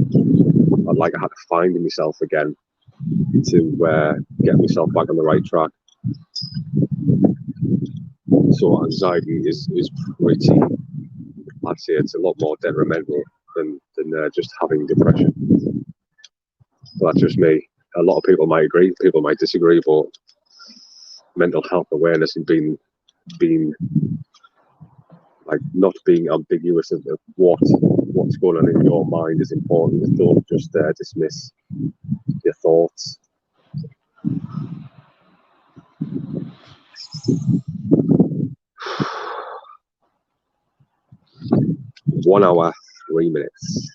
I had to find myself again to get myself back on the right track. So anxiety is pretty, I'd say it's a lot more detrimental than just having depression. So that's just me. A lot of people might agree, people might disagree, but mental health awareness and being like not being ambiguous of what's going on in your mind is important. Don't just dismiss your thoughts. 1 hour, 3 minutes.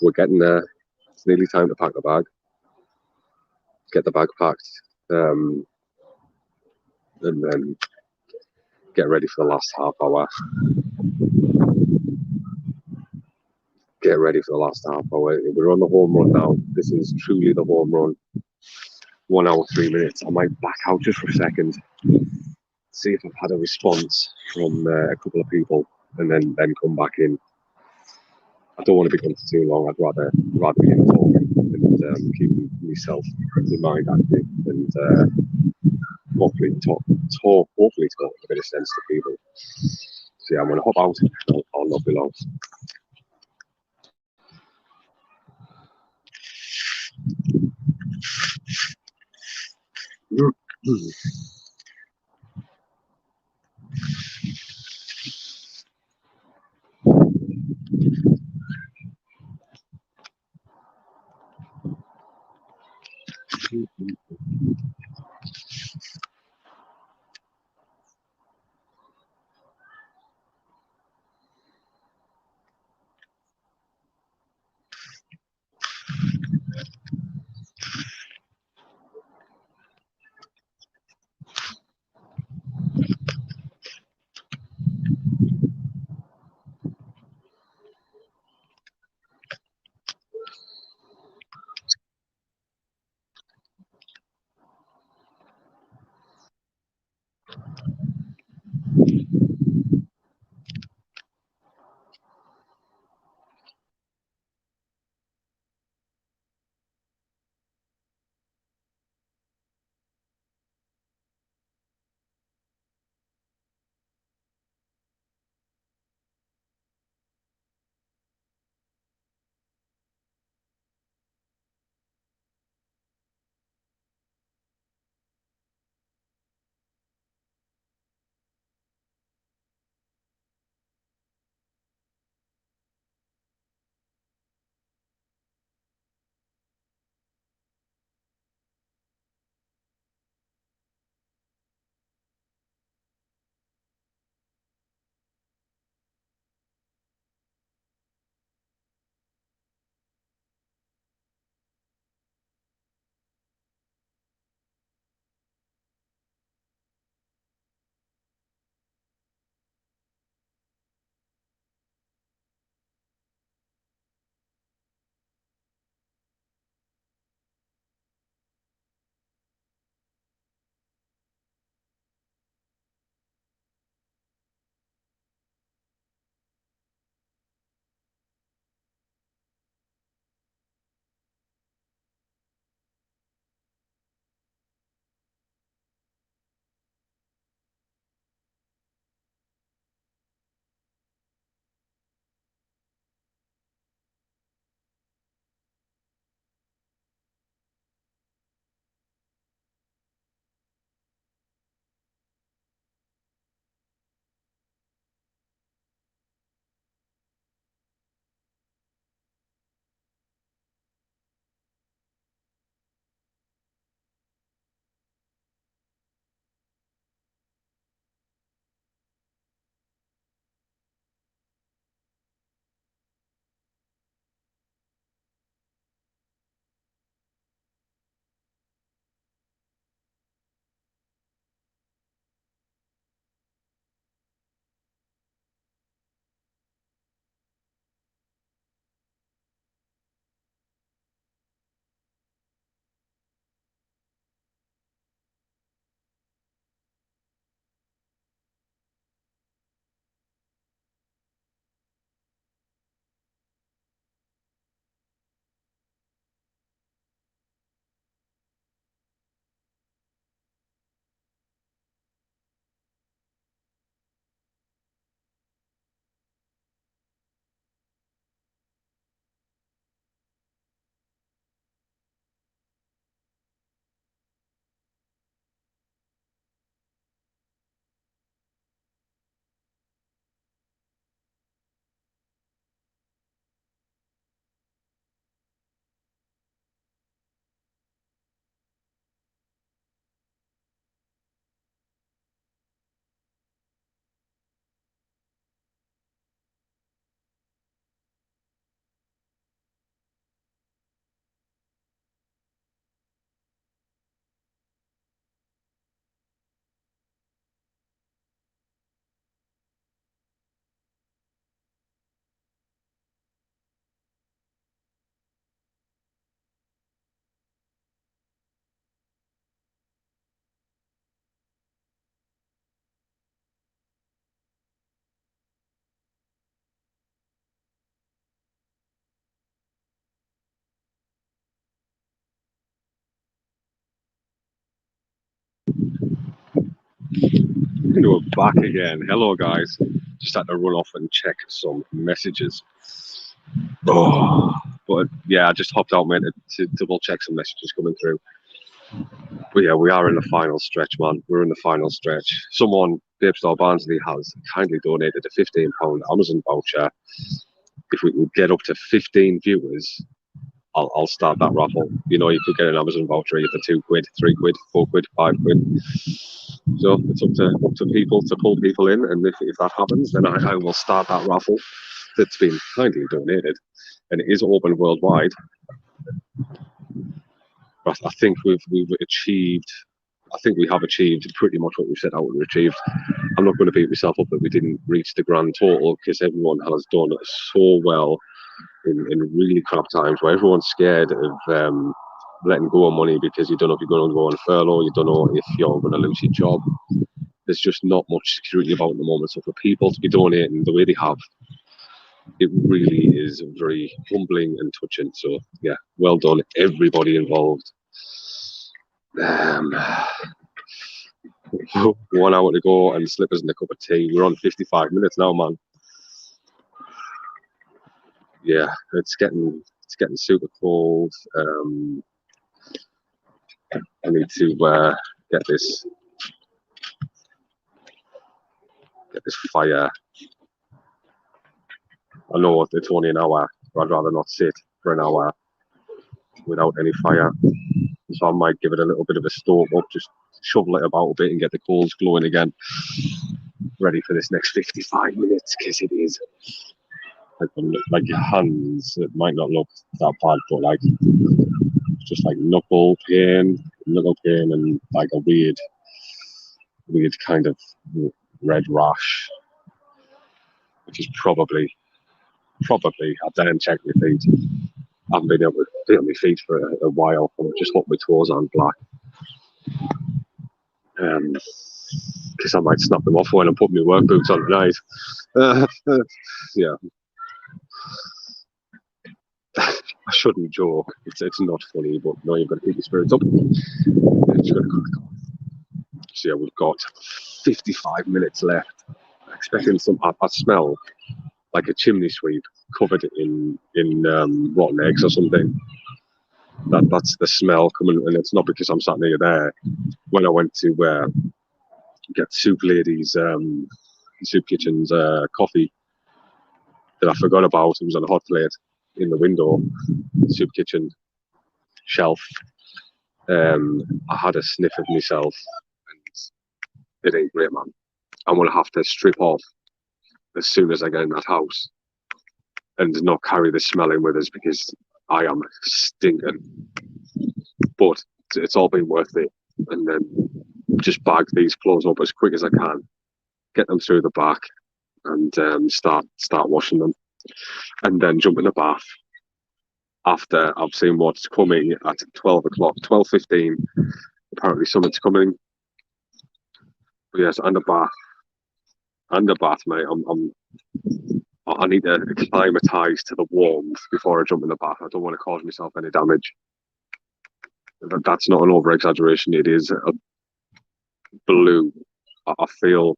We're getting there. It's nearly time to pack the bag. Get the bag packed, and then get ready for the last half hour. Get ready for the last half hour. We're on the home run now. This is truly the home run. 1 hour, 3 minutes. I might back out just for a second, see if I've had a response from a couple of people, and then come back in. I don't want to be gone for too long. I'd rather be in talking and keep myself, my mind active, and hopefully talk a bit of sense to people. So yeah, I'm gonna hop out. I'll not be long. And we're back again. Hello, guys. Just had to run off and check some messages. Oh, but yeah, I just hopped out, mate, to double check some messages coming through. But yeah, we are in the final stretch, man. We're in the final stretch. Someone, Babestar Barnsley, has kindly donated a £15 Amazon voucher. If we can get up to 15 viewers, I'll start that raffle. You know, you could get an Amazon voucher either £2, £3, £4, £5. So it's up to people to pull people in, and if that happens, then I will start that raffle that's been kindly donated, and it is open worldwide. But I think we've achieved. I think we have achieved pretty much what we set out to achieve. I'm not going to beat myself up that we didn't reach the grand total, because everyone has done so well in really crap times where everyone's scared of letting go of money because you don't know if you're going to go on furlough, you don't know if you're going to lose your job. There's just not much security about at the moment. So for people to be donating the way they have, it really is very humbling and touching. So yeah, well done everybody involved. 1 hour to go and slippers and a cup of tea. We're on 55 minutes now, man. Yeah, it's getting super cold. I need to get this fire. I know it's only an hour, but I'd rather not sit for an hour without any fire. So I might give it a little bit of a stoke up, just shovel it about a bit and get the coals glowing again. Ready for this next 55 minutes, because it is like your hands. It might not look that bad, but like just like knuckle pain, and like a weird kind of red rash, which is probably. I didn't check my feet. I haven't been able to be on my feet for a while. I'm just hope my toes aren't black. Because I might snap them off when I'm putting my work boots on tonight. Yeah. I shouldn't joke. It's not funny, but no, you've got to keep your spirits up. So yeah, we've got 55 minutes left. Expecting some. I smell like a chimney sweep covered in rotten eggs or something. That's the smell coming, and it's not because I'm sat near there. When I went to get Soup Lady's Soup Kitchen's coffee that I forgot about, it was on a hot plate in the window, Soup Kitchen shelf. I had a sniff of myself, and it ain't great, man. I'm gonna have to strip off as soon as I get in that house and not carry the smell in with us, because I am stinking. But it's all been worth it. And then just bag these clothes up as quick as I can, get them through the back, and start washing them, and then jump in the bath after I've seen what's coming at 12 o'clock, 12:15. Apparently something's coming. But yes, and the bath, mate. I need to acclimatise to the warmth before I jump in the bath. I don't want to cause myself any damage. That's not an over-exaggeration. It is a blue. I feel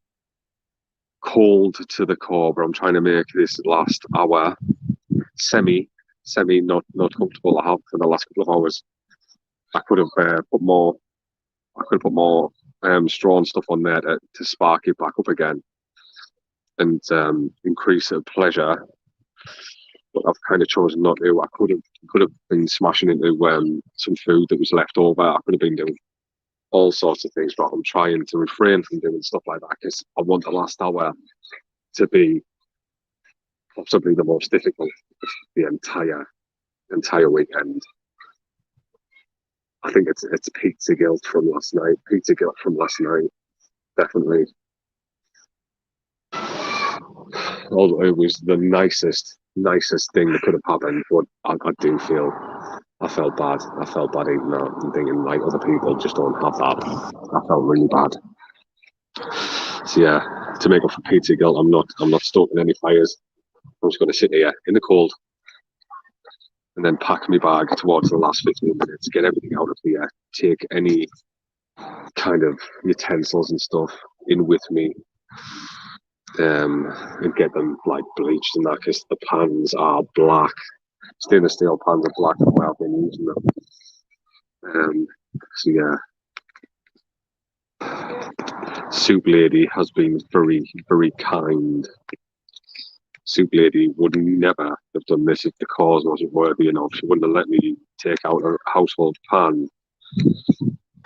cold to the core, but I'm trying to make this last hour semi not comfortable. I have for the last couple of hours. I could have put more straw and stuff on there to spark it back up again and increase the pleasure. But I've kind of chosen not to. I could have been smashing into some food that was left over. I could have been doing all sorts of things, but I'm trying to refrain from doing stuff like that, because I want the last hour to be possibly the most difficult of the entire weekend. I think it's pizza guilt from last night. Definitely. Although it was the nicest thing that could have happened, but I do feel I felt bad. I felt bad eating that and thinking like other people just don't have that. I felt really bad. So yeah, to make up for pizza guilt, I'm not stoking any fires. I'm just going to sit here in the cold and then pack my bag towards the last 15 minutes, get everything out of here, take any kind of utensils and stuff in with me, and get them like bleached and that, because the pans are black. Stainless steel pans are black the way I've been using them. So yeah, Soup Lady has been very, very kind. Soup Lady would never have done this if the cause wasn't worthy enough. She wouldn't have let me take out a household pan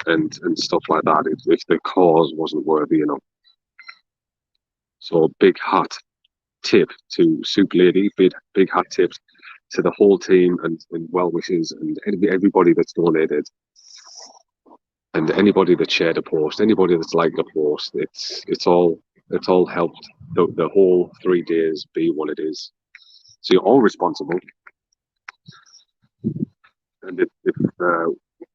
and stuff like that if the cause wasn't worthy enough. So big hat tip to Soup Lady, big hat tip to the whole team and well wishes and everybody that's donated and anybody that shared a post, anybody that's liked a post. It's all helped the whole 3 days be what it is. So you're all responsible. And if the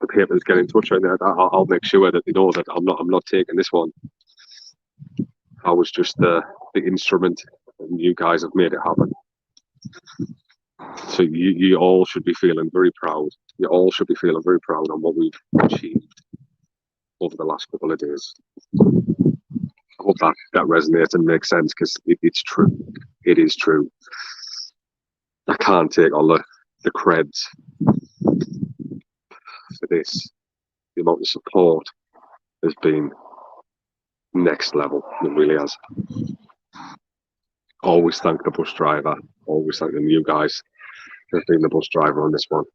papers get in touch right now, I'll make sure that they know that I'm not taking this one. I was just the instrument, and you guys have made it happen. So you all should be feeling very proud. You all should be feeling very proud on what we've achieved over the last couple of days. I hope that resonates and makes sense, because it's true. It is true. I can't take all the creds for this. The amount of support has been next level. It really has. Always thank the bus driver. Always thank them. You guys have been the bus driver on this one.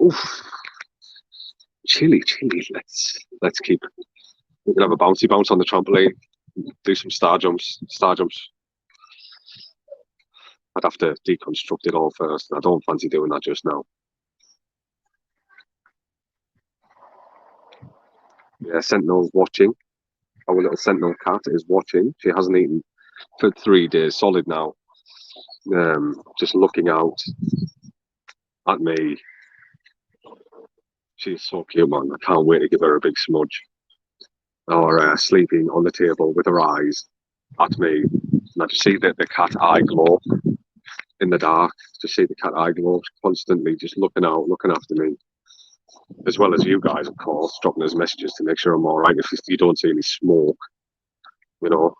Oof. Chilly. Let's keep. We can have a bouncy bounce on the trampoline. Do some star jumps. I'd have to deconstruct it all first. I don't fancy doing that just now. Yeah, Sentinel's watching. Our little Sentinel cat is watching. She hasn't eaten for 3 days solid now. Just looking out at me. She's so cute, man. I can't wait to give her a big smudge. Or sleeping on the table with her eyes at me. And I just see the cat eye glow in the dark. Just see the cat eye glow constantly just looking out, looking after me. As well as you guys, of course, dropping us messages to make sure I'm all right. If you don't see any smoke, you know,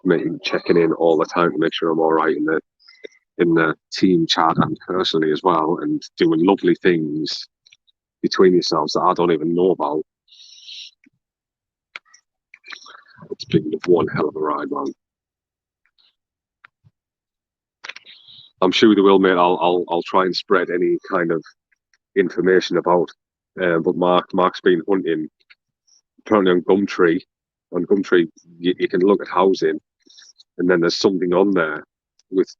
checking in all the time to make sure I'm all right in the team chat and personally as well, and doing lovely things between yourselves that I don't even know about. It's been one hell of a ride, man. I'm sure they will, mate. I'll try and spread any kind of information about. But Mark's been hunting apparently on Gumtree. On Gumtree, you can look at housing, and then there's something on there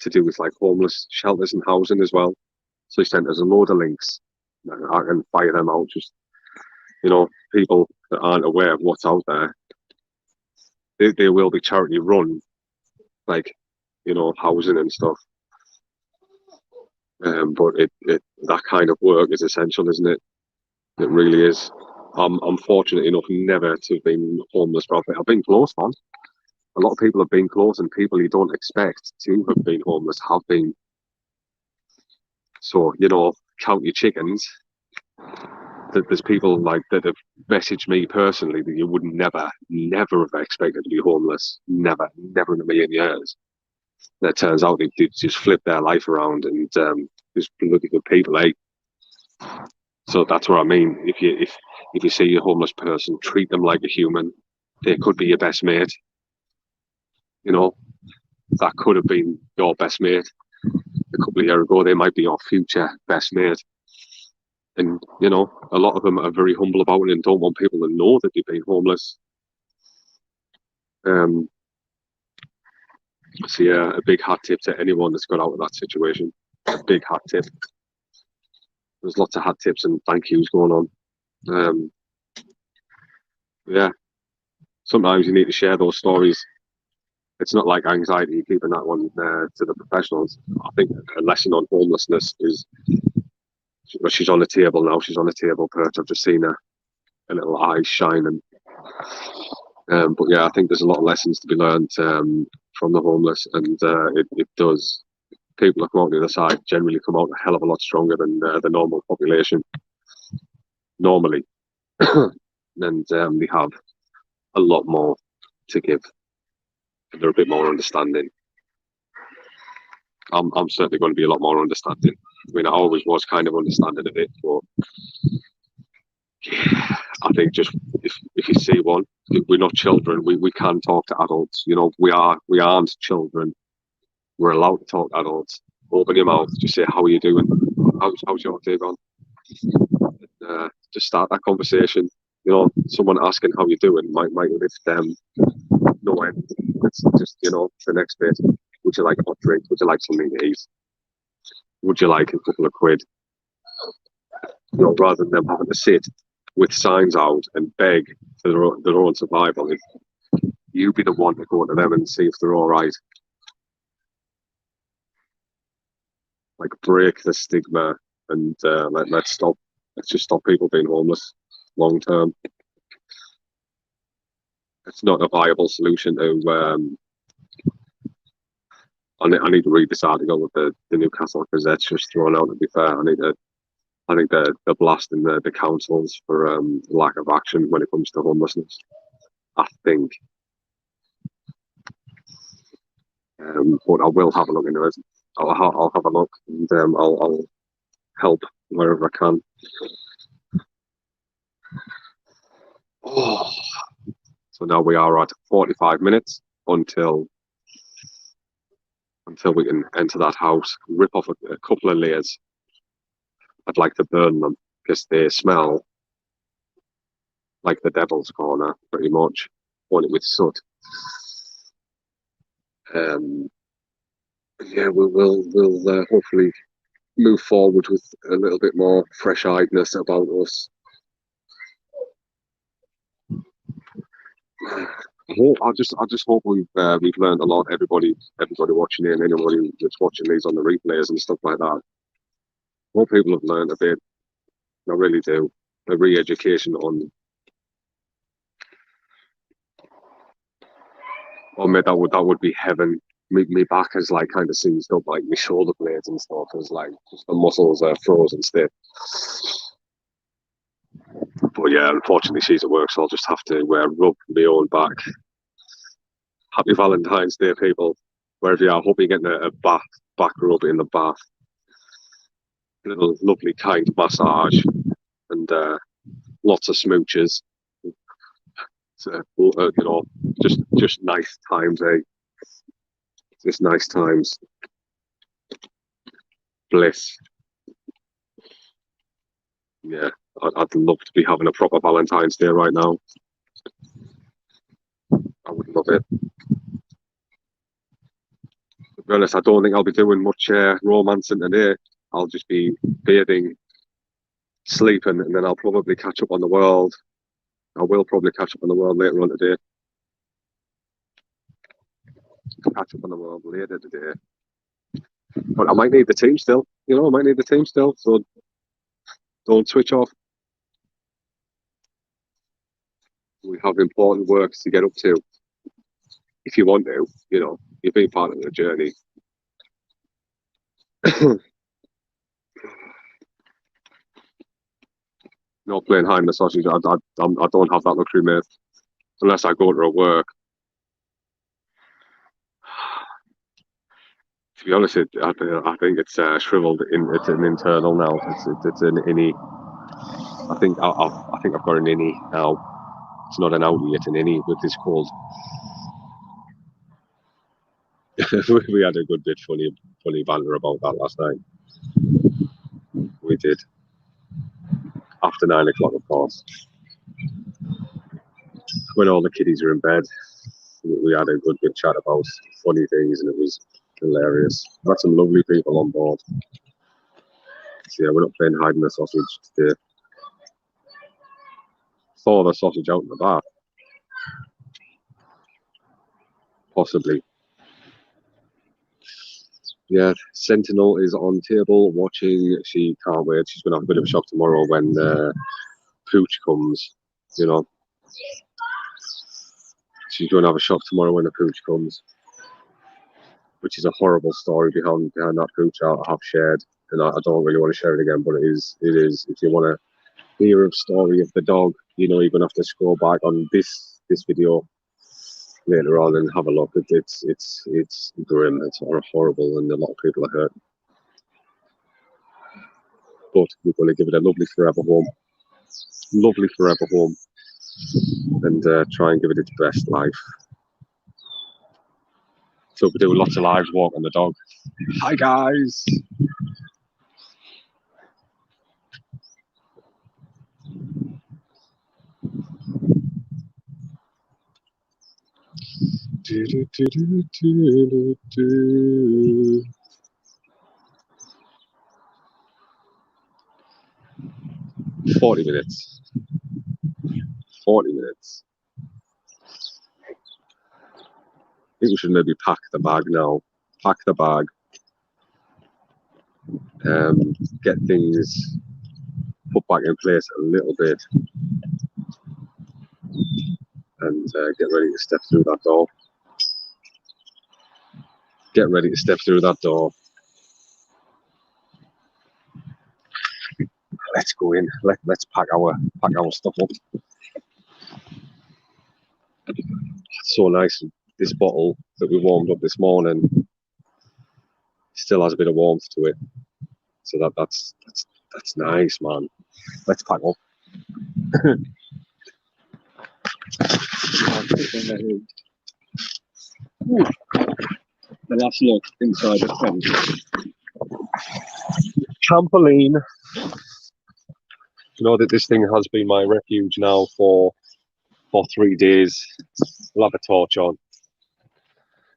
to do with like homeless shelters and housing as well. So he sent us a load of links. I can fire them out. Just, you know, people that aren't aware of what's out there. They will be charity run, like, you know, housing and stuff. But that kind of work is essential, isn't it? It really is. I'm fortunate enough never to have been homeless, but I've been close, man. A lot of people have been close, and people you don't expect to have been homeless have been. So, you know, count your chickens. There's people like that have messaged me personally that you would never have expected to be homeless. Never in a million years. And it turns out they just flipped their life around, and just bloody good people, eh? So that's what I mean. If you see a homeless person, treat them like a human. They could be your best mate. You know, that could have been your best mate a couple of years ago. They might be your future best mate. And, you know, a lot of them are very humble about it and don't want people to know that they've been homeless. So yeah, a big hat tip to anyone that's got out of that situation. A big hat tip. There's lots of hat tips and thank yous going on. Yeah, sometimes you need to share those stories. It's not like anxiety, keeping that one to the professionals. I think a lesson on homelessness is, she's on the table now. She's on the table perch. I've just seen her little eyes shining. But yeah, I think there's a lot of lessons to be learned from the homeless, and it does. People that come out the other side generally come out a hell of a lot stronger than the normal population. Normally. and they have a lot more to give. They're a bit more understanding. I'm certainly going to be a lot more understanding. I mean, I always was kind of understanding a bit, but I think just if you see one, we're not children. We can talk to adults. You know, we aren't children. We're allowed to talk to adults. Open your mouth. Just say, "How are you doing? How's your day gone?" Just start that conversation. You know, someone asking how you're doing might lift them no end. It's just, you know, the next bit. Would you like a hot drink? Would you like something to eat? Would you like a couple of quid? You know, rather than them having to sit with signs out and beg for their own survival, if you be the one to go to them and see if they're all right. Like, break the stigma and let's stop. Let's just stop people being homeless long term. It's not a viable solution to. I need to read this article with the Newcastle Gazette's just thrown out. To be fair, I think they're blasting the councils for lack of action when it comes to homelessness. I think, but I will have a look into it. I'll have a look and I'll help wherever I can. Oh, so now we are at 45 minutes until we can enter that house, rip off a couple of layers. I'd like to burn them because they smell like the devil's corner, pretty much, only with soot. Yeah, we'll hopefully move forward with a little bit more fresh-eyedness about us. I just hope we've learned a lot. Everybody watching in, anybody that's watching these on the replays and stuff like that. Hope people have learned a bit. I really do. A re-education on. Oh mate, that would be heaven. Me back is like kind of seized up, like my shoulder blades and stuff is like just the muscles are frozen stiff. But yeah, unfortunately she's at work, so I'll just have to rub my own back. Happy Valentine's Day, people. Wherever you are, hope you're getting a back rub in the bath. A little lovely kind massage and lots of smooches. So, you know, just nice times, eh? Just nice times. Bliss. Yeah, I'd love to be having a proper Valentine's Day right now. I would love it. To be honest, I don't think I'll be doing much romancing today. I'll just be bathing, sleeping, and then I'll probably catch up on the world. I will probably catch up on the world later on today. Catch up on the world later today. But I might need the team still. You know, I might need the team still. So don't switch off. We have important work to get up to. If you want to, you know, you've been part of the journey. Not playing hide in the sausage. I don't have that luxury, mate. Unless I go to a work. To be honest, I think it's shriveled. It's an internal now. It's an innie. I think I've got an innie now. It's not an outie. It's an innie with this cold. We had a good bit funny banter about that last night. We did. After 9 o'clock, of course. When all the kiddies are in bed, we had a good bit chat about funny things, and it was hilarious. We had some lovely people on board. So yeah, we're not playing hide in the sausage today. Thaw the sausage out in the bath. Possibly. Yeah, Sentinel is on table watching. She can't wait. She's going to have a bit of a shock tomorrow when Pooch comes, you know. She's going to have a shock tomorrow when the Pooch comes, which is a horrible story behind that Pooch I have shared, and I don't really want to share it again, but it is. If you want to hear a story of the dog, you know, you're gonna have to scroll back on this video later on and have a look. It's grim. It's horrible, and a lot of people are hurt. But we're going to give it a lovely forever home, and try and give it its best life. So we're doing lots of lives walking the dog. Hi guys. Do, do, do, do, do, do. Forty minutes. 40 minutes. I think we should maybe pack the bag now. Pack the bag. Get things put back in place a little bit. And get ready to step through that door. Get ready to step through that door. Let's go in. Let's pack our stuff up. It's so nice. This bottle that we warmed up this morning still has a bit of warmth to it. So that's nice, man. Let's pack up. The last look inside the tent. Trampoline. You know that this thing has been my refuge now for 3 days. I'll have a torch on,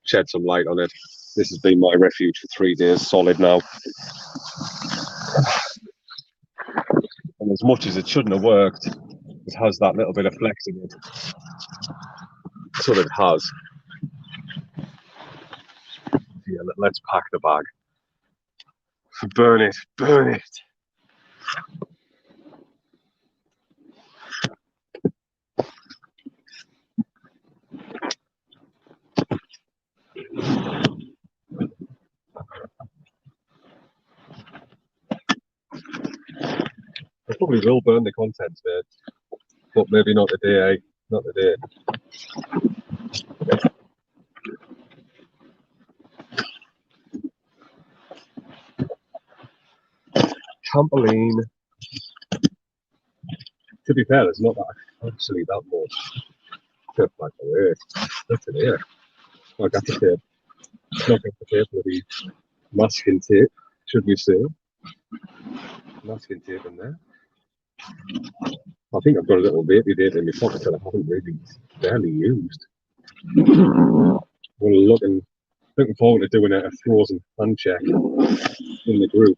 shed some light on it. This has been my refuge for 3 days solid now. And as much as it shouldn't have worked, it has that little bit of flex in it. So that it has. Yeah, let's pack the bag. Burn it, burn it. I probably will burn the contents there, but maybe not today, eh? Not today. Trampoline. To be fair, there's not actually that much tape back away. Look at here. I got the tape. Nothing to tape, bloody masking tape, should we say. Masking tape in there. I think I've got a little baby date in my pocket that I haven't really barely used. We're looking forward to doing a frozen hand check in the group.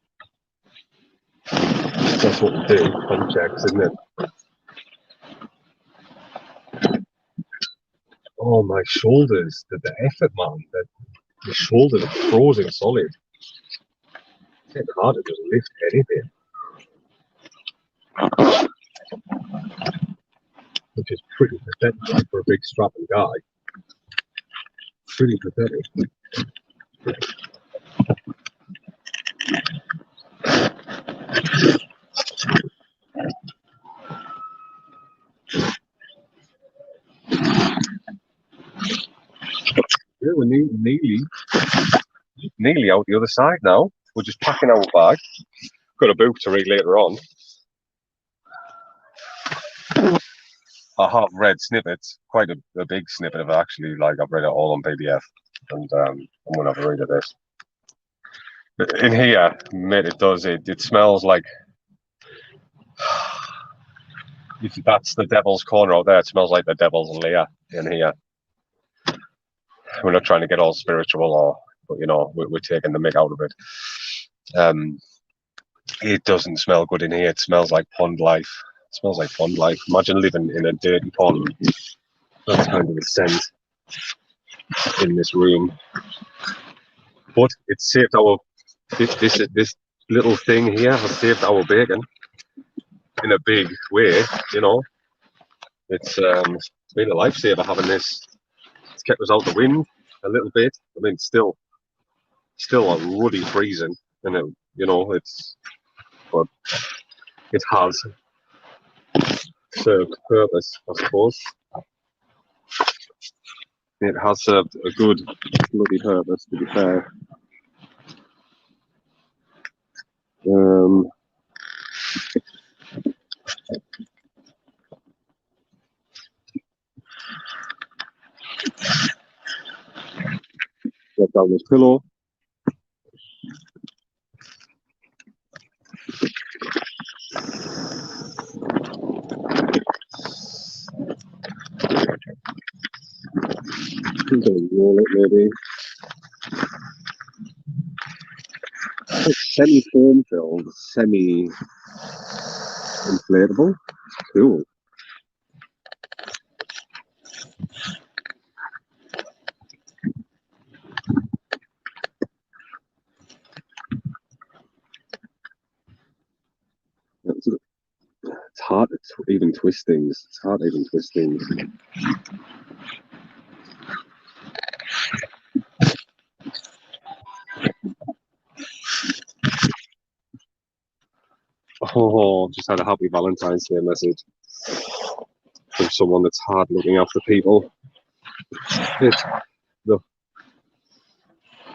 That's what we do, hand checks, isn't it? Oh, my shoulders, the effort, man. The shoulders are frozen solid. It's getting hard to just lift anything. Which is pretty pathetic for a big strapping guy. Pretty pathetic. Yeah, we're nearly out the other side now. We're just packing our bag. Got a book to read later on. I have read snippets, quite a big snippet of it actually. Like I've read it all on PDF, and I'm gonna have a read of this. In here, mate, it smells like. If that's the devil's corner out there, it smells like the devil's lair in here. We're not trying to get all spiritual, but you know, we're taking the mick out of it. It doesn't smell good in here. It smells like pond life. It smells like pond life. Imagine living in a dirty pond. That's kind of the scent in this room. But it saved our this little thing here has saved our bacon in a big way. You know, it's been a lifesaver having this. It's kept us out the wind a little bit. I mean, still a ruddy freezing, and it, you know, but it has served purpose, I suppose. It has served a good bloody purpose, to be fair. Get down this pillow. Roll it, maybe. It's semi-foam filled, semi-inflatable. Cool. It's hard to even twist things. It's hard to even twist things. Oh, just had a happy Valentine's Day message from someone that's hard looking after people. Look,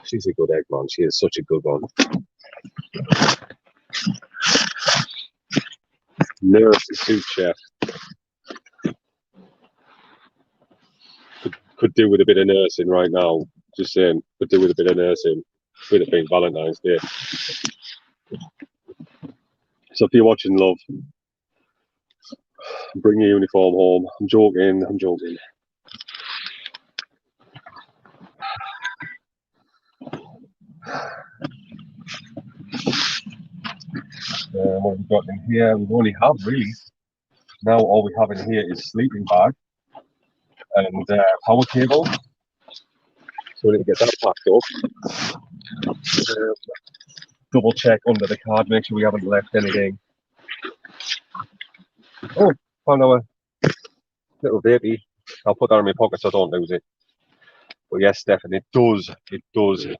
she's a good egg, man. She is such a good one. Nurse, sous chef. Could do with a bit of nursing right now. Just saying, could do with a bit of nursing. With it being Valentine's Day. So if you're watching, love, bring your uniform home. I'm joking. What we've got in here, we only have really. Now all we have in here is sleeping bag and power cable. So we need to get that packed up. Double check under the card, make sure we haven't left anything. Oh, found our little baby. I'll put that in my pocket so I don't lose it. But yes, Stefan, it does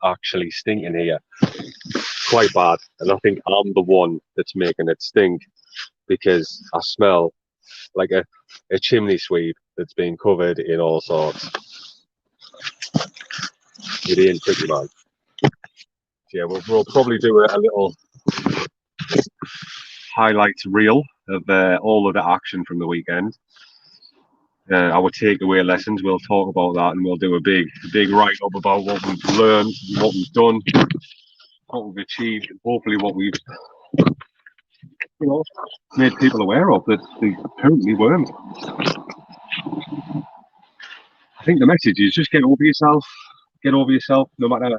actually stink in here. Quite bad. And I think I'm the one that's making it stink because I smell like a chimney sweep that's been covered in all sorts. It ain't pretty, man. Yeah, we'll probably do a little highlights reel of all of the action from the weekend. Our takeaway lessons, we'll talk about that, and we'll do a big write-up about what we've learned, what we've done, what we've achieved, and hopefully what we've made people aware of that they apparently weren't. I think the message is just get over yourself, no matter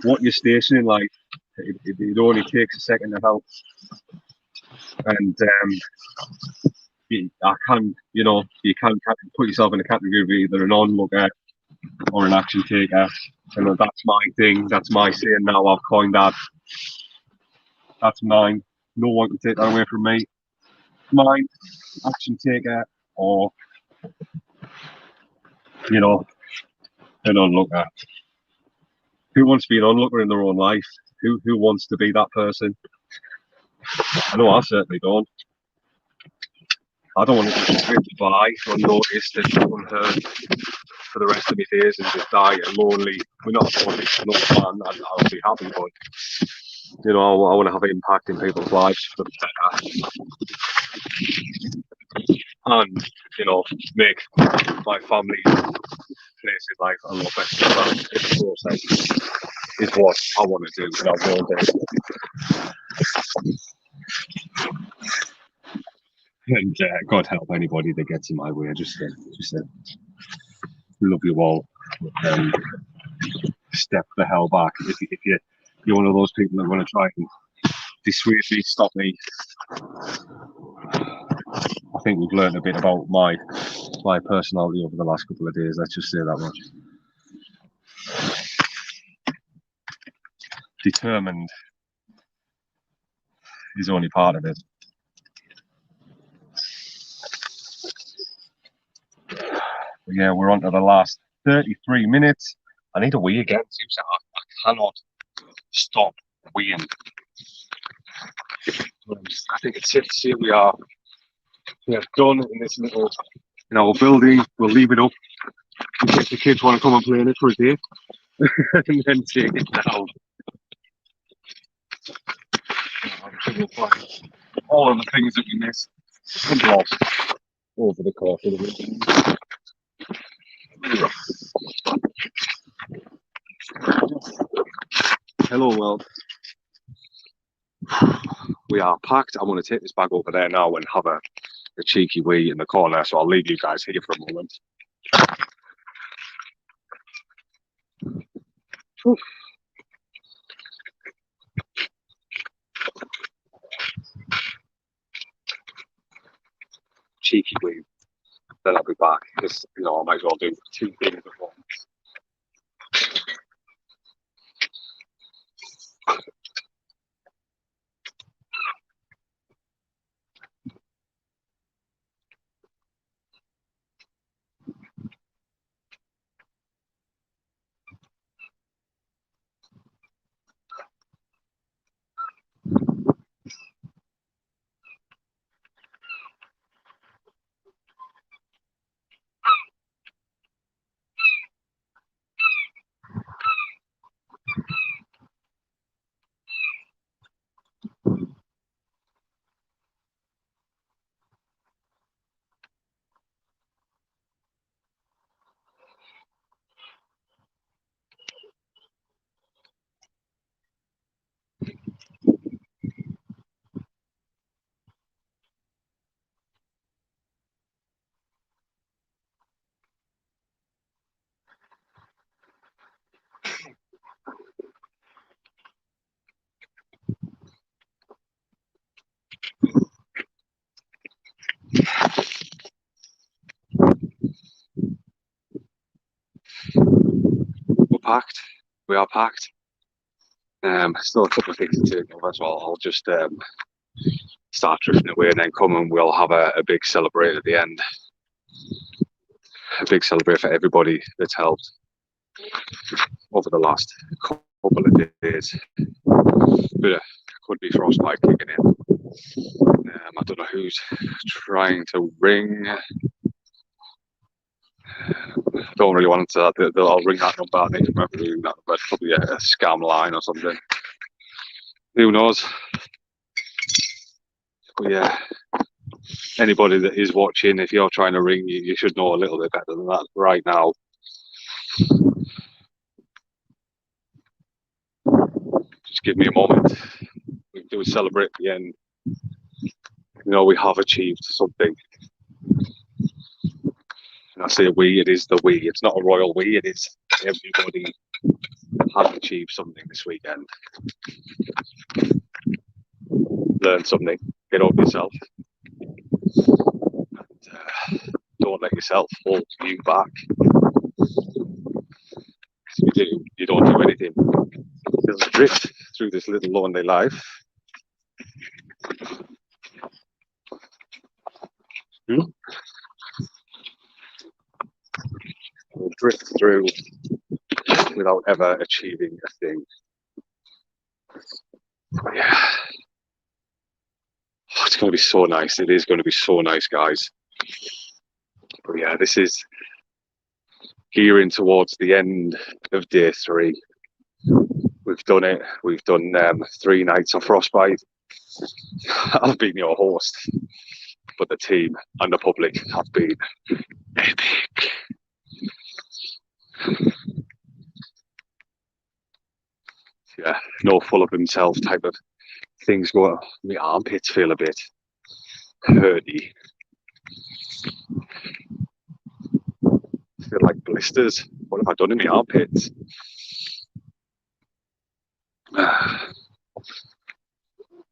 what your station in life. It only takes a second to help. And you can put yourself in a category of either an onlooker or an action taker. And that's my thing. That's my saying now. I've coined that. That's mine. No one can take that away from me. Mine, action taker, or an onlooker. Who wants to be an onlooker in their own life? Who wants to be that person? I know I certainly don't. I don't want to just slip by unnoticed and unheard for the rest of my days and just die lonely. We're not lonely, no fun. I'll be happy, but I want to have an impact in people's lives for the better, and make my family place in life a lot better. That process is what I want to do without my own day. And God help anybody that gets in my way. Just love you all. Step the hell back. If you're one of those people that want to try and dissuade me, stop me. I think we've learned a bit about my personality over the last couple of days. Let's just say that much. Determined is only part of it. But yeah, we're on to the last 33 minutes. I need a wee again. I cannot stop weeing. I think it's safe to say we are Yeah, done in this little, building. We'll leave it up in case the kids want to come and play in it for a day, and then take it down. I'm sure we'll find all of the things that we missed and lost over the course of the weekend. Hello world. We are packed. I'm going to take this bag over there now and have a cheeky wee in the corner, so I'll leave you guys here for a moment. Whew. Cheeky wee, then I'll be back, because I might as well do two things at once. We're packed. We are packed. Still a couple of things to take over, so I'll just start drifting away and then come and we'll have a big celebrate at the end. A big celebrate for everybody that's helped over the last couple of days. But could be frostbite kicking in. I don't know who's trying to ring. Don't really want to. I'll ring that number. I need to remember ringing that number. It's probably a scam line or something. Who knows? But yeah, anybody that is watching, if you're trying to ring, you should know a little bit better than that right now. Just give me a moment. We can do a celebrate at the end. We have achieved something. And I say we, it is the we. It's not a royal we, it is everybody has achieved something this weekend. Learn something, get over yourself. And, don't let yourself hold you back. You don't do anything. You'll drift through this little lonely life. You'll drift through without ever achieving a thing. Yeah. Oh, it's going to be so nice. It is going to be so nice, guys. But yeah, this is gearing towards the end of day 3. We've done it. We've done 3 nights of frostbite. I've been your host, but the team and the public have been epic. Yeah, no full of himself type of things going. My armpits feel a bit hurty. I feel like blisters. What have I done in my armpits?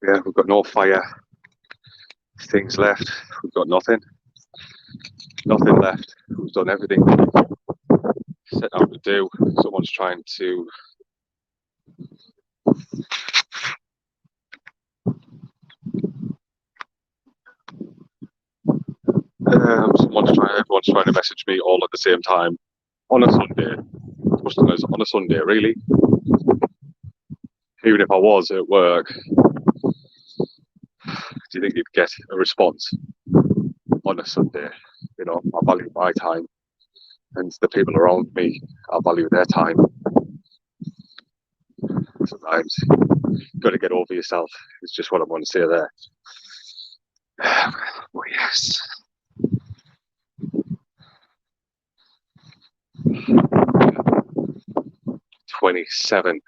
Yeah, we've got no fire things left. We've got nothing left. We've done everything set out to do. Someone's trying to everyone's trying to message me all at the same time on a Sunday. Customers on a Sunday, really? Even if I was at work, do you think you'd get a response? on a Sunday. You know, I value my time, and the people around me, I value their time. Sometimes you've got to get over yourself. It's just what I want to say there. Oh, yes. 27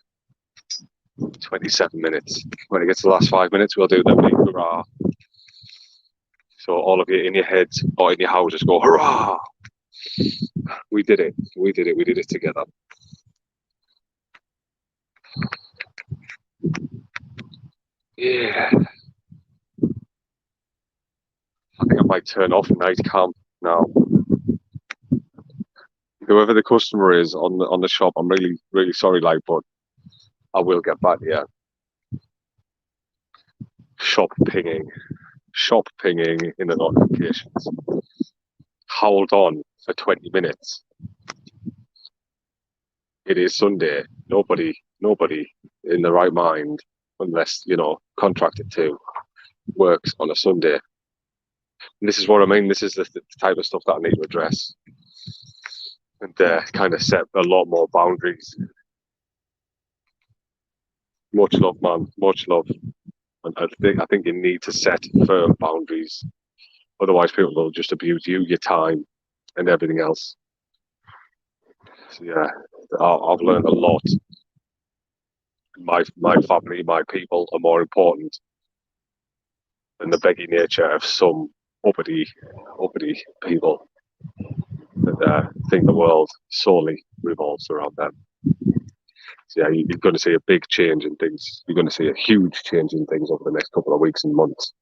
minutes. When it gets to the last 5 minutes, we'll do the big hurrah. So all of you in your heads or in your houses go, hurrah! We did it. We did it. We did it together. Yeah. I think I might turn off night cam now. Whoever the customer is on the shop, I'm really, really sorry, like, but I will get back to you. Shop pinging in the notifications. Hold on for 20 minutes. It is Sunday. Nobody in the right mind, unless, you know, contracted to, works on a Sunday. And this is what I mean. This is the type of stuff that I need to address and kind of set a lot more boundaries. Much love, man. Much love. And I think you need to set firm boundaries. Otherwise, people will just abuse you, your time, and everything else. So yeah, I've learned a lot. My family, my people are more important than the beggy nature of some uppity people that think the world solely revolves around them. So yeah, you're going to see a big change in things. You're going to see a huge change in things over the next couple of weeks and months.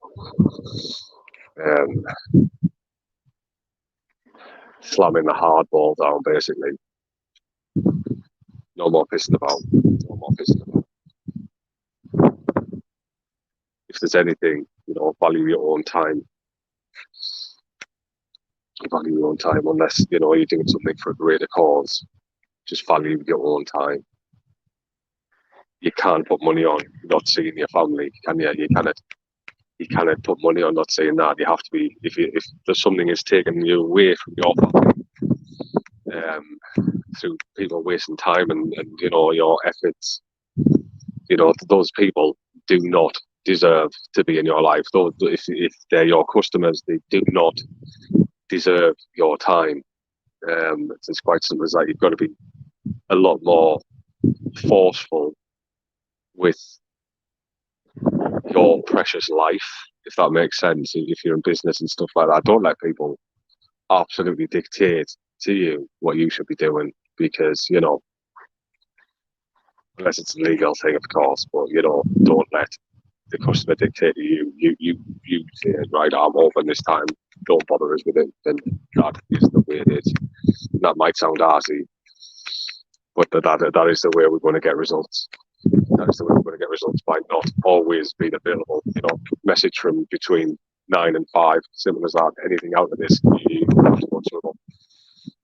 Slamming the hard ball down, basically. No more pissing about. No more pissing about. If there's anything, you know, value your own time. Value your own time, unless, you know, you're doing something for a greater cause. Just value your own time. You can't put money on not seeing your family, can you? You cannot put money on not seeing that. You have to be, if there's something is taking you away from your family, through people wasting time and you know, your efforts, you know, those people do not deserve to be in your life. Though if they're your customers, they do not deserve your time. It's quite simple as that. You've got to be a lot more forceful with your precious life, if that makes sense. If you're in business and stuff like that, don't let people absolutely dictate to you what you should be doing, because, you know, unless it's a legal thing, of course, but, you know, don't let the customer dictate to you. You say, right, I'm open this time, don't bother us with it, then that is the way it is. That might sound arsey, but that is the way we're going to get results. That is the way we're going to get results, by not always being available. You know, message from between 9 and 5, simple as that. Anything out of this, you have to go to them.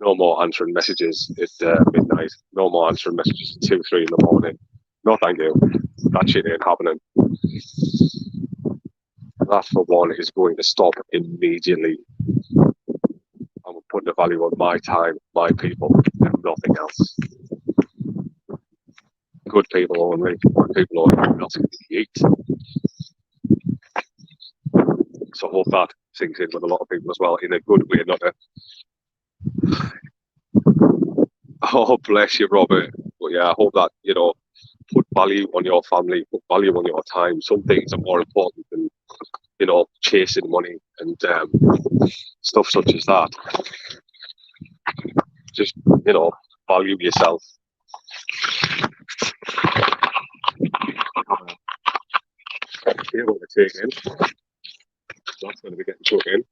No more answering messages at midnight. No more answering messages at 2, 3 in the morning. No, thank you. That shit ain't happening. That, for one, is going to stop immediately. I'm putting a value on my time, my people, and nothing else. Good people only. Good people only. Nothing to eat. So I hope that sinks in with a lot of people as well, in a good way, not a... Oh, bless you, Robert. But yeah, I hope that, you know, put value on your family, put value on your time. Some things are more important than, you know, chasing money and stuff such as that. Just, you know, value yourself. Here, we're going to take in. That's going to be getting took in.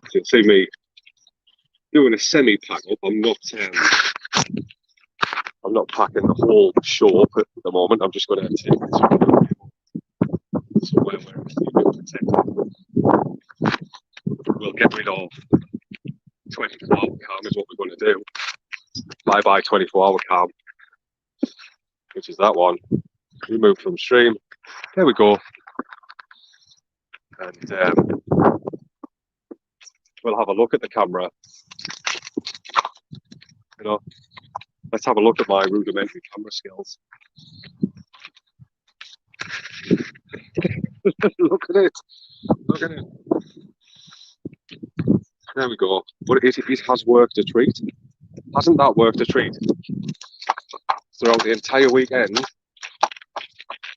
So you'll see me doing a semi-pack up. I'm not packing the whole show up at the moment. I'm just going to take it somewhere where it's protected. We'll get rid of 24-hour cam is what we're going to do. Bye-bye 24-hour cam, which is that one. Remove from stream. there we go. And we'll have a look at the camera. You know, let's have a look at my rudimentary camera skills. Look at it. Look at it. There we go. But it has worked a treat. Hasn't that worked a treat? Throughout the entire weekend,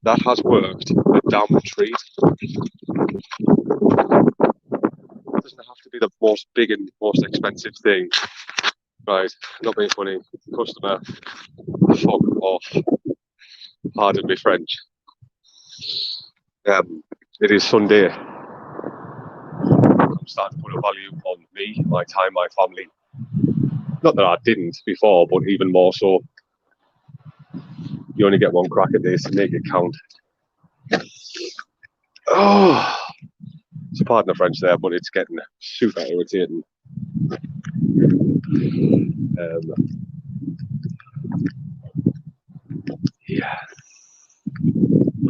that has worked a damn treat. It doesn't have to be the most big and most expensive thing. Right, not being funny. Customer, fuck off. Pardon me French. It is Sunday. I'm starting to put a value on me, my time, my family. Not that I didn't before, but even more so. You only get one crack at this, make it count. Oh, so pardon the French there, but it's getting super irritating. Yeah,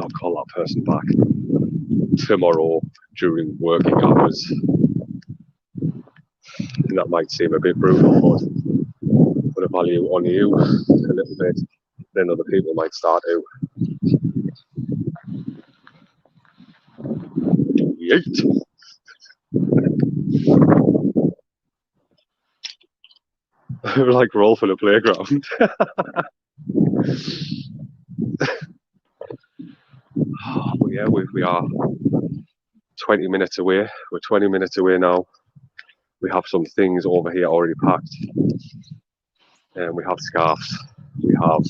I'll call that person back tomorrow during working hours. And that might seem a bit brutal, but put a value on you a little bit, then other people might start to. Yeet. Like Rolf in a playground. But yeah, we are 20 minutes away. We're 20 minutes away now. We have some things over here already packed. And we have scarves. We have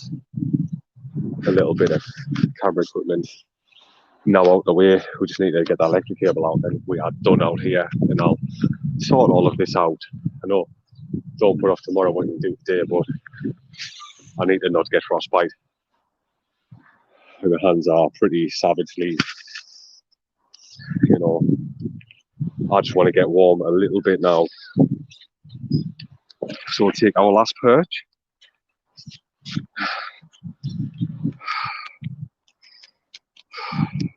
a little bit of camera equipment now out the way. We just need to get that electric cable out and we are done out here. And I'll sort all of this out. I know, don't put off tomorrow what you do today, but I need to not get frostbite. My hands are pretty savagely, you know, I just want to get warm a little bit now. So we'll take our last perch.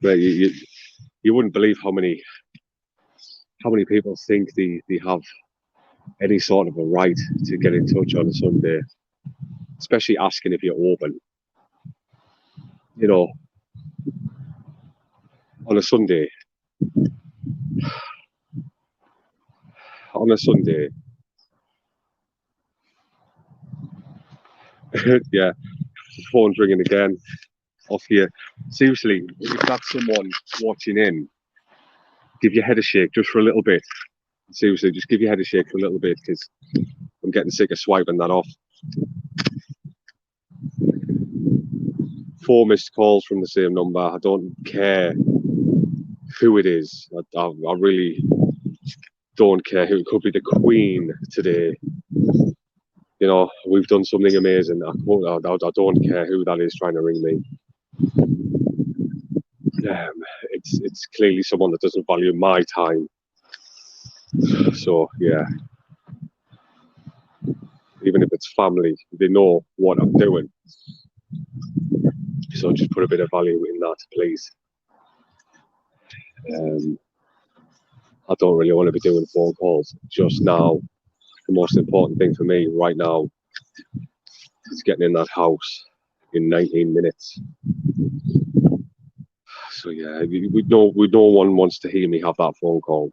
But you wouldn't believe how many people think they have any sort of a right to get in touch on a Sunday, especially asking if you're open. You know, on a Sunday, yeah, phone's ringing again. Off here. Seriously, if that's someone watching in, give your head a shake just for a little bit. Seriously, just give your head a shake for a little bit because I'm getting sick of swiping that off. 4 missed calls from the same number. I don't care who it is. I really don't care who. It could be the Queen today. You know, we've done something amazing. I don't care who that is trying to ring me. It's clearly someone that doesn't value my time. So yeah, even if it's family, they know what I'm doing. So just put a bit of value in that, please. I don't really want to be doing phone calls just now. The most important thing for me right now is getting in that house in 19 minutes. So yeah, no one wants to hear me have that phone call.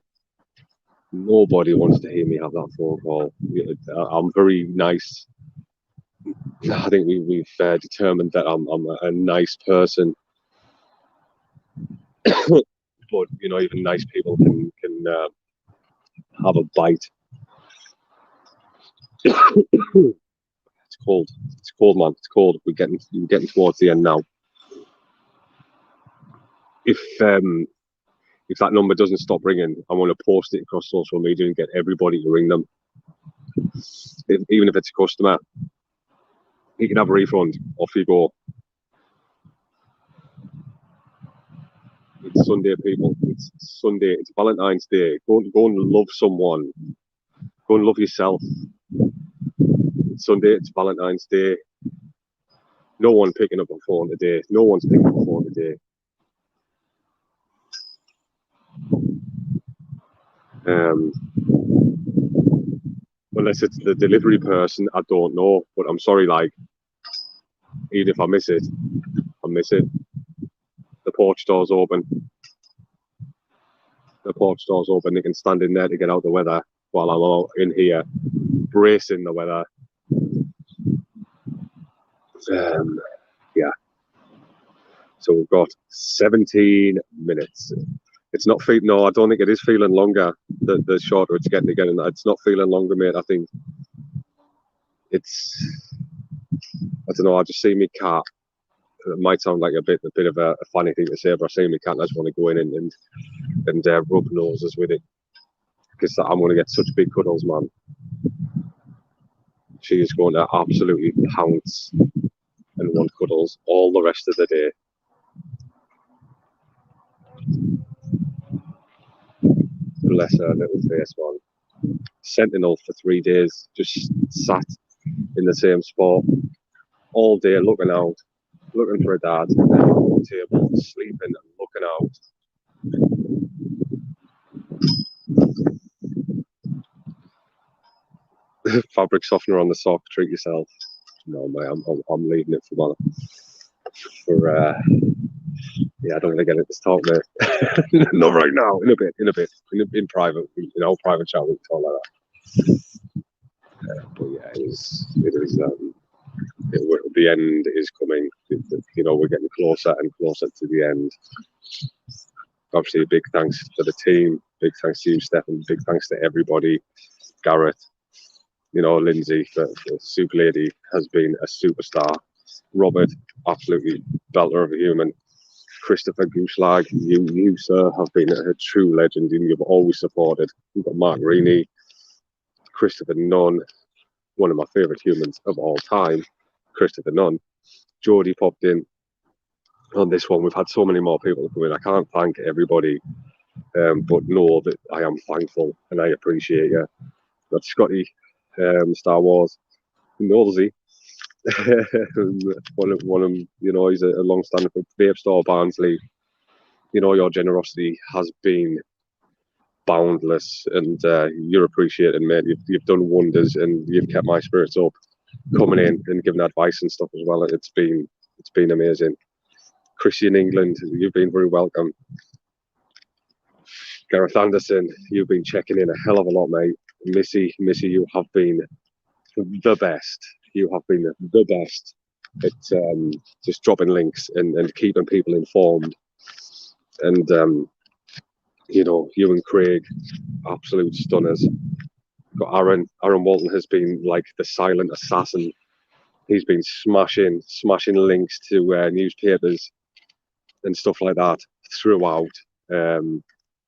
Nobody wants to hear me have that phone call. I'm very nice. I think we've determined that I'm a nice person. But you know, even nice people can have a bite. It's cold. It's cold, man. It's cold. We're getting towards the end now. If that number doesn't stop ringing, I'm going to post it across social media and get everybody to ring them. Even if it's a customer, you can have a refund. Off you go. It's Sunday, people. It's Sunday. It's Valentine's Day. Go and love someone. Go and love yourself. It's Sunday. It's Valentine's Day. No one picking up a phone today. No one's picking up a phone today. Unless it's the delivery person, I don't know. But I'm sorry, like, even if I miss it, I miss it. The porch door's open. The porch door's open. They can stand in there to get out the weather while I'm out in here bracing the weather. Yeah. So we've got 17 minutes. It's not feeling. No, I don't think it is feeling longer. The shorter it's getting again, and it's not feeling longer, mate. I think it's. I don't know. I just see me cat. It might sound like a bit of a funny thing to say, but I see me cat. And I just want to go in and rub noses with it because I'm going to get such big cuddles, man. She is going to absolutely pounce and want cuddles all the rest of the day. Bless her little face, man. Sentinel for 3 days, just sat in the same spot all day, looking out, looking for a dad, and then on the table, sleeping and looking out. Fabric softener on the sock. Treat yourself. No, mate, I'm leaving it for yeah, I don't want to get into this talk, mate. Not right now. In a bit, in private, private chat, we can talk like that. But yeah, it is. The end is coming. We're getting closer and closer to the end. Obviously, a big thanks to the team. Big thanks to you, Stefan. Big thanks to everybody. Gareth, Lindsay, for Soup Lady has been a superstar. Robert, absolutely belter of a human. Christopher Gooselag, you sir have been a true legend and you've always supported. We've got Mark Reaney, Christopher Nunn, one of my favourite humans of all time, Christopher Nunn. Geordie popped in on this one. We've had so many more people come in. I can't thank everybody, but know that I am thankful and I appreciate you. That's Scotty, Star Wars, Nosy. one of them, he's a long-standing for Vape Store Barnsley. Your generosity has been boundless, and you're appreciated, mate. You've done wonders, and you've kept my spirits up, coming in and giving advice and stuff as well. It's been amazing. Chrissy in England, you've been very welcome. Gareth Anderson, you've been checking in a hell of a lot, mate. Missy, you have been the best. You have been the best at just dropping links and keeping people informed. And you and Craig, absolute stunners. Got Aaron Walton has been like the silent assassin. He's been smashing links to newspapers and stuff like that throughout the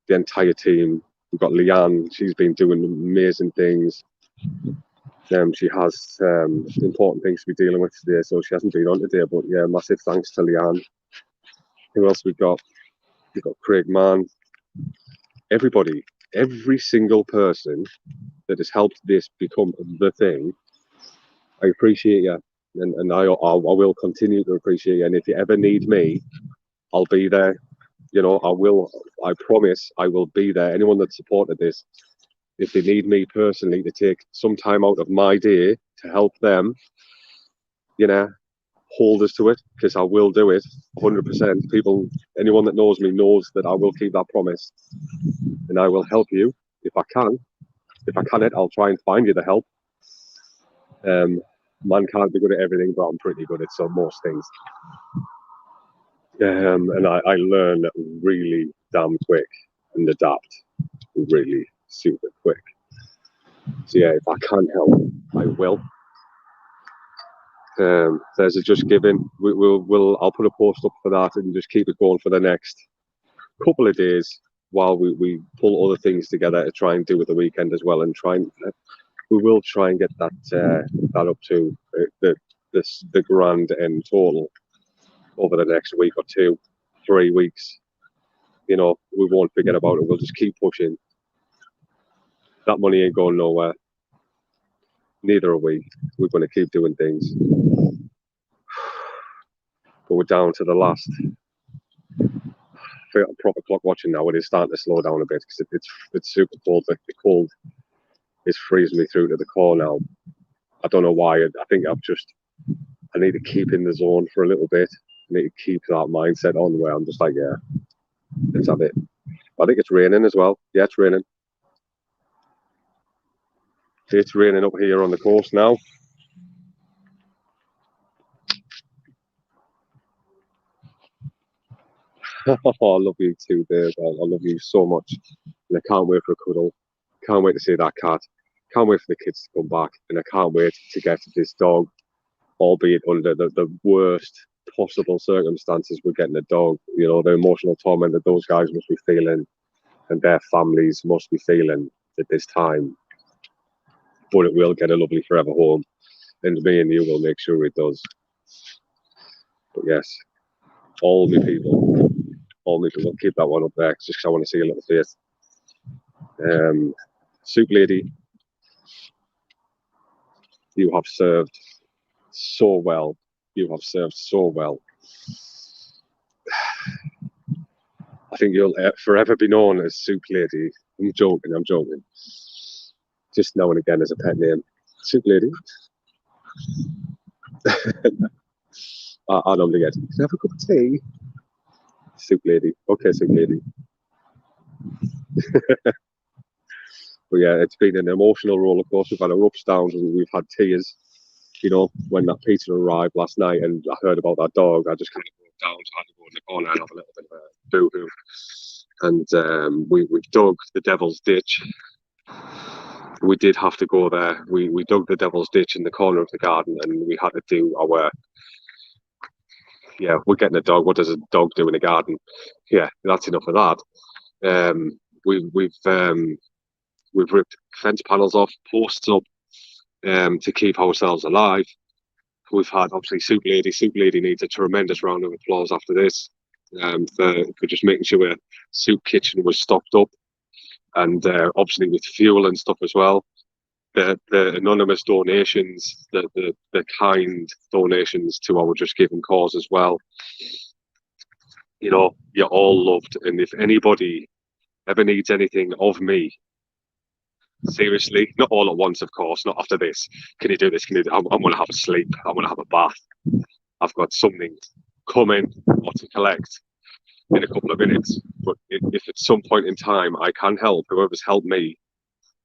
entire team. We've got Leanne, she's been doing amazing things. She has important things to be dealing with today, so she hasn't been on today. But yeah, massive thanks to Leanne. Who else we got? We've got Craig Mann. Everybody, every single person that has helped this become the thing, I appreciate you, and I will continue to appreciate you. And if you ever need me, I'll be there. I promise I will be there. Anyone that supported this, if they need me personally to take some time out of my day to help them, hold us to it, because I will do it 100%. Anyone that knows me knows that I will keep that promise, and I will help you if I can. If I cannot, I'll try and find you the help. Man can't be good at everything, but I'm pretty good at most things. And I learn really damn quick and adapt really super quick. So yeah, if I can help, I will. There's a Just Giving. I'll put a post up for that and just keep it going for the next couple of days while we pull other things together to try and do with the weekend as well, and we will try and get that up to the grand end total over the next week or 2, 3 weeks. We won't forget about it. We'll just keep pushing. That money ain't going nowhere. Neither are we. We're going to keep doing things. But we're down to the last feel proper clock watching now. It is starting to slow down a bit because it's super cold. But the cold is freezing me through to the core now. I don't know why. I need to keep in the zone for a little bit. I need to keep that mindset on where I'm just like, yeah, let's have it. I think it's raining as well. Yeah, it's raining. It's raining up here on the coast now. I love you too, Dave. I love you so much. And I can't wait for a cuddle. Can't wait to see that cat. Can't wait for the kids to come back. And I can't wait to get this dog, albeit under the worst possible circumstances. We're getting a dog. You know, the emotional torment that those guys must be feeling and their families must be feeling at this time. But it will get a lovely forever home. And me and you will make sure it does. But yes, all my people, keep that one up there just because I want to see a little face. Soup Lady, you have served so well. You have served so well. I think you'll forever be known as Soup Lady. I'm joking. Just now and again as a pet name. Soup Lady. I normally get, can I have a cup of tea? Soup Lady. Okay, Soup Lady. But yeah, it's been an emotional roller coaster. We've had our ups, downs, and we've had tears. You know, when that pizza arrived last night and I heard about that dog, I just kind of broke down. So I had to go in the corner and have a little bit of a boo-hoo. And we dug the Devil's Ditch. We did have to go there. We dug the Devil's Ditch in the corner of the garden, and we had to do our. Yeah, we're getting a dog. What does a dog do in a garden? Yeah, that's enough of that. We've ripped fence panels off, posts up, to keep ourselves alive. We've had obviously Soup Lady. Soup Lady needs a tremendous round of applause after this, for just making sure Soup Kitchen was stocked up, and obviously with fuel and stuff as well. The anonymous donations, the kind donations to our Just Giving cause as well. You know, you're all loved, and if anybody ever needs anything of me, seriously, not all at once, of course, not after this. Can you do this? Can you do? I'm going to have a sleep. I'm going to have a bath. I've got something coming or to collect in a couple of minutes. But if at some point in time I can help whoever's helped me,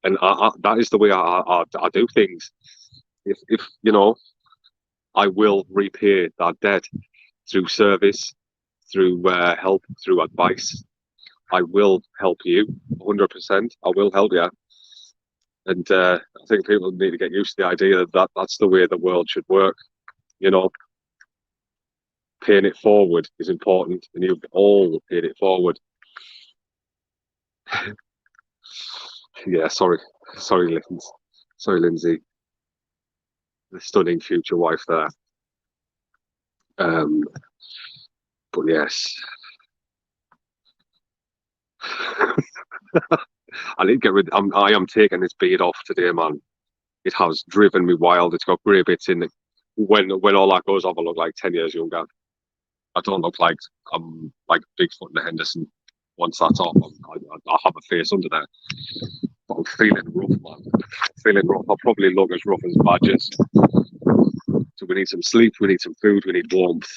and that is the way I do things. If you know, I will repay that debt through service, through help, through advice. I will help you 100%. I will help you. And I think people need to get used to the idea that that's the way the world should work. You know, paying it forward is important, and you've all paid it forward. Yeah, sorry, Lindsay, the stunning future wife there. But yes, I need to get rid. I am taking this beard off today, man. It has driven me wild. It's got grey bits in it. When all that goes off, I look like 10 years younger. I don't look like I'm like Bigfoot and Henderson. Once that's off, I'll have a face under there. But I'm feeling rough, man. Feeling rough. I'll probably look as rough as badgers. So we need some sleep, we need some food, we need warmth.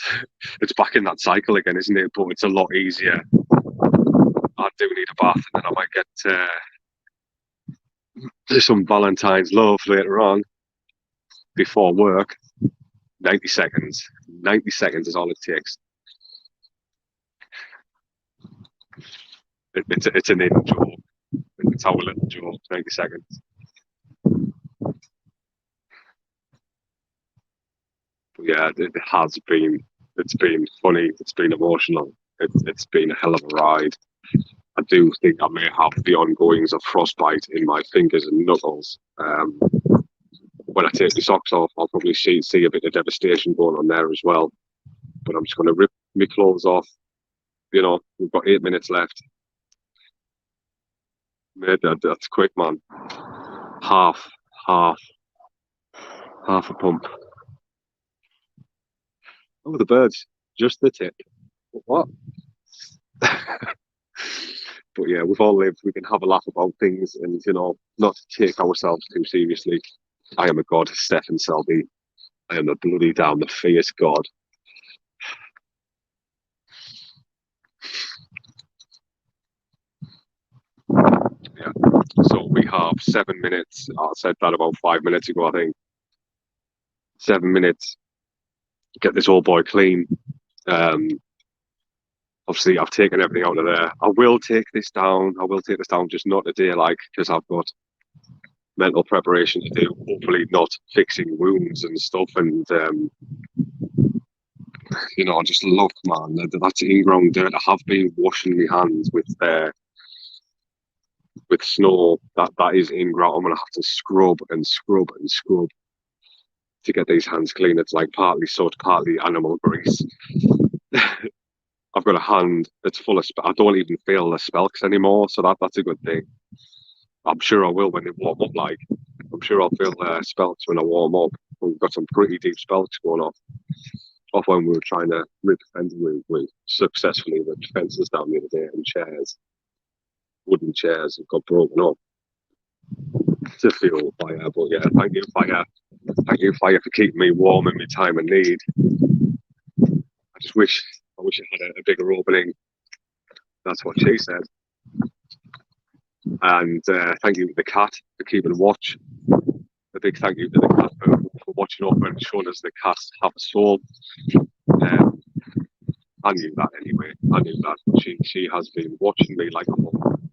It's back in that cycle again, isn't it? But it's a lot easier. I do need a bath, and then I might get some Valentine's love later on before work. 90 seconds. 90 seconds is all it takes. It's an in joke. It's our little joke. 90 seconds. But yeah, it has been. It's been funny. It's been emotional. It's been a hell of a ride. I do think I may have the ongoings of frostbite in my fingers and knuckles. When I take the socks off, I'll probably see a bit of devastation going on there as well. But I'm just going to rip my clothes off. You know, we've got 8 minutes left. Mate, that's quick, man. Half a pump. Oh, the birds. Just the tip. What? But yeah, we've all lived. We can have a laugh about things, and not take ourselves too seriously. I am a god, Stefan Selby. I am a bloody down the fierce god. Yeah. So we have 7 minutes. I said that about 5 minutes ago, I think. 7 minutes. Get this old boy clean. Um, Obviously, I've taken everything out of there. I will take this down. I will take this down, just not today, because I've got mental preparation to do. Hopefully, not fixing wounds and stuff. And I just look, man. That's in-ground dirt. I have been washing my hands with snow. That is in-ground. I'm gonna have to scrub and scrub and scrub to get these hands clean. It's like partly soot, partly animal grease. I've got a hand that's full of. I don't even feel the spelks anymore, so that's a good thing. I'm sure I will when they warm up. I'm sure I'll feel spelks when I warm up. We've got some pretty deep spelks going off when we were trying to rip fences. We successfully ripped fences down the other day, and wooden chairs, have got broken up to fuel fire. But yeah, thank you, fire. Thank you, fire, for keeping me warm in my time of need. I wish I had a bigger opening. That's what she said. And thank you to the cat for keeping watch. A big thank you to the cat for watching over and showing us the cats have a soul. I knew that anyway. I knew that she has been watching me like a mum,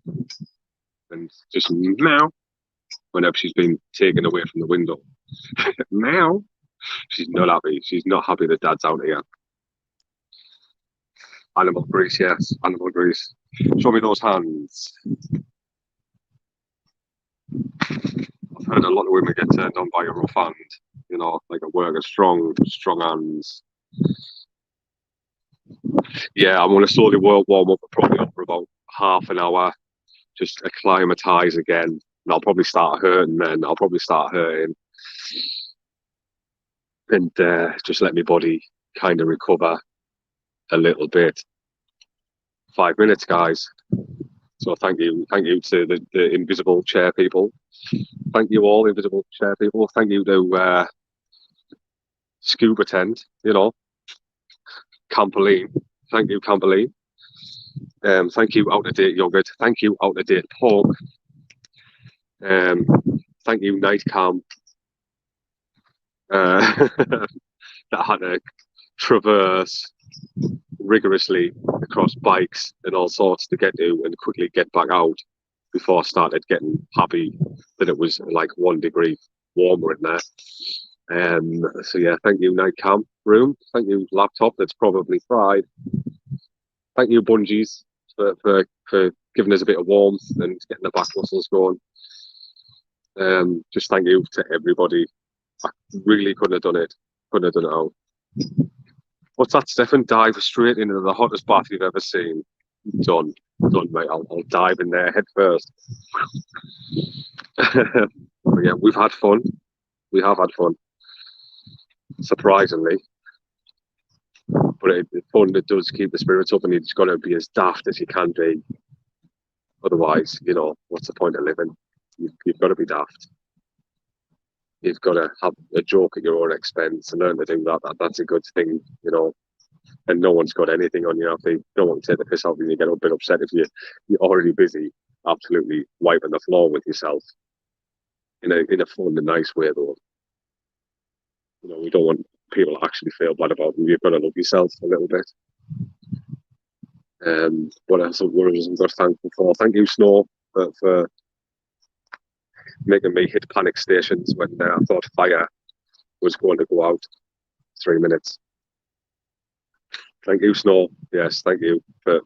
and just meow whenever she's been taken away from the window. Meow. She's not happy. She's not happy that Dad's out here. Animal grease, yes. Animal grease. Show me those hands. I've heard a lot of women get turned on by a rough hand. Like a worker, strong hands. Yeah, I'm going to slowly warm up, probably up for about half an hour, just acclimatise again. And I'll probably start hurting then. And just let my body kind of recover a little bit. 5 minutes, guys. So thank you to the invisible chair people. Thank you all, invisible chair people. Thank you to Scuba Tent, Campoline. Thank you, Campoline. Thank you, Out of Date Yogurt. Thank you, Out of Date Pork. Thank you, Night Cam. That had to traverse rigorously across bikes and all sorts to get to and quickly get back out before I started getting happy that it was like 1 degree warmer in there. So yeah, thank you, Night Cam room. Thank you, laptop that's probably fried. Thank you, bungees, for giving us a bit of warmth and getting the back muscles going. Just thank you to everybody. I really couldn't have done it. Out. What's that, Stefan? Dive straight into the hottest bath you've ever seen. Done, mate. I'll dive in there head first. Yeah, we've had fun. We have had fun, surprisingly. But it's fun. It does keep the spirits up, and you just got to be as daft as you can be. Otherwise, what's the point of living? You've got to be daft. You've got to have a joke at your own expense and learn to do that. That's a good thing, And no one's got anything on you. If they don't want to take the piss out of you, you get a bit upset if you're already busy, absolutely wiping the floor with yourself. In a fun and nice way, though. We don't want people to actually feel bad about them. You've got to love yourself a little bit. What else? What else I'm thankful for? Thank you, Snow, for making me hit panic stations when I thought fire was going to go out. 3 minutes. Thank you, Snow. Yes, thank you for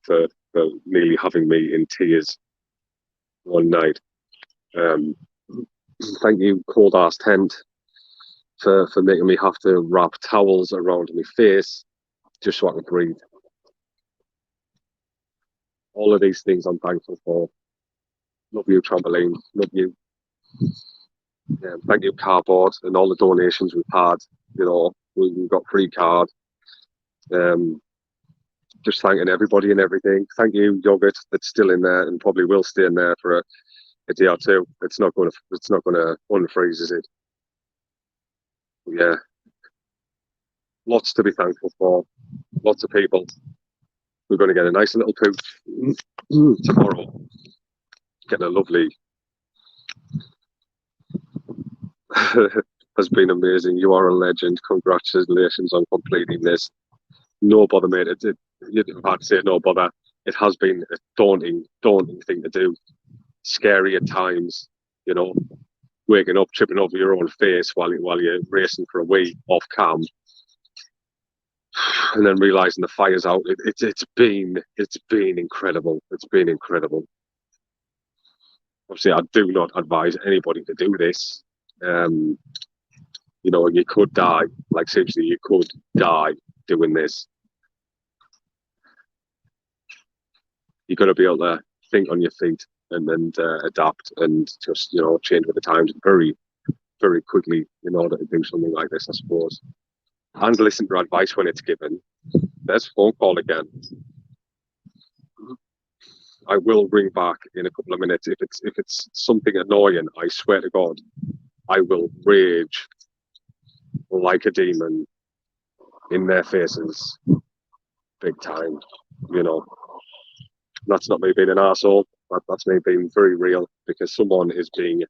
nearly having me in tears one night. Thank you, Cold Ass Tent, for making me have to wrap towels around my face just so I can breathe. All of these things I'm thankful for. Love you, Trampoline. Love you. Thank you, Cardboard, and all the donations we've had. We got free card. just thanking everybody and everything. Thank you, yogurt, that's still in there and probably will stay in there for a day or two. It's not going to unfreeze, is it? Yeah, lots to be thankful for. Lots of people. We're going to get a nice little pooch tomorrow. Getting a lovely. Has been amazing. You are a legend. Congratulations on completing this. No bother, mate. You'd have to say no bother. It has been a daunting thing to do. Scary at times, you know, waking up, tripping over your own face while you're racing for a wee off cam, and then realizing the fire's out. It's been incredible. It's been incredible. Obviously, I do not advise anybody to do this. You know, you could die. Like seriously, you could die doing this. You got to be able to think on your feet and adapt and just, you know, change with the times very, very quickly in order to do something like this, I suppose. And listen to advice when it's given. There's a phone call again. I will ring back in a couple of minutes. If it's something annoying, I swear to God, I will rage like a demon in their faces, big time. You know, that's not me being an arsehole. That's me being very real because someone is being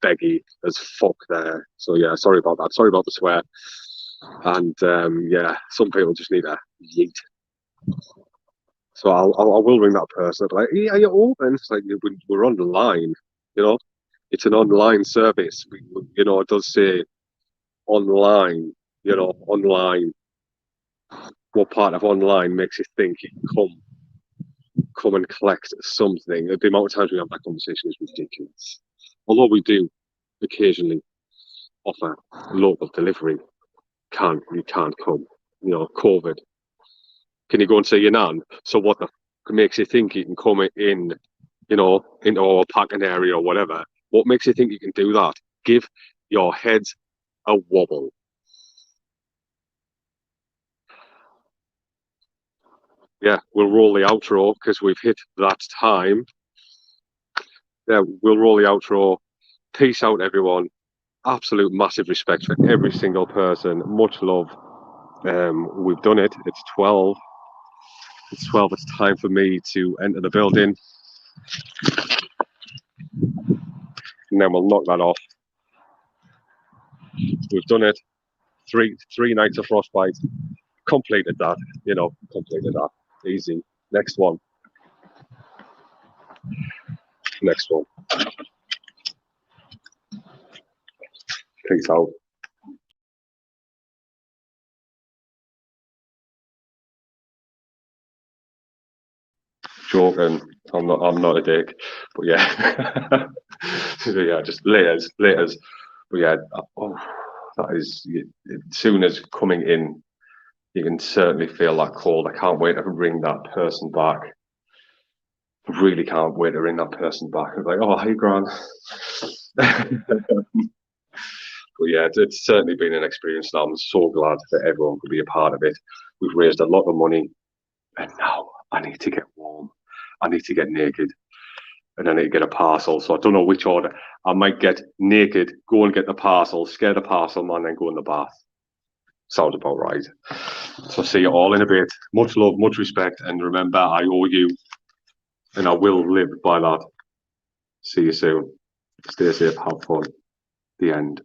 beggy as fuck there. So yeah, sorry about that. Sorry about the swear. And yeah, some people just need a yeet. So I will ring that person. Like, hey, are you open? It's like we're on the line. You know, it's an online service. You know, it does say online. You know, online. What part of online makes you think you can come and collect something? The amount of times we have that conversation is ridiculous. Although we do occasionally offer local delivery, you can't come. You know, COVID. Can you go and see your nan? So what the makes you think you can come in, you know, into a parking area or whatever? What makes you think you can do that? Give your head a wobble. Yeah, we'll roll the outro because we've hit that time. Yeah, we'll roll the outro. Peace out, everyone. Absolute massive respect for every single person. Much love. We've done it. It's 12. It's 12. It's time for me to enter the building. And then we'll knock that off. We've done it. Three nights of frostbite. Completed that. You know, completed that. Easy. Next one. Next one. Peace out. Joking. I'm not a dick. But yeah. Yeah, just layers. But yeah, that is, as soon as coming in, you can certainly feel that cold. I can't wait to ring that person back. I really can't wait to ring that person back. I'm like, oh, hey, Grant. But yeah, it's certainly been an experience, and I'm so glad that everyone could be a part of it. We've raised a lot of money, and now I need to get warm. I need to get naked, and I need to get a parcel. So I don't know which order. I might get naked, go and get the parcel, scare the parcel man, then go in the bath. Sounds about right. So see you all in a bit. Much love, much respect, and remember, I owe you, and I will live by that. See you soon. Stay safe, have fun. The end.